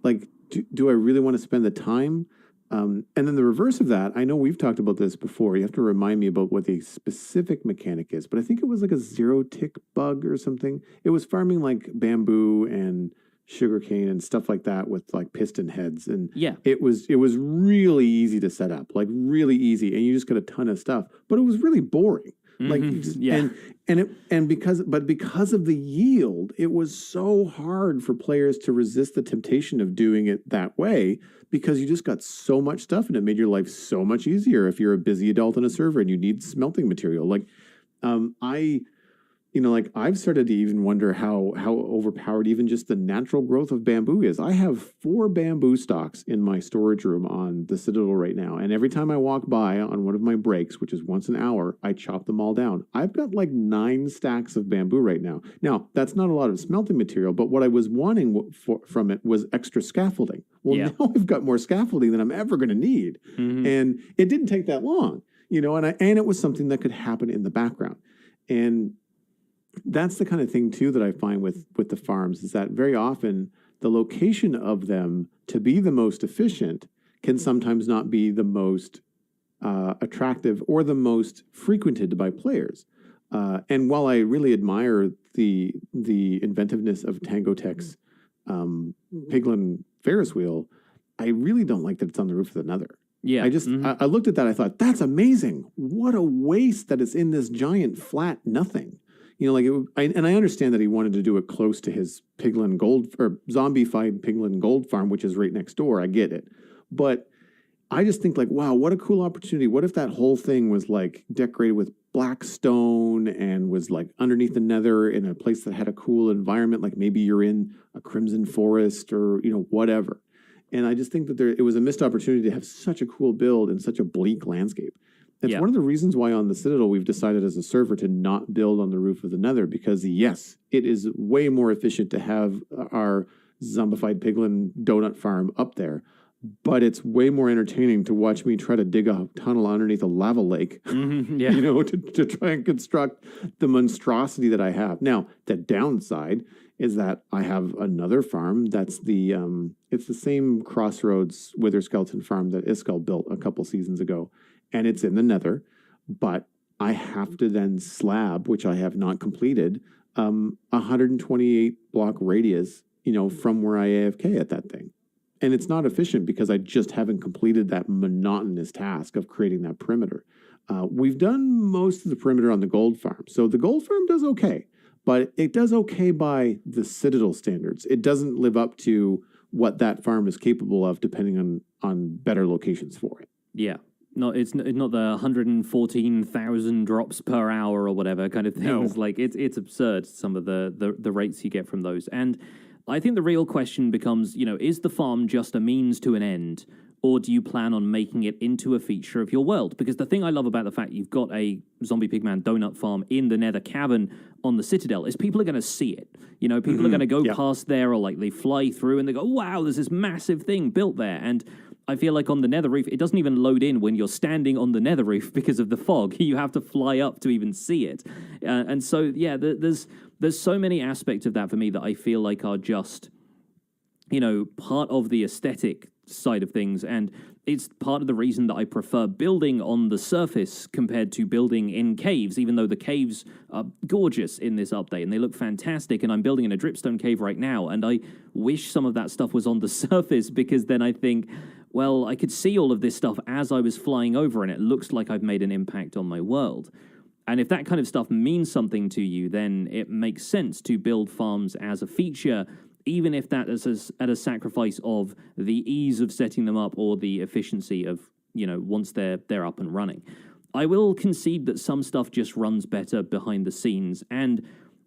[SPEAKER 11] like, do I really want to spend the time? And then the reverse of that, I know we've talked about this before. You have to remind me about what the specific mechanic is, but I think it was like a 0-tick bug or something. It was farming like bamboo and sugarcane and stuff like that with like piston heads, and it was really easy to set up, like really easy, and you just got a ton of stuff, but it was really boring. Like because of the yield, it was so hard for players to resist the temptation of doing it that way, because you just got so much stuff and it made your life so much easier if you're a busy adult on a server and you need smelting material. Like I've started to even wonder how overpowered even just the natural growth of bamboo is. I have 4 bamboo stalks in my storage room on the Citadel right now, and every time I walk by on one of my breaks, which is once an hour, I chop them all down. I've got like 9 stacks of bamboo right now. Now, that's not a lot of smelting material, but what I was wanting from it was extra scaffolding. Well, now I've got more scaffolding than I'm ever going to need. And it didn't take that long, and it was something that could happen in the background. And that's the kind of thing too that I find with the farms, is that very often the location of them to be the most efficient can sometimes not be the most attractive or the most frequented by players. And while I really admire the inventiveness of Tango Tech's Piglin Ferris wheel, I really don't like that it's on the roof of the Nether. I just I looked at that, I thought, that's amazing. What a waste that it's in this giant flat nothing. I understand that he wanted to do it close to his Piglin Gold or zombie-fied Piglin Gold farm, which is right next door. I get it. But I just think like, wow, what a cool opportunity. What if that whole thing was like decorated with black stone and was like underneath the Nether in a place that had a cool environment, like maybe you're in a Crimson Forest or, whatever. And I just think that it was a missed opportunity to have such a cool build in such a bleak landscape. It's one of the reasons why on the Citadel we've decided as a server to not build on the roof of the Nether, because yes, it is way more efficient to have our zombified Piglin donut farm up there, but it's way more entertaining to watch me try to dig a tunnel underneath a lava lake, to try and construct the monstrosity that I have. Now, the downside is that I have another farm that's it's the same Crossroads Wither Skeleton farm that Iskall built a couple seasons ago. And it's in the Nether, but I have to then slab, which I have not completed, 128 block radius, from where I AFK at that thing. And it's not efficient because I just haven't completed that monotonous task of creating that perimeter. We've done most of the perimeter on the gold farm. So the gold farm does okay, but it does okay by the Citadel standards. It doesn't live up to what that farm is capable of, depending on better locations for it.
[SPEAKER 10] Yeah. No, it's not the 114,000 drops per hour or whatever kind of things. No. Like it's absurd, some of the rates you get from those. And I think the real question becomes, is the farm just a means to an end, or do you plan on making it into a feature of your world? Because the thing I love about the fact you've got a Zombie Pigman donut farm in the Nether Cavern on the Citadel is people are going to see it. People are going to go past there, or like they fly through and they go, wow, there's this massive thing built there. And I feel like on the Nether roof, it doesn't even load in when you're standing on the Nether roof because of the fog. You have to fly up to even see it. And so, there's so many aspects of that for me that I feel like are just, part of the aesthetic side of things. And it's part of the reason that I prefer building on the surface compared to building in caves, even though the caves are gorgeous in this update and they look fantastic. And I'm building in a dripstone cave right now. And I wish some of that stuff was on the surface, because then I think, well, I could see all of this stuff as I was flying over, and it looks like I've made an impact on my world. And if that kind of stuff means something to you, then it makes sense to build farms as a feature, even if that is at a sacrifice of the ease of setting them up or the efficiency of, once they're up and running. I will concede that some stuff just runs better behind the scenes, and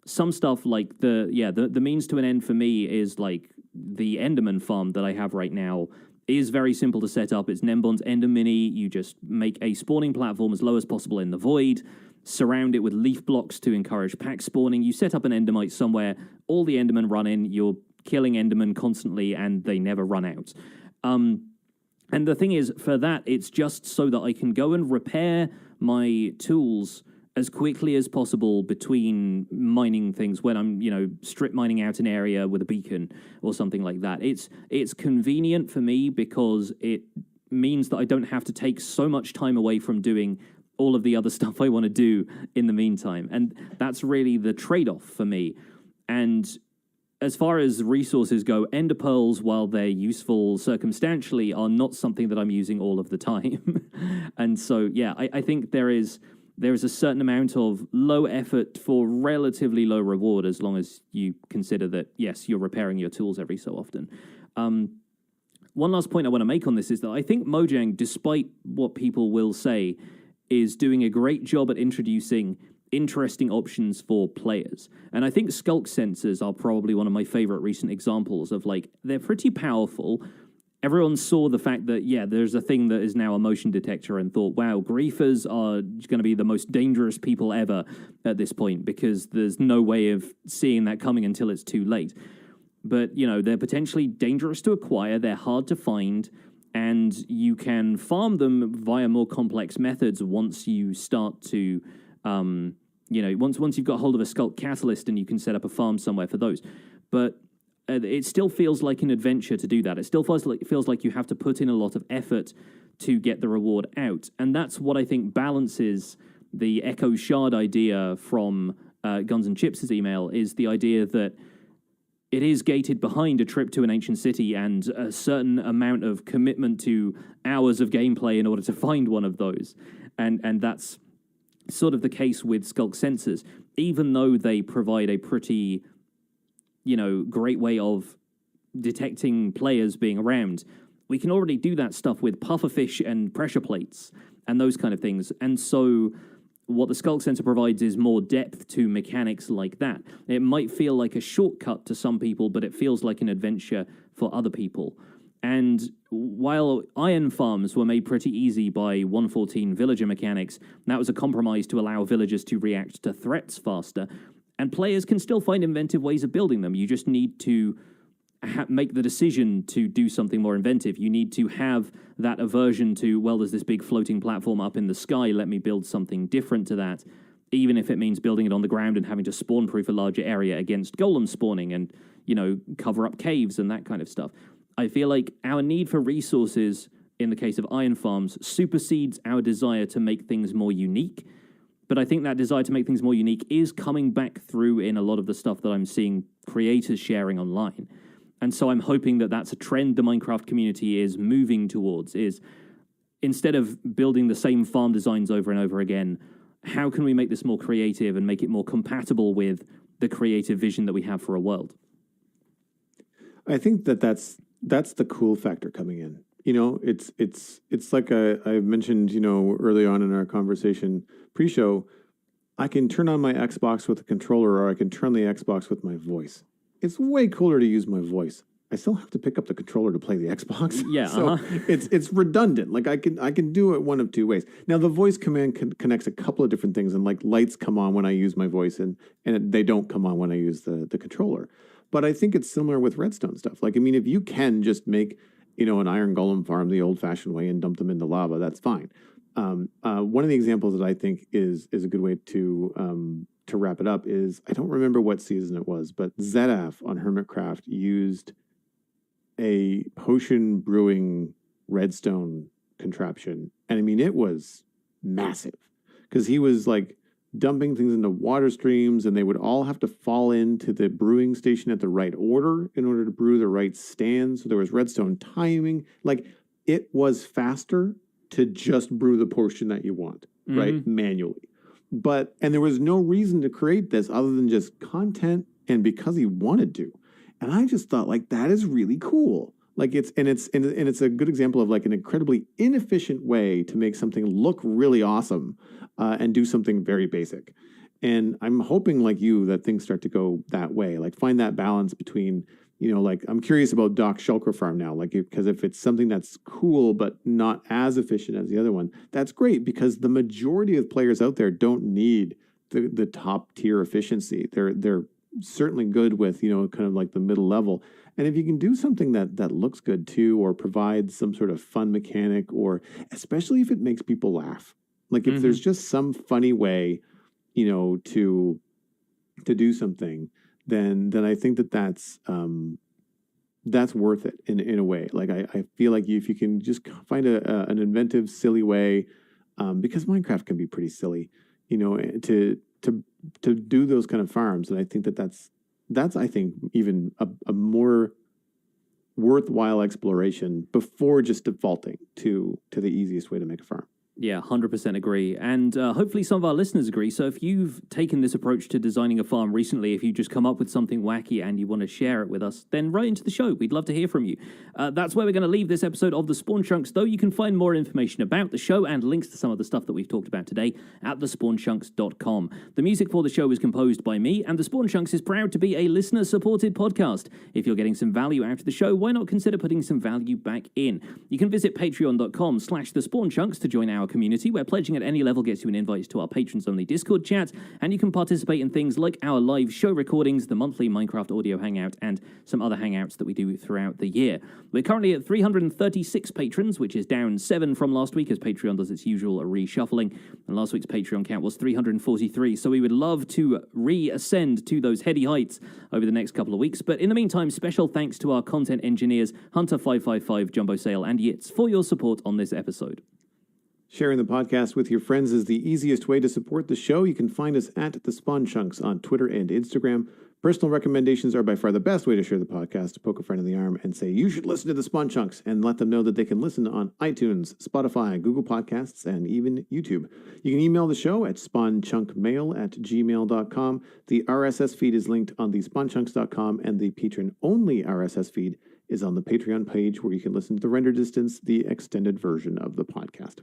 [SPEAKER 10] some stuff like the means to an end for me is like the Enderman farm that I have right now is very simple to set up. It's Nembon's Ender Mini. You just make a spawning platform as low as possible in the void, surround it with leaf blocks to encourage pack spawning. You set up an Endermite somewhere, all the Endermen run in, your killing Endermen constantly and they never run out. And the thing is, for that, it's just so that I can go and repair my tools as quickly as possible between mining things when I'm, strip mining out an area with a beacon or something like that. It's convenient for me because it means that I don't have to take so much time away from doing all of the other stuff I want to do in the meantime. And that's really the trade-off for me. And as far as resources go, ender pearls, while they're useful circumstantially, are not something that I'm using all of the time. And so, yeah, I think there is a certain amount of low effort for relatively low reward, as long as you consider that, yes, you're repairing your tools every so often. One last point I want to make on this is that I think Mojang, despite what people will say, is doing a great job at introducing interesting options for players. And I think skulk sensors are probably one of my favorite recent examples of, they're pretty powerful. Everyone saw the fact that, there's a thing that is now a motion detector and thought, wow, griefers are going to be the most dangerous people ever at this point because there's no way of seeing that coming until it's too late. But, they're potentially dangerous to acquire, they're hard to find, and you can farm them via more complex methods once you start to... once you've got hold of a skulk catalyst and you can set up a farm somewhere for those. But it still feels like an adventure to do that. It still feels like you have to put in a lot of effort to get the reward out. And that's what I think balances the Echo Shard idea from Guns and Chips' email, is the idea that it is gated behind a trip to an ancient city and a certain amount of commitment to hours of gameplay in order to find one of those. And that's sort of the case with skulk sensors, even though they provide a pretty, great way of detecting players being around. We can already do that stuff with pufferfish and pressure plates and those kind of things. And so what the skulk sensor provides is more depth to mechanics like that. It might feel like a shortcut to some people, but it feels like an adventure for other people. And while iron farms were made pretty easy by 1.14 villager mechanics, that was a compromise to allow villagers to react to threats faster. And players can still find inventive ways of building them. You just need to make the decision to do something more inventive. You need to have that aversion to, well, there's this big floating platform up in the sky, let me build something different to that, even if it means building it on the ground and having to spawn-proof a larger area against golem spawning and, cover up caves and that kind of stuff. I feel like our need for resources, in the case of iron farms, supersedes our desire to make things more unique. But I think that desire to make things more unique is coming back through in a lot of the stuff that I'm seeing creators sharing online. And so I'm hoping that that's a trend the Minecraft community is moving towards, is instead of building the same farm designs over and over again, how can we make this more creative and make it more compatible with the creative vision that we have for a world?
[SPEAKER 11] I think that's the cool factor coming in. It's like I mentioned, early on in our conversation pre-show, I can turn on my Xbox with a controller or I can turn the Xbox with my voice. It's way cooler to use my voice. I still have to pick up the controller to play the Xbox.
[SPEAKER 10] Yeah,
[SPEAKER 11] so it's redundant. Like I can do it one of two ways. Now the voice command connects a couple of different things, and like lights come on when I use my voice, and they don't come on when I use the controller. But I think it's similar with redstone stuff. Like, I mean, if you can just make, an iron golem farm the old-fashioned way and dump them into lava, that's fine. One of the examples that I think is a good way to wrap it up is, I don't remember what season it was, but Zedaf on Hermitcraft used a potion brewing redstone contraption. And I mean, it was massive because he was like dumping things into water streams, and they would all have to fall into the brewing station at the right order in order to brew the right stand. So there was redstone timing. Like, it was faster to just brew the portion that you want, right? Manually. And there was no reason to create this other than just content and because he wanted to. And I just thought, like, that is really cool. Like, it's a good example of like an incredibly inefficient way to make something look really awesome and do something very basic. And I'm hoping, like you, that things start to go that way. Like, find that balance between, like, I'm curious about Doc's Shulker Farm now. Like, because if it's something that's cool but not as efficient as the other one, that's great, because the majority of players out there don't need the top tier efficiency. They're certainly good with, kind of like the middle level. And if you can do something that looks good too, or provides some sort of fun mechanic, or especially if it makes people laugh, like if there's just some funny way, to do something, then I think that's worth it in a way. Like I feel like if you can just find an inventive, silly way, because Minecraft can be pretty silly, to do those kind of farms. And I think that's I think even a more worthwhile exploration before just defaulting to the easiest way to make a farm.
[SPEAKER 10] Yeah, 100% agree. And hopefully some of our listeners agree. So if you've taken this approach to designing a farm recently, if you just come up with something wacky and you want to share it with us, then write into the show. We'd love to hear from you. That's where we're going to leave this episode of The Spawn Chunks, though you can find more information about the show and links to some of the stuff that we've talked about today at thespawnchunks.com. The music for the show is composed by me, and The Spawn Chunks is proud to be a listener-supported podcast. If you're getting some value out of the show, why not consider putting some value back in? You can visit patreon.com/thespawnchunks to join our community, where pledging at any level gets you an invite to our patrons-only Discord chat, and you can participate in things like our live show recordings, the monthly Minecraft audio hangout, and some other hangouts that we do throughout the year. We're currently at 336 patrons, which is down 7 from last week as Patreon does its usual reshuffling, and last week's Patreon count was 343, so we would love to reascend to those heady heights over the next couple of weeks. But in the meantime, special thanks to our content engineers, Hunter555, Jumbo Sale, and Yitz for your support on this episode.
[SPEAKER 11] Sharing the podcast with your friends is the easiest way to support the show. You can find us at The Spawn Chunks on Twitter and Instagram. Personal recommendations are by far the best way to share the podcast. To poke a friend in the arm and say, you should listen to The Spawn Chunks, and let them know that they can listen on iTunes, Spotify, Google Podcasts, and even YouTube. You can email the show at spawnchunkmail@gmail.com. The RSS feed is linked on the spawnchunks.com, and the patron-only RSS feed is on the Patreon page, where you can listen to the render distance, the extended version of the podcast.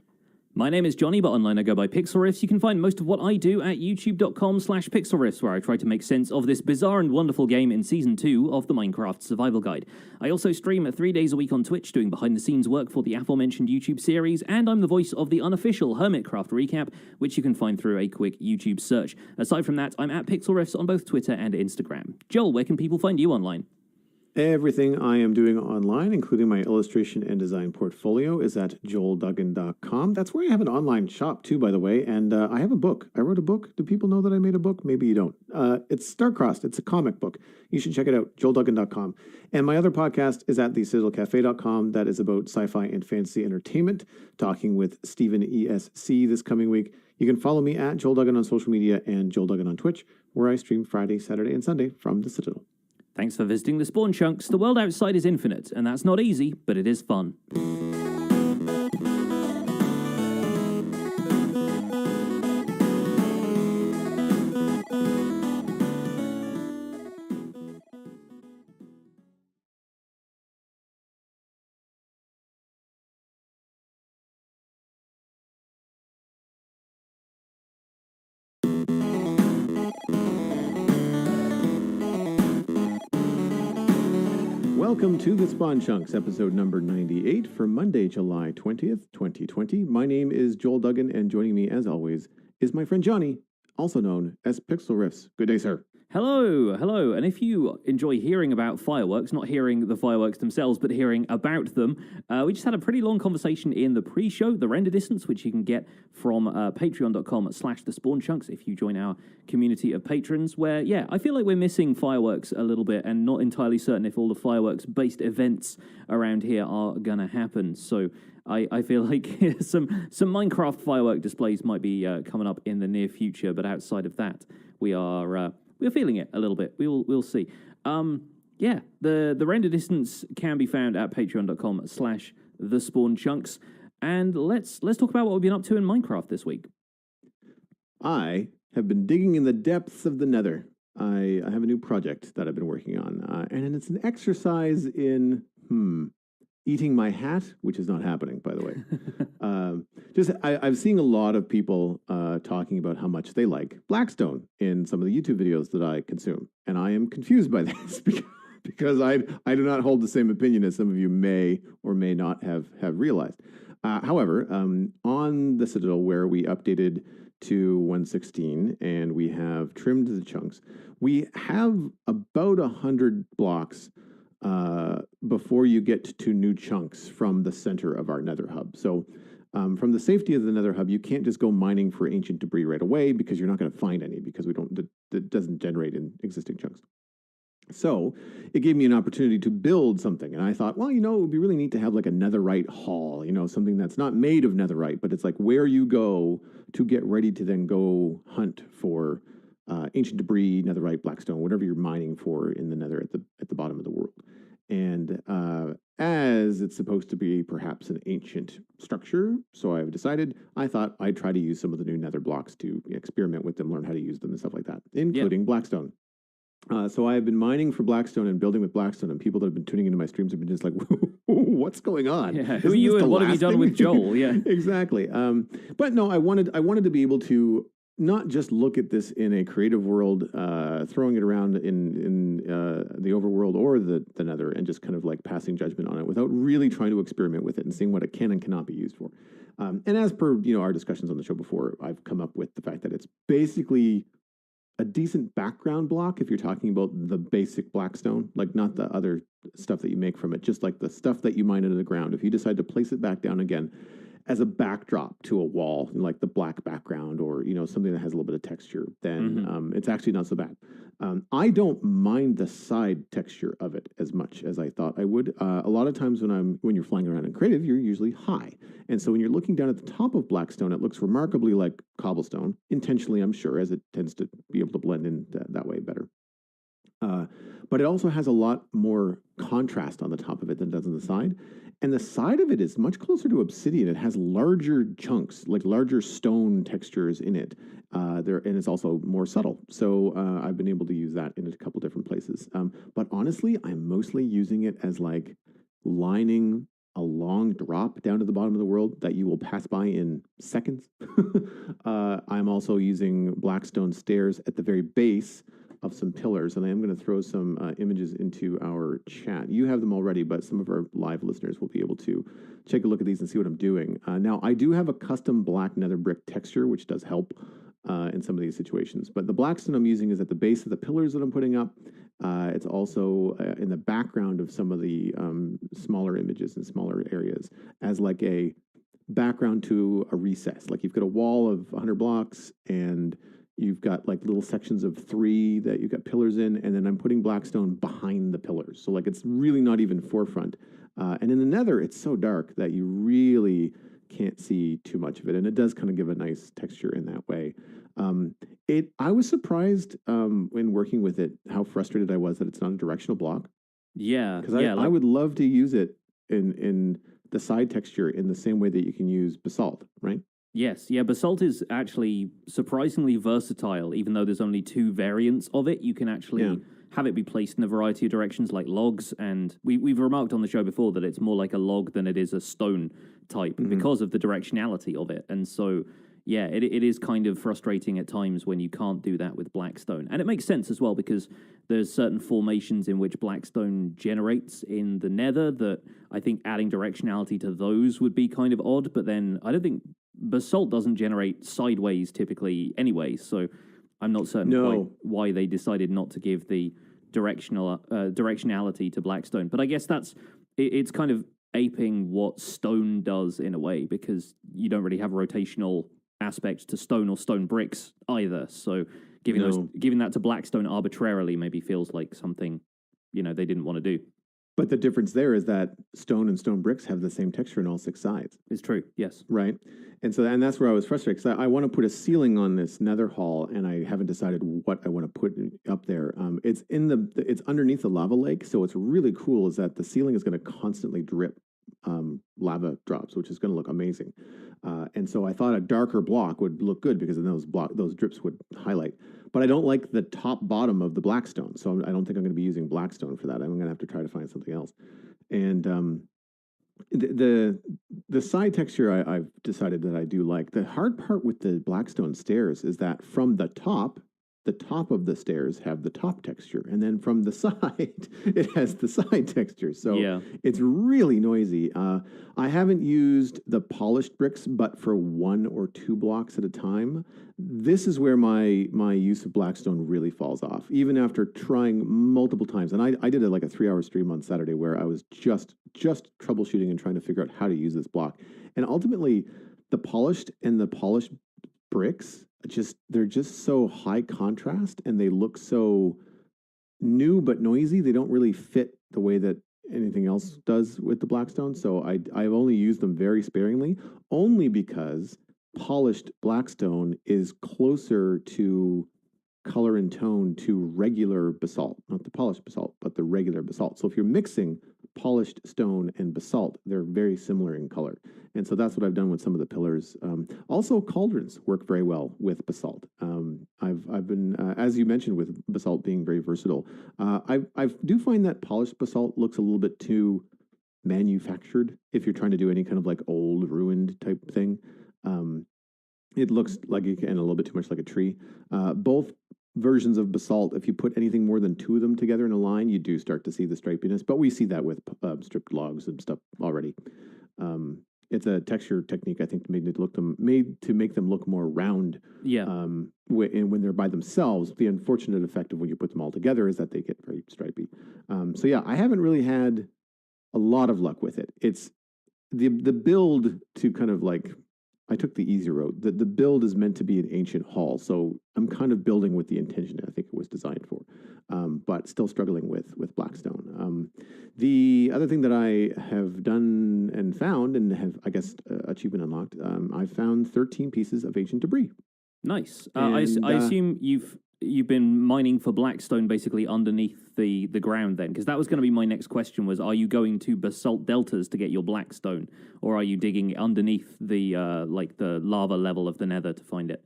[SPEAKER 10] My name is Johnny, but online I go by PixelRiffs. You can find most of what I do at youtube.com/PixelRiffs, where I try to make sense of this bizarre and wonderful game in Season 2 of the Minecraft Survival Guide. I also stream 3 days a week on Twitch, doing behind-the-scenes work for the aforementioned YouTube series, and I'm the voice of the unofficial Hermitcraft recap, which you can find through a quick YouTube search. Aside from that, I'm at PixelRiffs on both Twitter and Instagram. Joel, where can people find you online?
[SPEAKER 11] Everything I am doing online, including my illustration and design portfolio, is at joelduggan.com. That's where I have an online shop, too, by the way. And I have a book. I wrote a book. Do people know that I made a book? Maybe you don't. It's Star-Crossed. It's a comic book. You should check it out, joelduggan.com. And my other podcast is at thecitadelcafe.com. That is about sci-fi and fantasy entertainment, talking with Stephen ESC this coming week. You can follow me at Joel Duggan on social media and Joel Duggan on Twitch, where I stream Friday, Saturday, and Sunday from the Citadel.
[SPEAKER 10] Thanks for visiting The Spawn Chunks. The world outside is infinite, and that's not easy, but it is fun.
[SPEAKER 11] Welcome to The Spawn Chunks, episode number 98 for Monday, July 20th, 2020. My name is Joel Duggan, and joining me, as always, is my friend Johnny, also known as PixelRiffs. Good day, sir.
[SPEAKER 10] Hello. And if you enjoy hearing about fireworks, not hearing the fireworks themselves, but hearing about them, we just had a pretty long conversation in the pre-show, the render distance, which you can get from patreon.com/thespawnchunks if you join our community of patrons, where, I feel like we're missing fireworks a little bit and not entirely certain if all the fireworks-based events around here are going to happen. So I feel like some Minecraft firework displays might be coming up in the near future, but outside of that, we're feeling it a little bit. We'll see. The render distance can be found at patreon.com/thespawnchunks. And let's talk about what we've been up to in Minecraft this week.
[SPEAKER 11] I have been digging in the depths of the nether. I have a new project that I've been working on, and it's an exercise in eating my hat, which is not happening, by the way. I've seen a lot of people talking about how much they like Blackstone in some of the YouTube videos that I consume, and I am confused by this because I do not hold the same opinion as some of you may or may not have realized. However, on the Citadel, where we updated to 116, and we have trimmed the chunks. We have about 100 blocks before you get to new chunks from the center of our nether hub. So from the safety of the nether hub, you can't just go mining for ancient debris right away because you're not going to find any because it doesn't generate in existing chunks. So it gave me an opportunity to build something. And I thought, well, it would be really neat to have like a netherite hall, something that's not made of netherite, but it's like where you go to get ready to then go hunt for ancient debris, netherite, blackstone, whatever you're mining for in the nether at the bottom of the world. And as it's supposed to be perhaps an ancient structure, so I thought I'd try to use some of the new nether blocks to experiment with them, learn how to use them and stuff like that, including blackstone. So I have been mining for blackstone and building with blackstone, and people that have been tuning into my streams have been just like, what's going on?
[SPEAKER 10] Yeah, who are you and what have you done with Joel? Yeah,
[SPEAKER 11] exactly. But no, I wanted to be able to not just look at this in a creative world, throwing it around in the overworld or the nether, and just kind of like passing judgment on it without really trying to experiment with it and seeing what it can and cannot be used for. And as per our discussions on the show before, I've come up with the fact that it's basically a decent background block if you're talking about the basic blackstone, like not the other stuff that you make from it, just like the stuff that you mine into the ground. If you decide to place it back down again as a backdrop to a wall, like the black background or, something that has a little bit of texture, then it's actually not so bad. I don't mind the side texture of it as much as I thought I would. A lot of times when you're flying around in creative, you're usually high. And so when you're looking down at the top of blackstone, it looks remarkably like cobblestone, intentionally, I'm sure, as it tends to be able to blend in that way better. But it also has a lot more contrast on the top of it than it does on the side. And the side of it is much closer to obsidian. It has larger chunks, like larger stone textures in it. And it's also more subtle. So I've been able to use that in a couple different places. But honestly, I'm mostly using it as like lining a long drop down to the bottom of the world that you will pass by in seconds. I'm also using blackstone stairs at the very base of some pillars, and I am going to throw some images into our chat. You have them already, but some of our live listeners will be able to take a look at these and see what I'm doing. Now, I do have a custom black nether brick texture, which does help in some of these situations, but the blackstone I'm using is at the base of the pillars that I'm putting up. It's also in the background of some of the smaller images and smaller areas as like a background to a recess. Like you've got a wall of 100 blocks and you've got like little sections of 3 that you've got pillars in, and then I'm putting blackstone behind the pillars. So like it's really not even forefront. And in the nether, it's so dark that you really can't see too much of it. And it does kind of give a nice texture in that way. I was surprised when working with it, how frustrated I was that it's not a directional block.
[SPEAKER 10] Yeah.
[SPEAKER 11] Because I would love to use it in the side texture in the same way that you can use basalt, right?
[SPEAKER 10] Yes, yeah, basalt is actually surprisingly versatile, even though there's only 2 variants of it. You can actually have it be placed in a variety of directions like logs, and we've remarked on the show before that it's more like a log than it is a stone type because of the directionality of it. And so, yeah, it is kind of frustrating at times when you can't do that with blackstone. And it makes sense as well because there's certain formations in which blackstone generates in the nether that I think adding directionality to those would be kind of odd, but then I don't think basalt doesn't generate sideways typically anyway, so I'm not certain quite why they decided not to give the directionality to blackstone. But I guess it's kind of aping what stone does in a way, because you don't really have rotational aspects to stone or stone bricks either. So giving that to blackstone arbitrarily maybe feels like something they didn't want to do.
[SPEAKER 11] But the difference there is that stone and stone bricks have the same texture on all 6 sides.
[SPEAKER 10] It's true, yes.
[SPEAKER 11] Right. And that's where I was frustrated, because I want to put a ceiling on this nether hall, and I haven't decided what I want to put up there. It's it's underneath the lava lake, so what's really cool is that the ceiling is going to constantly drip lava drops, which is going to look amazing. And so I thought a darker block would look good because then those drips would highlight. But I don't like the top bottom of the blackstone, so I don't think I'm going to be using blackstone for that. I'm going to have to try to find something else. And the side texture I've decided that I do like. The hard part with the blackstone stairs is that from the top, the top of the stairs have the top texture, and then from the side, it has the side texture. So it's really noisy. I haven't used the polished bricks, but for 1 or 2 blocks at a time. This is where my use of Blackstone really falls off, even after trying multiple times. And I did like a 3-hour stream on Saturday where I was just troubleshooting and trying to figure out how to use this block. And ultimately, the polished bricks, they're just so high contrast, and they look so new but noisy. They don't really fit the way that anything else does with the Blackstone. So I've only used them very sparingly, only because polished Blackstone is closer to color and tone to regular basalt, not the polished basalt, but the regular basalt. So if you're mixing polished stone and basalt, they're very similar in color. And so that's what I've done with some of the pillars. Also, cauldrons work very well with basalt. I've been, as you mentioned, with basalt being very versatile, I do find that polished basalt looks a little bit too manufactured if you're trying to do any kind of like old ruined type thing. It looks like, and a little bit too much like a tree. Both versions of basalt, if you put anything more than 2 of them together in a line, you do start to see the stripiness, but we see that with stripped logs and stuff already. It's a texture technique, I think, made to make them look more round. And when they're by themselves, the unfortunate effect of when you put them all together is that they get very stripy. So yeah, I haven't really had a lot of luck with it. It's the build to kind of like, I took the easy road. The build is meant to be an ancient hall, so I'm kind of building with the intention I think it was designed for, but still struggling with Blackstone. The other thing that I have done and found, and have, I guess, achievement unlocked, I found 13 pieces of ancient debris.
[SPEAKER 10] Nice. I assume you've been mining for Blackstone basically underneath the ground then, because that was going to be my next question, was are you going to basalt deltas to get your Blackstone, or are you digging underneath the like the lava level of the nether to find it?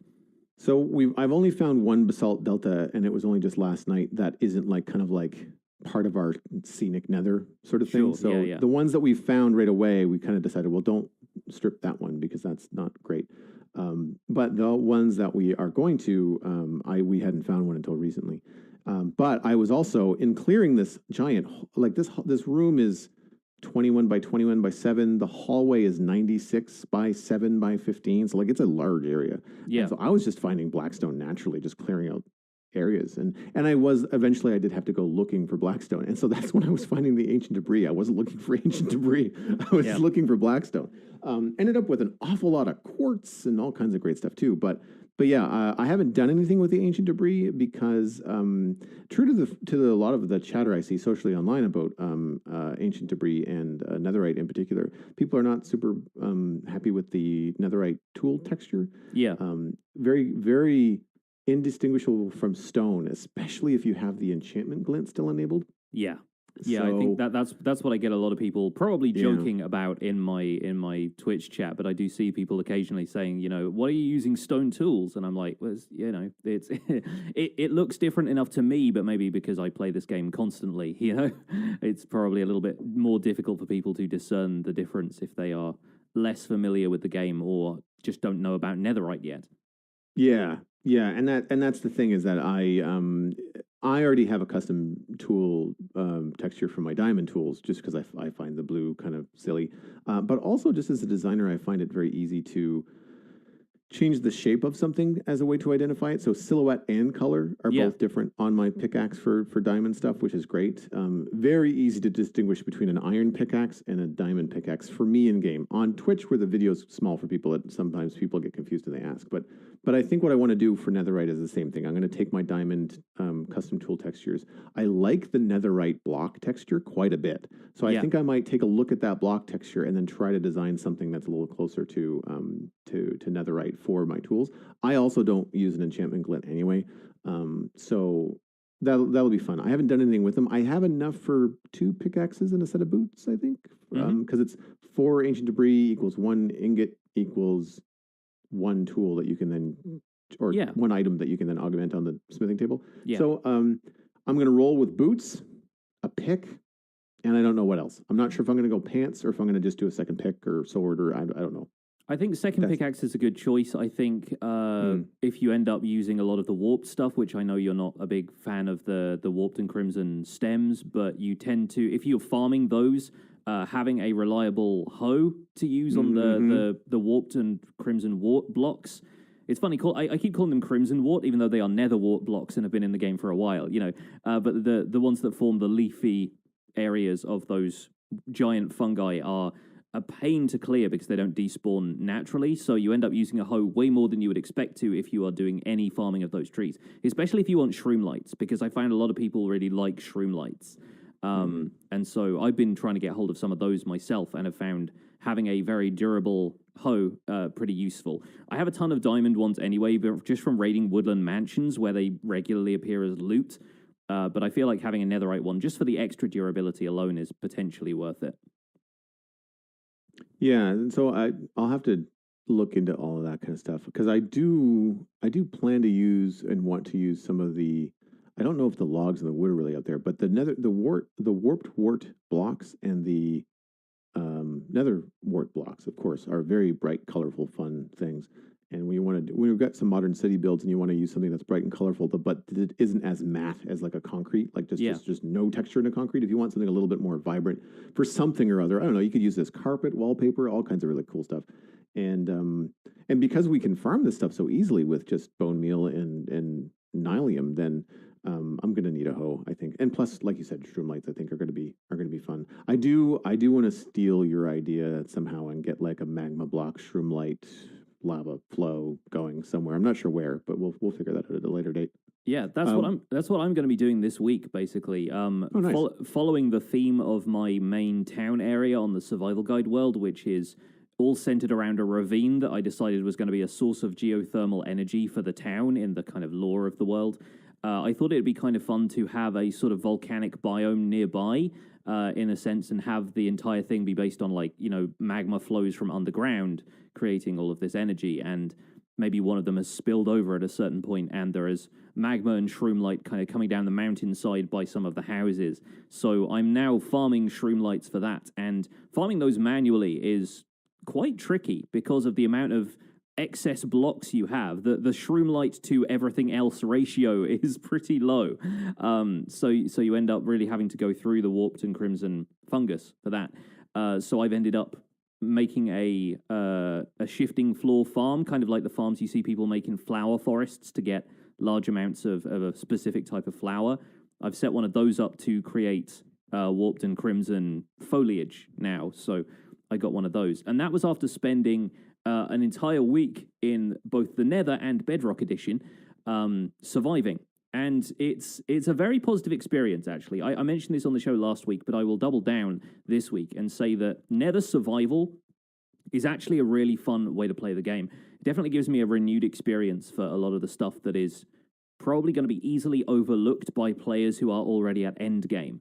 [SPEAKER 11] So I've only found 1 basalt delta, and it was only just last night. That isn't like kind of like part of our scenic nether sort of thing. So the ones that we found right away, we kind of decided, well, don't strip that one because that's not great. But the ones that we are going to, we hadn't found one until recently. But I was also, in clearing this giant, like this room is 21 by 21 by 7. The hallway is 96 by 7 by 15. So like it's a large area. Yeah. And so I was just finding Blackstone naturally, just clearing out areas. And eventually I did have to go looking for Blackstone. And so that's when I was finding the ancient debris. I wasn't looking for ancient debris. I was looking for Blackstone. Ended up with an awful lot of quartz and all kinds of great stuff too. But yeah, I haven't done anything with the ancient debris because true to a lot of the chatter I see socially online about ancient debris and netherite in particular, people are not super happy with the netherite tool texture. Yeah. Very, very indistinguishable from stone, especially if you have the enchantment glint still enabled.
[SPEAKER 10] Yeah. Yeah, I think that's what I get a lot of people probably joking about in my Twitch chat, but I do see people occasionally saying, you know, what are you using stone tools? And I'm like, well, you know, it's it looks different enough to me, but maybe because I play this game constantly, you know, it's probably a little bit more difficult for people to discern the difference if they are less familiar with the game or just don't know about netherite yet.
[SPEAKER 11] Yeah, and that's the thing is that I already have a custom tool texture for my diamond tools just because I find the blue kind of silly. But also just as a designer, I find it very easy to change the shape of something as a way to identify it. So silhouette and color are both different on my pickaxe for diamond stuff, which is great. Very easy to distinguish between an iron pickaxe and a diamond pickaxe for me in game. On Twitch, where the video's small for people, sometimes people get confused and they ask. But I think what I want to do for netherite is the same thing. I'm going to take my diamond custom tool textures. I like the netherite block texture quite a bit. So I think I might take a look at that block texture and then try to design something that's a little closer to netherite for my tools. I also don't use an enchantment glint anyway. So that'll be fun. I haven't done anything with them. I have enough for 2 pickaxes and a set of boots, I think. Because it's 4 ancient debris equals 1 ingot equals 1 tool that you can then, or 1 item that you can then augment on the smithing table. Yeah. So I'm going to roll with boots, a pick, and I don't know what else. I'm not sure if I'm going to go pants or if I'm going to just do a second pick or sword or I don't know.
[SPEAKER 10] I think second pickaxe is a good choice. I think if you end up using a lot of the warped stuff, which I know you're not a big fan of the warped and crimson stems, but you tend to, if you're farming those, having a reliable hoe to use on the warped and crimson wart blocks. It's funny, I keep calling them crimson wart, even though they are nether wart blocks and have been in the game for a while, but the ones that form the leafy areas of those giant fungi are a pain to clear because they don't despawn naturally, so you end up using a hoe way more than you would expect to if you are doing any farming of those trees, especially if you want shroom lights, because I find a lot of people really like shroom lights. And so I've been trying to get hold of some of those myself and have found having a very durable hoe pretty useful. I have a ton of diamond ones anyway, but just from raiding woodland mansions where they regularly appear as loot. But I feel like having a netherite one, just for the extra durability alone, is potentially worth it.
[SPEAKER 11] Yeah, and so I'll have to look into all of that kind of stuff because I do plan to use and want to use some of the. I don't know if the logs and the wood are really out there, but the warped wart blocks and the nether wart blocks, of course, are very bright, colorful, fun things. And when we've got some modern city builds and you want to use something that's bright and colorful, but it isn't as matte as like a concrete, like just no texture in a concrete. If you want something a little bit more vibrant for something or other, I don't know, you could use this carpet, wallpaper, all kinds of really cool stuff. And because we can farm this stuff so easily with just bone meal and nylium, then I'm going to need a hoe, I think. And plus, like you said, shroom lights, I think are going to be fun. I do want to steal your idea somehow and get like a magma block shroom light lava flow going somewhere. I'm not sure where, but we'll figure that out at a later date.
[SPEAKER 10] Yeah, that's what I'm going to be doing this week, basically.
[SPEAKER 11] Nice.
[SPEAKER 10] Following the theme of my main town area on the survival guide world, which is all centered around a ravine that I decided was going to be a source of geothermal energy for the town in the kind of lore of the world. I thought it'd be kind of fun to have a sort of volcanic biome nearby, in a sense, and have the entire thing be based on magma flows from underground, creating all of this energy, and maybe one of them has spilled over at a certain point, and there is magma and shroom light kind of coming down the mountainside by some of the houses. So I'm now farming shroom lights for that, and farming those manually is quite tricky because of the amount of excess blocks you have. The shroom light to everything else ratio is pretty low. So you end up really having to go through the warped and crimson fungus for that. So I've ended up making a shifting floor farm, kind of like the farms you see people make in flower forests to get large amounts of a specific type of flower. I've set one of those up to create warped and crimson foliage now. So I got one of those. And that was after spending an entire week in both the Nether and Bedrock edition surviving. And it's a very positive experience, actually. I mentioned this on the show last week, but I will double down this week and say that Nether survival is actually a really fun way to play the game. It definitely gives me a renewed experience for a lot of the stuff that is probably going to be easily overlooked by players who are already at endgame.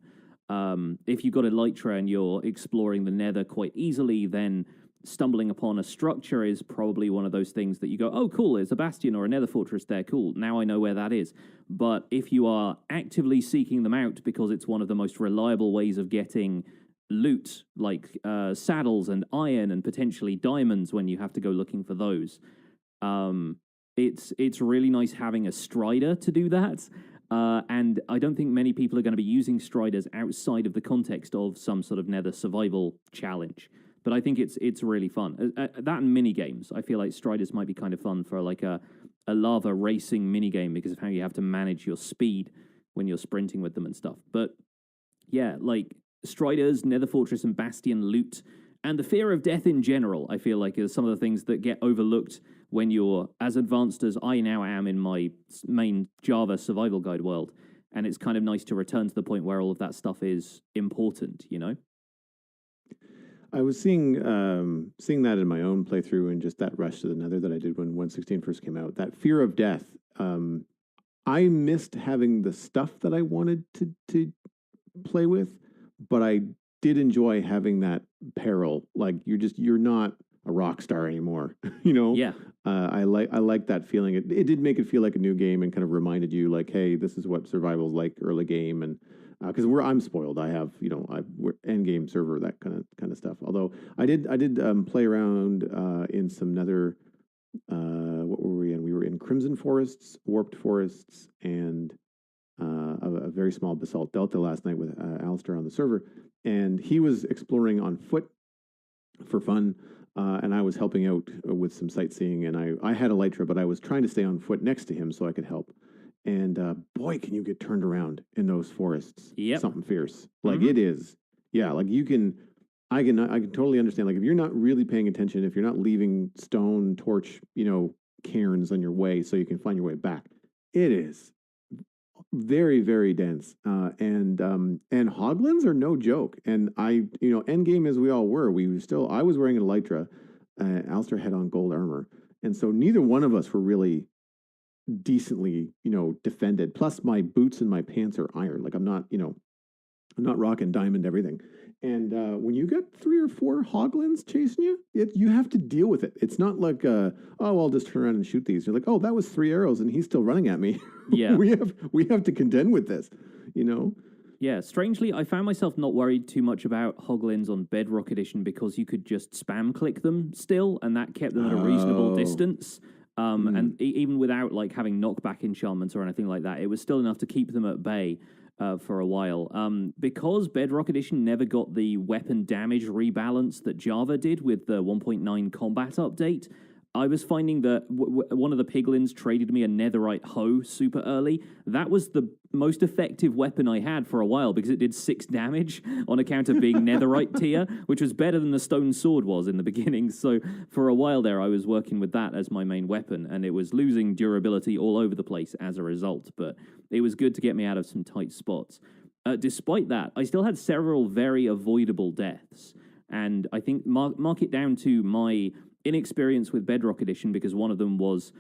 [SPEAKER 10] If you've got Elytra and you're exploring the Nether quite easily, then stumbling upon a structure is probably one of those things that you go, oh, cool, there's a bastion or a nether fortress there, cool, now I know where that is. But if you are actively seeking them out because it's one of the most reliable ways of getting loot, like saddles and iron and potentially diamonds when you have to go looking for those, it's really nice having a strider to do that. And I don't think many people are going to be using striders outside of the context of some sort of nether survival challenge. But I think it's really fun. That and mini games. I feel like striders might be kind of fun for like a lava racing mini game because of how you have to manage your speed when you're sprinting with them and stuff. But yeah, like striders, nether fortress, and bastion loot, and the fear of death in general, I feel like is some of the things that get overlooked when you're as advanced as I now am in my main Java survival guide world. And it's kind of nice to return to the point where all of that stuff is important, you know?
[SPEAKER 11] I was seeing that in my own playthrough and just that rush to the Nether that I did when 1.16 first came out. That fear of death. I missed having the stuff that I wanted to play with, but I did enjoy having that peril. Like you're not a rock star anymore, you know?
[SPEAKER 10] Yeah.
[SPEAKER 11] I like that feeling. It did make it feel like a new game and kind of reminded you like, hey, this is what survival's like early game. And because I'm spoiled. I have, we're end game server, that kind of stuff. Although I did play around in some nether. What were we in? We were in Crimson Forests, Warped Forests, and a very small Basalt Delta last night with Alistair on the server. And he was exploring on foot for fun, and I was helping out with some sightseeing. And I had Elytra, but I was trying to stay on foot next to him so I could help. And boy, can you get turned around in those forests.
[SPEAKER 10] Yep.
[SPEAKER 11] Something fierce. Like it is. Yeah, like you can... I can totally understand. Like if you're not really paying attention, if you're not leaving stone, torch, cairns on your way so you can find your way back, it is very, very dense. And hoglins are no joke. And end game as we all were, I was wearing an Elytra, Alistair had on gold armor. And so neither one of us were really decently, defended. Plus my boots and my pants are iron. Like I'm not rocking diamond everything. And when you get 3 or 4 hoglins chasing you, you have to deal with it. It's not like, I'll just turn around and shoot these. You're like, oh, that was 3 arrows and he's still running at me.
[SPEAKER 10] Yeah.
[SPEAKER 11] we have to contend with this,
[SPEAKER 10] Yeah, strangely, I found myself not worried too much about hoglins on Bedrock Edition because you could just spam click them still, and that kept them at a reasonable distance. And even without like having knockback enchantments or anything like that, it was still enough to keep them at bay. For a while. Because Bedrock Edition never got the weapon damage rebalance that Java did with the 1.9 combat update, I was finding that one of the piglins traded me a netherite hoe super early. That was the most effective weapon I had for a while because it did 6 damage on account of being netherite tier, which was better than the stone sword was in the beginning. So for a while there, I was working with that as my main weapon, and it was losing durability all over the place as a result, but it was good to get me out of some tight spots. Despite that, I still had several very avoidable deaths, and I think mark it down to my inexperience with Bedrock Edition, because one of them was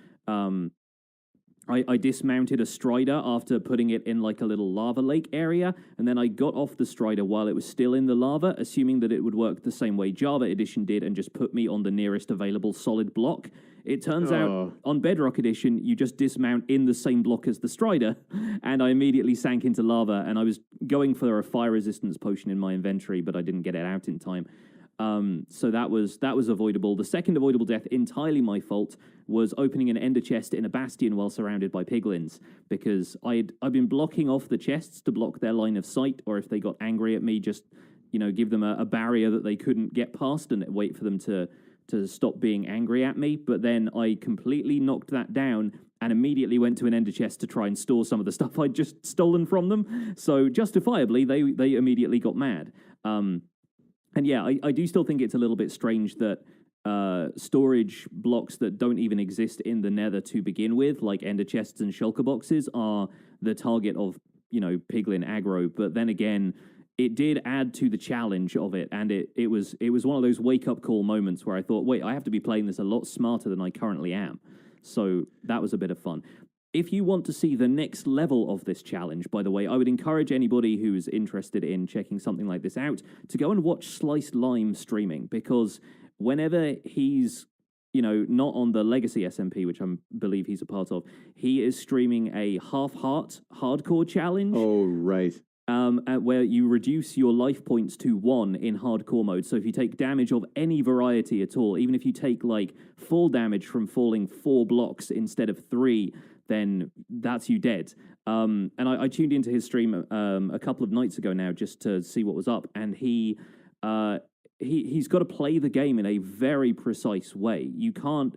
[SPEAKER 10] I dismounted a Strider after putting it in like a little lava lake area, and then I got off the Strider while it was still in the lava, assuming that it would work the same way Java Edition did and just put me on the nearest available solid block. It turns out on Bedrock Edition, you just dismount in the same block as the Strider, and I immediately sank into lava, and I was going for a fire resistance potion in my inventory, but I didn't get it out in time. So that was avoidable. The second avoidable death, entirely my fault, was opening an ender chest in a bastion while surrounded by piglins, because I'd been blocking off the chests to block their line of sight, or if they got angry at me, just give them a barrier that they couldn't get past and wait for them to stop being angry at me. But then I completely knocked that down and immediately went to an ender chest to try and store some of the stuff I'd just stolen from them. So justifiably, they immediately got mad. And yeah, I do still think it's a little bit strange that storage blocks that don't even exist in the nether to begin with, like ender chests and shulker boxes, are the target of, piglin aggro. But then again, it did add to the challenge of it, and it was one of those wake-up call moments where I thought, wait, I have to be playing this a lot smarter than I currently am. So that was a bit of fun. If you want to see the next level of this challenge, by the way, I would encourage anybody who's interested in checking something like this out to go and watch Sliced Lime streaming, because whenever he's, not on the Legacy SMP, which I believe he's a part of, he is streaming a half-heart hardcore challenge.
[SPEAKER 11] Oh, right.
[SPEAKER 10] Where you reduce your life points to 1 in hardcore mode. So if you take damage of any variety at all, even if you take like fall damage from falling 4 blocks instead of 3, then that's you dead. And I tuned into his stream a couple of nights ago now just to see what was up, and he's got to play the game in a very precise way. You can't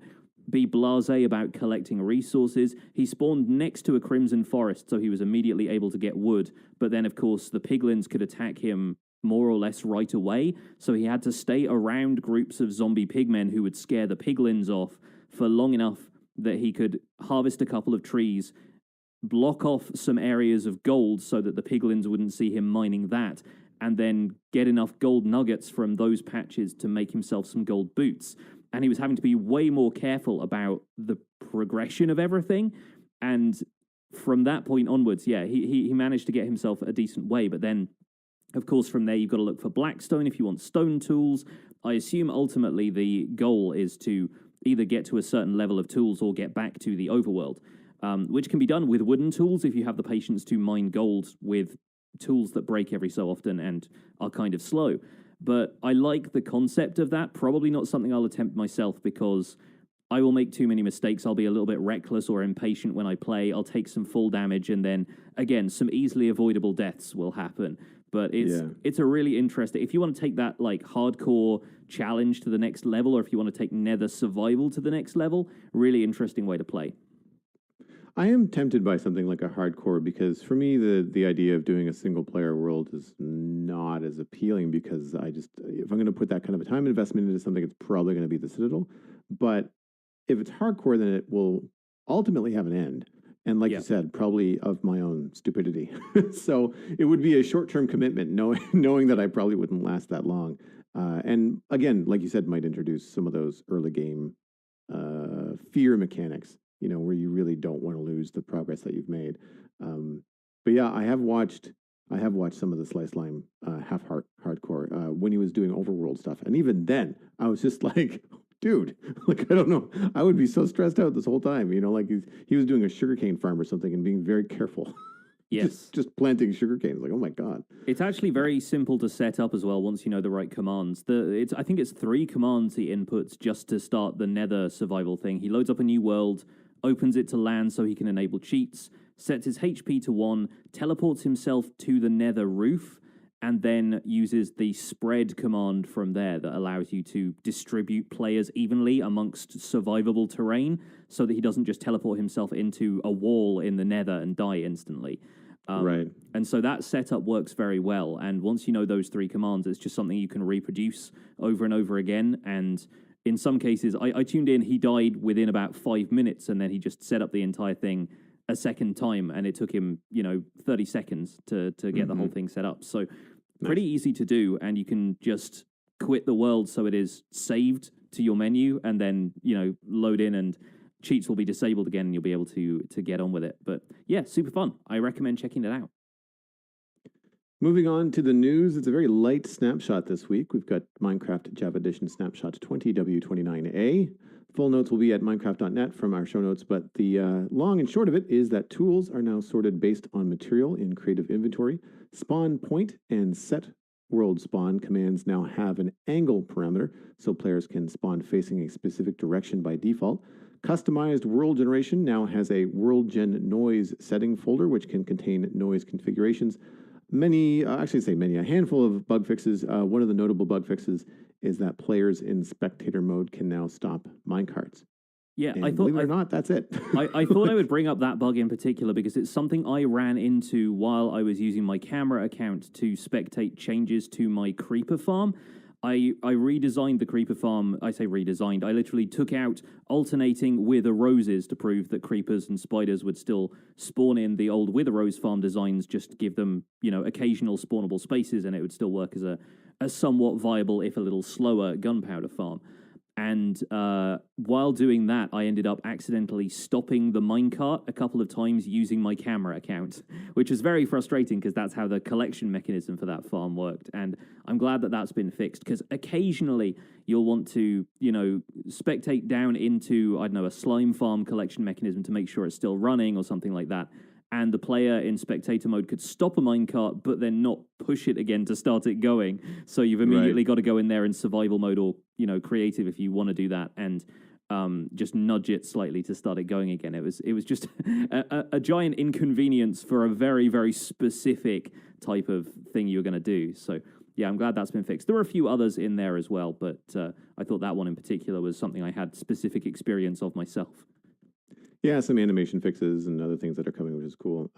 [SPEAKER 10] be blasé about collecting resources. He spawned next to a Crimson Forest, so he was immediately able to get wood, but then of course the piglins could attack him more or less right away, so he had to stay around groups of zombie pigmen who would scare the piglins off for long enough that he could harvest a couple of trees, block off some areas of gold so that the piglins wouldn't see him mining that, and then get enough gold nuggets from those patches to make himself some gold boots. And he was having to be way more careful about the progression of everything. And from that point onwards, yeah, he managed to get himself a decent way. But then, of course, from there, you've got to look for blackstone if you want stone tools. I assume ultimately the goal is to either get to a certain level of tools or get back to the overworld, which can be done with wooden tools if you have the patience to mine gold with tools that break every so often and are kind of slow. But I like the concept of that. Probably not something I'll attempt myself because I will make too many mistakes. I'll be a little bit reckless or impatient when I play. I'll take some full damage, and then, again, some easily avoidable deaths will happen. But it's a really interesting... If you want to take that like hardcore challenge to the next level, or if you want to take Nether survival to the next level, really interesting way to play.
[SPEAKER 11] I am tempted by something like a hardcore because for me, the idea of doing a single-player world is not as appealing because if I'm going to put that kind of a time investment into something, it's probably going to be the Citadel. But if it's hardcore, then it will ultimately have an end. And like you said, probably of my own stupidity. So it would be a short-term commitment, knowing that I probably wouldn't last that long. And again, like you said, might introduce some of those early game fear mechanics, where you really don't want to lose the progress that you've made. But yeah, I have watched some of the Slice Lime hardcore when he was doing overworld stuff. And even then, I was just like, dude, like, I don't know. I would be so stressed out this whole time, like he was doing a sugarcane farm or something and being very careful.
[SPEAKER 10] Yes.
[SPEAKER 11] just planting sugarcane. Like, oh my God.
[SPEAKER 10] It's actually very simple to set up as well once you know the right commands. I think it's 3 commands he inputs just to start the Nether survival thing. He loads up a new world, opens it to land so he can enable cheats, sets his HP to 1, teleports himself to the Nether roof, and then uses the spread command from there that allows you to distribute players evenly amongst survivable terrain so that he doesn't just teleport himself into a wall in the Nether and die instantly.
[SPEAKER 11] Right.
[SPEAKER 10] And so that setup works very well. And once you know those 3 commands, it's just something you can reproduce over and over again. And in some cases, I tuned in, he died within about 5 minutes, and then he just set up the entire thing a second time, and it took him, 30 seconds to get the whole thing set up. So pretty easy to do, and you can just quit the world so it is saved to your menu, and then, load in, and cheats will be disabled again, and you'll be able to get on with it. But yeah, super fun. I recommend checking it out.
[SPEAKER 11] Moving on to the news, it's a very light snapshot this week. We've got Minecraft Java Edition Snapshot 20W29A. Full notes will be at minecraft.net from our show notes, but the long and short of it is that tools are now sorted based on material in Creative Inventory. Spawn point and set world spawn commands now have an angle parameter, so players can spawn facing a specific direction by default. Customized world generation now has a world gen noise setting folder, which can contain noise configurations. A handful of bug fixes. One of the notable bug fixes is that players in spectator mode can now stop minecarts.
[SPEAKER 10] Yeah,
[SPEAKER 11] and believe it or not, that's it.
[SPEAKER 10] I thought I would bring up that bug in particular because it's something I ran into while I was using my camera account to spectate changes to my creeper farm. I redesigned the creeper farm. I say redesigned. I literally took out alternating wither roses to prove that creepers and spiders would still spawn in the old wither rose farm designs, just to give them, occasional spawnable spaces, and it would still work as a somewhat viable, if a little slower, gunpowder farm. And while doing that, I ended up accidentally stopping the minecart a couple of times using my camera account, which was very frustrating because that's how the collection mechanism for that farm worked. And I'm glad that that's been fixed, because occasionally you'll want to, spectate down into, a slime farm collection mechanism to make sure it's still running or something like that. And the player in spectator mode could stop a minecart, but then not push it again to start it going. So you've immediately got to go in there in survival mode or, creative if you want to do that, and just nudge it slightly to start it going again. It was just a giant inconvenience for a very, very specific type of thing you're going to do. So yeah, I'm glad that's been fixed. There were a few others in there as well, but I thought that one in particular was something I had specific experience of myself.
[SPEAKER 11] Yeah, some animation fixes and other things that are coming, which is cool.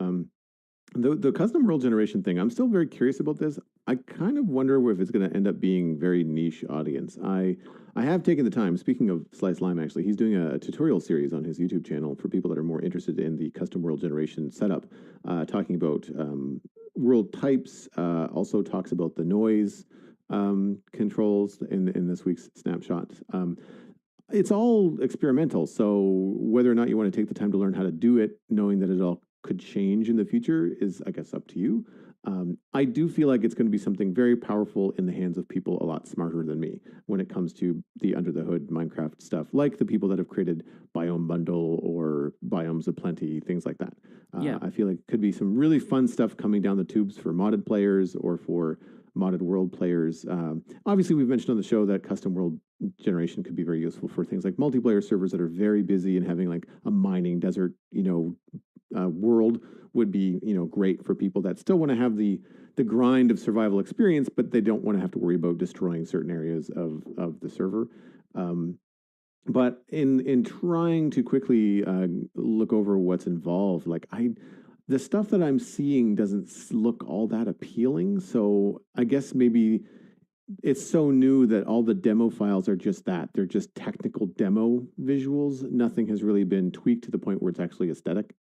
[SPEAKER 11] The custom world generation thing, I'm still very curious about this. I kind of wonder if it's going to end up being very niche audience. I have taken the time, speaking of Slice Lime, actually, he's doing a tutorial series on his YouTube channel for people that are more interested in the custom world generation setup, talking about world types, also talks about the noise controls in this week's snapshot. It's all experimental, so whether or not you want to take the time to learn how to do it, knowing that it all could change in the future, is, I guess, up to you. I do feel like it's going to be something very powerful in the hands of people a lot smarter than me when it comes to the under-the-hood Minecraft stuff, like the people that have created Biome Bundle or Biomes of Plenty, things like that. I feel like it could be some really fun stuff coming down the tubes for modded players or for modded world players. Obviously, we've mentioned on the show that custom world generation could be very useful for things like multiplayer servers that are very busy, and having like a mining desert, world would be, great for people that still want to have the grind of survival experience, but they don't want to have to worry about destroying certain areas of the server. But in trying to quickly look over what's involved, the stuff that I'm seeing doesn't look all that appealing. So I guess maybe it's so new that all the demo files are just that. They're just technical demo visuals. Nothing has really been tweaked to the point where it's actually aesthetic.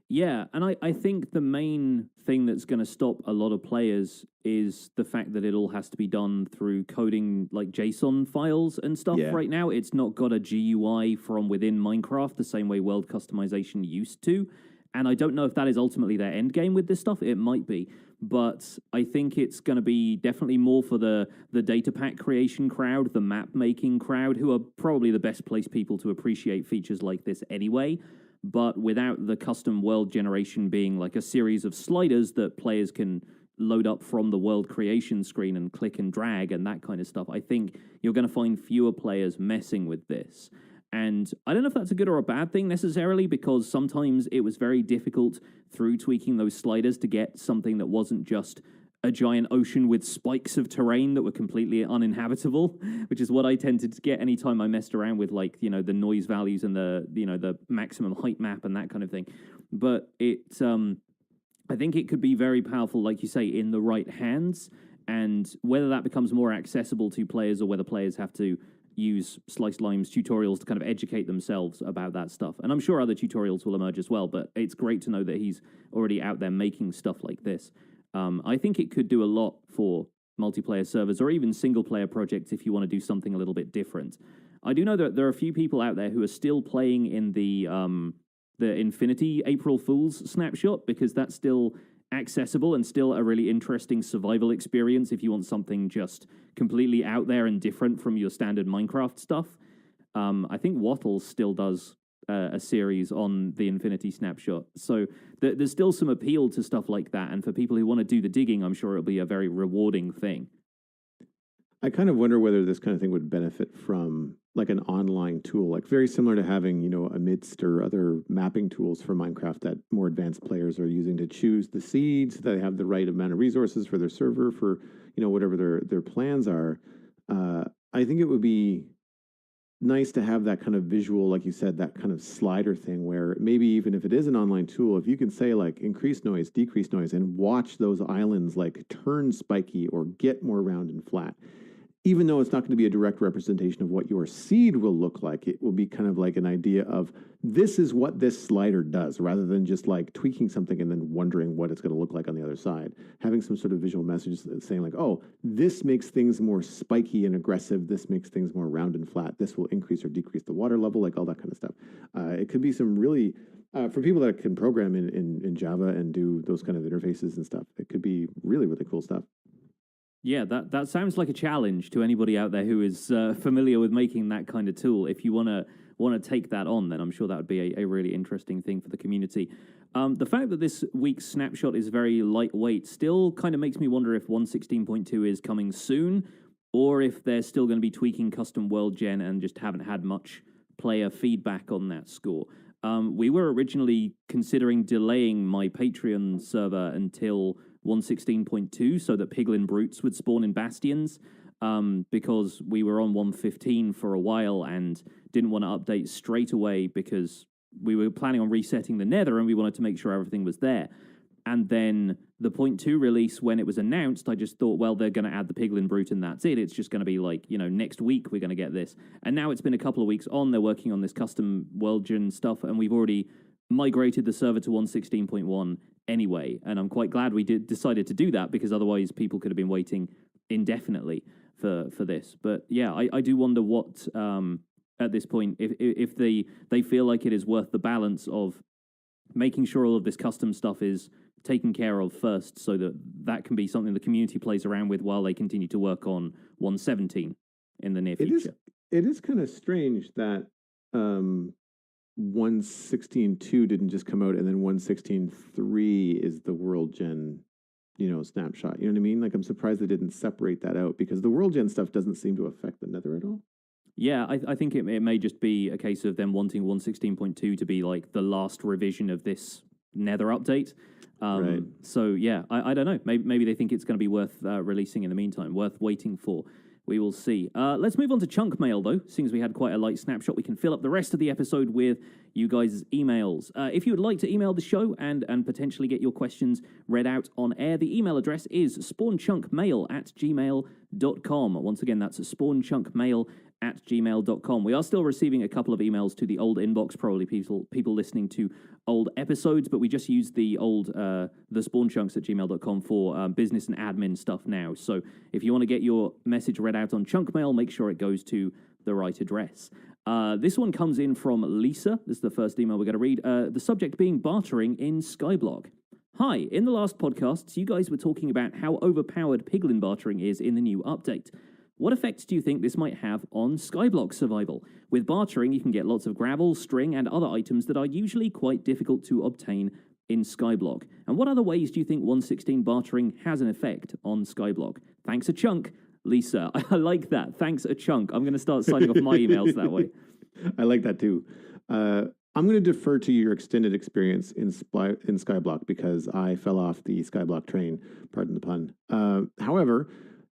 [SPEAKER 10] Yeah, and I think the main thing that's going to stop a lot of players is the fact that it all has to be done through coding like JSON files and stuff right now. It's not got a GUI from within Minecraft the same way world customization used to. And I don't know if that is ultimately their end game with this stuff. It might be. But I think it's going to be definitely more for the data pack creation crowd, the map making crowd, who are probably the best placed people to appreciate features like this anyway. But without the custom world generation being like a series of sliders that players can load up from the world creation screen and click and drag and that kind of stuff, I think you're going to find fewer players messing with this. And I don't know if that's a good or a bad thing necessarily, because sometimes it was very difficult through tweaking those sliders to get something that wasn't just a giant ocean with spikes of terrain that were completely uninhabitable, which is what I tended to get anytime I messed around with, like, the noise values and the maximum height map and that kind of thing. But I think it could be very powerful, like you say, in the right hands. And whether that becomes more accessible to players or whether players have to use Slice Lime's tutorials to kind of educate themselves about that stuff. And I'm sure other tutorials will emerge as well, but it's great to know that he's already out there making stuff like this. I think it could do a lot for multiplayer servers or even single-player projects if you want to do something a little bit different. I do know that there are a few people out there who are still playing in the Infinity April Fool's snapshot, because that's still accessible and still a really interesting survival experience if you want something just completely out there and different from your standard Minecraft stuff. I think Wattles still does a series on the Infinity Snapshot. So there's still some appeal to stuff like that. And for people who want to do the digging, I'm sure it'll be a very rewarding thing.
[SPEAKER 11] I kind of wonder whether this kind of thing would benefit from like an online tool, like very similar to having, Amidst or other mapping tools for Minecraft that more advanced players are using to choose the seeds, that they have the right amount of resources for their server, for, whatever their plans are. I think it would be nice to have that kind of visual, like you said, that kind of slider thing where maybe even if it is an online tool, if you can say like increase noise, decrease noise, and watch those islands like turn spiky or get more round and flat, even though it's not going to be a direct representation of what your seed will look like, it will be kind of like an idea of this is what this slider does, rather than just like tweaking something and then wondering what it's going to look like on the other side. Having some sort of visual message saying like, oh, this makes things more spiky and aggressive. This makes things more round and flat. This will increase or decrease the water level, like all that kind of stuff. It could be some really, for people that can program in Java and do those kind of interfaces and stuff, it could be really, really cool stuff.
[SPEAKER 10] Yeah, that sounds like a challenge to anybody out there who is familiar with making that kind of tool. If you want to take that on, then I'm sure that would be a really interesting thing for the community. The fact that this week's snapshot is very lightweight still kind of makes me wonder if 1.16.2 is coming soon, or if they're still going to be tweaking custom world gen and just haven't had much player feedback on that score. We were originally considering delaying my Patreon server until 1.16.2 so that piglin brutes would spawn in bastions, because we were on 1.15 for a while and didn't want to update straight away because we were planning on resetting the nether and we wanted to make sure everything was there. And then the 0.2 release, when it was announced, I just thought, well, they're going to add the piglin brute and that's it. It's just going to be like, next week we're going to get this. And now it's been a couple of weeks on. They're working on this custom world gen stuff, and we've already migrated the server to 1.16.1 anyway. And I'm quite glad we decided to do that, because otherwise people could have been waiting indefinitely for this. But yeah, I do wonder what, at this point, if they feel like it is worth the balance of making sure all of this custom stuff is taken care of first, so that can be something the community plays around with while they continue to work on 1.17 in the near future.
[SPEAKER 11] It is kind of strange that 1.16.2 didn't just come out and then 1.16.3 is the world gen Snapshot. You know what I mean? Like, I'm surprised they didn't separate that out, because the world gen stuff doesn't seem to affect the Nether at all.
[SPEAKER 10] Yeah, I think it may just be a case of them wanting 1.16.2 to be like the last revision of this Nether update.
[SPEAKER 11] Right.
[SPEAKER 10] So yeah, I don't know. Maybe they think it's going to be worth releasing in the meantime, worth waiting for. We will see. Let's move on to chunk mail, though. Seeing as we had quite a light snapshot, we can fill up the rest of the episode with you guys' emails. If you would like to email the show and potentially get your questions read out on air, the email address is spawnchunkmail@gmail.com. Once again, that's spawnchunkmail@gmail.com. We are still receiving a couple of emails to the old inbox, probably people listening to old episodes, but we just use the old the spawnchunks@gmail.com for business and admin stuff now. So if you want to get your message read out on chunk mail, make sure it goes to the right address. This one comes in from Lisa. This is the first email we're going to read. The subject being bartering in Skyblock. Hi, in the last podcasts, you guys were talking about how overpowered piglin bartering is in the new update. What effects do you think this might have on Skyblock survival? With bartering, you can get lots of gravel, string, and other items that are usually quite difficult to obtain in Skyblock. And what other ways do you think 1.16 bartering has an effect on Skyblock? Thanks a chunk, Lisa. I like that. Thanks a chunk. I'm going to start signing off my emails that way.
[SPEAKER 11] I like that too. I'm going to defer to your extended experience in Skyblock, because I fell off the Skyblock train, pardon the pun. However,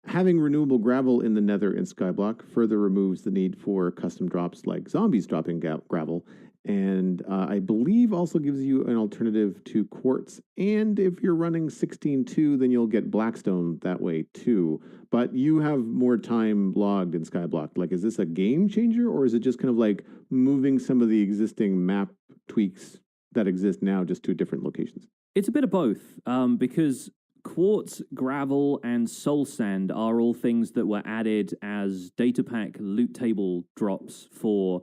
[SPEAKER 11] having renewable gravel in the Nether in Skyblock further removes the need for custom drops like zombies dropping gravel, and I believe also gives you an alternative to quartz. And if you're running 16.2, then you'll get blackstone that way too. But you have more time logged in Skyblock. Like, is this a game changer, or is it just kind of like moving some of the existing map tweaks that exist now just to different locations?
[SPEAKER 10] It's a bit of both, because quartz, gravel, and soul sand are all things that were added as data pack loot table drops for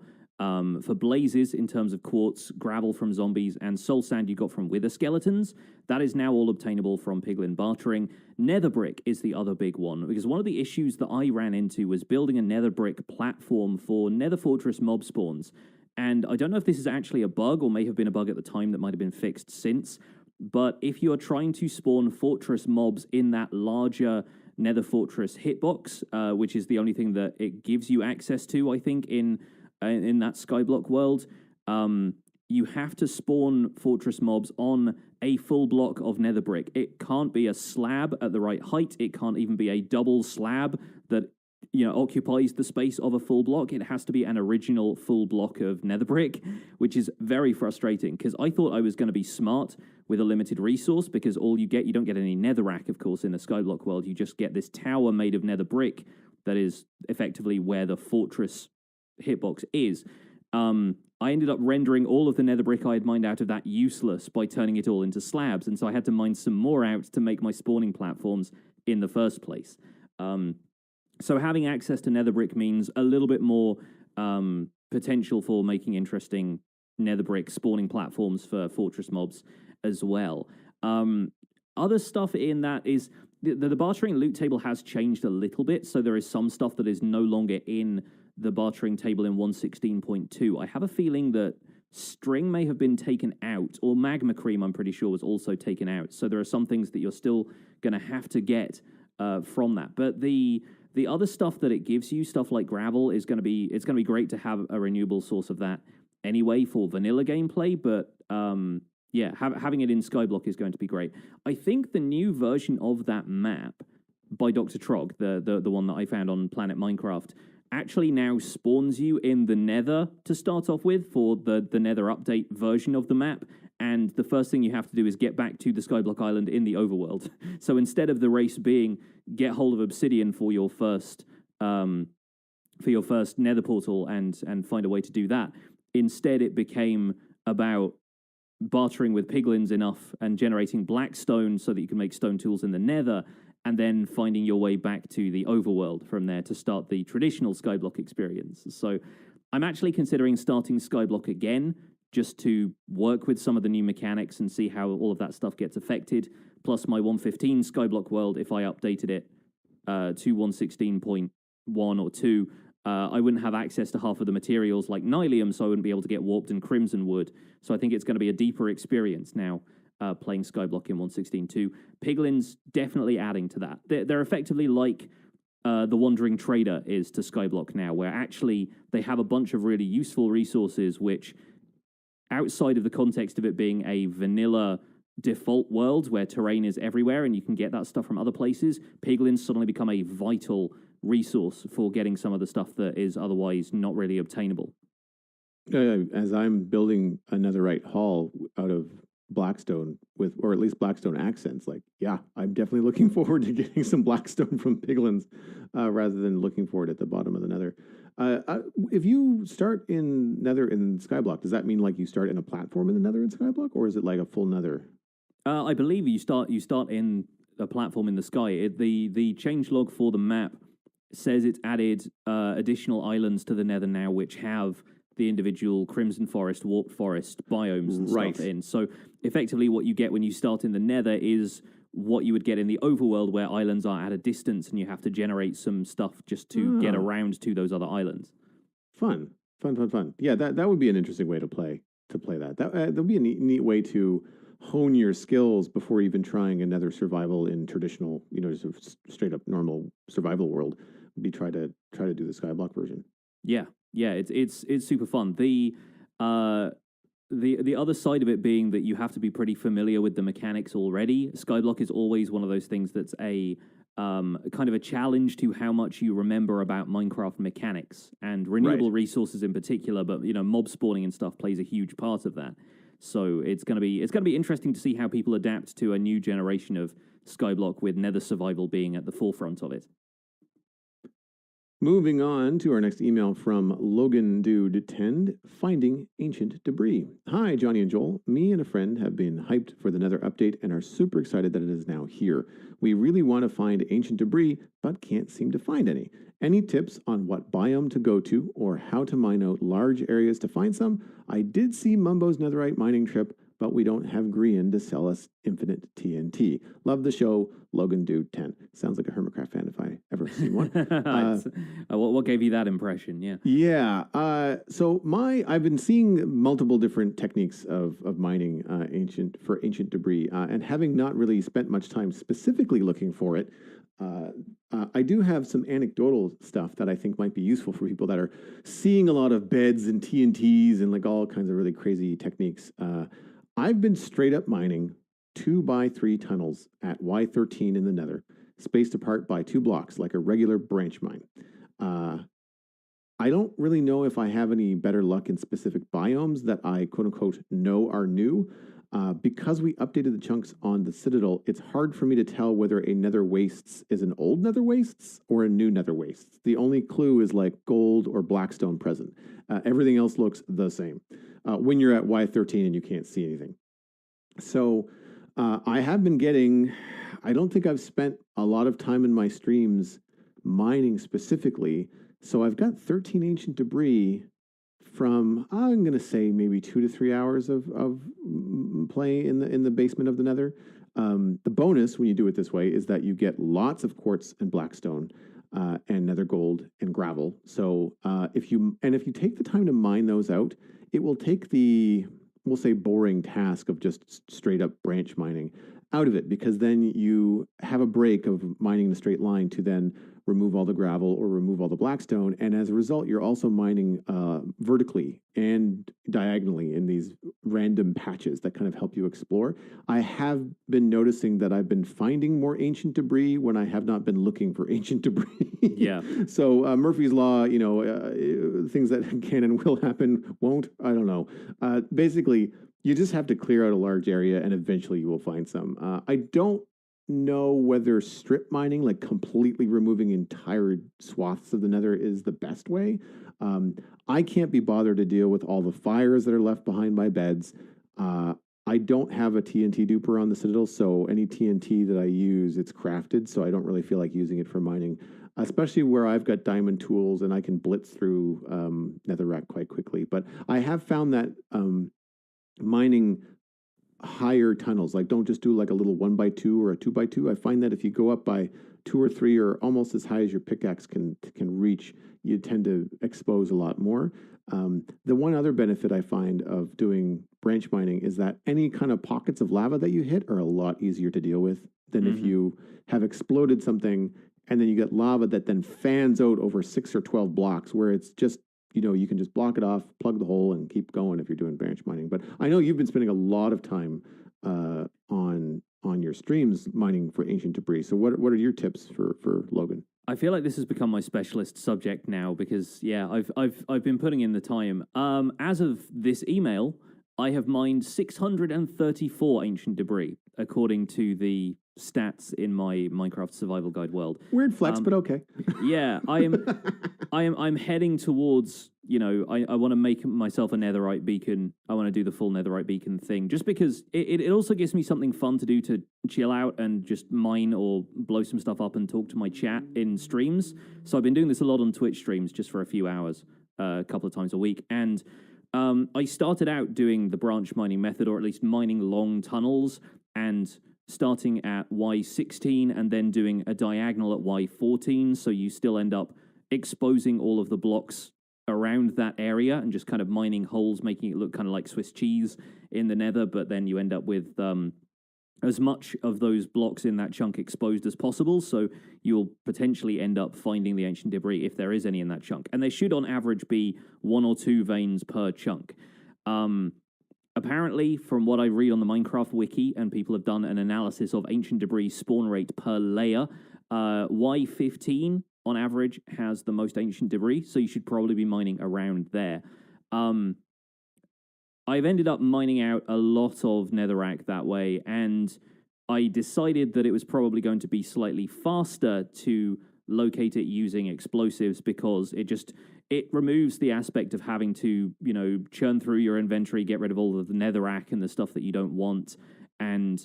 [SPEAKER 10] blazes in terms of quartz, gravel from zombies, and soul sand you got from wither skeletons. That is now all obtainable from piglin bartering. Nether brick is the other big one, because one of the issues that I ran into was building a nether brick platform for Nether Fortress mob spawns. And I don't know if this is actually a bug, or may have been a bug at the time that might have been fixed since, but if you are trying to spawn fortress mobs in that larger Nether Fortress hitbox, which is the only thing that it gives you access to, I think, in that Skyblock world, you have to spawn fortress mobs on a full block of nether brick. It can't be a slab at the right height. It can't even be a double slab that occupies the space of a full block. It has to be an original full block of nether brick, which is very frustrating, because I thought I was going to be smart with a limited resource, because you don't get any netherrack, of course, in the Skyblock world. You just get this tower made of nether brick that is effectively where the fortress hitbox is. I ended up rendering all of the nether brick I had mined out of that useless by turning it all into slabs, and so I had to mine some more out to make my spawning platforms in the first place. So having access to nether brick means a little bit more potential for making interesting nether brick spawning platforms for fortress mobs as well. Other stuff in that is the bartering loot table has changed a little bit, so there is some stuff that is no longer in the bartering table in 1.16.2. I have a feeling that string may have been taken out, or magma cream, I'm pretty sure, was also taken out. So there are some things that you're still going to have to get from that. But the other stuff that it gives you, stuff like gravel, it's going to be great to have a renewable source of that anyway for vanilla gameplay. But having it in Skyblock is going to be great. I think the new version of that map by Dr. Trog, the one that I found on Planet Minecraft, actually now spawns you in the Nether to start off with for the Nether update version of the map, and the first thing you have to do is get back to the Skyblock Island in the overworld. So instead of the race being get hold of obsidian for your first Nether portal and find a way to do that, instead it became about bartering with piglins enough and generating blackstone so that you can make stone tools in the Nether, and then finding your way back to the overworld from there to start the traditional Skyblock experience. So I'm actually considering starting Skyblock again, just to work with some of the new mechanics and see how all of that stuff gets affected. Plus my 1.15 Skyblock world, if I updated it to 1.16.1 or 2, I wouldn't have access to half of the materials like Nylium, so I wouldn't be able to get warped and crimson wood. So I think it's going to be a deeper experience now. playing Skyblock in 1.16.2. Piglin's definitely adding to that. They're effectively like the Wandering Trader is to Skyblock now, where actually they have a bunch of really useful resources which, outside of the context of it being a vanilla default world where terrain is everywhere and you can get that stuff from other places, Piglin's suddenly become a vital resource for getting some of the stuff that is otherwise not really obtainable.
[SPEAKER 11] As I'm building a netherite hall out of Blackstone or at least Blackstone accents, I'm definitely looking forward to getting some Blackstone from Piglins rather than looking for it at the bottom of the nether. If you start in nether in Skyblock, does that mean like you start in a platform in the nether in Skyblock, or is it like a full nether?
[SPEAKER 10] I believe you start in a platform in the sky. The changelog for the map says it's added additional islands to the nether now, which have the individual Crimson Forest, Warped Forest biomes and stuff in. So effectively what you get when you start in the nether is what you would get in the overworld, where islands are at a distance and you have to generate some stuff just to get around to those other islands.
[SPEAKER 11] Fun. Yeah, that would be an interesting way to play that. That would be a neat way to hone your skills before even trying another survival in traditional, just straight up normal survival world. Would be try to do the Skyblock version.
[SPEAKER 10] Yeah, it's super fun. The other side of it being that you have to be pretty familiar with the mechanics already. Skyblock is always one of those things that's a kind of a challenge to how much you remember about Minecraft mechanics and renewable resources in particular. But mob spawning and stuff plays a huge part of that. So it's gonna be interesting to see how people adapt to a new generation of Skyblock with nether survival being at the forefront of it.
[SPEAKER 11] Moving on to our next email from Logan Dude 10, finding ancient debris. Hi, Johnny and Joel. Me and a friend have been hyped for the Nether update and are super excited that it is now here. We really want to find ancient debris, but can't seem to find any. Any tips on what biome to go to or how to mine out large areas to find some? I did see Mumbo's netherite mining trip, but we don't have Grian to sell us infinite TNT. Love the show, Logan Dude 10. Sounds like a Hermitcraft fan if I ever seen one.
[SPEAKER 10] What gave you that impression? Yeah.
[SPEAKER 11] Yeah. So I've been seeing multiple different techniques of mining ancient debris, and having not really spent much time specifically looking for it, I do have some anecdotal stuff that I think might be useful for people that are seeing a lot of beds and TNTs and like all kinds of really crazy techniques. I've been straight up mining 2x3 tunnels at Y13 in the nether, spaced apart by 2 blocks, like a regular branch mine. I don't really know if I have any better luck in specific biomes that I quote unquote know are new. Because we updated the chunks on the Citadel, it's hard for me to tell whether a Nether Wastes is an old Nether Wastes or a new Nether Wastes. The only clue is like gold or blackstone present. Everything else looks the same when you're at Y13 and you can't see anything. So I have been getting, I don't think I've spent a lot of time in my streams mining specifically. So I've got 13 ancient debris from, I'm going to say maybe 2 to 3 hours of play in the basement of the Nether. The bonus when you do it this way is that you get lots of quartz and blackstone and nether gold and gravel. So if you take the time to mine those out, it will take the, we'll say, boring task of just straight up branch mining out of it, because then you have a break of mining in a straight line to then remove all the gravel or remove all the blackstone. And as a result, you're also mining vertically and diagonally in these random patches that kind of help you explore. I have been noticing that I've been finding more ancient debris when I have not been looking for ancient debris.
[SPEAKER 10] Yeah.
[SPEAKER 11] So Murphy's Law, things that can and will happen won't. I don't know. Basically, you just have to clear out a large area and eventually you will find some. I don't know whether strip mining, like completely removing entire swaths of the nether, is the best way. I can't be bothered to deal with all the fires that are left behind by beds. I don't have a TNT duper on the Citadel, so any TNT that I use, it's crafted, so I don't really feel like using it for mining, especially where I've got diamond tools and I can blitz through netherrack quite quickly. But I have found that mining higher tunnels, like don't just do like a little 1x2 or a 2x2. I find that if you go up by 2 or 3 are almost as high as your pickaxe can reach, you tend to expose a lot more. The one other benefit I find of doing branch mining is that any kind of pockets of lava that you hit are a lot easier to deal with than if you have exploded something and then you get lava that then fans out over 6 or 12 blocks, where it's just, you can just block it off, plug the hole, and keep going if you're doing branch mining. But I know you've been spending a lot of time on your streams mining for ancient debris. So what are your tips for Logan?
[SPEAKER 10] I feel like this has become my specialist subject now because I've been putting in the time. As of this email, I have mined 634 ancient debris according to the stats in my Minecraft Survival Guide world.
[SPEAKER 11] Weird flex, but okay.
[SPEAKER 10] Yeah, I'm heading towards, I want to make myself a netherite beacon. I want to do the full netherite beacon thing, just because it also gives me something fun to do to chill out and just mine or blow some stuff up and talk to my chat in streams. So I've been doing this a lot on Twitch streams just for a few hours, a couple of times a week. And I started out doing the branch mining method, or at least mining long tunnels, and starting at Y16 and then doing a diagonal at Y14, so you still end up exposing all of the blocks around that area and just kind of mining holes, making it look kind of like Swiss cheese in the nether, but then you end up with as much of those blocks in that chunk exposed as possible, so you'll potentially end up finding the ancient debris if there is any in that chunk. And there should on average be 1 or 2 veins per chunk. Apparently, from what I read on the Minecraft wiki, and people have done an analysis of ancient debris spawn rate per layer, Y15 on average has the most ancient debris, so you should probably be mining around there. I've ended up mining out a lot of netherrack that way, and I decided that it was probably going to be slightly faster to locate it using explosives, because it removes the aspect of having to, churn through your inventory, get rid of all of the netherrack and the stuff that you don't want. And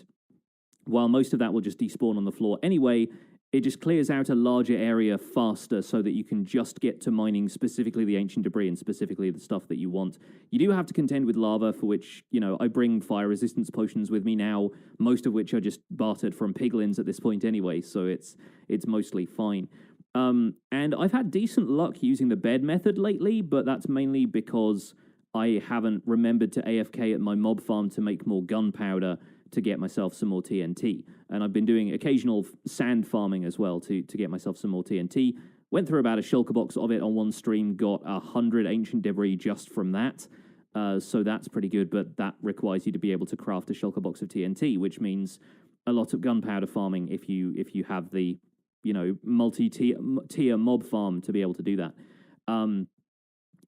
[SPEAKER 10] while most of that will just despawn on the floor anyway, it just clears out a larger area faster so that you can just get to mining specifically the ancient debris and specifically the stuff that you want. You do have to contend with lava, for which, I bring fire resistance potions with me now, most of which are just bartered from piglins at this point anyway, so it's mostly fine. And I've had decent luck using the bed method lately, but that's mainly because I haven't remembered to AFK at my mob farm to make more gunpowder to get myself some more TNT. And I've been doing occasional sand farming as well to get myself some more TNT. Went through about a shulker box of it on one stream, got 100 ancient debris just from that. So that's pretty good, but that requires you to be able to craft a shulker box of TNT, which means a lot of gunpowder farming if you have the multi-tier mob farm to be able to do that. And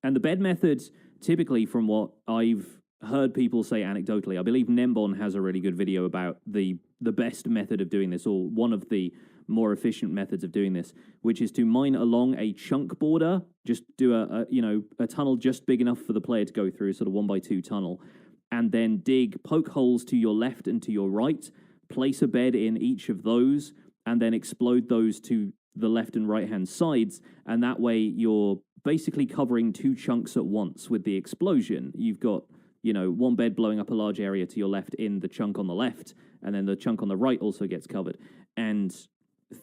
[SPEAKER 10] the bed method, typically from what I've heard people say anecdotally, I believe Nembon has a really good video about the best method of doing this, or one of the more efficient methods of doing this, which is to mine along a chunk border, just do a tunnel just big enough for the player to go through, sort of 1x2 tunnel, and then dig poke holes to your left and to your right, place a bed in each of those, and then explode those to the left and right-hand sides, and that way you're basically covering 2 chunks at once with the explosion. You've got, one bed blowing up a large area to your left in the chunk on the left, and then the chunk on the right also gets covered. And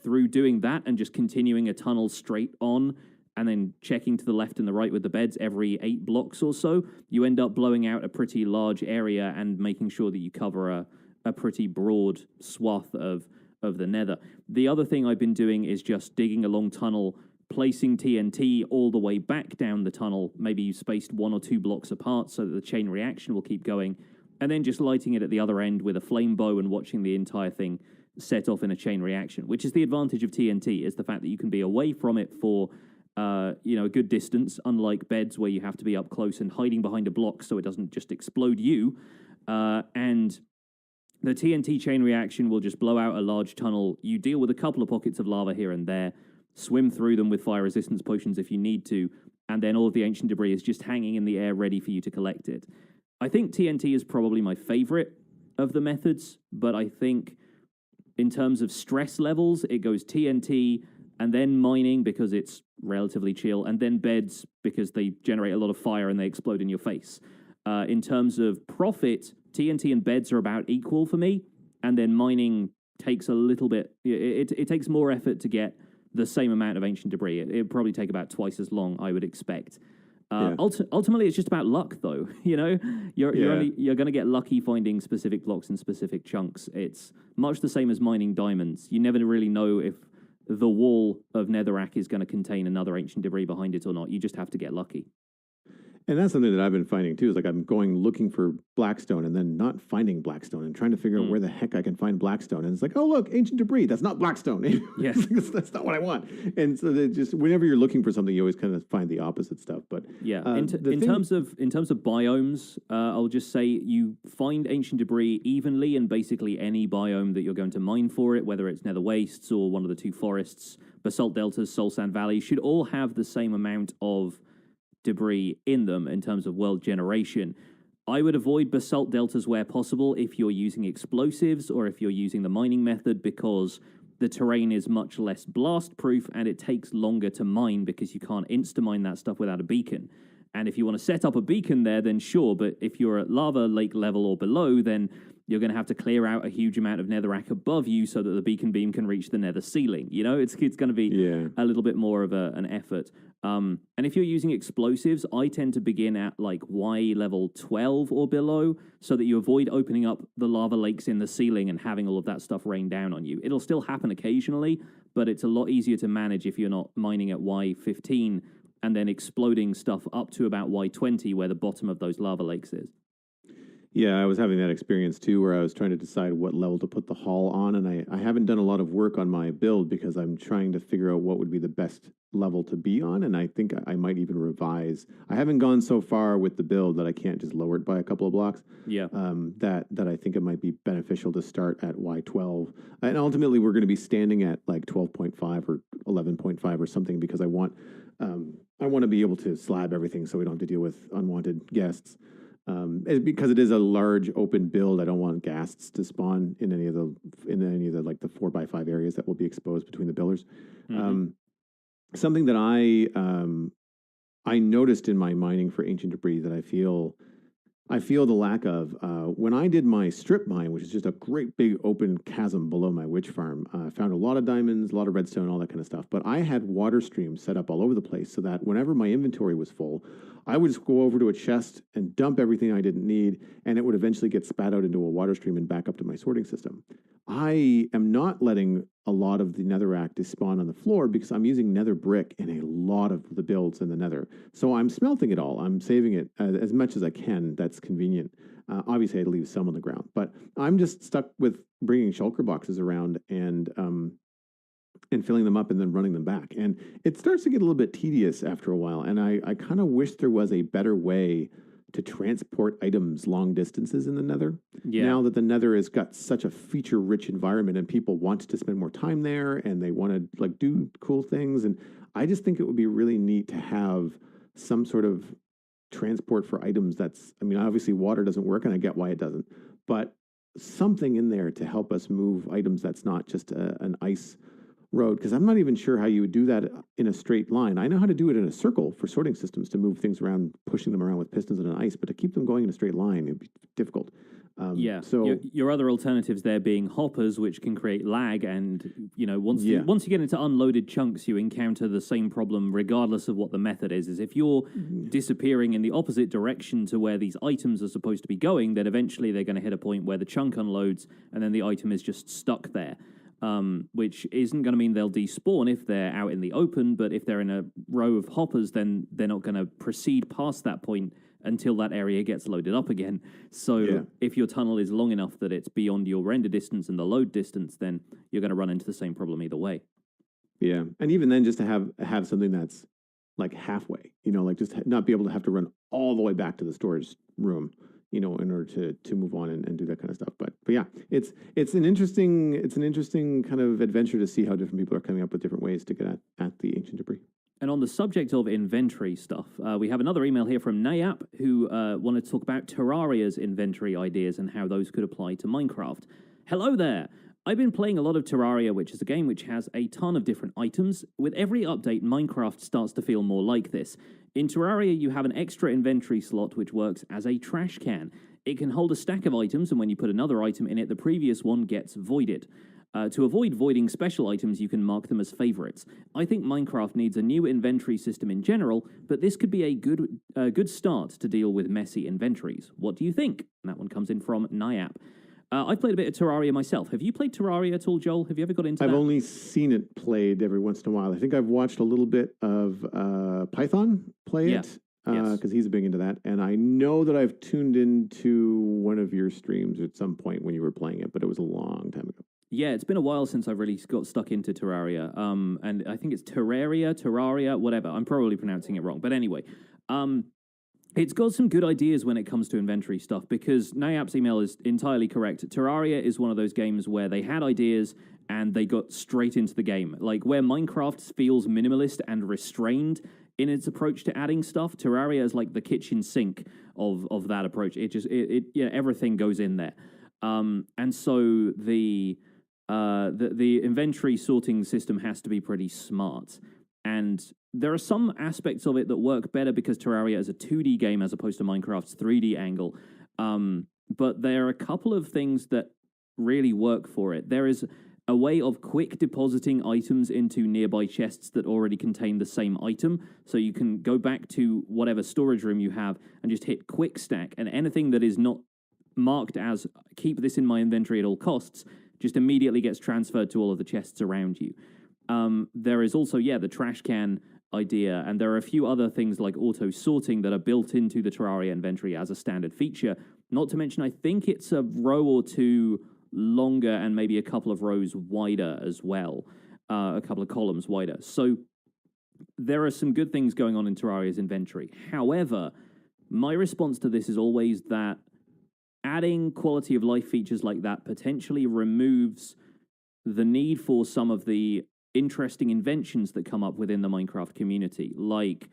[SPEAKER 10] through doing that and just continuing a tunnel straight on, and then checking to the left and the right with the beds every 8 blocks or so, you end up blowing out a pretty large area and making sure that you cover a pretty broad swath of the nether. The other thing I've been doing is just digging a long tunnel, placing TNT all the way back down the tunnel, maybe you spaced 1 or 2 blocks apart so that the chain reaction will keep going, and then just lighting it at the other end with a flame bow and watching the entire thing set off in a chain reaction, which is the advantage of TNT, is the fact that you can be away from it for a good distance, unlike beds where you have to be up close and hiding behind a block so it doesn't just explode you, and the TNT chain reaction will just blow out a large tunnel. You deal with a couple of pockets of lava here and there, swim through them with fire resistance potions if you need to, and then all of the ancient debris is just hanging in the air ready for you to collect it. I think TNT is probably my favorite of the methods, but I think in terms of stress levels, it goes TNT, and then mining because it's relatively chill, and then beds because they generate a lot of fire and they explode in your face. In terms of profit, TNT and beds are about equal for me, and then mining takes a little bit. It takes more effort to get the same amount of ancient debris. It'd probably take about twice as long, I would expect. Ultimately, it's just about luck, though. You're going to get lucky finding specific blocks in specific chunks. It's much the same as mining diamonds. You never really know if the wall of netherrack is going to contain another ancient debris behind it or not. You just have to get lucky.
[SPEAKER 11] And that's something that I've been finding too, is like I'm going looking for blackstone and then not finding blackstone and trying to figure out where the heck I can find blackstone. And it's like, oh, look, ancient debris. That's not blackstone.
[SPEAKER 10] Yes.
[SPEAKER 11] That's not what I want. And so they just, whenever you're looking for something, you always kind of find the opposite stuff. But
[SPEAKER 10] yeah, in terms of biomes, I'll just say you find ancient debris evenly in basically any biome that you're going to mine for it, whether it's nether wastes or one of the two forests. Basalt deltas, soul sand valley should all have the same amount of debris in them in terms of world generation. I would avoid basalt deltas where possible if you're using explosives or if you're using the mining method, because the terrain is much less blast proof and it takes longer to mine because you can't insta-mine that stuff without a beacon. And if you want to set up a beacon there, then sure, but if you're at lava lake level or below, then you're going to have to clear out a huge amount of netherrack above you so that the beacon beam can reach the nether ceiling. It's going to be a little bit more of an effort. And if you're using explosives, I tend to begin at like Y level 12 or below so that you avoid opening up the lava lakes in the ceiling and having all of that stuff rain down on you. It'll still happen occasionally, but it's a lot easier to manage if you're not mining at Y15 and then exploding stuff up to about Y20 where the bottom of those lava lakes is.
[SPEAKER 11] Yeah, I was having that experience too, where I was trying to decide what level to put the hull on, and I haven't done a lot of work on my build because I'm trying to figure out what would be the best level to be on, and I think I might even revise. I haven't gone so far with the build that I can't just lower it by a couple of blocks.
[SPEAKER 10] Yeah.
[SPEAKER 11] That I think it might be beneficial to start at Y12, and ultimately we're going to be standing at like 12.5 or 11.5 or something, because I want to be able to slab everything so we don't have to deal with unwanted guests. Because it is a large open build, I don't want ghasts to spawn in any of the like the 4x5 areas that will be exposed between the pillars. Mm-hmm. Something that I noticed in my mining for ancient debris that I feel the lack of when I did my strip mine, which is just a great big open chasm below my witch farm. I found a lot of diamonds, a lot of redstone, all that kind of stuff. But I had water streams set up all over the place so that whenever my inventory was full, I would just go over to a chest and dump everything I didn't need, and it would eventually get spat out into a water stream and back up to my sorting system. I am not letting a lot of the netherrack despawn on the floor because I'm using nether brick in a lot of the builds in the nether. So I'm smelting it all. I'm saving it as much as I can. That's convenient. Obviously, I'd leave some on the ground, but I'm just stuck with bringing shulker boxes around and filling them up and then running them back. And it starts to get a little bit tedious after a while. And I kind of wish there was a better way to transport items long distances in the nether. Yeah. Now that the nether has got such a feature-rich environment and people want to spend more time there and they want to like do cool things. And I just think it would be really neat to have some sort of transport for items obviously water doesn't work and I get why it doesn't, but something in there to help us move items that's not just an ice road, because I'm not even sure how you would do that in a straight line. I know how to do it in a circle for sorting systems to move things around, pushing them around with pistons and an ice, but to keep them going in a straight line, it'd be difficult.
[SPEAKER 10] So your other alternatives there being hoppers, which can create lag, and once you get into unloaded chunks, you encounter the same problem regardless of what the method is. Is if you're disappearing in the opposite direction to where these items are supposed to be going, then eventually they're going to hit a point where the chunk unloads, and then the item is just stuck there. Which isn't going to mean they'll despawn if they're out in the open, but if they're in a row of hoppers, then they're not going to proceed past that point until that area gets loaded up again. So if your tunnel is long enough that it's beyond your render distance and the load distance, then you're going to run into the same problem either way.
[SPEAKER 11] Yeah, and even then, just to have something that's like halfway, like just not be able to have to run all the way back to the storage room, in order to move on and do that kind of stuff. But yeah, it's an interesting kind of adventure to see how different people are coming up with different ways to get at the ancient debris.
[SPEAKER 10] And on the subject of inventory stuff, we have another email here from Nayap, who wanted to talk about Terraria's inventory ideas and how those could apply to Minecraft. Hello there! I've been playing a lot of Terraria, which is a game which has a ton of different items. With every update, Minecraft starts to feel more like this. In Terraria, you have an extra inventory slot which works as a trash can. It can hold a stack of items, and when you put another item in it, the previous one gets voided. To avoid voiding special items, you can mark them as favorites. I think Minecraft needs a new inventory system in general, but this could be a good start to deal with messy inventories. What do you think? And that one comes in from Nyap. I've played a bit of Terraria myself. Have you played Terraria at all, Joel? Have you ever got into that?
[SPEAKER 11] I've only seen it played every once in a while. I think I've watched a little bit of Python play it, because he's big into that. And I know that I've tuned into one of your streams at some point when you were playing it, but it was a long time ago.
[SPEAKER 10] Yeah, it's been a while since I've really got stuck into Terraria. And I think it's Terraria, whatever. I'm probably pronouncing it wrong. But anyway, it's got some good ideas when it comes to inventory stuff, because Nayap's email is entirely correct. Terraria is one of those games where they had ideas and they got straight into the game. Like where Minecraft feels minimalist and restrained in its approach to adding stuff, Terraria is like the kitchen sink of that approach. Everything goes in there. And so the inventory sorting system has to be pretty smart. And there are some aspects of it that work better because Terraria is a 2D game as opposed to Minecraft's 3D angle. But there are a couple of things that really work for it. There is a way of quick depositing items into nearby chests that already contain the same item. So you can go back to whatever storage room you have and just hit quick stack, and anything that is not marked as keep this in my inventory at all costs just immediately gets transferred to all of the chests around you. There is also, the trash can idea, and there are a few other things like auto-sorting that are built into the Terraria inventory as a standard feature. Not to mention, I think it's a row or two longer and maybe a couple of rows wider as well, a couple of columns wider. So there are some good things going on in Terraria's inventory. However, my response to this is always that adding quality of life features like that potentially removes the need for some of the interesting inventions that come up within the Minecraft community. Like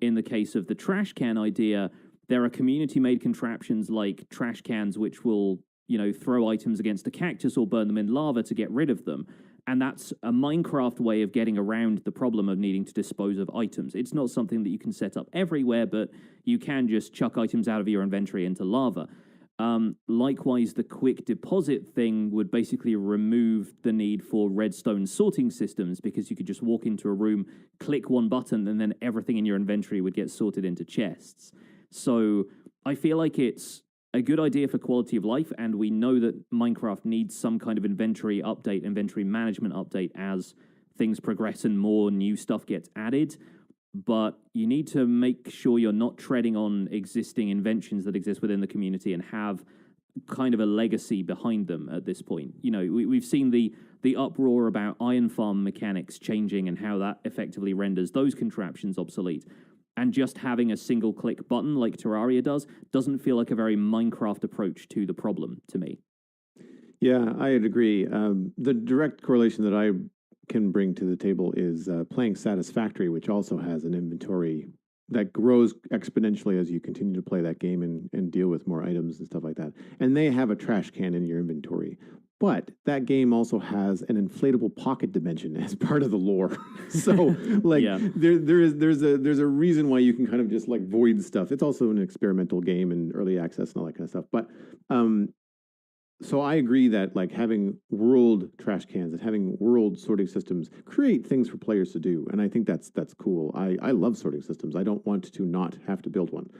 [SPEAKER 10] in the case of the trash can idea, there are community-made contraptions like trash cans which will, throw items against a cactus or burn them in lava to get rid of them. And that's a Minecraft way of getting around the problem of needing to dispose of items. It's not something that you can set up everywhere, but you can just chuck items out of your inventory into lava. Likewise, the quick deposit thing would basically remove the need for redstone sorting systems, because you could just walk into a room, click one button, and then everything in your inventory would get sorted into chests. So I feel like it's a good idea for quality of life, and we know that Minecraft needs some kind of inventory update, inventory management update as things progress and more new stuff gets added. But you need to make sure you're not treading on existing inventions that exist within the community and have kind of a legacy behind them at this point. We've seen the uproar about iron farm mechanics changing and how that effectively renders those contraptions obsolete. And just having a single-click button like Terraria doesn't feel like a very Minecraft approach to the problem to me.
[SPEAKER 11] Yeah, I'd agree. The direct correlation that I can bring to the table is playing Satisfactory, which also has an inventory that grows exponentially as you continue to play that game and deal with more items and stuff like that. And they have a trash can in your inventory. But that game also has an inflatable pocket dimension as part of the lore. So, there's a reason why you can kind of just like void stuff. It's also an experimental game and early access and all that kind of stuff. But so I agree that like having world trash cans and having world sorting systems create things for players to do, and I think that's cool. I love sorting systems. I don't want to not have to build one.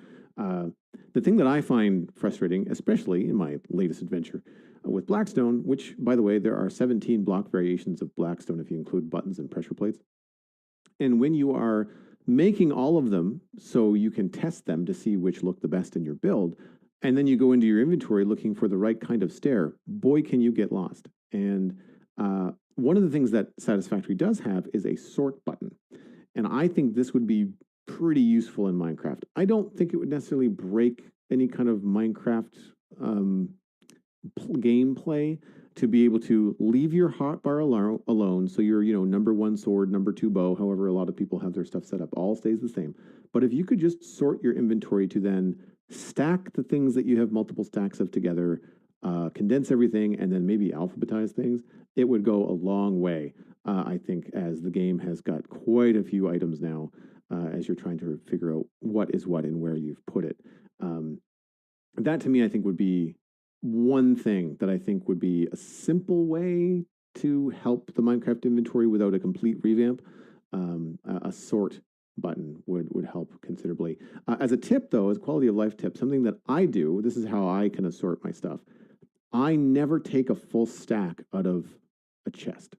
[SPEAKER 11] The thing that I find frustrating, especially in my latest adventure with Blackstone, which, by the way, there are 17 block variations of Blackstone if you include buttons and pressure plates. And when you are making all of them so you can test them to see which look the best in your build, and then you go into your inventory looking for the right kind of stair, boy, can you get lost. And one of the things that Satisfactory does have is a sort button. And I think this would be pretty useful in Minecraft. I don't think it would necessarily break any kind of Minecraft gameplay to be able to leave your hotbar alone. So your, number 1 sword, number 2 bow, however a lot of people have their stuff set up, all stays the same. But if you could just sort your inventory to then stack the things that you have multiple stacks of together, condense everything, and then maybe alphabetize things, it would go a long way, I think, as the game has got quite a few items now, as you're trying to figure out what is what and where you've put it. That, to me, I think would be one thing that I think would be a simple way to help the Minecraft inventory without a complete revamp, a sort button would help considerably. As a tip, though, as quality of life tip, something that I do, this is how I kind of sort my stuff. I never take a full stack out of a chest.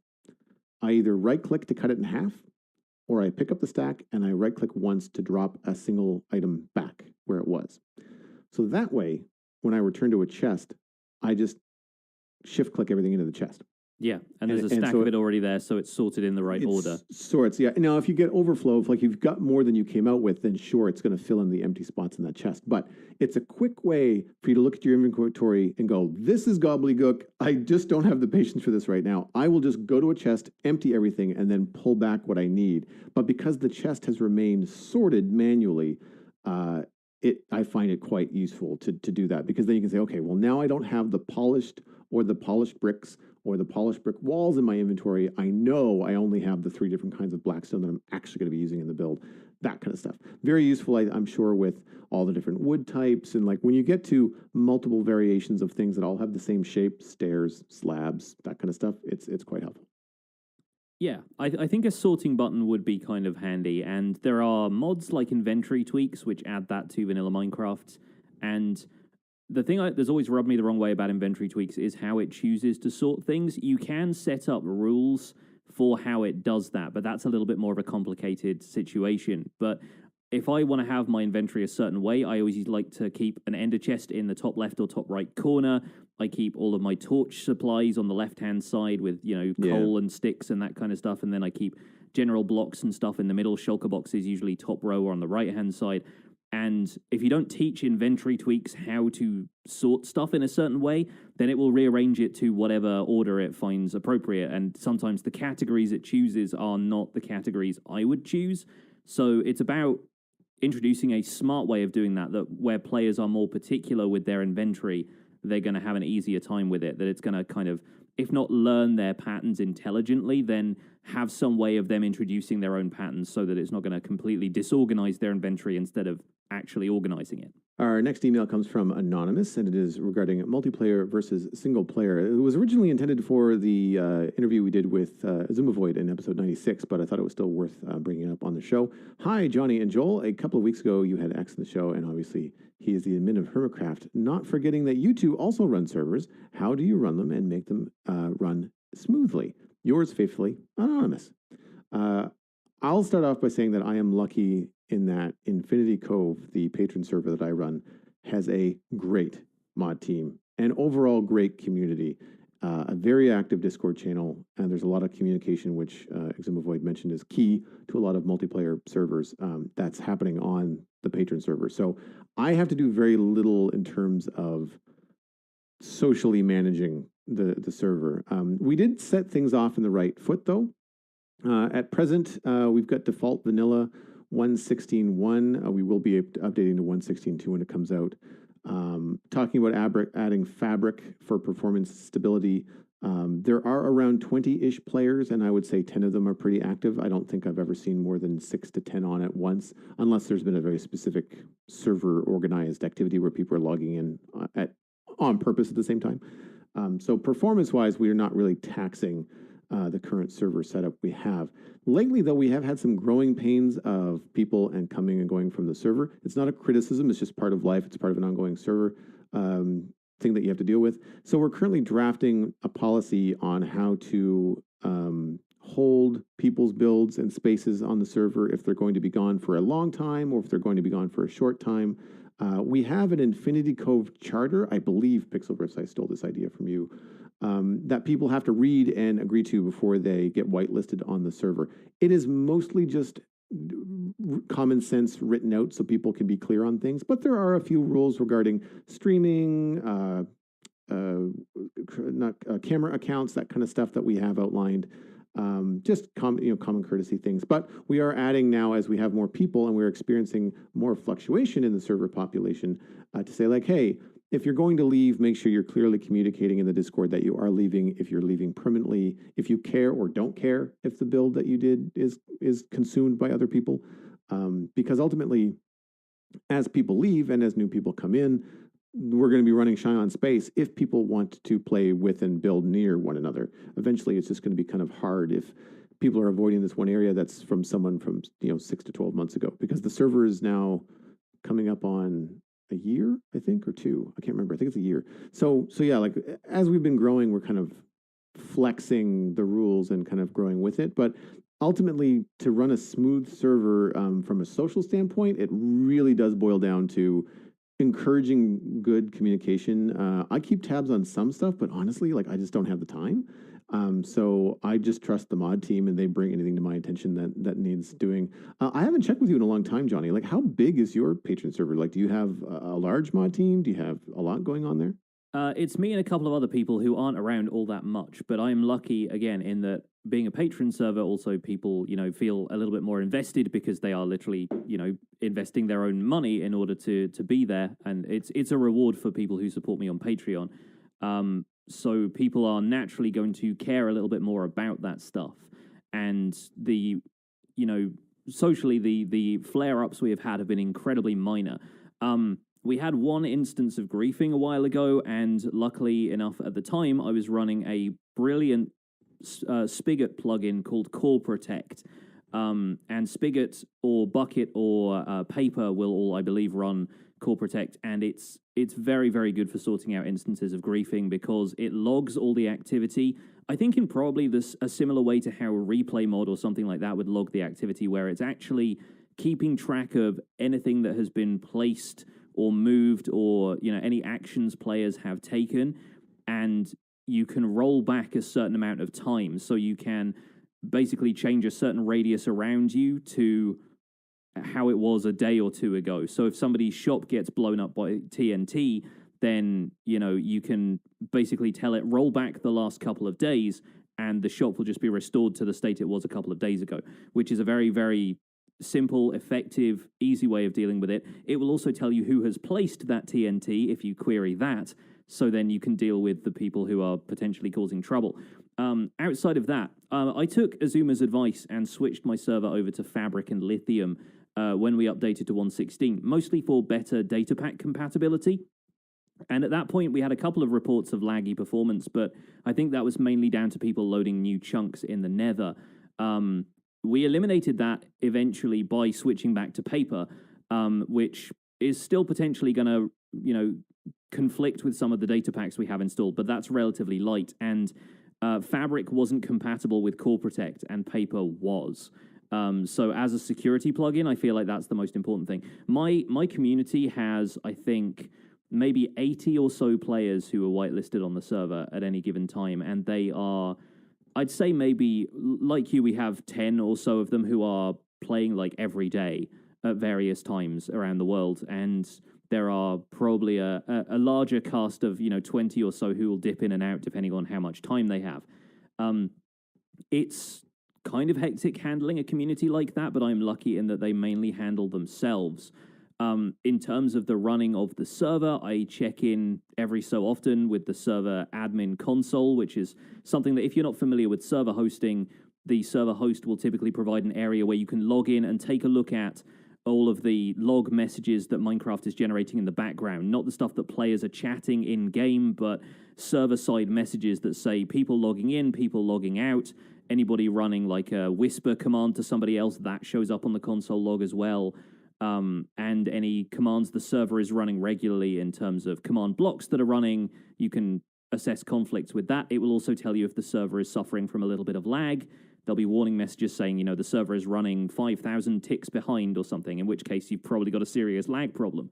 [SPEAKER 11] I either right-click to cut it in half, or I pick up the stack and I right-click once to drop a single item back where it was. So that way, when I return to a chest, I just shift-click everything into the chest.
[SPEAKER 10] Yeah, and there's a stack of it already there, so it's sorted in the right order.
[SPEAKER 11] Sorts, yeah. Now, if you get overflow, if you've got more than you came out with, then sure, it's going to fill in the empty spots in that chest. But it's a quick way for you to look at your inventory and go, this is gobbledygook. I just don't have the patience for this right now. I will just go to a chest, empty everything, and then pull back what I need. But because the chest has remained sorted manually, I find it quite useful to do that, because then you can say, okay, well, now I don't have the polished bricks or the polished brick walls in my inventory. I know I only have the 3 different kinds of blackstone that I'm actually going to be using in the build. That kind of stuff. Very useful, I'm sure, with all the different wood types. And like when you get to multiple variations of things that all have the same shape, stairs, slabs, that kind of stuff, it's quite helpful.
[SPEAKER 10] Yeah, I think a sorting button would be kind of handy, and there are mods like inventory tweaks which add that to vanilla Minecraft. And the thing that's always rubbed me the wrong way about inventory tweaks is how it chooses to sort things. You can set up rules for how it does that, but that's a little bit more of a complicated situation. But if I want to have my inventory a certain way, I always like to keep an ender chest in the top left or top right corner. I keep all of my torch supplies on the left-hand side with, coal and sticks and that kind of stuff. And then I keep general blocks and stuff in the middle. Shulker boxes usually top row or on the right-hand side. And if you don't teach inventory tweaks how to sort stuff in a certain way, then it will rearrange it to whatever order it finds appropriate. And sometimes the categories it chooses are not the categories I would choose. So it's about introducing a smart way of doing that where players are more particular with their inventory, they're going to have an easier time with it, that it's going to kind of, if not learn their patterns intelligently, then have some way of them introducing their own patterns so that it's not going to completely disorganize their inventory instead of actually organizing it.
[SPEAKER 11] Our next email comes from Anonymous, and it is regarding multiplayer versus single player. It was originally intended for the interview we did with Zumavoid in episode 96, but I thought it was still worth bringing up on the show. Hi, Johnny and Joel. A couple of weeks ago, you had X in the show, and obviously he is the admin of Hermitcraft. Not forgetting that you two also run servers. How do you run them and make them run smoothly? Yours faithfully, Anonymous. I'll start off by saying that I am lucky in that Infinity Cove, the patron server that I run, has a great mod team and overall great community. A very active Discord channel, and there's a lot of communication, which Eximavoid mentioned is key to a lot of multiplayer servers that's happening on the patron server. So I have to do very little in terms of socially managing the server. We did set things off in the right foot, though. At present, we've got default vanilla 1.16.1. We will be updating to 1.16.2 when it comes out. Talking about adding fabric for performance stability. There are around 20-ish players, and I would say 10 of them are pretty active. I don't think I've ever seen more than 6 to 10 on at once, unless there's been a very specific server organized activity where people are logging in on purpose at the same time. So performance-wise, we are not really taxing the current server setup we have. Lately, though, we have had some growing pains of people and coming and going from the server. It's not a criticism, it's just part of life. It's part of an ongoing server thing that you have to deal with. So we're currently drafting a policy on how to hold people's builds and spaces on the server if they're going to be gone for a long time or if they're going to be gone for a short time. We have an Infinity Cove charter. I believe, Pixelriffs, I stole this idea from you. That people have to read and agree to before they get whitelisted on the server. It is mostly just common sense written out so people can be clear on things, but there are a few rules regarding streaming, camera accounts, that kind of stuff that we have outlined. Just common courtesy things. But we are adding now, as we have more people and we're experiencing more fluctuation in the server population, to say like, hey, if you're going to leave, make sure you're clearly communicating in the Discord that you are leaving, if you're leaving permanently, if you care or don't care if the build that you did is consumed by other people. Because ultimately, as people leave and as new people come in, we're going to be running Shy on Space if people want to play with and build near one another. Eventually, it's just going to be kind of hard if people are avoiding this one area that's from someone from 6 to 12 months ago, because the server is now coming up on a year, I think, or 2. I can't remember. I think it's a year. So yeah, like as we've been growing, we're kind of flexing the rules and kind of growing with it. But ultimately, to run a smooth server from a social standpoint, it really does boil down to encouraging good communication. I keep tabs on some stuff, but honestly, like I just don't have the time. So I just trust the mod team, and they bring anything to my attention that needs doing. I haven't checked with you in a long time, Johnny. Like, how big is your patron server? Like, do you have a large mod team? Do you have a lot going on there?
[SPEAKER 10] It's me and a couple of other people who aren't around all that much, but I'm lucky, again, in that being a patron server, also people, feel a little bit more invested because they are literally, investing their own money in order to be there. And it's a reward for people who support me on Patreon. So people are naturally going to care a little bit more about that stuff. And socially, the flare-ups we have been incredibly minor. We had one instance of griefing a while ago, and luckily enough at the time, I was running a brilliant Spigot plugin called Core Protect. And Spigot or Bucket or Paper will all, I believe, run Core Protect, and it's very, very good for sorting out instances of griefing because it logs all the activity. I think in probably a similar way to how a replay mod or something like that would log the activity, where it's actually keeping track of anything that has been placed or moved or any actions players have taken, and you can roll back a certain amount of time, so you can basically change a certain radius around you to how it was a day or two ago. So if somebody's shop gets blown up by TNT, then you can basically tell it roll back the last couple of days, and the shop will just be restored to the state it was a couple of days ago, which is a very, very simple, effective, easy way of dealing with it. It will also tell you who has placed that TNT if you query that, so then you can deal with the people who are potentially causing trouble. Outside of that, I took Azuma's advice and switched my server over to Fabric and Lithium when we updated to 1.16, mostly for better data pack compatibility. And at that point, we had a couple of reports of laggy performance, but I think that was mainly down to people loading new chunks in the nether. We eliminated that eventually by switching back to Paper, which is still potentially going to, conflict with some of the data packs we have installed, but that's relatively light. And Fabric wasn't compatible with Core Protect, and Paper was. So as a security plugin, I feel like that's the most important thing. My community has, I think, maybe 80 or so players who are whitelisted on the server at any given time, and they are, I'd say maybe, like you, we have 10 or so of them who are playing like every day at various times around the world, and there are probably a larger cast of 20 or so who will dip in and out depending on how much time they have. It's kind of hectic handling a community like that, but I'm lucky in that they mainly handle themselves. In terms of the running of the server, I check in every so often with the server admin console, which is something that if you're not familiar with server hosting, the server host will typically provide an area where you can log in and take a look at all of the log messages that Minecraft is generating in the background. Not the stuff that players are chatting in-game, but server-side messages that say people logging in, people logging out, anybody running like a whisper command to somebody else, that shows up on the console log as well. And any commands the server is running regularly in terms of command blocks that are running, you can assess conflicts with that. It will also tell you if the server is suffering from a little bit of lag. There'll be warning messages saying, the server is running 5,000 ticks behind or something, in which case you've probably got a serious lag problem.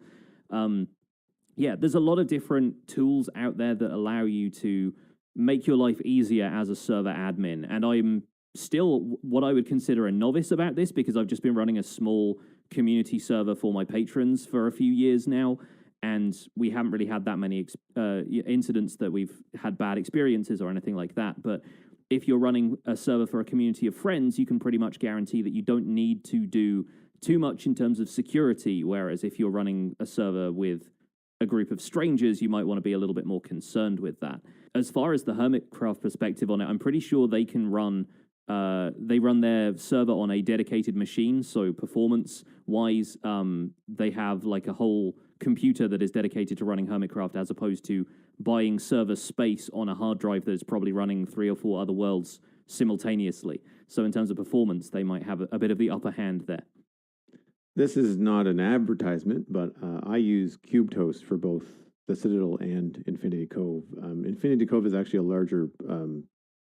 [SPEAKER 10] There's a lot of different tools out there that allow you to make your life easier as a server admin. And I'm still what I would consider a novice about this because I've just been running a small community server for my patrons for a few years now, and we haven't really had that many incidents that we've had bad experiences or anything like that. But if you're running a server for a community of friends, you can pretty much guarantee that you don't need to do too much in terms of security, whereas if you're running a server with a group of strangers, you might want to be a little bit more concerned with that. As far as the Hermitcraft perspective on it, I'm pretty sure they can run They run their server on a dedicated machine, so performance-wise, they have like a whole computer that is dedicated to running Hermitcraft, as opposed to buying server space on a hard drive that is probably running 3 or 4 other worlds simultaneously. So in terms of performance, they might have a bit of the upper hand there.
[SPEAKER 11] This is not an advertisement, but I use KubeToast for both the Citadel and Infinity Cove. Infinity Cove is actually a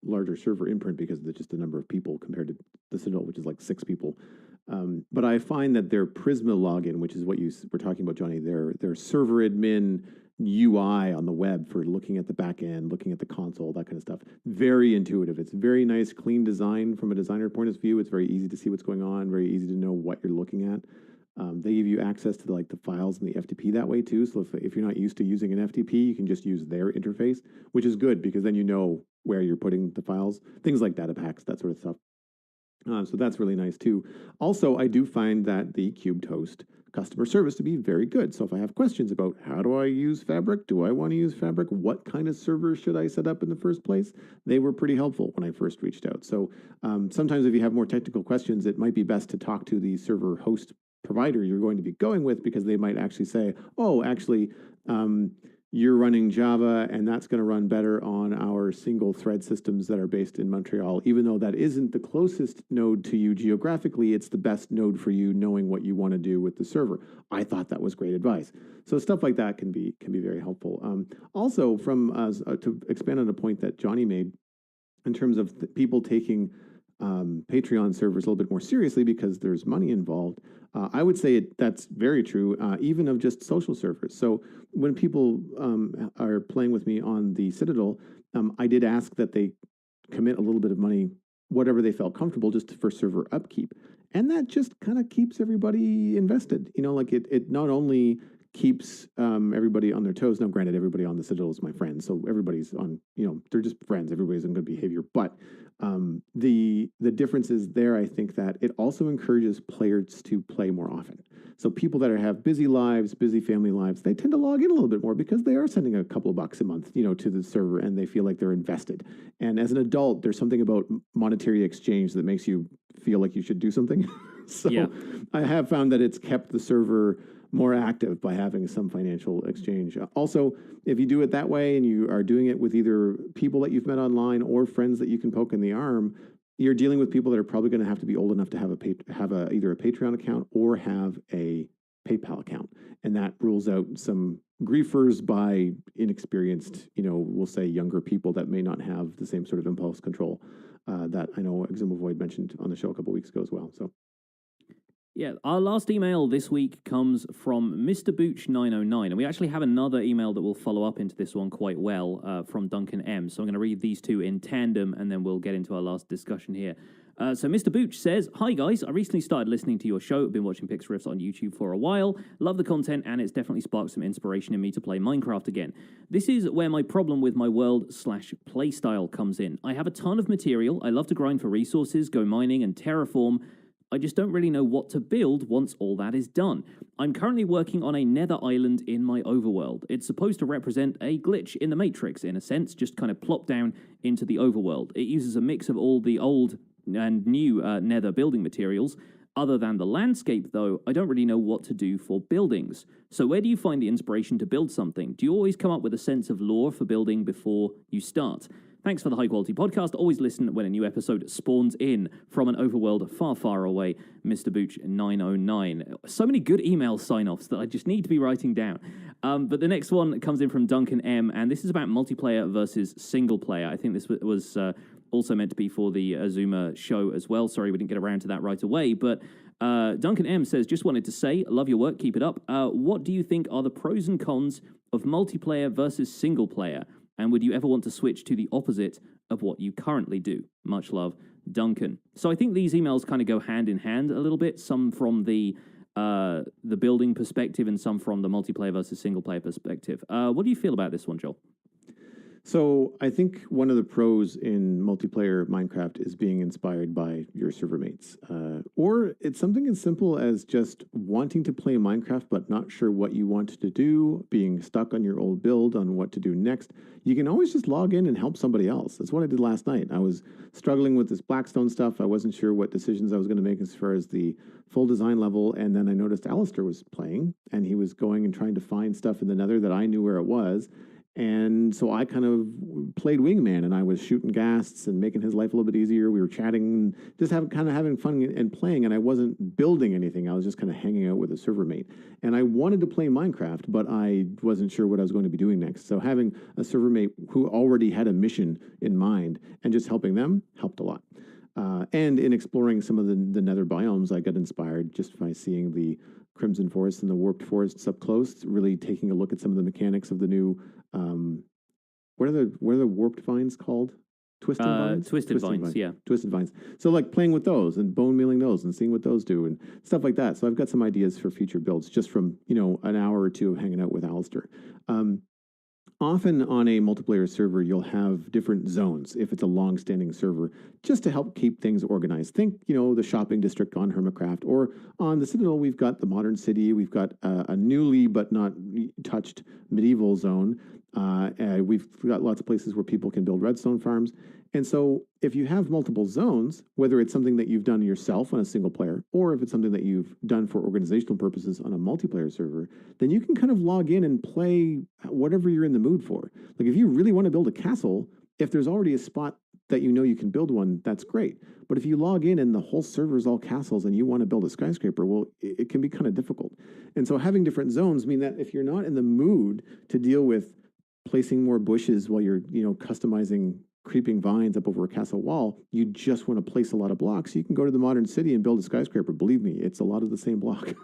[SPEAKER 11] larger server imprint because of just the number of people compared to the Citadel, which is like 6 people. But I find that their Prisma login, which is what you were talking about, Johnny, their server admin UI on the web for looking at the back end, looking at the console, that kind of stuff, very intuitive. It's very nice, clean design from a designer point of view. It's very easy to see what's going on, very easy to know what you're looking at. They give you access to the files in the FTP that way too. So if you're not used to using an FTP, you can just use their interface, which is good because then you know where you're putting the files, things like data packs, that sort of stuff. So that's really nice too. Also, I do find that the KubeToast customer service to be very good. So if I have questions about how do I use Fabric, do I want to use Fabric, what kind of server should I set up in the first place, they were pretty helpful when I first reached out. So sometimes if you have more technical questions, it might be best to talk to the server host provider you're going to be going with, because they might actually say, oh, actually, you're running Java, and that's going to run better on our single thread systems that are based in Montreal. Even though that isn't the closest node to you geographically, it's the best node for you knowing what you want to do with the server. I thought that was great advice. So stuff like that can be very helpful. Also, to expand on a point that Johnny made, in terms of people taking Patreon servers a little bit more seriously because there's money involved, I would say that's very true, even of just social servers. So when people are playing with me on the Citadel, I did ask that they commit a little bit of money, whatever they felt comfortable, just for server upkeep. And that just kind of keeps everybody invested. It not only keeps everybody on their toes. Now, granted, everybody on the Citadel is my friend, so everybody's on, they're just friends. Everybody's on good behavior. But the difference is there, I think, that it also encourages players to play more often. So people that have busy lives, busy family lives, they tend to log in a little bit more because they are sending a couple of bucks a month, to the server, and they feel like they're invested. And as an adult, there's something about monetary exchange that makes you feel like you should do something. So yeah. I have found that it's kept the server more active by having some financial exchange. Also, if you do it that way and you are doing it with either people that you've met online or friends that you can poke in the arm, you're dealing with people that are probably going to have to be old enough to have either a Patreon account or have a PayPal account. And that rules out some griefers by inexperienced, we'll say younger people that may not have the same sort of impulse control that I know Eximovoid mentioned on the show a couple weeks ago as well. So.
[SPEAKER 10] Yeah, our last email this week comes from Mr. Booch909, and we actually have another email that will follow up into this one quite well from Duncan M. So I'm going to read these two in tandem, and then we'll get into our last discussion here. So Mr. Booch says, "Hi guys, I recently started listening to your show. I've been watching Pixel Riffs on YouTube for a while. Love the content, and it's definitely sparked some inspiration in me to play Minecraft again. This is where my problem with my world/playstyle comes in. I have a ton of material. I love to grind for resources, go mining, and terraform. I just don't really know what to build once all that is done. I'm currently working on a nether island in my overworld. It's supposed to represent a glitch in the Matrix, in a sense, just kind of plop down into the overworld. It uses a mix of all the old and new nether building materials. Other than the landscape, though, I don't really know what to do for buildings. So where do you find the inspiration to build something? Do you always come up with a sense of lore for building before you start? Thanks for the high-quality podcast. Always listen when a new episode spawns in from an overworld far, far away, Mr. Booch909. So many good email sign-offs that I just need to be writing down. But the next one comes in from Duncan M, and this is about multiplayer versus single-player. I think this was also meant to be for the Azuma show as well. Sorry, we didn't get around to that right away. But Duncan M says, just wanted to say, love your work, keep it up. What do you think are the pros and cons of multiplayer versus single-player? And would you ever want to switch to the opposite of what you currently do? Much love, Duncan. So I think these emails kind of go hand in hand a little bit, some from the building perspective and some from the multiplayer versus single-player perspective. What do you feel about this one, Joel?
[SPEAKER 11] So I think one of the pros in multiplayer Minecraft is being inspired by your server mates. Or it's something as simple as just wanting to play Minecraft but not sure what you want to do, being stuck on your old build on what to do next. You can always just log in and help somebody else. That's what I did last night. I was struggling with this Blackstone stuff. I wasn't sure what decisions I was going to make as far as the full design level. And then I noticed Alistair was playing and he was going and trying to find stuff in the Nether that I knew where it was. And so I kind of played wingman, and I was shooting ghasts and making his life a little bit easier. We were chatting, just having fun and playing, and I wasn't building anything. I was just kind of hanging out with a server mate. And I wanted to play Minecraft, but I wasn't sure what I was going to be doing next. So having a server mate who already had a mission in mind and just helping them helped a lot. And in exploring some of the nether biomes, I got inspired just by seeing the Crimson Forest and the Warped Forests up close, really taking a look at some of the mechanics of the new, what are the warped vines called? Twisted vines?
[SPEAKER 10] Twisted vines, yeah.
[SPEAKER 11] Twisted vines. So like playing with those and bone mealing those and seeing what those do and stuff like that. So I've got some ideas for future builds just from, an hour or two of hanging out with Alistair. Often on a multiplayer server, you'll have different zones if it's a long-standing server, just to help keep things organized. Think, the shopping district on Hermitcraft, or on the Citadel, we've got the modern city, we've got a newly but not touched medieval zone. We've got lots of places where people can build redstone farms. And so if you have multiple zones, whether it's something that you've done yourself on a single player, or if it's something that you've done for organizational purposes on a multiplayer server, then you can kind of log in and play whatever you're in the mood for. Like if you really want to build a castle, if there's already a spot that you can build one, that's great. But if you log in and the whole server is all castles and you want to build a skyscraper, well, it can be kind of difficult. And so having different zones mean that if you're not in the mood to deal with placing more bushes while you're, customizing creeping vines up over a castle wall, you just want to place a lot of blocks, you can go to the modern city and build a skyscraper. Believe me, it's a lot of the same block.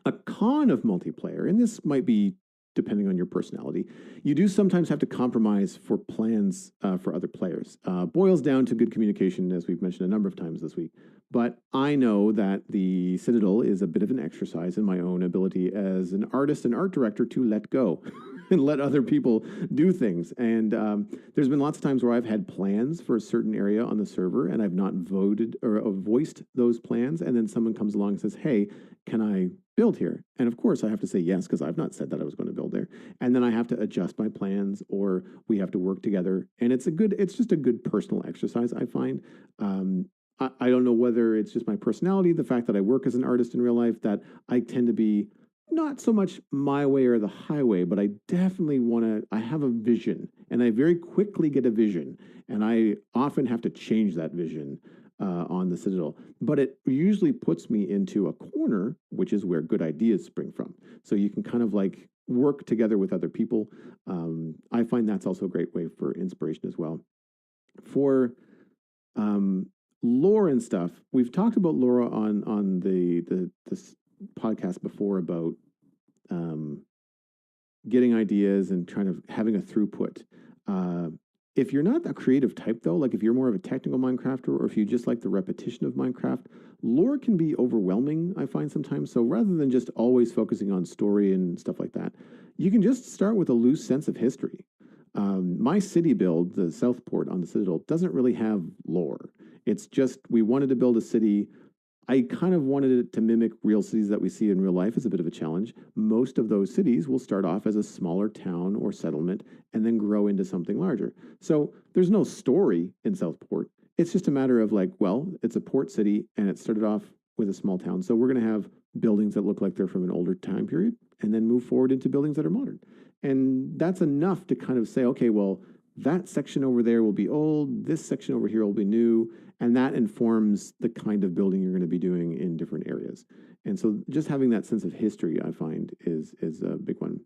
[SPEAKER 11] A con of multiplayer, and this might be depending on your personality, you do sometimes have to compromise for plans for other players. Boils down to good communication, as we've mentioned a number of times this week. But I know that the Citadel is a bit of an exercise in my own ability as an artist and art director to let go and let other people do things. And there's been lots of times where I've had plans for a certain area on the server and I've not voted or voiced those plans. And then someone comes along and says, hey, can I build here? And of course I have to say yes, because I've not said that I was going to build there. And then I have to adjust my plans, or we have to work together. And it's just a good personal exercise, I find. I don't know whether it's just my personality, the fact that I work as an artist in real life, that I tend to be not so much my way or the highway, but I definitely I have a vision, and I very quickly get a vision, and I often have to change that vision on the Citadel. But it usually puts me into a corner, which is where good ideas spring from. So you can kind of like work together with other people. I find that's also a great way for inspiration as well. For lore and stuff, we've talked about lore on this podcast before about getting ideas and trying to having a throughput. If you're not a creative type, though, like if you're more of a technical Minecrafter, or if you just like the repetition of Minecraft, lore can be overwhelming, I find sometimes. So rather than just always focusing on story and stuff like that, you can just start with a loose sense of history. My city build, the Southport on the Citadel, doesn't really have lore. It's just, we wanted to build a city. I kind of wanted it to mimic real cities that we see in real life. Is a bit of a challenge. Most of those cities will start off as a smaller town or settlement and then grow into something larger. So there's no story in Southport. It's just a matter of like, well, it's a port city and it started off with a small town. So we're going to have buildings that look like they're from an older time period and then move forward into buildings that are modern. And that's enough to kind of say, okay, well, that section over there will be old. This section over here will be new. And that informs the kind of building you're going to be doing in different areas. And so just having that sense of history, I find, is a big one.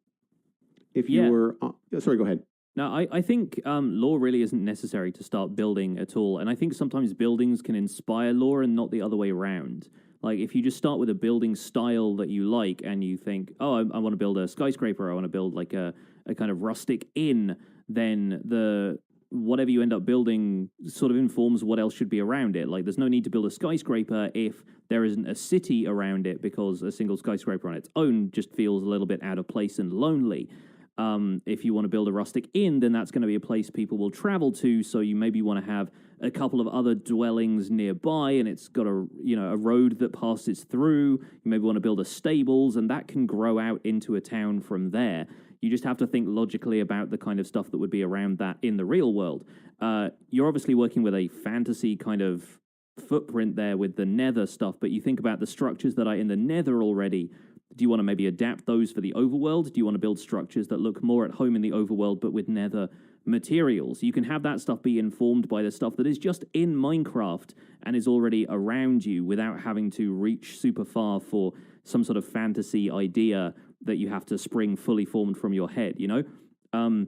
[SPEAKER 11] If you were... sorry, go ahead.
[SPEAKER 10] No, I think lore really isn't necessary to start building at all. And I think sometimes buildings can inspire lore and not the other way around. Like, if you just start with a building style that you like and you think, oh, I want to build a skyscraper, I want to build like a kind of rustic inn, then whatever you end up building sort of informs what else should be around it. Like, there's no need to build a skyscraper if there isn't a city around it, because a single skyscraper on its own just feels a little bit out of place and lonely. If you want to build a rustic inn, then that's going to be a place people will travel to. So you maybe want to have a couple of other dwellings nearby, and it's got a road that passes through. You maybe want to build a stables, and that can grow out into a town from there. You just have to think logically about the kind of stuff that would be around that in the real world. You're obviously working with a fantasy kind of footprint there with the Nether stuff, but you think about the structures that are in the Nether already. Do you want to maybe adapt those for the overworld? Do you want to build structures that look more at home in the overworld but with Nether materials? You can have that stuff be informed by the stuff that is just in Minecraft and is already around you without having to reach super far for some sort of fantasy idea that you have to spring fully formed from your head, you know?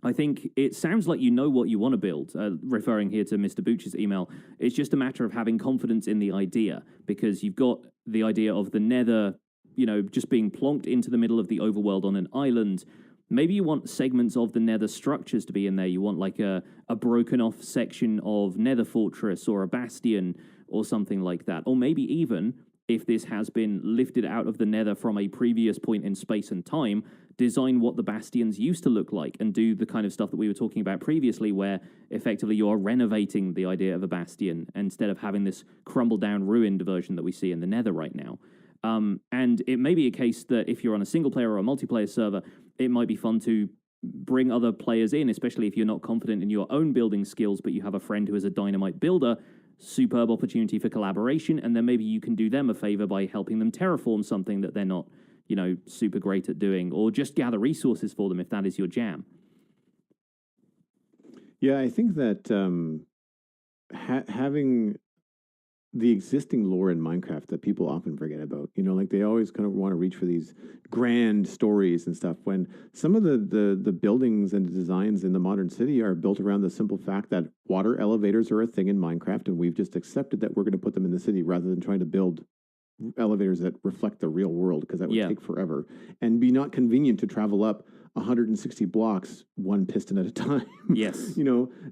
[SPEAKER 10] I think it sounds like you know what you want to build, referring here to Mr. Booch's email. It's just a matter of having confidence in the idea, because you've got the idea of the Nether, just being plonked into the middle of the overworld on an island. Maybe you want segments of the Nether structures to be in there. You want like a broken off section of Nether Fortress or a bastion or something like that. Or maybe even, if this has been lifted out of the Nether from a previous point in space and time, design what the bastions used to look like and do the kind of stuff that we were talking about previously, where effectively you are renovating the idea of a bastion instead of having this crumbled down ruined version that we see in the Nether right now. And it may be a case that if you're on a single player or a multiplayer server, it might be fun to bring other players in, especially if you're not confident in your own building skills, but you have a friend who is a dynamite builder. Superb opportunity for collaboration, and then maybe you can do them a favor by helping them terraform something that they're not, super great at doing, or just gather resources for them if that is your jam.
[SPEAKER 11] Yeah, I think that having the existing lore in Minecraft that people often forget about, like they always kind of want to reach for these grand stories and stuff, when some of the buildings and designs in the modern city are built around the simple fact that water elevators are a thing in Minecraft, and we've just accepted that we're going to put them in the city rather than trying to build elevators that reflect the real world, because that would take forever and be not convenient to travel up 160 blocks, one piston at a time.
[SPEAKER 10] Yes.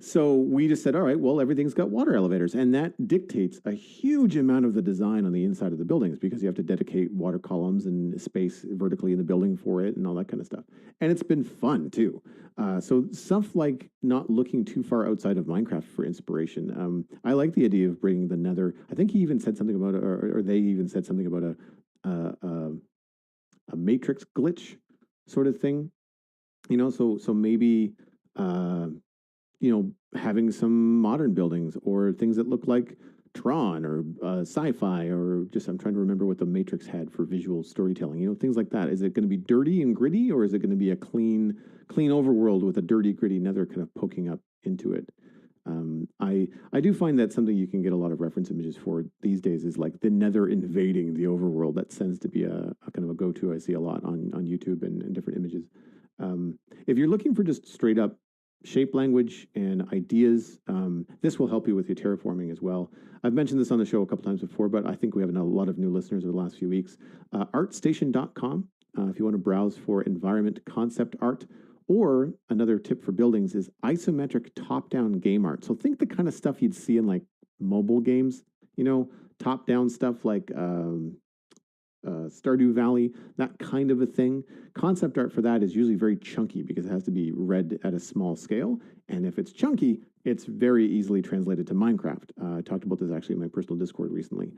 [SPEAKER 11] So we just said, all right, well, everything's got water elevators. And that dictates a huge amount of the design on the inside of the buildings, because you have to dedicate water columns and space vertically in the building for it and all that kind of stuff. And it's been fun, too. So stuff like not looking too far outside of Minecraft for inspiration. I like the idea of bringing the Nether. I think he even said something about, or they even said something about a matrix glitch sort of thing. So maybe, having some modern buildings or things that look like Tron or sci-fi, or just, I'm trying to remember what the Matrix had for visual storytelling, things like that. Is it going to be dirty and gritty, or is it going to be a clean overworld with a dirty, gritty Nether kind of poking up into it? I do find that something you can get a lot of reference images for these days is like the Nether invading the overworld. That tends to be a kind of a go-to I see a lot on YouTube and different images. If you're looking for just straight up shape language and ideas, this will help you with your terraforming as well. I've mentioned this on the show a couple times before, but I think we have a lot of new listeners over the last few weeks. Artstation.com, if you want to browse for environment concept art. Or another tip for buildings is isometric top-down game art. So think the kind of stuff you'd see in like mobile games, top-down stuff like Stardew Valley, that kind of a thing. Concept art for that is usually very chunky because it has to be read at a small scale. And if it's chunky, it's very easily translated to Minecraft. I talked about this actually in my personal Discord recently.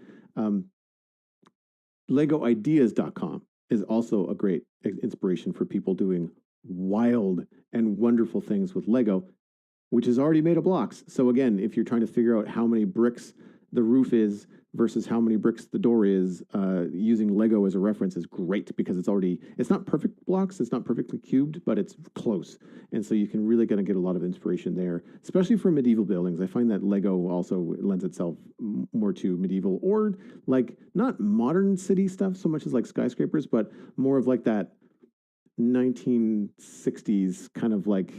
[SPEAKER 11] LegoIdeas.com is also a great inspiration for people doing wild and wonderful things with Lego, which is already made of blocks. So again, if you're trying to figure out how many bricks the roof is versus how many bricks the door is, using Lego as a reference is great, because it's not perfect blocks, it's not perfectly cubed, but it's close. And so you can really kind of get a lot of inspiration there, especially for medieval buildings. I find that Lego also lends itself more to medieval, or like not modern city stuff so much as like skyscrapers, but more of like that 1960s kind of like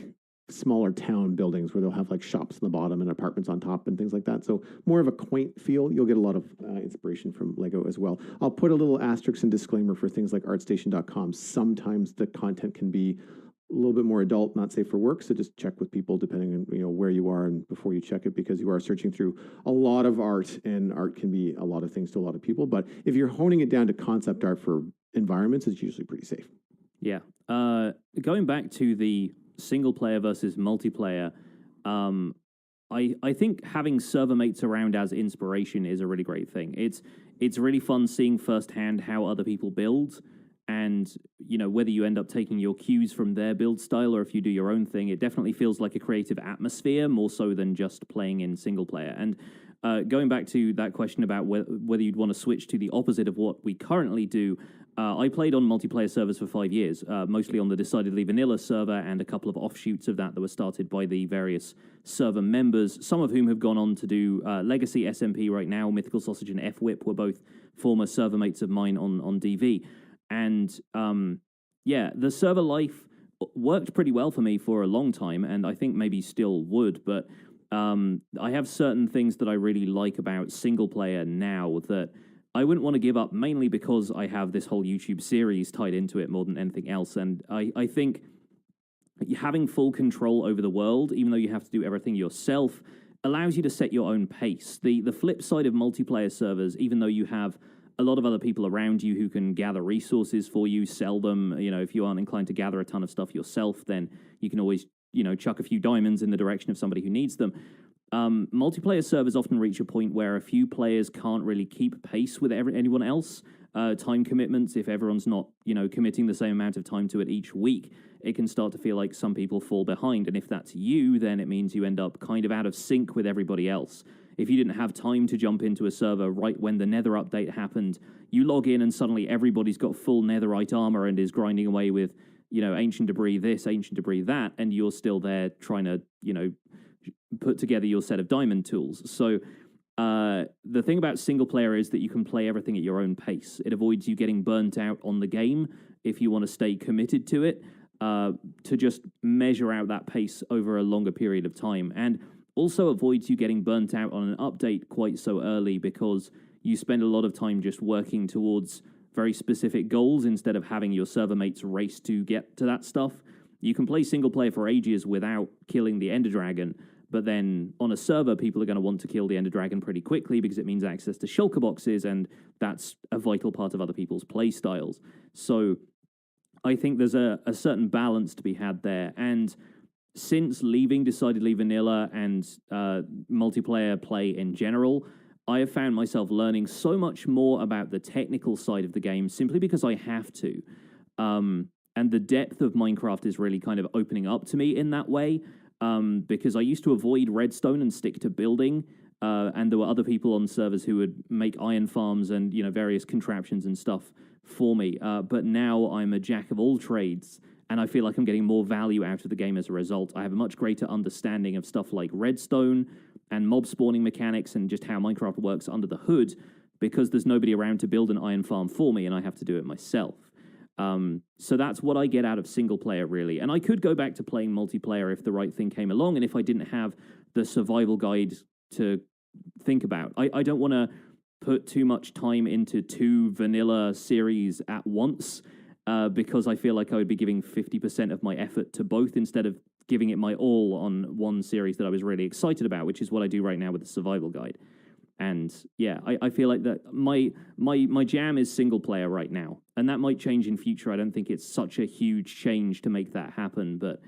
[SPEAKER 11] smaller town buildings where they'll have like shops on the bottom and apartments on top and things like that. So more of a quaint feel. You'll get a lot of inspiration from Lego as well. I'll put a little asterisk and disclaimer for things like artstation.com. Sometimes the content can be a little bit more adult, not safe for work. So just check with people depending on where you are and before you check it, because you are searching through a lot of art, and art can be a lot of things to a lot of people. But if you're honing it down to concept art for environments, it's usually pretty safe.
[SPEAKER 10] Yeah. Going back to the single player versus multiplayer, I think having server mates around as inspiration is a really great thing. It's really fun seeing firsthand how other people build, and whether you end up taking your cues from their build style or if you do your own thing, it definitely feels like a creative atmosphere more so than just playing in single player. And going back to that question about whether you'd want to switch to the opposite of what we currently do, I played on multiplayer servers for 5 years, mostly on the Decidedly Vanilla server and a couple of offshoots of that were started by the various server members, some of whom have gone on to do Legacy, SMP right now. Mythical Sausage and F-Whip were both former server mates of mine on DV. And the server life worked pretty well for me for a long time, and I think maybe still would, but I have certain things that I really like about single player now that I wouldn't want to give up, mainly because I have this whole YouTube series tied into it more than anything else. And I think having full control over the world, even though you have to do everything yourself, allows you to set your own pace. The flip side of multiplayer servers, even though you have a lot of other people around you who can gather resources for you, sell them, if you aren't inclined to gather a ton of stuff yourself, then you can always chuck a few diamonds in the direction of somebody who needs them. Multiplayer servers often reach a point where a few players can't really keep pace with anyone else. Time commitments, if everyone's not, committing the same amount of time to it each week, it can start to feel like some people fall behind. And if that's you, then it means you end up kind of out of sync with everybody else. If you didn't have time to jump into a server right when the Nether update happened, you log in and suddenly everybody's got full Netherite armor and is grinding away with, ancient debris this, ancient debris that, and you're still there trying to, put together your set of diamond tools. So the thing about single player is that you can play everything at your own pace. It avoids you getting burnt out on the game if you want to stay committed to it, to just measure out that pace over a longer period of time. And also avoids you getting burnt out on an update quite so early, because you spend a lot of time just working towards very specific goals instead of having your server mates race to get to that stuff. You can play single player for ages without killing the Ender Dragon, but then on a server, people are going to want to kill the Ender Dragon pretty quickly because it means access to shulker boxes, and that's a vital part of other people's play styles. So I think there's a certain balance to be had there. And since leaving Decidedly Vanilla and multiplayer play in general, I have found myself learning so much more about the technical side of the game simply because I have to. And the depth of Minecraft is really kind of opening up to me in that way, because I used to avoid redstone and stick to building, and there were other people on servers who would make iron farms and various contraptions and stuff for me. But now I'm a jack of all trades, and I feel like I'm getting more value out of the game as a result. I have a much greater understanding of stuff like redstone and mob spawning mechanics and just how Minecraft works under the hood, because there's nobody around to build an iron farm for me, and I have to do it myself. So that's what I get out of single player, really. And I could go back to playing multiplayer if the right thing came along and if I didn't have the survival guide to think about. I don't want to put too much time into 2 vanilla series at once, because I feel like I would be giving 50% of my effort to both instead of giving it my all on one series that I was really excited about, which is what I do right now with the survival guide. And yeah, I feel like that my jam is single player right now, and that might change in future. I don't think it's such a huge change to make that happen, but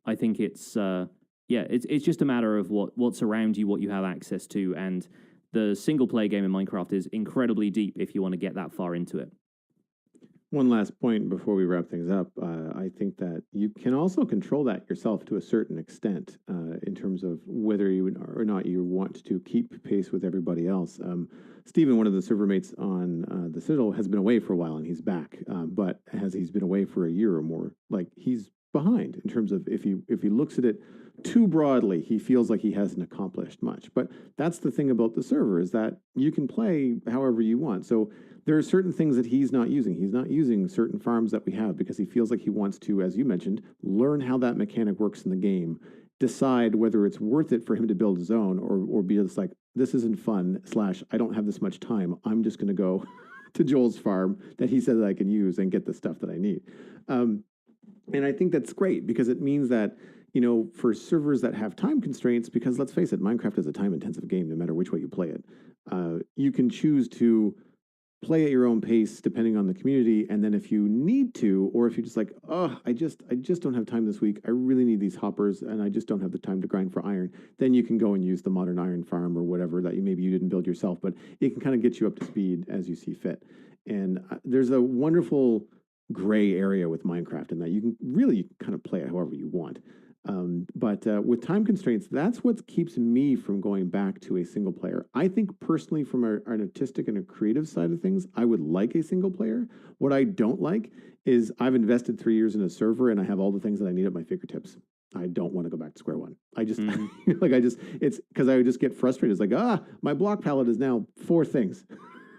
[SPEAKER 10] I think it's it's just a matter of what's around you, what you have access to, and the single player game in Minecraft is incredibly deep if you want to get that far into it.
[SPEAKER 11] One last point before we wrap things up. I think that you can also control that yourself to a certain extent, in terms of whether you or not you want to keep pace with everybody else. Stephen, one of the server mates on the Citadel, has been away for a while and he's back. But he's been away for a year or more, like he's behind in terms of if he looks at it too broadly, he feels like he hasn't accomplished much. But that's the thing about the server, is that you can play however you want. So there are certain things that he's not using. He's not using certain farms that we have because he feels like he wants to, as you mentioned, learn how that mechanic works in the game, decide whether it's worth it for him to build his own, or be just like, this isn't fun, / I don't have this much time, I'm just going to go to Joel's farm that he said that I can use and get the stuff that I need. And I think that's great because it means that, for servers that have time constraints, because let's face it, Minecraft is a time-intensive game no matter which way you play it, you can choose to play at your own pace depending on the community. And then if you need to, or if you're just like, oh, I just don't have time this week, I really need these hoppers and I just don't have the time to grind for iron, then you can go and use the modern iron farm or whatever that maybe you didn't build yourself, but it can kind of get you up to speed as you see fit. And there's a wonderful gray area with Minecraft in that you can really kind of play it however you want. But with time constraints, that's what keeps me from going back to a single player. I think personally, from an artistic and a creative side of things, I would like a single player. What I don't like is I've invested 3 years in a server and I have all the things that I need at my fingertips. I don't want to go back to square one. I just, it's because I would just get frustrated. It's like, my block palette is now 4 things.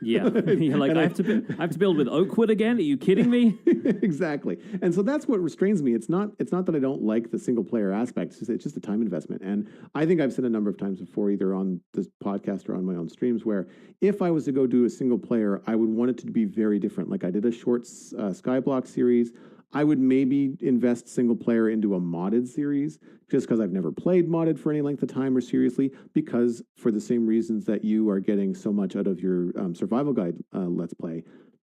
[SPEAKER 10] Yeah, you're like, I have to build with oak wood again. Are you kidding me?
[SPEAKER 11] Exactly. And so that's what restrains me. It's not that I don't like the single player aspect. It's just a time investment. And I think I've said a number of times before, either on this podcast or on my own streams, where if I was to go do a single player, I would want it to be very different. Like I did a short Skyblock series. I would maybe invest single player into a modded series just because I've never played modded for any length of time or seriously, because for the same reasons that you are getting so much out of your survival guide Let's Play,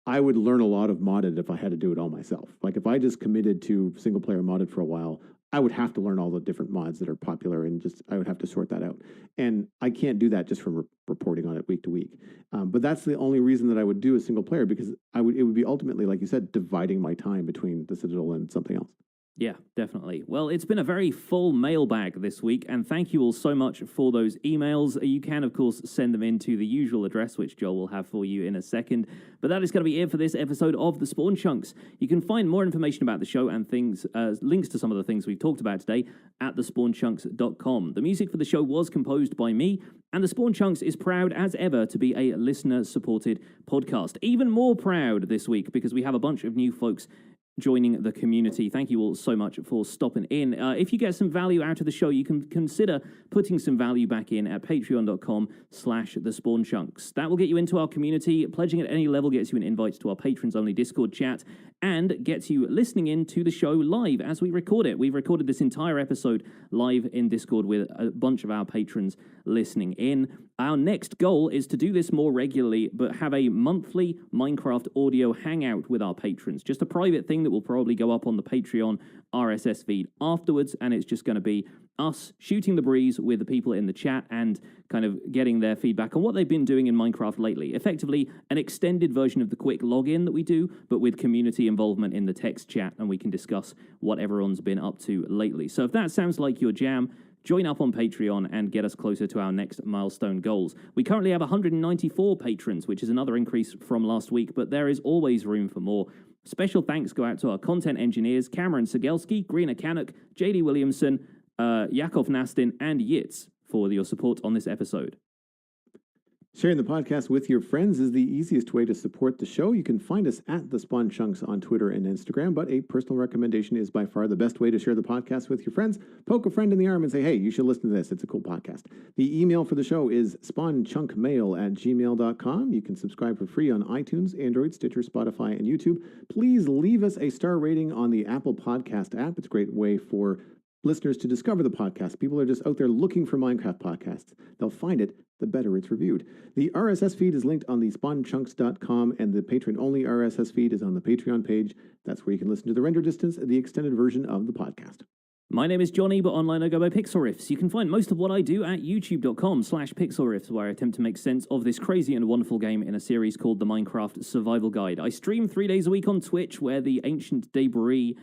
[SPEAKER 11] I would learn a lot of modded if I had to do it all myself. Like if I just committed to single player modded for a while, I would have to learn all the different mods that are popular and I would have to sort that out. And I can't do that just from reporting on it week to week. But that's the only reason that I would do a single player, because it would be ultimately, like you said, dividing my time between the Citadel and something else.
[SPEAKER 10] Yeah, definitely. Well, it's been a very full mailbag this week, and thank you all so much for those emails. You can, of course, send them in to the usual address, which Joel will have for you in a second. But that is going to be it for this episode of The Spawn Chunks. You can find more information about the show and things, links to some of the things we've talked about today at thespawnchunks.com. The music for the show was composed by me, and The Spawn Chunks is proud as ever to be a listener-supported podcast. Even more proud this week because we have a bunch of new folks joining the community. Thank you all so much for stopping in. If you get some value out of the show, you can consider putting some value back in at patreon.com/thespawnchunks. That will get you into our community. Pledging at any level gets you an invite to our patrons-only Discord chat and gets you listening in to the show live as we record it. We've recorded this entire episode live in Discord with a bunch of our patrons listening in. Our next goal is to do this more regularly, but have a monthly Minecraft audio hangout with our patrons. Just a private thing that will probably go up on the Patreon RSS feed afterwards, and it's just going to be us shooting the breeze with the people in the chat and kind of getting their feedback on what they've been doing in Minecraft lately. Effectively, an extended version of the quick login that we do, but with community involvement in the text chat, and we can discuss what everyone's been up to lately. So if that sounds like your jam, join up on Patreon and get us closer to our next milestone goals. We currently have 194 patrons, which is another increase from last week, but there is always room for more. Special thanks go out to our content engineers, Cameron Segelski, Greener Canuck, JD Williamson, Yakov Nastin, and Yitz for your support on this episode.
[SPEAKER 11] Sharing the podcast with your friends is the easiest way to support the show. You can find us at The Spawn Chunks on Twitter and Instagram, but a personal recommendation is by far the best way to share the podcast with your friends. Poke a friend in the arm and say, hey, you should listen to this. It's a cool podcast. The email for the show is spawnchunkmail@gmail.com. You can subscribe for free on iTunes, Android, Stitcher, Spotify, and YouTube. Please leave us a star rating on the Apple Podcast app. It's a great way for listeners to discover the podcast. People are just out there looking for Minecraft podcasts. They'll find it the better it's reviewed. The RSS feed is linked on the spawnchunks.com, and the patron-only RSS feed is on the Patreon page. That's where you can listen to the render distance, the extended version of the podcast.
[SPEAKER 10] My name is Johnny, but online I go by Pixelriffs. You can find most of what I do at youtube.com/Pixelriffs, where I attempt to make sense of this crazy and wonderful game in a series called the Minecraft Survival Guide. I stream 3 days a week on Twitch, where the ancient debris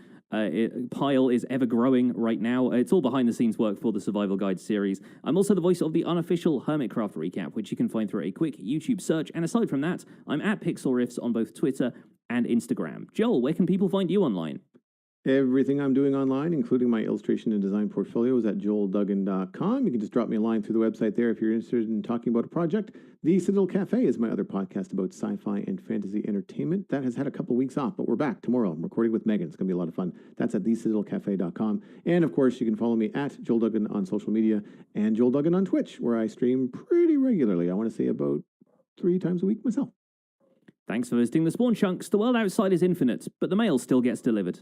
[SPEAKER 10] pile is ever growing right now. It's all behind the scenes work for the Survival Guide series. I'm also the voice of the unofficial Hermitcraft recap, which you can find through a quick YouTube search. And aside from that, I'm at Pixelriffs on both Twitter and Instagram. Joel, where can people find you online?
[SPEAKER 11] Everything I'm doing online, including my illustration and design portfolio, is at joelduggan.com. You can just drop me a line through the website there if you're interested in talking about a project. The Citadel Cafe is my other podcast about sci-fi and fantasy entertainment. That has had a couple weeks off, but we're back tomorrow. I'm recording with Megan. It's going to be a lot of fun. That's at thecitadelcafe.com. And, of course, you can follow me at Joel Duggan on social media and Joel Duggan on Twitch, where I stream pretty regularly. I want to say about 3 times a week myself.
[SPEAKER 10] Thanks for visiting the Spawn Chunks. The world outside is infinite, but the mail still gets delivered.